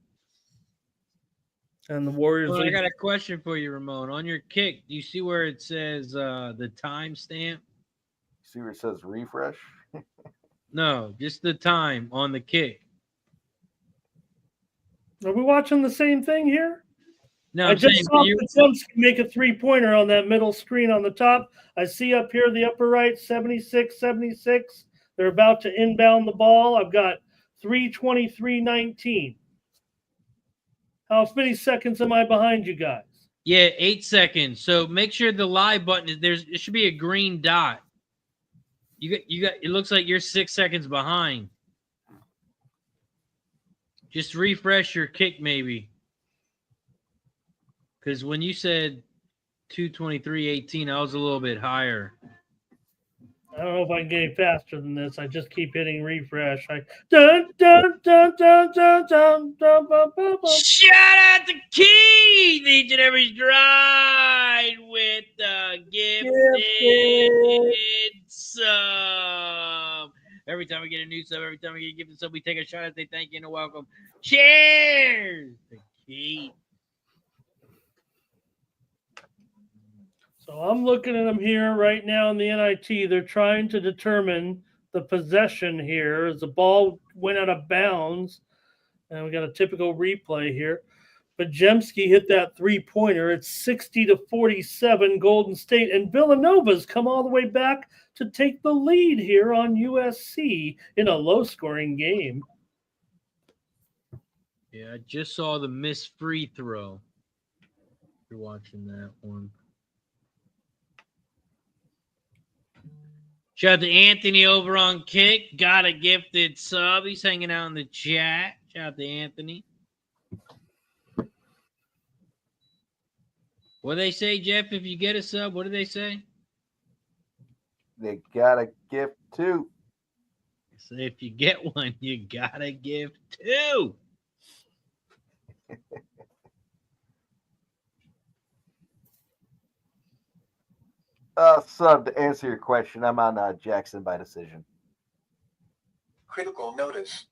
Speaker 4: And the Warriors.
Speaker 8: Well, I got a question for you, Ramon. On your Kick, do you see where it says the time stamp?
Speaker 2: See where it says refresh?
Speaker 4: No, just the time on the Kick. Are we watching the same thing here?
Speaker 8: No,
Speaker 4: I just saw Pajemski make a three-pointer on that middle screen on the top. I see up here the upper right, 76-76. They're about to inbound the ball. I've got 3:23:19. How many seconds am I behind you guys?
Speaker 8: Yeah, 8 seconds. So make sure the live button is there. It should be a green dot. You got. It looks like you're 6 seconds behind. Just refresh your Kick, maybe. Because when you said 2:23:18, I was a little bit higher.
Speaker 4: I don't know if I can get any faster than this. I just keep hitting refresh. Dun, dun, dun, dun, dun, dun, dun, dun, dun, dun.
Speaker 8: Shout out to Keith each and every stride with the gifted sub. Every time we get a new sub, every time we get a gifted sub, we take a shot and say thank you and a welcome. Cheers to Keith.
Speaker 4: So I'm looking at them here right now in the NIT. They're trying to determine the possession here as the ball went out of bounds. And we got a typical replay here. Pajemski hit that three-pointer. It's 60-47 Golden State. And Villanova's come all the way back to take the lead here on USC in a low-scoring game.
Speaker 8: Yeah, I just saw the missed free throw. You're watching that one. Shout out to Anthony over on Kick. Got a gifted sub. He's hanging out in the chat. Shout out to Anthony. What do they say, Jeff, if you get a sub? What do they say?
Speaker 2: They got a gift too.
Speaker 8: So if you get one, you got a gift too.
Speaker 2: Sub, to answer your question, I'm on Jackson by decision.
Speaker 12: Critical notice.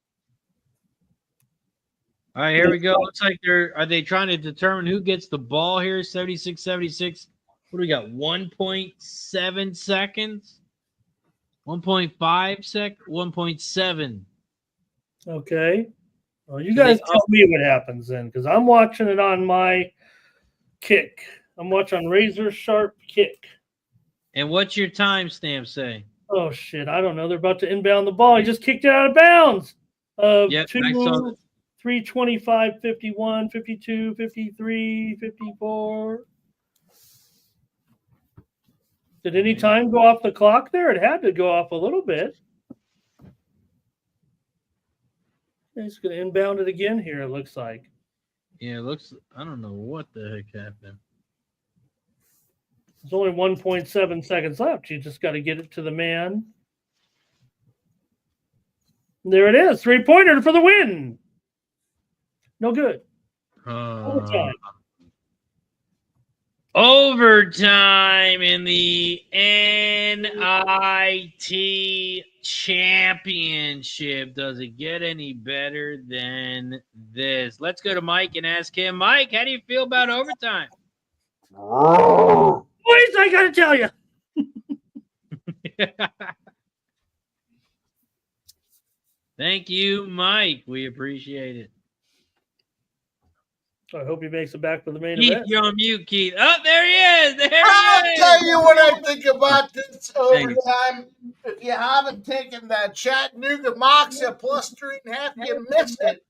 Speaker 8: All right, here we go. Looks like are they trying to determine who gets the ball here? 76-76. What do we got? 1.7 seconds? 1.5 sec? 1.7.
Speaker 4: Okay. Well, you guys tell me what happens then, because I'm watching it on my Kick. I'm watching Razor Sharp Kick.
Speaker 8: And what's your timestamp say?
Speaker 4: Oh, shit. I don't know. They're about to inbound the ball. He just kicked it out of bounds.
Speaker 8: Yep, I saw it.
Speaker 4: 3:25, 51, 52, 53, 54. Did any time go off the clock there? It had to go off a little bit. He's going to inbound it again here, it looks like.
Speaker 8: Yeah, it looks. I don't know what the heck happened.
Speaker 4: There's only 1.7 seconds left. You just got to get it to the man. There it is. Three-pointer for the win. No good. Overtime.
Speaker 8: Overtime in the NIT Championship. Does it get any better than this? Let's go to Mike and ask him. Mike, how do you feel about overtime?
Speaker 4: Boys, I got to tell you.
Speaker 8: Thank you, Mike. We appreciate it.
Speaker 4: I hope he makes it back for the main
Speaker 8: Keith,
Speaker 4: event.
Speaker 8: you're on mute, Keith. Oh, there he is. There
Speaker 1: I'll
Speaker 8: he is.
Speaker 1: tell you what I think about this overtime. If you haven't taken that Chattanooga Mox at plus 3.5, you missed it.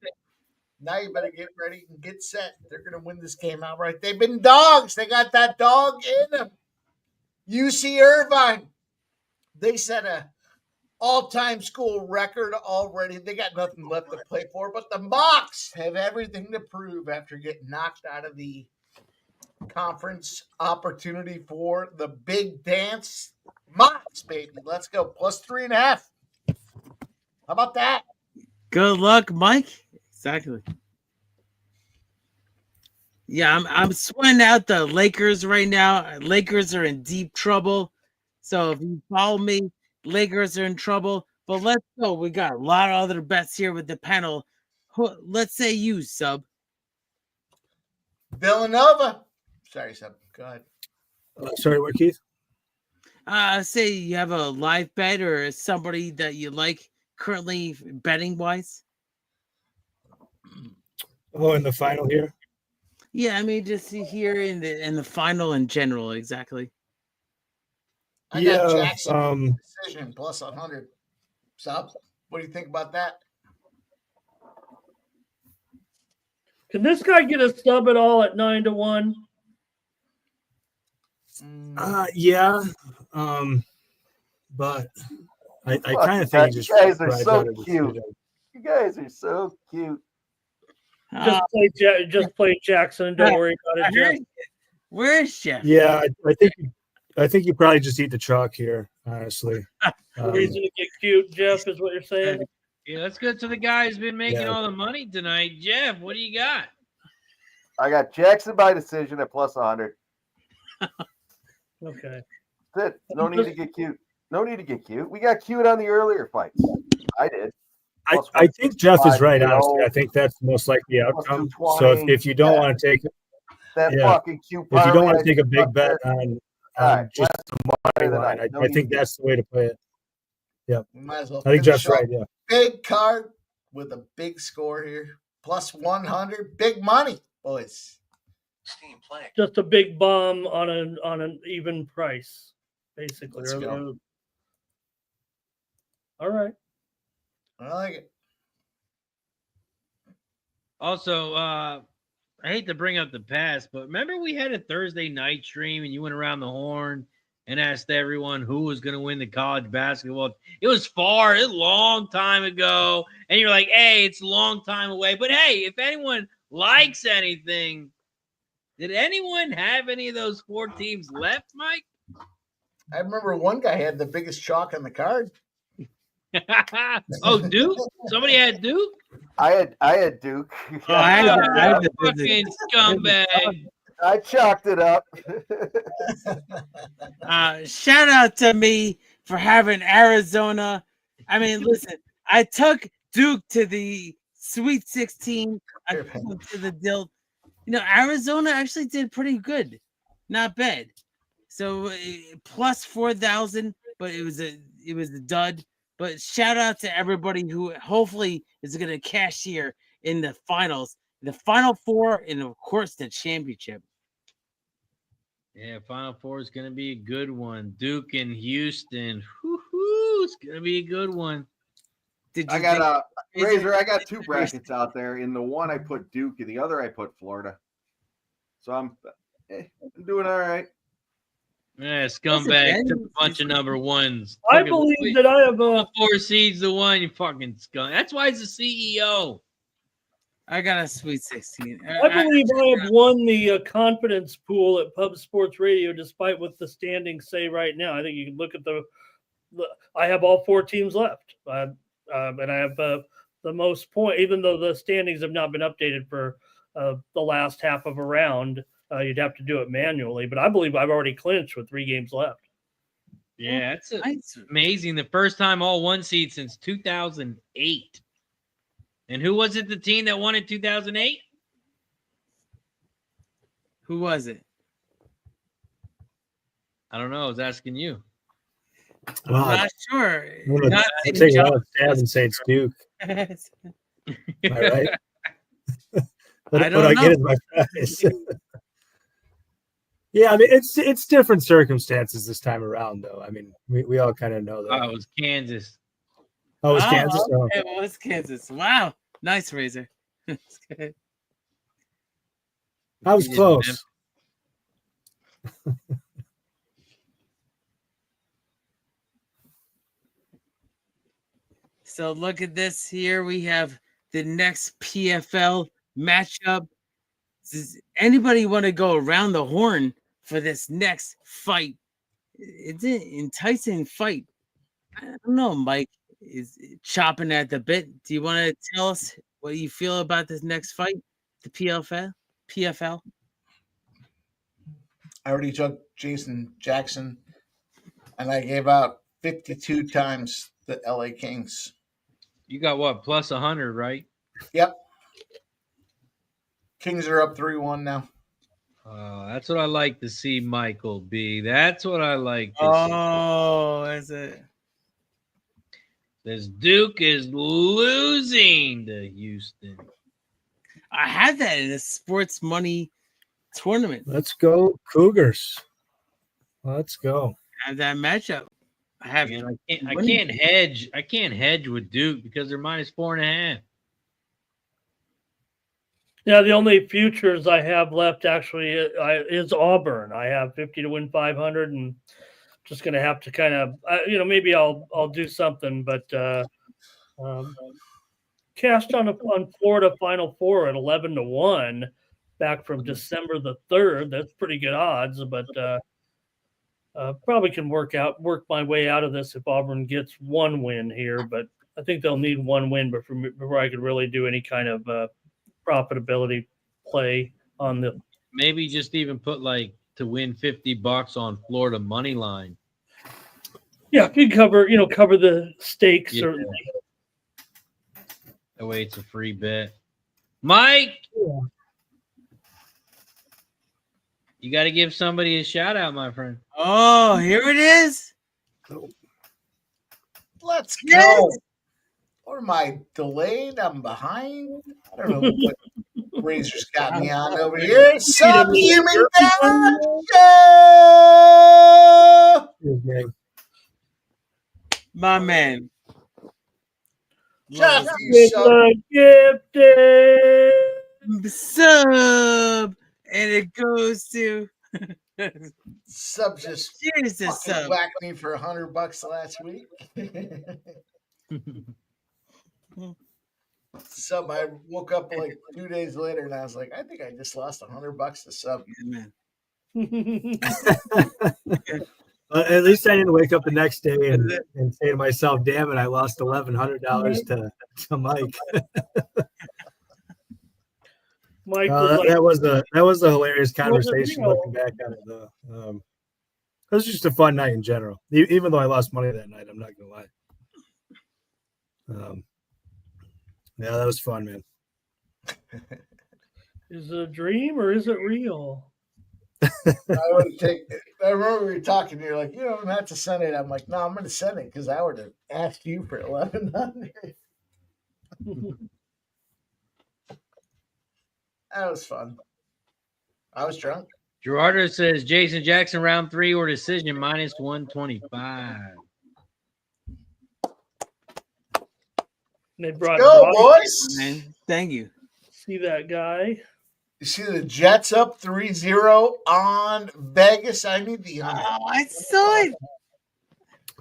Speaker 1: Now you better get ready and get set. They're going to win this game outright. They've been dogs. They got that dog in them. UC Irvine, they set a all-time school record already. They got nothing left to play for, but the Mox have everything to prove after getting knocked out of the conference opportunity for the big dance. Mox, baby. Let's go. Plus 3.5. How about that?
Speaker 5: Good luck, Mike. Exactly. Yeah, I'm sweating out the Lakers right now. Lakers are in deep trouble. So if you follow me, Lakers are in trouble. But let's go. We got a lot of other bets here with the panel. Let's say you, Sub.
Speaker 1: Villanova. Sorry, Sub. Go ahead.
Speaker 3: Sorry, what, Keith?
Speaker 5: Say you have a live bet or somebody that you like currently betting wise.
Speaker 3: Oh, in the final here?
Speaker 5: Yeah, I mean, just here in the final in general, exactly.
Speaker 1: I got Jackson decision plus 100. Sub, what do you think about that?
Speaker 4: Can this guy get a sub at all at 9-1?
Speaker 3: Yeah. But I kind of think
Speaker 2: you guys are so cute. You guys are so cute.
Speaker 4: Just play Jackson. Don't worry about it, Jeff.
Speaker 5: Where's Jeff?
Speaker 3: Yeah, I think you probably just eat the chalk here, honestly.
Speaker 4: The reason to get cute, Jeff, is what you're saying.
Speaker 8: Yeah, let's go to the guy who's been making all the money tonight. Jeff, what do you got?
Speaker 2: I got Jackson by decision at plus 100.
Speaker 4: Okay.
Speaker 2: That's it. No need to get cute. No need to get cute. We got cute on the earlier fights. I did.
Speaker 3: I think Jeff is right, honestly. I think that's the most likely outcome. So if you don't want to take it,
Speaker 2: fucking cute.
Speaker 3: If you don't want to take a big bet on just the money line, I think that's the way to play it. Yeah.
Speaker 1: Might as well
Speaker 3: I think Jeff's right. Yeah.
Speaker 1: Big card with a big score here. Plus 100. Big money, boys.
Speaker 4: Just a big bomb on an even price, basically.
Speaker 1: Let's go.
Speaker 4: All right.
Speaker 1: I like it.
Speaker 8: Also, I hate to bring up the past, but remember we had a Thursday night stream and you went around the horn and asked everyone who was going to win the college basketball. It was a long time ago. And you're like, hey, it's a long time away. But hey, if anyone likes anything, did anyone have any of those 4 teams left, Mike?
Speaker 1: I remember one guy had the biggest chalk on the card.
Speaker 8: Oh, Duke? Somebody had Duke?
Speaker 2: I had Duke.
Speaker 5: Oh, I had
Speaker 8: fucking scumbag.
Speaker 2: I chalked it up.
Speaker 5: Shout out to me for having Arizona. I mean, listen, I took Duke to the Sweet 16. I took them to the Dill. You know, Arizona actually did pretty good. Not bad. So plus 4,000, but it was a dud. But shout out to everybody who hopefully is going to cash here in the finals, the Final Four, and of course the championship.
Speaker 8: Yeah, Final Four is going to be a good one. Duke and Houston. Woo-hoo, it's going to be a good one.
Speaker 2: I got Razor. I got 2 brackets out there. In the one I put Duke, and the other I put Florida. So I'm doing all right.
Speaker 8: Yeah, scumbag took a bunch of number ones.
Speaker 4: I believe that I have
Speaker 8: 4 seeds to 1. You fucking scum. That's why he's the CEO.
Speaker 5: I got a Sweet 16.
Speaker 4: I believe I have won the confidence pool at Pub Sports Radio, despite what the standings say right now. I think you can look at I have all 4 teams left, and I have the most point, even though the standings have not been updated for the last half of a round. You'd have to do it manually, but I believe I've already clinched with 3 games left.
Speaker 8: Yeah, it's amazing. The first time all 1 seed since 2008. And who was it, the team that won in 2008?
Speaker 5: Who was it?
Speaker 8: I don't know. I was asking you.
Speaker 5: I'm not sure.
Speaker 3: I'm going to take a stab and say it's Duke. Am I right?
Speaker 5: I don't
Speaker 3: what I
Speaker 5: know.
Speaker 3: get is my prize. Yeah, I mean it's different circumstances this time around, though. I mean, we all kind of know that.
Speaker 8: Oh, it was Kansas.
Speaker 3: Oh, it was Kansas. Oh.
Speaker 5: It was Kansas. Wow, nice, Razor. That's good.
Speaker 3: I was close.
Speaker 5: So look at this here. We have the next PFL matchup. Does anybody want to go around the horn for this next fight? It's an enticing fight. I don't know, Mike is chopping at the bit. Do you want to tell us what you feel about this next fight, the PFL?
Speaker 1: I already took Jason Jackson, and I gave out 52 times the LA Kings.
Speaker 8: You got what? Plus 100, right?
Speaker 1: Yep. Kings are up 3-1 now.
Speaker 8: That's what I like to see, Michael B. That's what I like to see.
Speaker 5: Oh, is it?
Speaker 8: This Duke is losing to Houston.
Speaker 5: I had that in a sports money tournament.
Speaker 3: Let's go Cougars. Let's go.
Speaker 5: I have that matchup. I have.
Speaker 8: Man, I can't hedge. I can't hedge with Duke because they're minus 4.5.
Speaker 4: Yeah, the only futures I have left actually is Auburn. I have 50 to win 500, and just going to have to kind of, maybe I'll do something, but cashed on Florida Final Four at 11-1 back from December the 3rd. That's pretty good odds, but probably can work my way out of this if Auburn gets one win here. But I think they'll need one win before I could really do any kind of profitability play on the.
Speaker 8: Maybe just even put like to win $50 on Florida money line.
Speaker 4: Yeah, if you cover the stakes,
Speaker 8: Yeah.
Speaker 4: certainly.
Speaker 8: That way it's a free bet. Mike, you got to give somebody a shout out, my friend.
Speaker 5: Oh, here it is.
Speaker 1: Let's go. Or am I delayed? I'm behind. I don't know what Razor's got me on over here. Subhuman Show!
Speaker 5: My man.
Speaker 1: Just
Speaker 4: gifted
Speaker 5: sub, and it goes to
Speaker 1: Sub just
Speaker 5: cheers to Sub.
Speaker 1: whacked me for $100 last week. Sub, I woke up like 2 days later and I was like, I think I just lost $100 to Sub.
Speaker 5: Man.
Speaker 3: At least I didn't wake up the next day and say to myself, "Damn it, I lost $1,100 to Mike."
Speaker 4: Mike
Speaker 3: that was a hilarious conversation looking back on it. Though it was just a fun night in general. Even though I lost money that night, I'm not gonna lie. Yeah, that was fun, man.
Speaker 4: Is it a dream or is it real?
Speaker 1: I remember we were talking. You're like, you don't have to send it. I'm like, no, I'm going to send it because I would have asked you for 1,100. That was fun. I was drunk.
Speaker 8: Gerardo says Jason Jackson round 3 or decision minus 125.
Speaker 4: They brought
Speaker 1: Go, boys.
Speaker 5: Man, thank you.
Speaker 4: See that guy?
Speaker 1: You see the Jets up 3-0 on Vegas. I need the under.
Speaker 5: Oh, I saw it.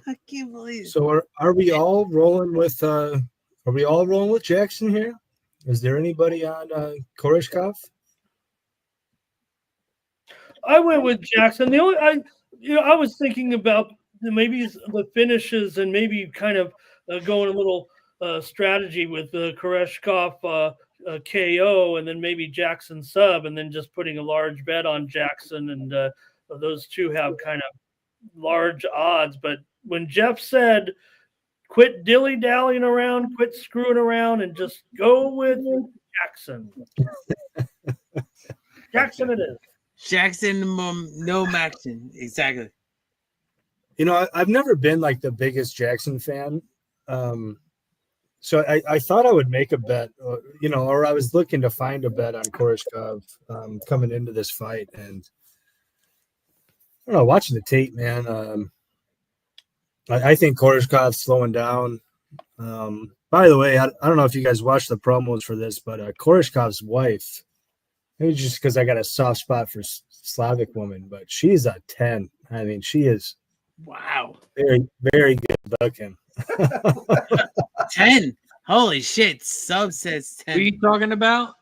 Speaker 5: I can't believe it.
Speaker 3: So are we all rolling with Jackson here? Is there anybody on Koreshkov?
Speaker 4: I went with Jackson. I was thinking about maybe the finishes and maybe kind of going a little strategy with Koreshkov KO and then maybe Jackson sub and then just putting a large bet on Jackson and those two have kind of large odds. But when Jeff said, quit dilly-dallying around, quit screwing around, and just go with Jackson. Jackson it is.
Speaker 5: Jackson, no Maxon. Exactly.
Speaker 3: You know, I've never been like the biggest Jackson fan. So I thought I would make a bet, or I was looking to find a bet on Koreshkov coming into this fight, and I don't know, watching the tape, man. I think Koreshkov's slowing down. By the way, I don't know if you guys watched the promos for this, but Koreshkov's wife, maybe just because I got a soft spot for Slavic women, but she's a 10. I mean, she is very, very good looking.
Speaker 5: 10. Holy shit. Sub says 10.
Speaker 8: Who are you talking about?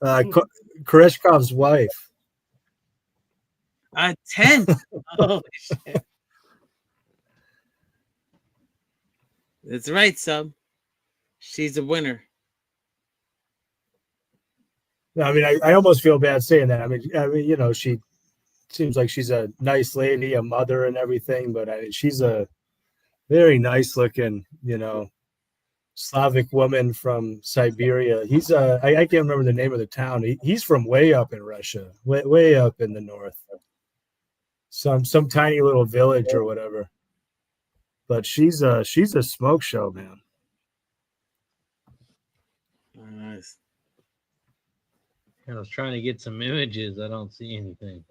Speaker 3: Koreshkov's wife.
Speaker 5: 10. Holy shit. That's right, Sub. She's a winner.
Speaker 3: No, I mean, I almost feel bad saying that. I mean, she seems like she's a nice lady, a mother, and everything, but she's a very nice looking, Slavic woman from Siberia. He's I can't remember the name of the town. He's from way up in Russia, way up in the north, some tiny little village or whatever. But she's a smoke show, man.
Speaker 5: Nice.
Speaker 8: I was trying to get some images. I don't see anything.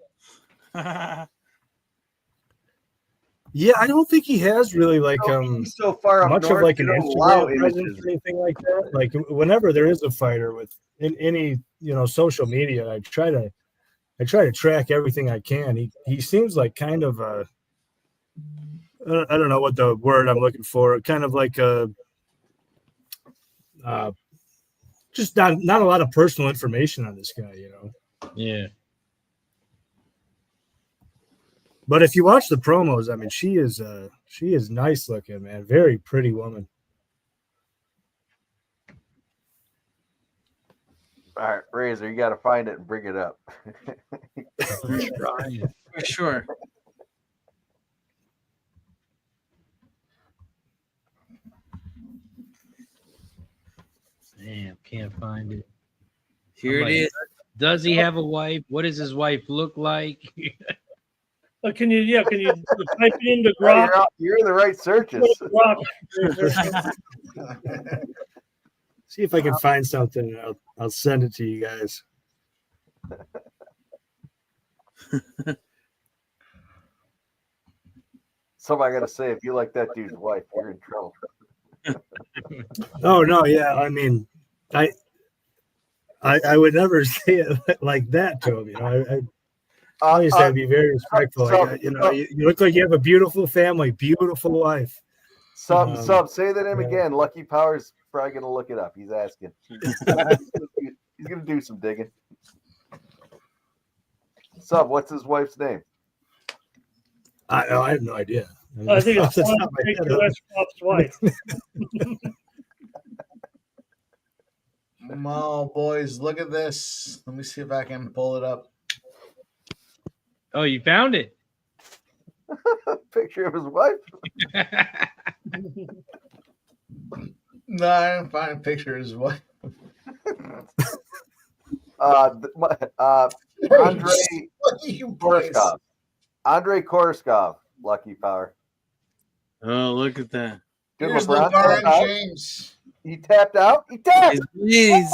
Speaker 3: Yeah, I don't think he has really
Speaker 2: so far up
Speaker 3: much
Speaker 2: north,
Speaker 3: of like
Speaker 2: they
Speaker 3: an
Speaker 2: don't allow
Speaker 3: Instagram presence
Speaker 2: images.
Speaker 3: or anything like that. Like whenever there is a fighter with in any social media, I try to track everything I can. He seems like kind of a, I don't know what the word I'm looking for, kind of like a just not a lot of personal information on this guy,
Speaker 8: Yeah.
Speaker 3: But if you watch the promos, I mean, she is nice looking, man. Very pretty woman.
Speaker 2: All right, Razor, you got to find it and bring it up.
Speaker 5: For sure.
Speaker 8: Damn, can't find it.
Speaker 5: Here it is.
Speaker 8: Does he have a wife? What does his wife look like?
Speaker 4: Can you type it into
Speaker 2: Oh,
Speaker 4: Grok?
Speaker 2: you're in the right searches.
Speaker 3: See if I can find something. I'll send it to you guys.
Speaker 2: Somebody got to say, if you like that dude's wife, you're in trouble.
Speaker 3: Oh no, yeah. I mean, I would never say it like that to him. I obviously I'd be very respectful. You look like you have a beautiful family, beautiful wife.
Speaker 2: Sub, say the name again. Lucky Power's probably gonna look it up. He's asking. He's gonna do some digging. Sub, what's his wife's name?
Speaker 3: I have no idea.
Speaker 4: I think it's Koreshkov's wife.
Speaker 1: Oh, boys, look at this. Let me see if I can pull it up.
Speaker 8: Oh, you found it.
Speaker 2: Picture of his wife.
Speaker 1: No, I didn't find a picture of his wife.
Speaker 2: Andrei Koreshkov. Andrei Koreshkov, Lucky Power.
Speaker 5: Oh, look at that.
Speaker 2: Did
Speaker 1: Here's
Speaker 2: LeBron
Speaker 1: LeBron
Speaker 2: tap out?
Speaker 1: James.
Speaker 2: He tapped out? He tapped.
Speaker 5: He's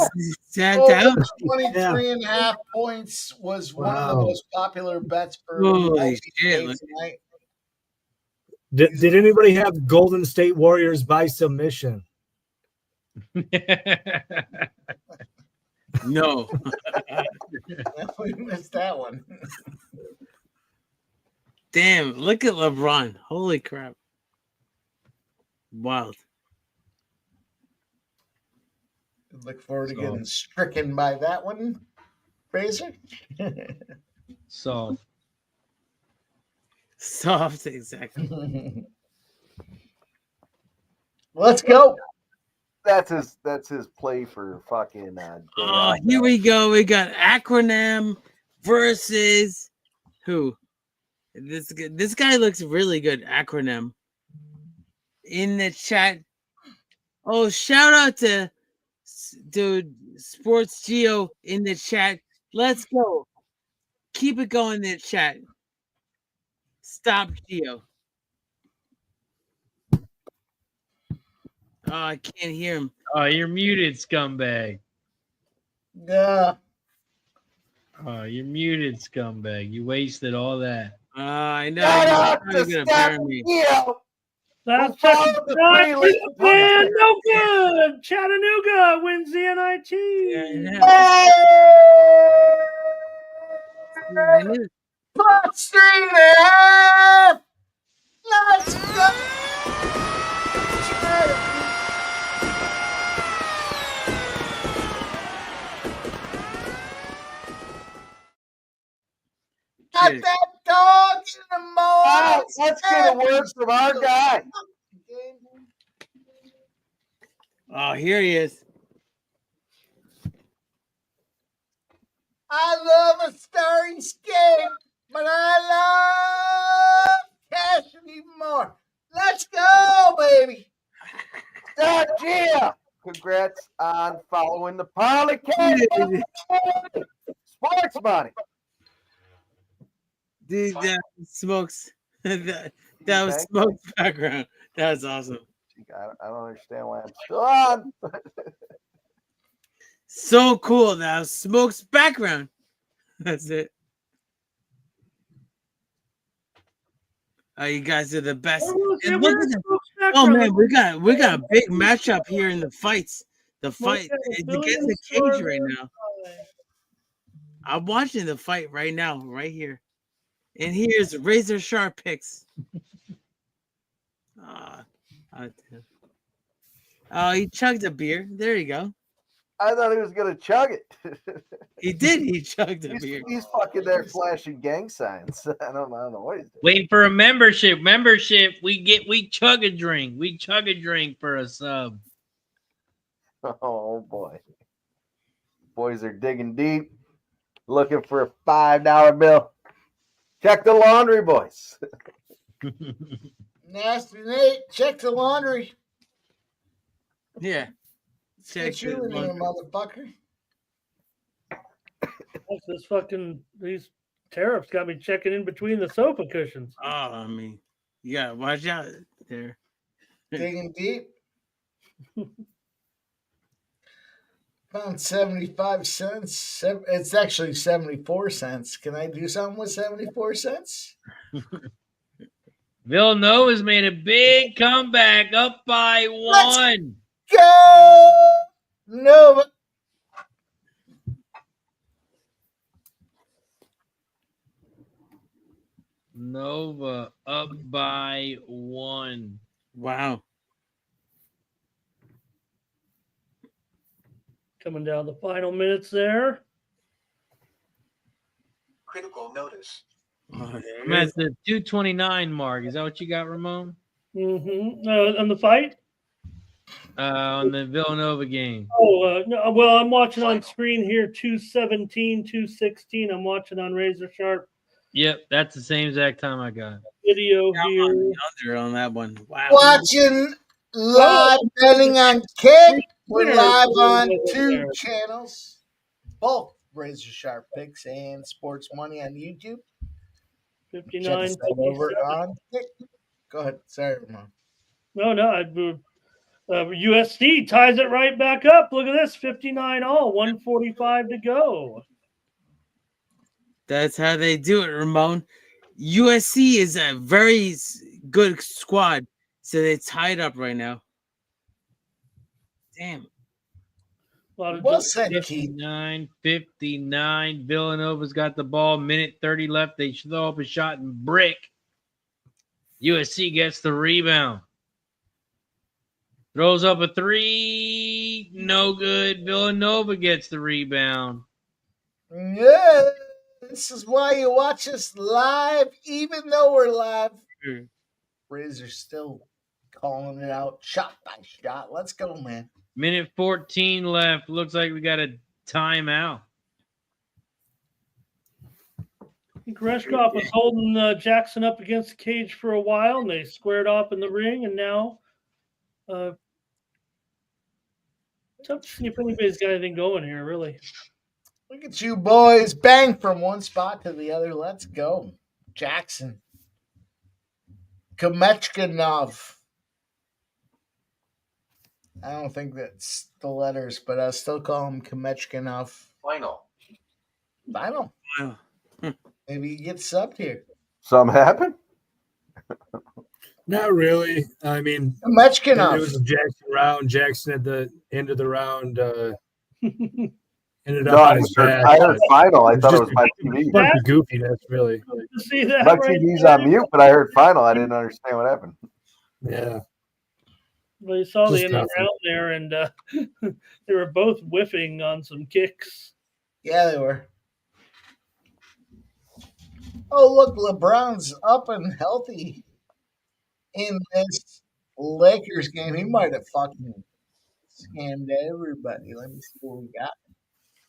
Speaker 5: tapped out.
Speaker 1: 23.5 points was one of the most popular bets for
Speaker 5: Holy shit.
Speaker 1: tonight.
Speaker 3: Did anybody have Golden State Warriors by submission?
Speaker 5: No.
Speaker 1: We missed that one.
Speaker 5: Damn, look at LeBron. Holy crap. Wild.
Speaker 1: Look forward to getting stricken by that one, Razor.
Speaker 8: Soft,
Speaker 5: exactly.
Speaker 1: Let's go.
Speaker 2: That's his play for fucking.
Speaker 5: Oh, here we go. We got Acronym versus who? This guy looks really good. Acronym in the chat. Oh, shout out to dude Sports Geo in the chat. Let's go. Keep it going in the chat. Stop Geo. Oh, I can't hear him.
Speaker 8: Oh, you're muted, scumbag.
Speaker 1: Yeah.
Speaker 8: Oh, you're muted, scumbag. You wasted all that.
Speaker 5: I know.
Speaker 2: Shout
Speaker 5: You're
Speaker 2: out
Speaker 5: probably
Speaker 2: to
Speaker 5: gonna bury me.
Speaker 2: Steph
Speaker 4: That's
Speaker 2: followed the pre-list.
Speaker 4: and no good. Chattanooga wins the NIT.
Speaker 5: I knew.
Speaker 1: Plus 3.5. Let's go. Got
Speaker 5: Cheers.
Speaker 1: that dog in the morning.
Speaker 2: Let's get a word from our guy.
Speaker 5: Oh, here he is.
Speaker 1: I love a starry skate, but I love cash even more. Let's go, baby.
Speaker 2: Yeah. Congrats on following the podcast. Sports money.
Speaker 5: Dude, that smokes. that was Smoke's background. That was awesome.
Speaker 2: I don't understand why I'm still on.
Speaker 5: So cool. That was Smoke's background. That's it. Oh, you guys are the best. And look at the, oh man, we got a big matchup here in the fights. The fight it's against the cage right now. I'm watching the fight right now, right here. And here's RazorSharpPicks. Oh, he chugged a beer. There you go.
Speaker 2: I thought he was gonna chug it.
Speaker 5: He did. He chugged a beer.
Speaker 2: He's fucking there flashing gang signs. I don't know what he's doing.
Speaker 8: Waiting for a membership. We chug a drink. We chug a drink for a sub.
Speaker 2: Oh boy. Boys are digging deep, looking for a $5 bill. Check the laundry, boys.
Speaker 1: Nasty Nate, check the laundry.
Speaker 5: Yeah.
Speaker 1: Check you in here, motherfucker.
Speaker 4: These tariffs got me checking in between the sofa cushions.
Speaker 5: Oh, I mean, you gotta watch out there.
Speaker 1: Digging deep. Found 75 cents. It's actually 74 cents. Can I do something with 74 cents?
Speaker 8: Villanova's made a big comeback, up by one.
Speaker 1: Go Nova.
Speaker 8: Nova up by one.
Speaker 5: Wow.
Speaker 4: Coming down the final minutes there.
Speaker 7: Critical notice.
Speaker 8: I'm at the 229 mark. Is that what you got, Ramon?
Speaker 4: Mm-hmm. On the fight?
Speaker 8: On the Villanova game.
Speaker 4: Oh, no, well, I'm watching on screen here 217, 216. I'm watching on Razor Sharp.
Speaker 8: Yep, that's the same exact time I got.
Speaker 4: Video here.
Speaker 5: Under on that one. Wow.
Speaker 1: Watching live betting on Kick. We're live on 2 channels. Both Razor Sharp Picks and Sports Money on YouTube.
Speaker 4: 59.
Speaker 1: Check us out over on Kick. Go ahead. Sorry, Ramon.
Speaker 4: No. USD ties it right back up. Look at this, 59 all, 145 to go.
Speaker 5: That's how they do it, Ramon. USC is a very good squad, so they're tied up right now. Damn.
Speaker 1: Well said,
Speaker 8: 59. Villanova's got the ball. Minute 30 left. They throw up a shot and brick. USC gets the rebound. Throws up a three. No good. Villanova gets the rebound.
Speaker 1: Yeah. This is why you watch us live, even though we're live. Razor's still calling it out shot by shot. Let's go, man.
Speaker 8: Minute 14 left. Looks like we got a timeout.
Speaker 4: I think Reshkoff was holding Jackson up against the cage for a while, and they squared off in the ring, and now tough to see if anybody's got anything going here, really.
Speaker 1: Look at you boys. Bang from one spot to the other. Let's go. Jackson. Kamechkanov. I don't think that's the letters, but I'll still call him Kamechkinov.
Speaker 2: Final.
Speaker 1: Final.
Speaker 5: Wow.
Speaker 1: Maybe he gets subbed here.
Speaker 2: Something happened?
Speaker 3: Not really. I mean,
Speaker 1: Kamechkinov.
Speaker 3: it was a Jackson round. Jackson at the end of the round ended up on his back.
Speaker 2: I heard final. I thought it was
Speaker 3: just
Speaker 2: my
Speaker 3: a
Speaker 2: TV.
Speaker 3: bunch of goofiness, really.
Speaker 4: You see that
Speaker 2: My
Speaker 4: right
Speaker 2: TV's
Speaker 4: there?
Speaker 2: on mute, but I heard final. I didn't understand what happened.
Speaker 3: Yeah.
Speaker 4: Well, you saw
Speaker 3: Just
Speaker 4: the end of the
Speaker 3: nothing.
Speaker 4: round there, and they were both whiffing on some kicks.
Speaker 1: Yeah, they were. Oh, look, LeBron's up and healthy in this Lakers game. He might have fucking scammed everybody. Let me see what we got.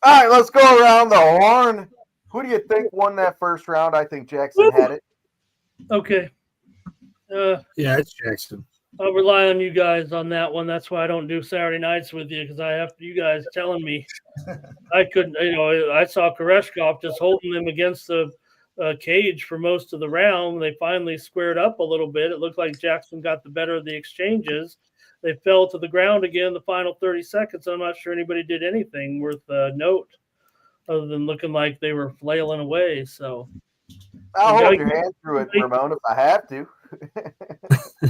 Speaker 2: All right, let's go around the horn. Who do you think won that first round? I think Jackson had it.
Speaker 4: Okay.
Speaker 3: Yeah, it's Jackson.
Speaker 4: I'll rely on you guys on that one. That's why I don't do Saturday nights with you, because I have you guys telling me I couldn't. I saw Koreshkov just holding them against the cage for most of the round. They finally squared up a little bit. It looked like Jackson got the better of the exchanges. They fell to the ground again in the final 30 seconds. I'm not sure anybody did anything worth note other than looking like they were flailing away. So
Speaker 2: I'll hold your hand through it, Ramon, if I have to.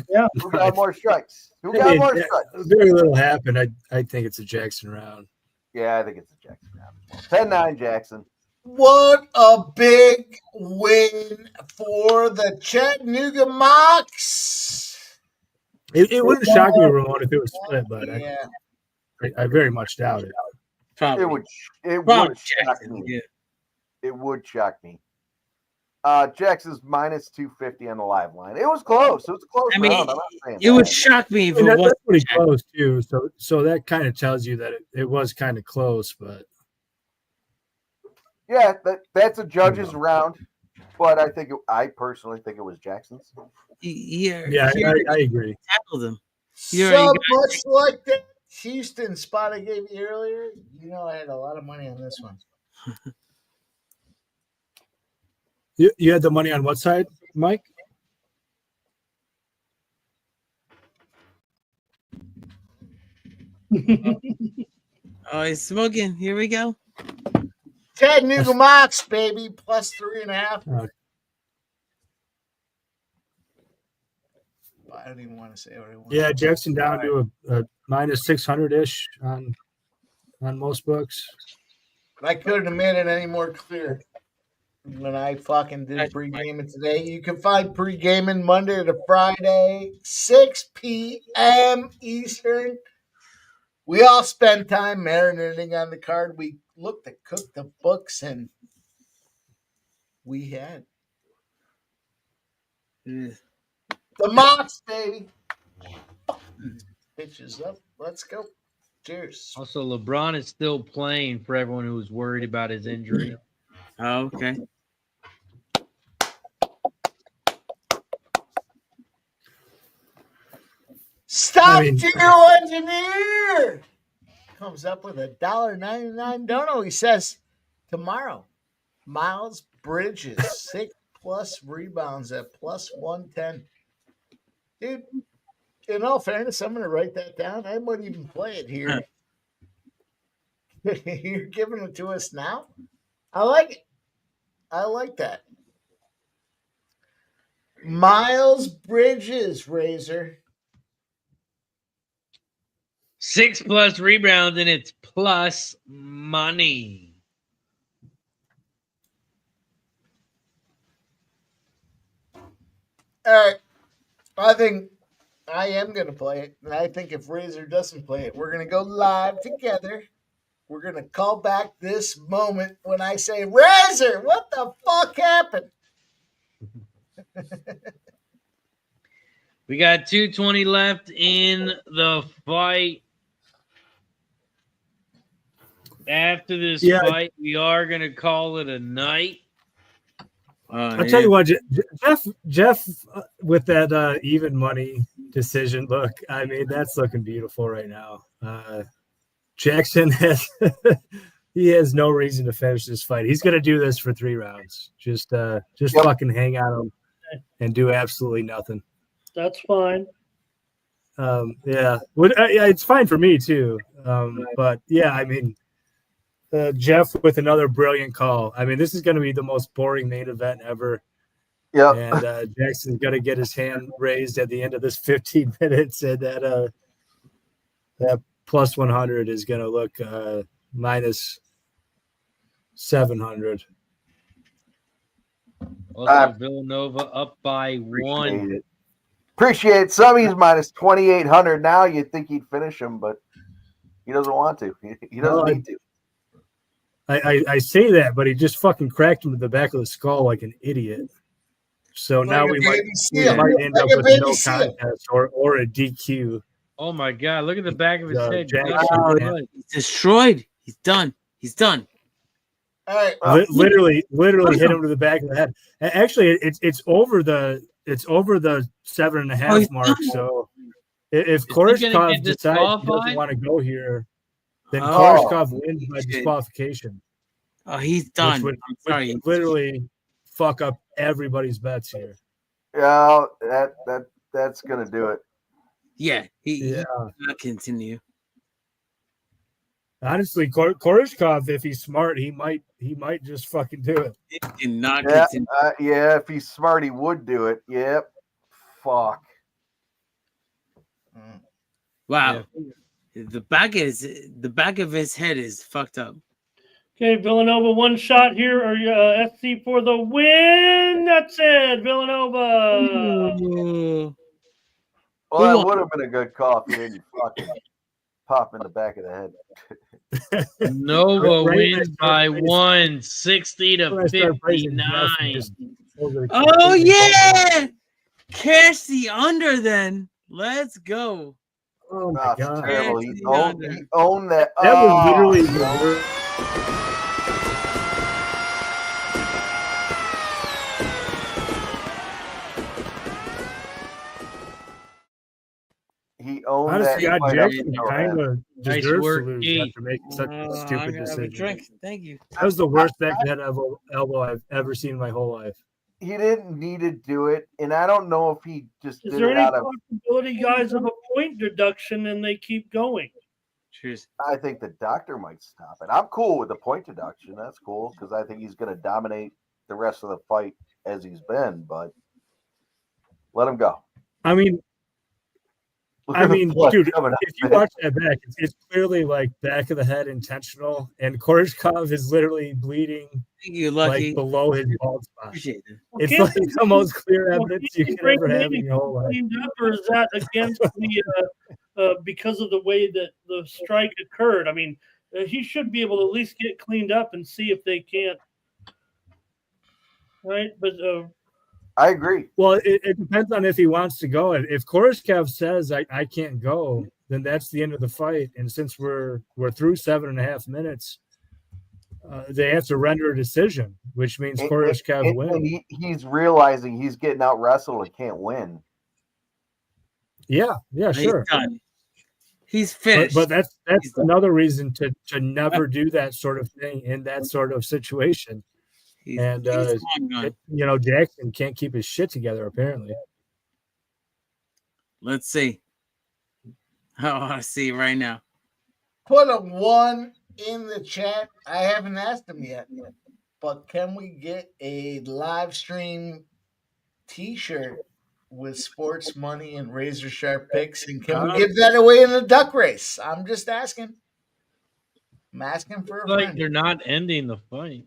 Speaker 4: Yeah.
Speaker 2: Who got more strikes? Who got more strikes?
Speaker 3: Very little happened. I think it's a Jackson round.
Speaker 2: Yeah, I think it's a Jackson round. 10-9 Jackson.
Speaker 1: What a big win for the Chattanooga Mocs.
Speaker 3: It wouldn't shock me, Ramon, if it was split, but
Speaker 1: Yeah.
Speaker 3: I very much doubt it.
Speaker 5: Probably.
Speaker 2: It
Speaker 5: Probably
Speaker 2: would shock
Speaker 5: Jackson,
Speaker 2: me.
Speaker 5: yeah.
Speaker 2: It would shock me. Jackson's minus 250 on the live line. It was close. It was a close
Speaker 5: I mean,
Speaker 2: round. I'm not saying
Speaker 5: it would
Speaker 2: that.
Speaker 5: shock me if
Speaker 3: I mean,
Speaker 5: it was
Speaker 3: that's pretty close too. So that kind of tells you that it was kind of close, but
Speaker 2: Yeah, that's a judge's round, but I personally think it was Jackson's.
Speaker 3: yeah, I agree.
Speaker 5: Tackled him.
Speaker 1: So much like that Houston spot I gave you earlier. You know, I had a lot of money on this one.
Speaker 3: You had the money on what side, Mike?
Speaker 5: Oh, he's smoking. Here we go.
Speaker 1: Chattanooga Mocs, baby, plus 3.5. I don't even want to say what I want.
Speaker 3: Yeah, Jackson down to a minus 600-ish on most books.
Speaker 1: I couldn't have made it any more clear when I fucking did pre-gaming today. You can find pre-gaming Monday to Friday, 6 p.m. Eastern. We all spend time marinating on the card. We look to cook the books, and we had the Mocs, baby. Bitches up. Let's go. Cheers.
Speaker 8: Also, LeBron is still playing for everyone who was worried about his injury.
Speaker 5: Oh, okay.
Speaker 1: Stop Geo Engineer comes up with $1.99 dono. He says tomorrow, Miles Bridges 6+ rebounds at plus 110. Dude, in all fairness, I'm going to write that down. I might even play it here. You're giving it to us now? I like it. I like that. Miles Bridges, Razor.
Speaker 8: 6+ rebounds, and it's plus money.
Speaker 1: All right. I think I am going to play it. And I think if Razor doesn't play it, we're going to go live together. We're going to call back this moment when I say, Razor, what the fuck happened?
Speaker 8: We got 2:20 left in the fight. After this fight, we are going to call it a night.
Speaker 3: I'll tell you what, Jeff, with that even money decision, look, I mean, that's looking beautiful right now. Jackson he has no reason to finish this fight. He's going to do this for 3 rounds. Just fucking hang on him and do absolutely nothing.
Speaker 4: That's fine.
Speaker 3: Yeah, it's fine for me too. But yeah, I mean, Jeff with another brilliant call. I mean, this is going to be the most boring main event ever.
Speaker 2: Yeah,
Speaker 3: and Jackson's going to get his hand raised at the end of this 15 minutes, and that plus 100 is going to look minus 700.
Speaker 8: Also, Villanova up by one.
Speaker 2: Appreciate it. Somebody's minus 2,800 now. You'd think he'd finish him, but he doesn't want to. He doesn't need to.
Speaker 3: I say that, but he just fucking cracked him to the back of the skull like an idiot. So now we might end up with a no contest or a DQ.
Speaker 8: Oh my God! Look at the back of his head.
Speaker 5: He's destroyed. He's done. He's done.
Speaker 1: All right.
Speaker 3: Literally hit him to the back of the head. Actually, it's over the 7.5 mark. So if Koreshkov decides he doesn't want to go here, then Koreshkov wins by disqualification.
Speaker 5: Oh, he's done.
Speaker 3: Which would literally fuck up everybody's bets here.
Speaker 2: Yeah, that's gonna do it.
Speaker 5: Yeah, he cannot continue.
Speaker 3: Honestly, Koreshkov, if he's smart, he might just fucking do it.
Speaker 5: He cannot
Speaker 2: continue. If he's smart, he would do it. Yep. Fuck.
Speaker 5: Wow. Yeah. The back of his head is fucked up.
Speaker 4: Okay, Villanova, one shot here, or SC for the win. That's it, Villanova.
Speaker 5: Ooh.
Speaker 2: Well, that would have been a good call if you didn't fucking pop in the back of the head.
Speaker 8: Nova wins by 160 to 59.
Speaker 5: Oh yeah, cash the under then. Let's go.
Speaker 3: Oh my God!
Speaker 2: Terrible. He owned that.
Speaker 3: That was literally the worst.
Speaker 2: He owned
Speaker 3: Honestly,
Speaker 2: that.
Speaker 3: Jackson kind of deserves to lose
Speaker 8: Keith.
Speaker 3: after making such a stupid decision.
Speaker 5: Thank you.
Speaker 3: That was the worst backhand elbow I've ever seen in my whole life.
Speaker 2: He didn't need to do it, and I don't know if he just
Speaker 4: Is
Speaker 2: did
Speaker 4: there
Speaker 2: it
Speaker 4: any
Speaker 2: out of.
Speaker 4: possibility, guys, of a point deduction and they keep going?
Speaker 5: Cheers.
Speaker 2: I think the doctor might stop it. I'm cool with the point deduction. That's cool because I think he's going to dominate the rest of the fight as he's been. But let him go.
Speaker 3: I mean, dude, if you watch that back, it's clearly like back of the head intentional, and Koreshkov is literally bleeding like below his bald spot. It's like the most clear evidence you can ever have in your whole life.
Speaker 4: Or is that against the because of the way that the strike occurred? I mean, he should be able to at least get cleaned up and see if they can't. Right, but.
Speaker 2: I agree.
Speaker 3: Well, it depends on if he wants to go. If Koreshkov says I can't go, then that's the end of the fight. And since we're through 7.5 minutes, they have to render a decision, which means Koreshkov wins.
Speaker 2: And he's realizing he's getting out wrestled and can't win.
Speaker 3: Yeah, sure.
Speaker 5: He's done. He's finished.
Speaker 3: But that's another reason to never do that sort of thing in that sort of situation. And Jackson can't keep his shit together apparently.
Speaker 5: Let's see. I see right now.
Speaker 1: Put a 1 in the chat. I haven't asked him yet, but can we get a live stream T-shirt with sports money and razor sharp picks, and can we give that away in the duck race? I'm just asking. I'm asking for a friend.
Speaker 8: They're not ending the fight.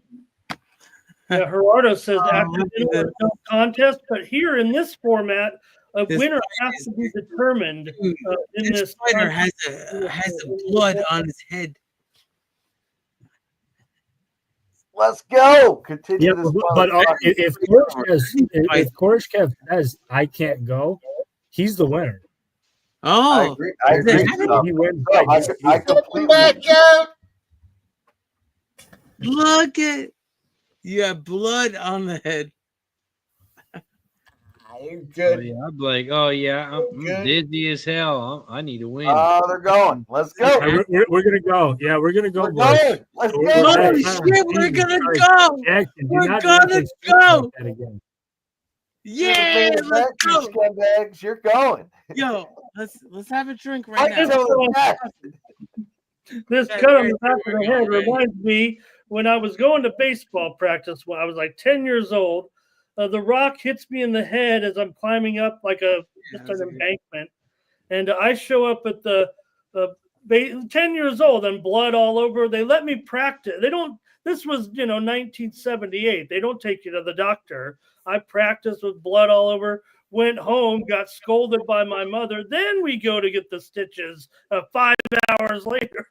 Speaker 4: Yeah, Gerardo says after dinner no contest, but here in this format, a winner has to be determined. In this
Speaker 5: fighter has a blood on his head.
Speaker 2: Let's go. Continue this.
Speaker 3: But if Koreshkov says I can't go, he's the winner.
Speaker 5: Oh,
Speaker 2: I agree.
Speaker 3: He wins.
Speaker 2: I completely
Speaker 1: back out.
Speaker 5: Look at. You have blood on the head.
Speaker 1: You're good.
Speaker 8: Oh, yeah, I'm like, I'm dizzy as hell. I need to win.
Speaker 2: Oh, they're going. Let's go.
Speaker 3: We're gonna go. Yeah, we're gonna go.
Speaker 2: Let's go.
Speaker 5: Oh shit, we're gonna go.
Speaker 3: Jackson,
Speaker 5: we're gonna go.
Speaker 3: Again.
Speaker 5: Yeah, let's go.
Speaker 2: Scumbags, you're going.
Speaker 5: Yo, Let's have a drink right
Speaker 4: This
Speaker 5: now.
Speaker 4: cut on the back of the head reminds me when I was going to baseball practice when I was like 10 years old. The rock hits me in the head as I'm climbing up like just an embankment. And I show up at the 10 years old and blood all over. They let me practice. This was, 1978. They don't take you to the doctor. I practiced with blood all over, went home, got scolded by my mother. Then we go to get the stitches 5 hours later.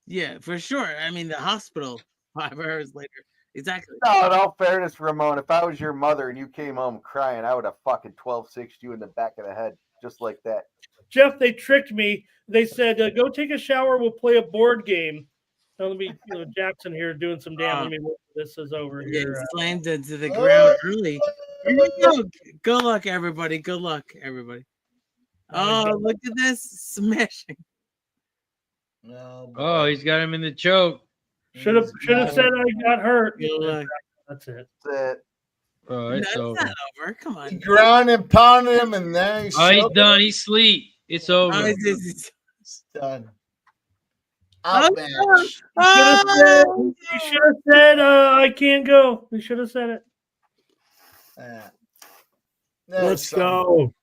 Speaker 5: Yeah, for sure. I mean, the hospital 5 hours later. Exactly.
Speaker 2: No, in all fairness, Ramon, if I was your mother and you came home crying, I would have fucking 12-6'd you in the back of the head, just like that.
Speaker 4: Jeff, they tricked me. They said, go take a shower. We'll play a board game. Now let me, Jackson here doing some damage. Let me look. This is over here.
Speaker 5: Slammed into the ground early. Here we go. Good luck, everybody. Good luck, everybody. Oh, look at this smashing.
Speaker 8: Oh, he's got him in the choke.
Speaker 4: Should have said I got hurt. That's it.
Speaker 8: Oh, it's over.
Speaker 5: Not over. Come on.
Speaker 1: He ground and pounded him, and then
Speaker 8: he's done. He's asleep. It's over.
Speaker 1: It's done.
Speaker 4: Outmatch. You should have said I can't go. You should have said it.
Speaker 3: Let's go.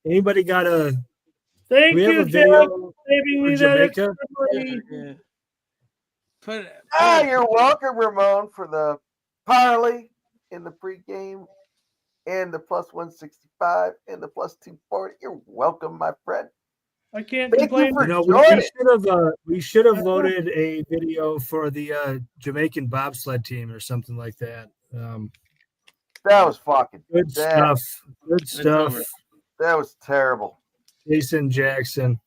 Speaker 3: Anybody got a?
Speaker 4: Thank you, Jeff, for saving me
Speaker 3: Jamaica?
Speaker 2: You're welcome, Ramon, for the parlay in the pregame and the plus 165 and the plus 240. You're welcome, my friend.
Speaker 4: I can't complain.
Speaker 3: We should have loaded a video for the Jamaican bobsled team or something like that.
Speaker 2: That was fucking
Speaker 3: good stuff. Good stuff.
Speaker 2: That was terrible.
Speaker 3: Jason Jackson.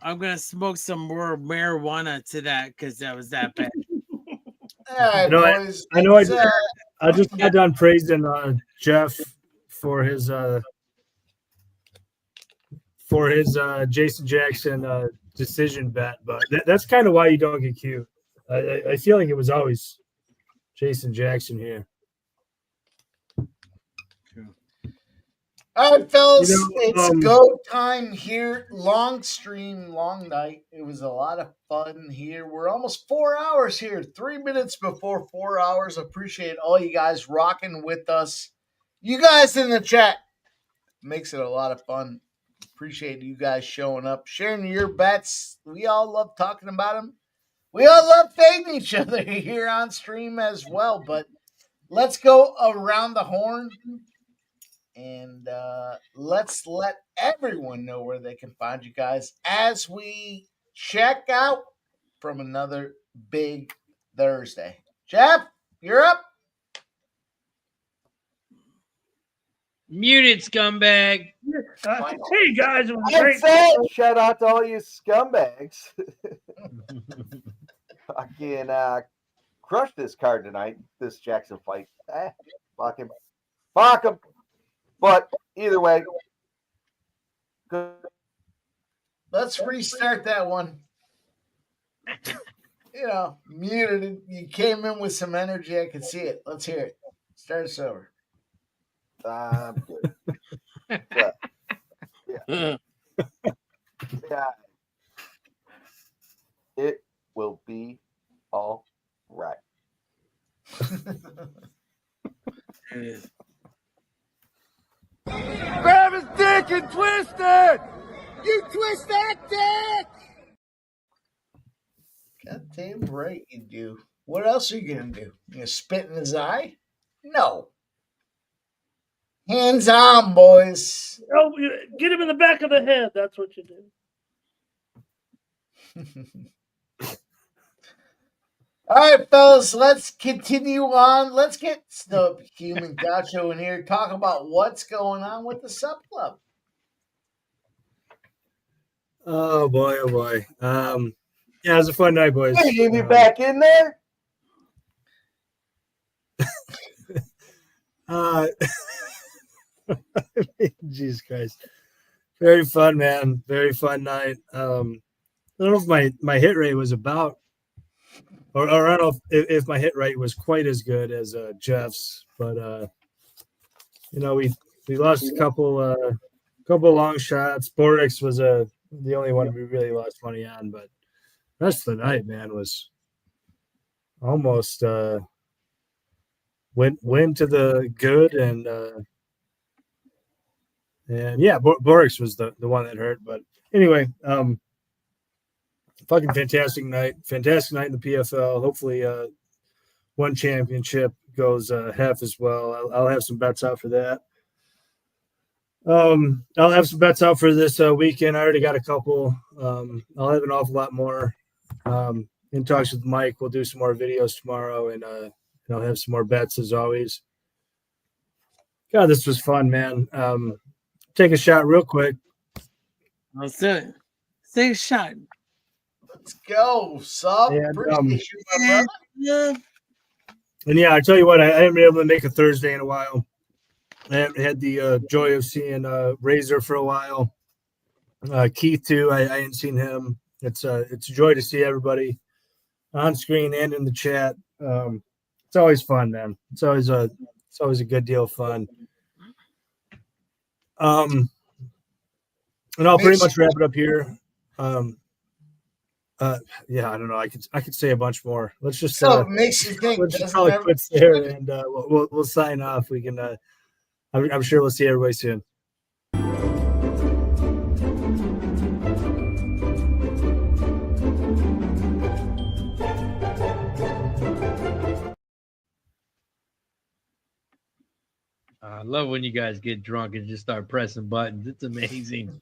Speaker 5: I'm gonna smoke some more marijuana to that because that was that bad.
Speaker 1: Right, boys.
Speaker 3: I just got done praising Jeff for his Jason Jackson decision bet, but that's kind of why you don't get cute. I feel like it was always Jason Jackson here.
Speaker 1: All right, fellas, it's go time here. Long stream, long night. It was a lot of fun here. We're almost 4 hours here, 3 minutes before 4 hours. Appreciate all you guys rocking with us. You guys in the chat makes it a lot of fun. Appreciate you guys showing up, sharing your bets. We all love talking about them. We all love fading each other here on stream as well. But let's go around the horn. And let's let everyone know where they can find you guys as we check out from another big Thursday. Jeff, you're up.
Speaker 8: Muted, scumbag.
Speaker 4: Hey, guys. It was great.
Speaker 2: Shout out to all you scumbags. I can crush this card tonight, this Jackson fight. Fuck him. Fuck him. But either way, good.
Speaker 1: Let's restart that one. Muted it. You came in with some energy. I could see it. Let's hear it. Start us over.
Speaker 2: I'm good. Yeah. It will be all right.
Speaker 6: Grab his dick and twist it!
Speaker 1: You twist that dick! God damn right you do. What else are you going to do? You going to spit in his eye? No. Hands on, boys.
Speaker 4: Oh, get him in the back of the head. That's what you do.
Speaker 1: All right, fellas, let's continue on. Let's get the human gaucho in here. Talk about what's going on with the sub club.
Speaker 3: Oh boy, oh boy. Yeah, it was a fun night, boys.
Speaker 2: Hey, you be back in there?
Speaker 3: Jesus Christ. Very fun, man. Very fun night. I don't know if my hit rate was about, or I don't know if my hit rate was quite as good as Jeff's, but we We lost a couple long shots. Borix was the only one we really lost money on, but the rest of the night, man, was almost went to the good and yeah, Borix was the one that hurt. But anyway, fucking fantastic night in the PFL. Hopefully, one championship goes half as well. I'll have some bets out for that. I'll have some bets out for this weekend. I already got a couple. I'll have an awful lot more. In talks with Mike, we'll do some more videos tomorrow, and I'll have some more bets as always. God, this was fun, man. Take a shot real quick.
Speaker 5: Let's do it. Let's take a shot.
Speaker 1: Let's go, Sub.
Speaker 3: And,
Speaker 1: Appreciate you, my brother.
Speaker 5: Yeah.
Speaker 3: And yeah, I tell you what, I haven't been able to make a Thursday in a while. I haven't had the joy of seeing Razor for a while. Keith too. I hadn't seen him. It's a joy to see everybody on screen and in the chat. It's always fun, man. It's always a good deal of fun. And I'll pretty much wrap it up here. Yeah, I don't know. I could say a bunch more. Let's just
Speaker 1: so it makes you think.
Speaker 3: let's just probably quit there, and we'll sign off. We can. I'm sure we'll see everybody soon.
Speaker 8: I love when you guys get drunk and just start pressing buttons. It's amazing.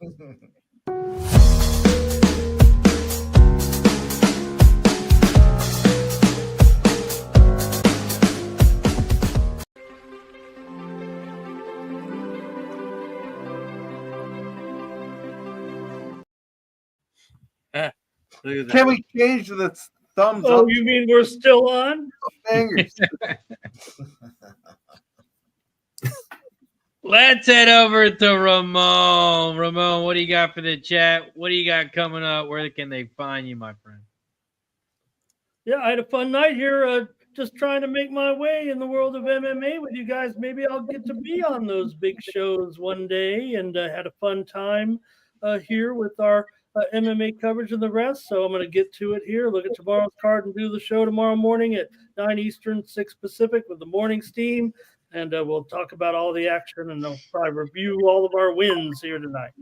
Speaker 2: Can we change the thumbs
Speaker 4: Oh,
Speaker 2: up?
Speaker 4: you mean we're still on?
Speaker 2: Fingers.
Speaker 8: Let's head over to Ramon. Ramon, what do you got for the chat? What do you got coming up? Where can they find you, my friend?
Speaker 4: Yeah, I had a fun night here. Just trying to make my way in the world of MMA with you guys. Maybe I'll get to be on those big shows one day, and had a fun time here with our MMA coverage and the rest. So I'm going to get to it here. Look at tomorrow's card and do the show tomorrow morning at 9 Eastern, 6 Pacific with the morning steam. And we'll talk about all the action, and I'll probably review all of our wins here tonight.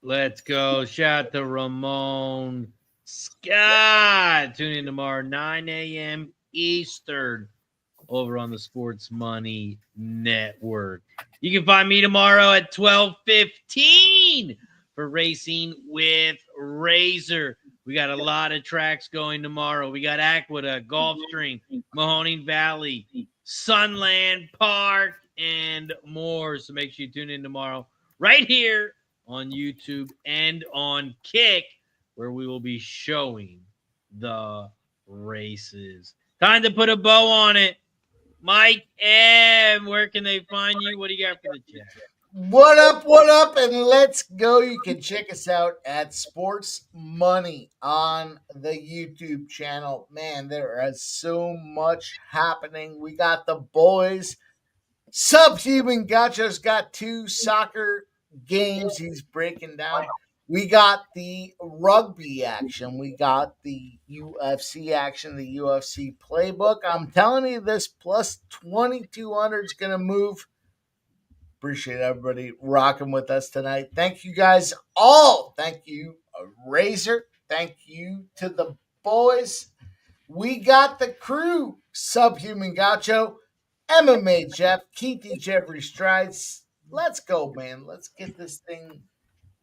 Speaker 8: Let's go. Shout out to Ramon Scott. Tune in tomorrow, 9 a.m. Eastern, over on the Sports Money Network. You can find me tomorrow at 12:15 for Racing with Razor. We got a lot of tracks going tomorrow. We got Aqueduct, Gulfstream, Mahoning Valley, Sunland Park, and more. So make sure you tune in tomorrow right here on YouTube and on Kick, where we will be showing the races. Time to put a bow on it. Mike M., where can they find you? What do you got for the chat?
Speaker 1: What up, and let's go. You can check us out at Sports Money on the YouTube channel. Man, there is so much happening. We got the boys. Subhuman Gacho's got 2 soccer games he's breaking down. We got the rugby action. We got the UFC action, the UFC playbook. I'm telling you, this plus 2,200 is going to move. Appreciate everybody rocking with us tonight. Thank you guys all. Thank you, Razor. Thank you to the boys. We got the crew. Subhuman Gacho, MMA Jeff, Keithy Jeffrey Strides. Let's go, man. Let's get this thing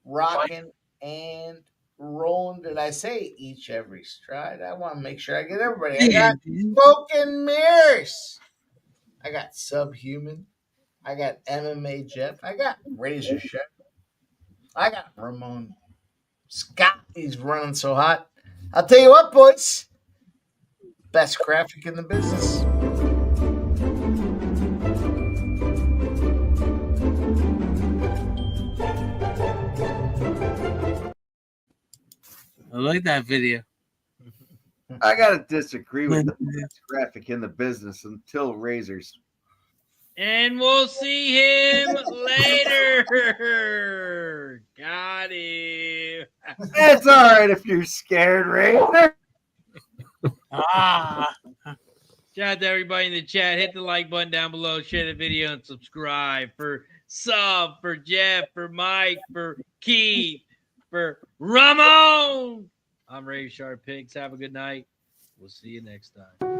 Speaker 1: rocking and rolling. Did I say each every stride? I want to make sure I get everybody. I got Smoke and Mirrors. I got Subhuman. I got MMA Jeff. I got Razor Chef. I got Ramon Scott. He's running so hot. I'll tell you what, boys. Best graphic in the business.
Speaker 5: I like that video.
Speaker 2: I gotta disagree with the best graphic in the business until Razors.
Speaker 8: And we'll see him later. Got him.
Speaker 2: It's all right if you're scared, Razor.
Speaker 5: Ah.
Speaker 8: Shout out to everybody in the chat. Hit the like button down below. Share the video and subscribe. For Sub, for Jeff, for Mike, for Keith, for Ramon. I'm RazorSharpPicks. Have a good night. We'll see you next time.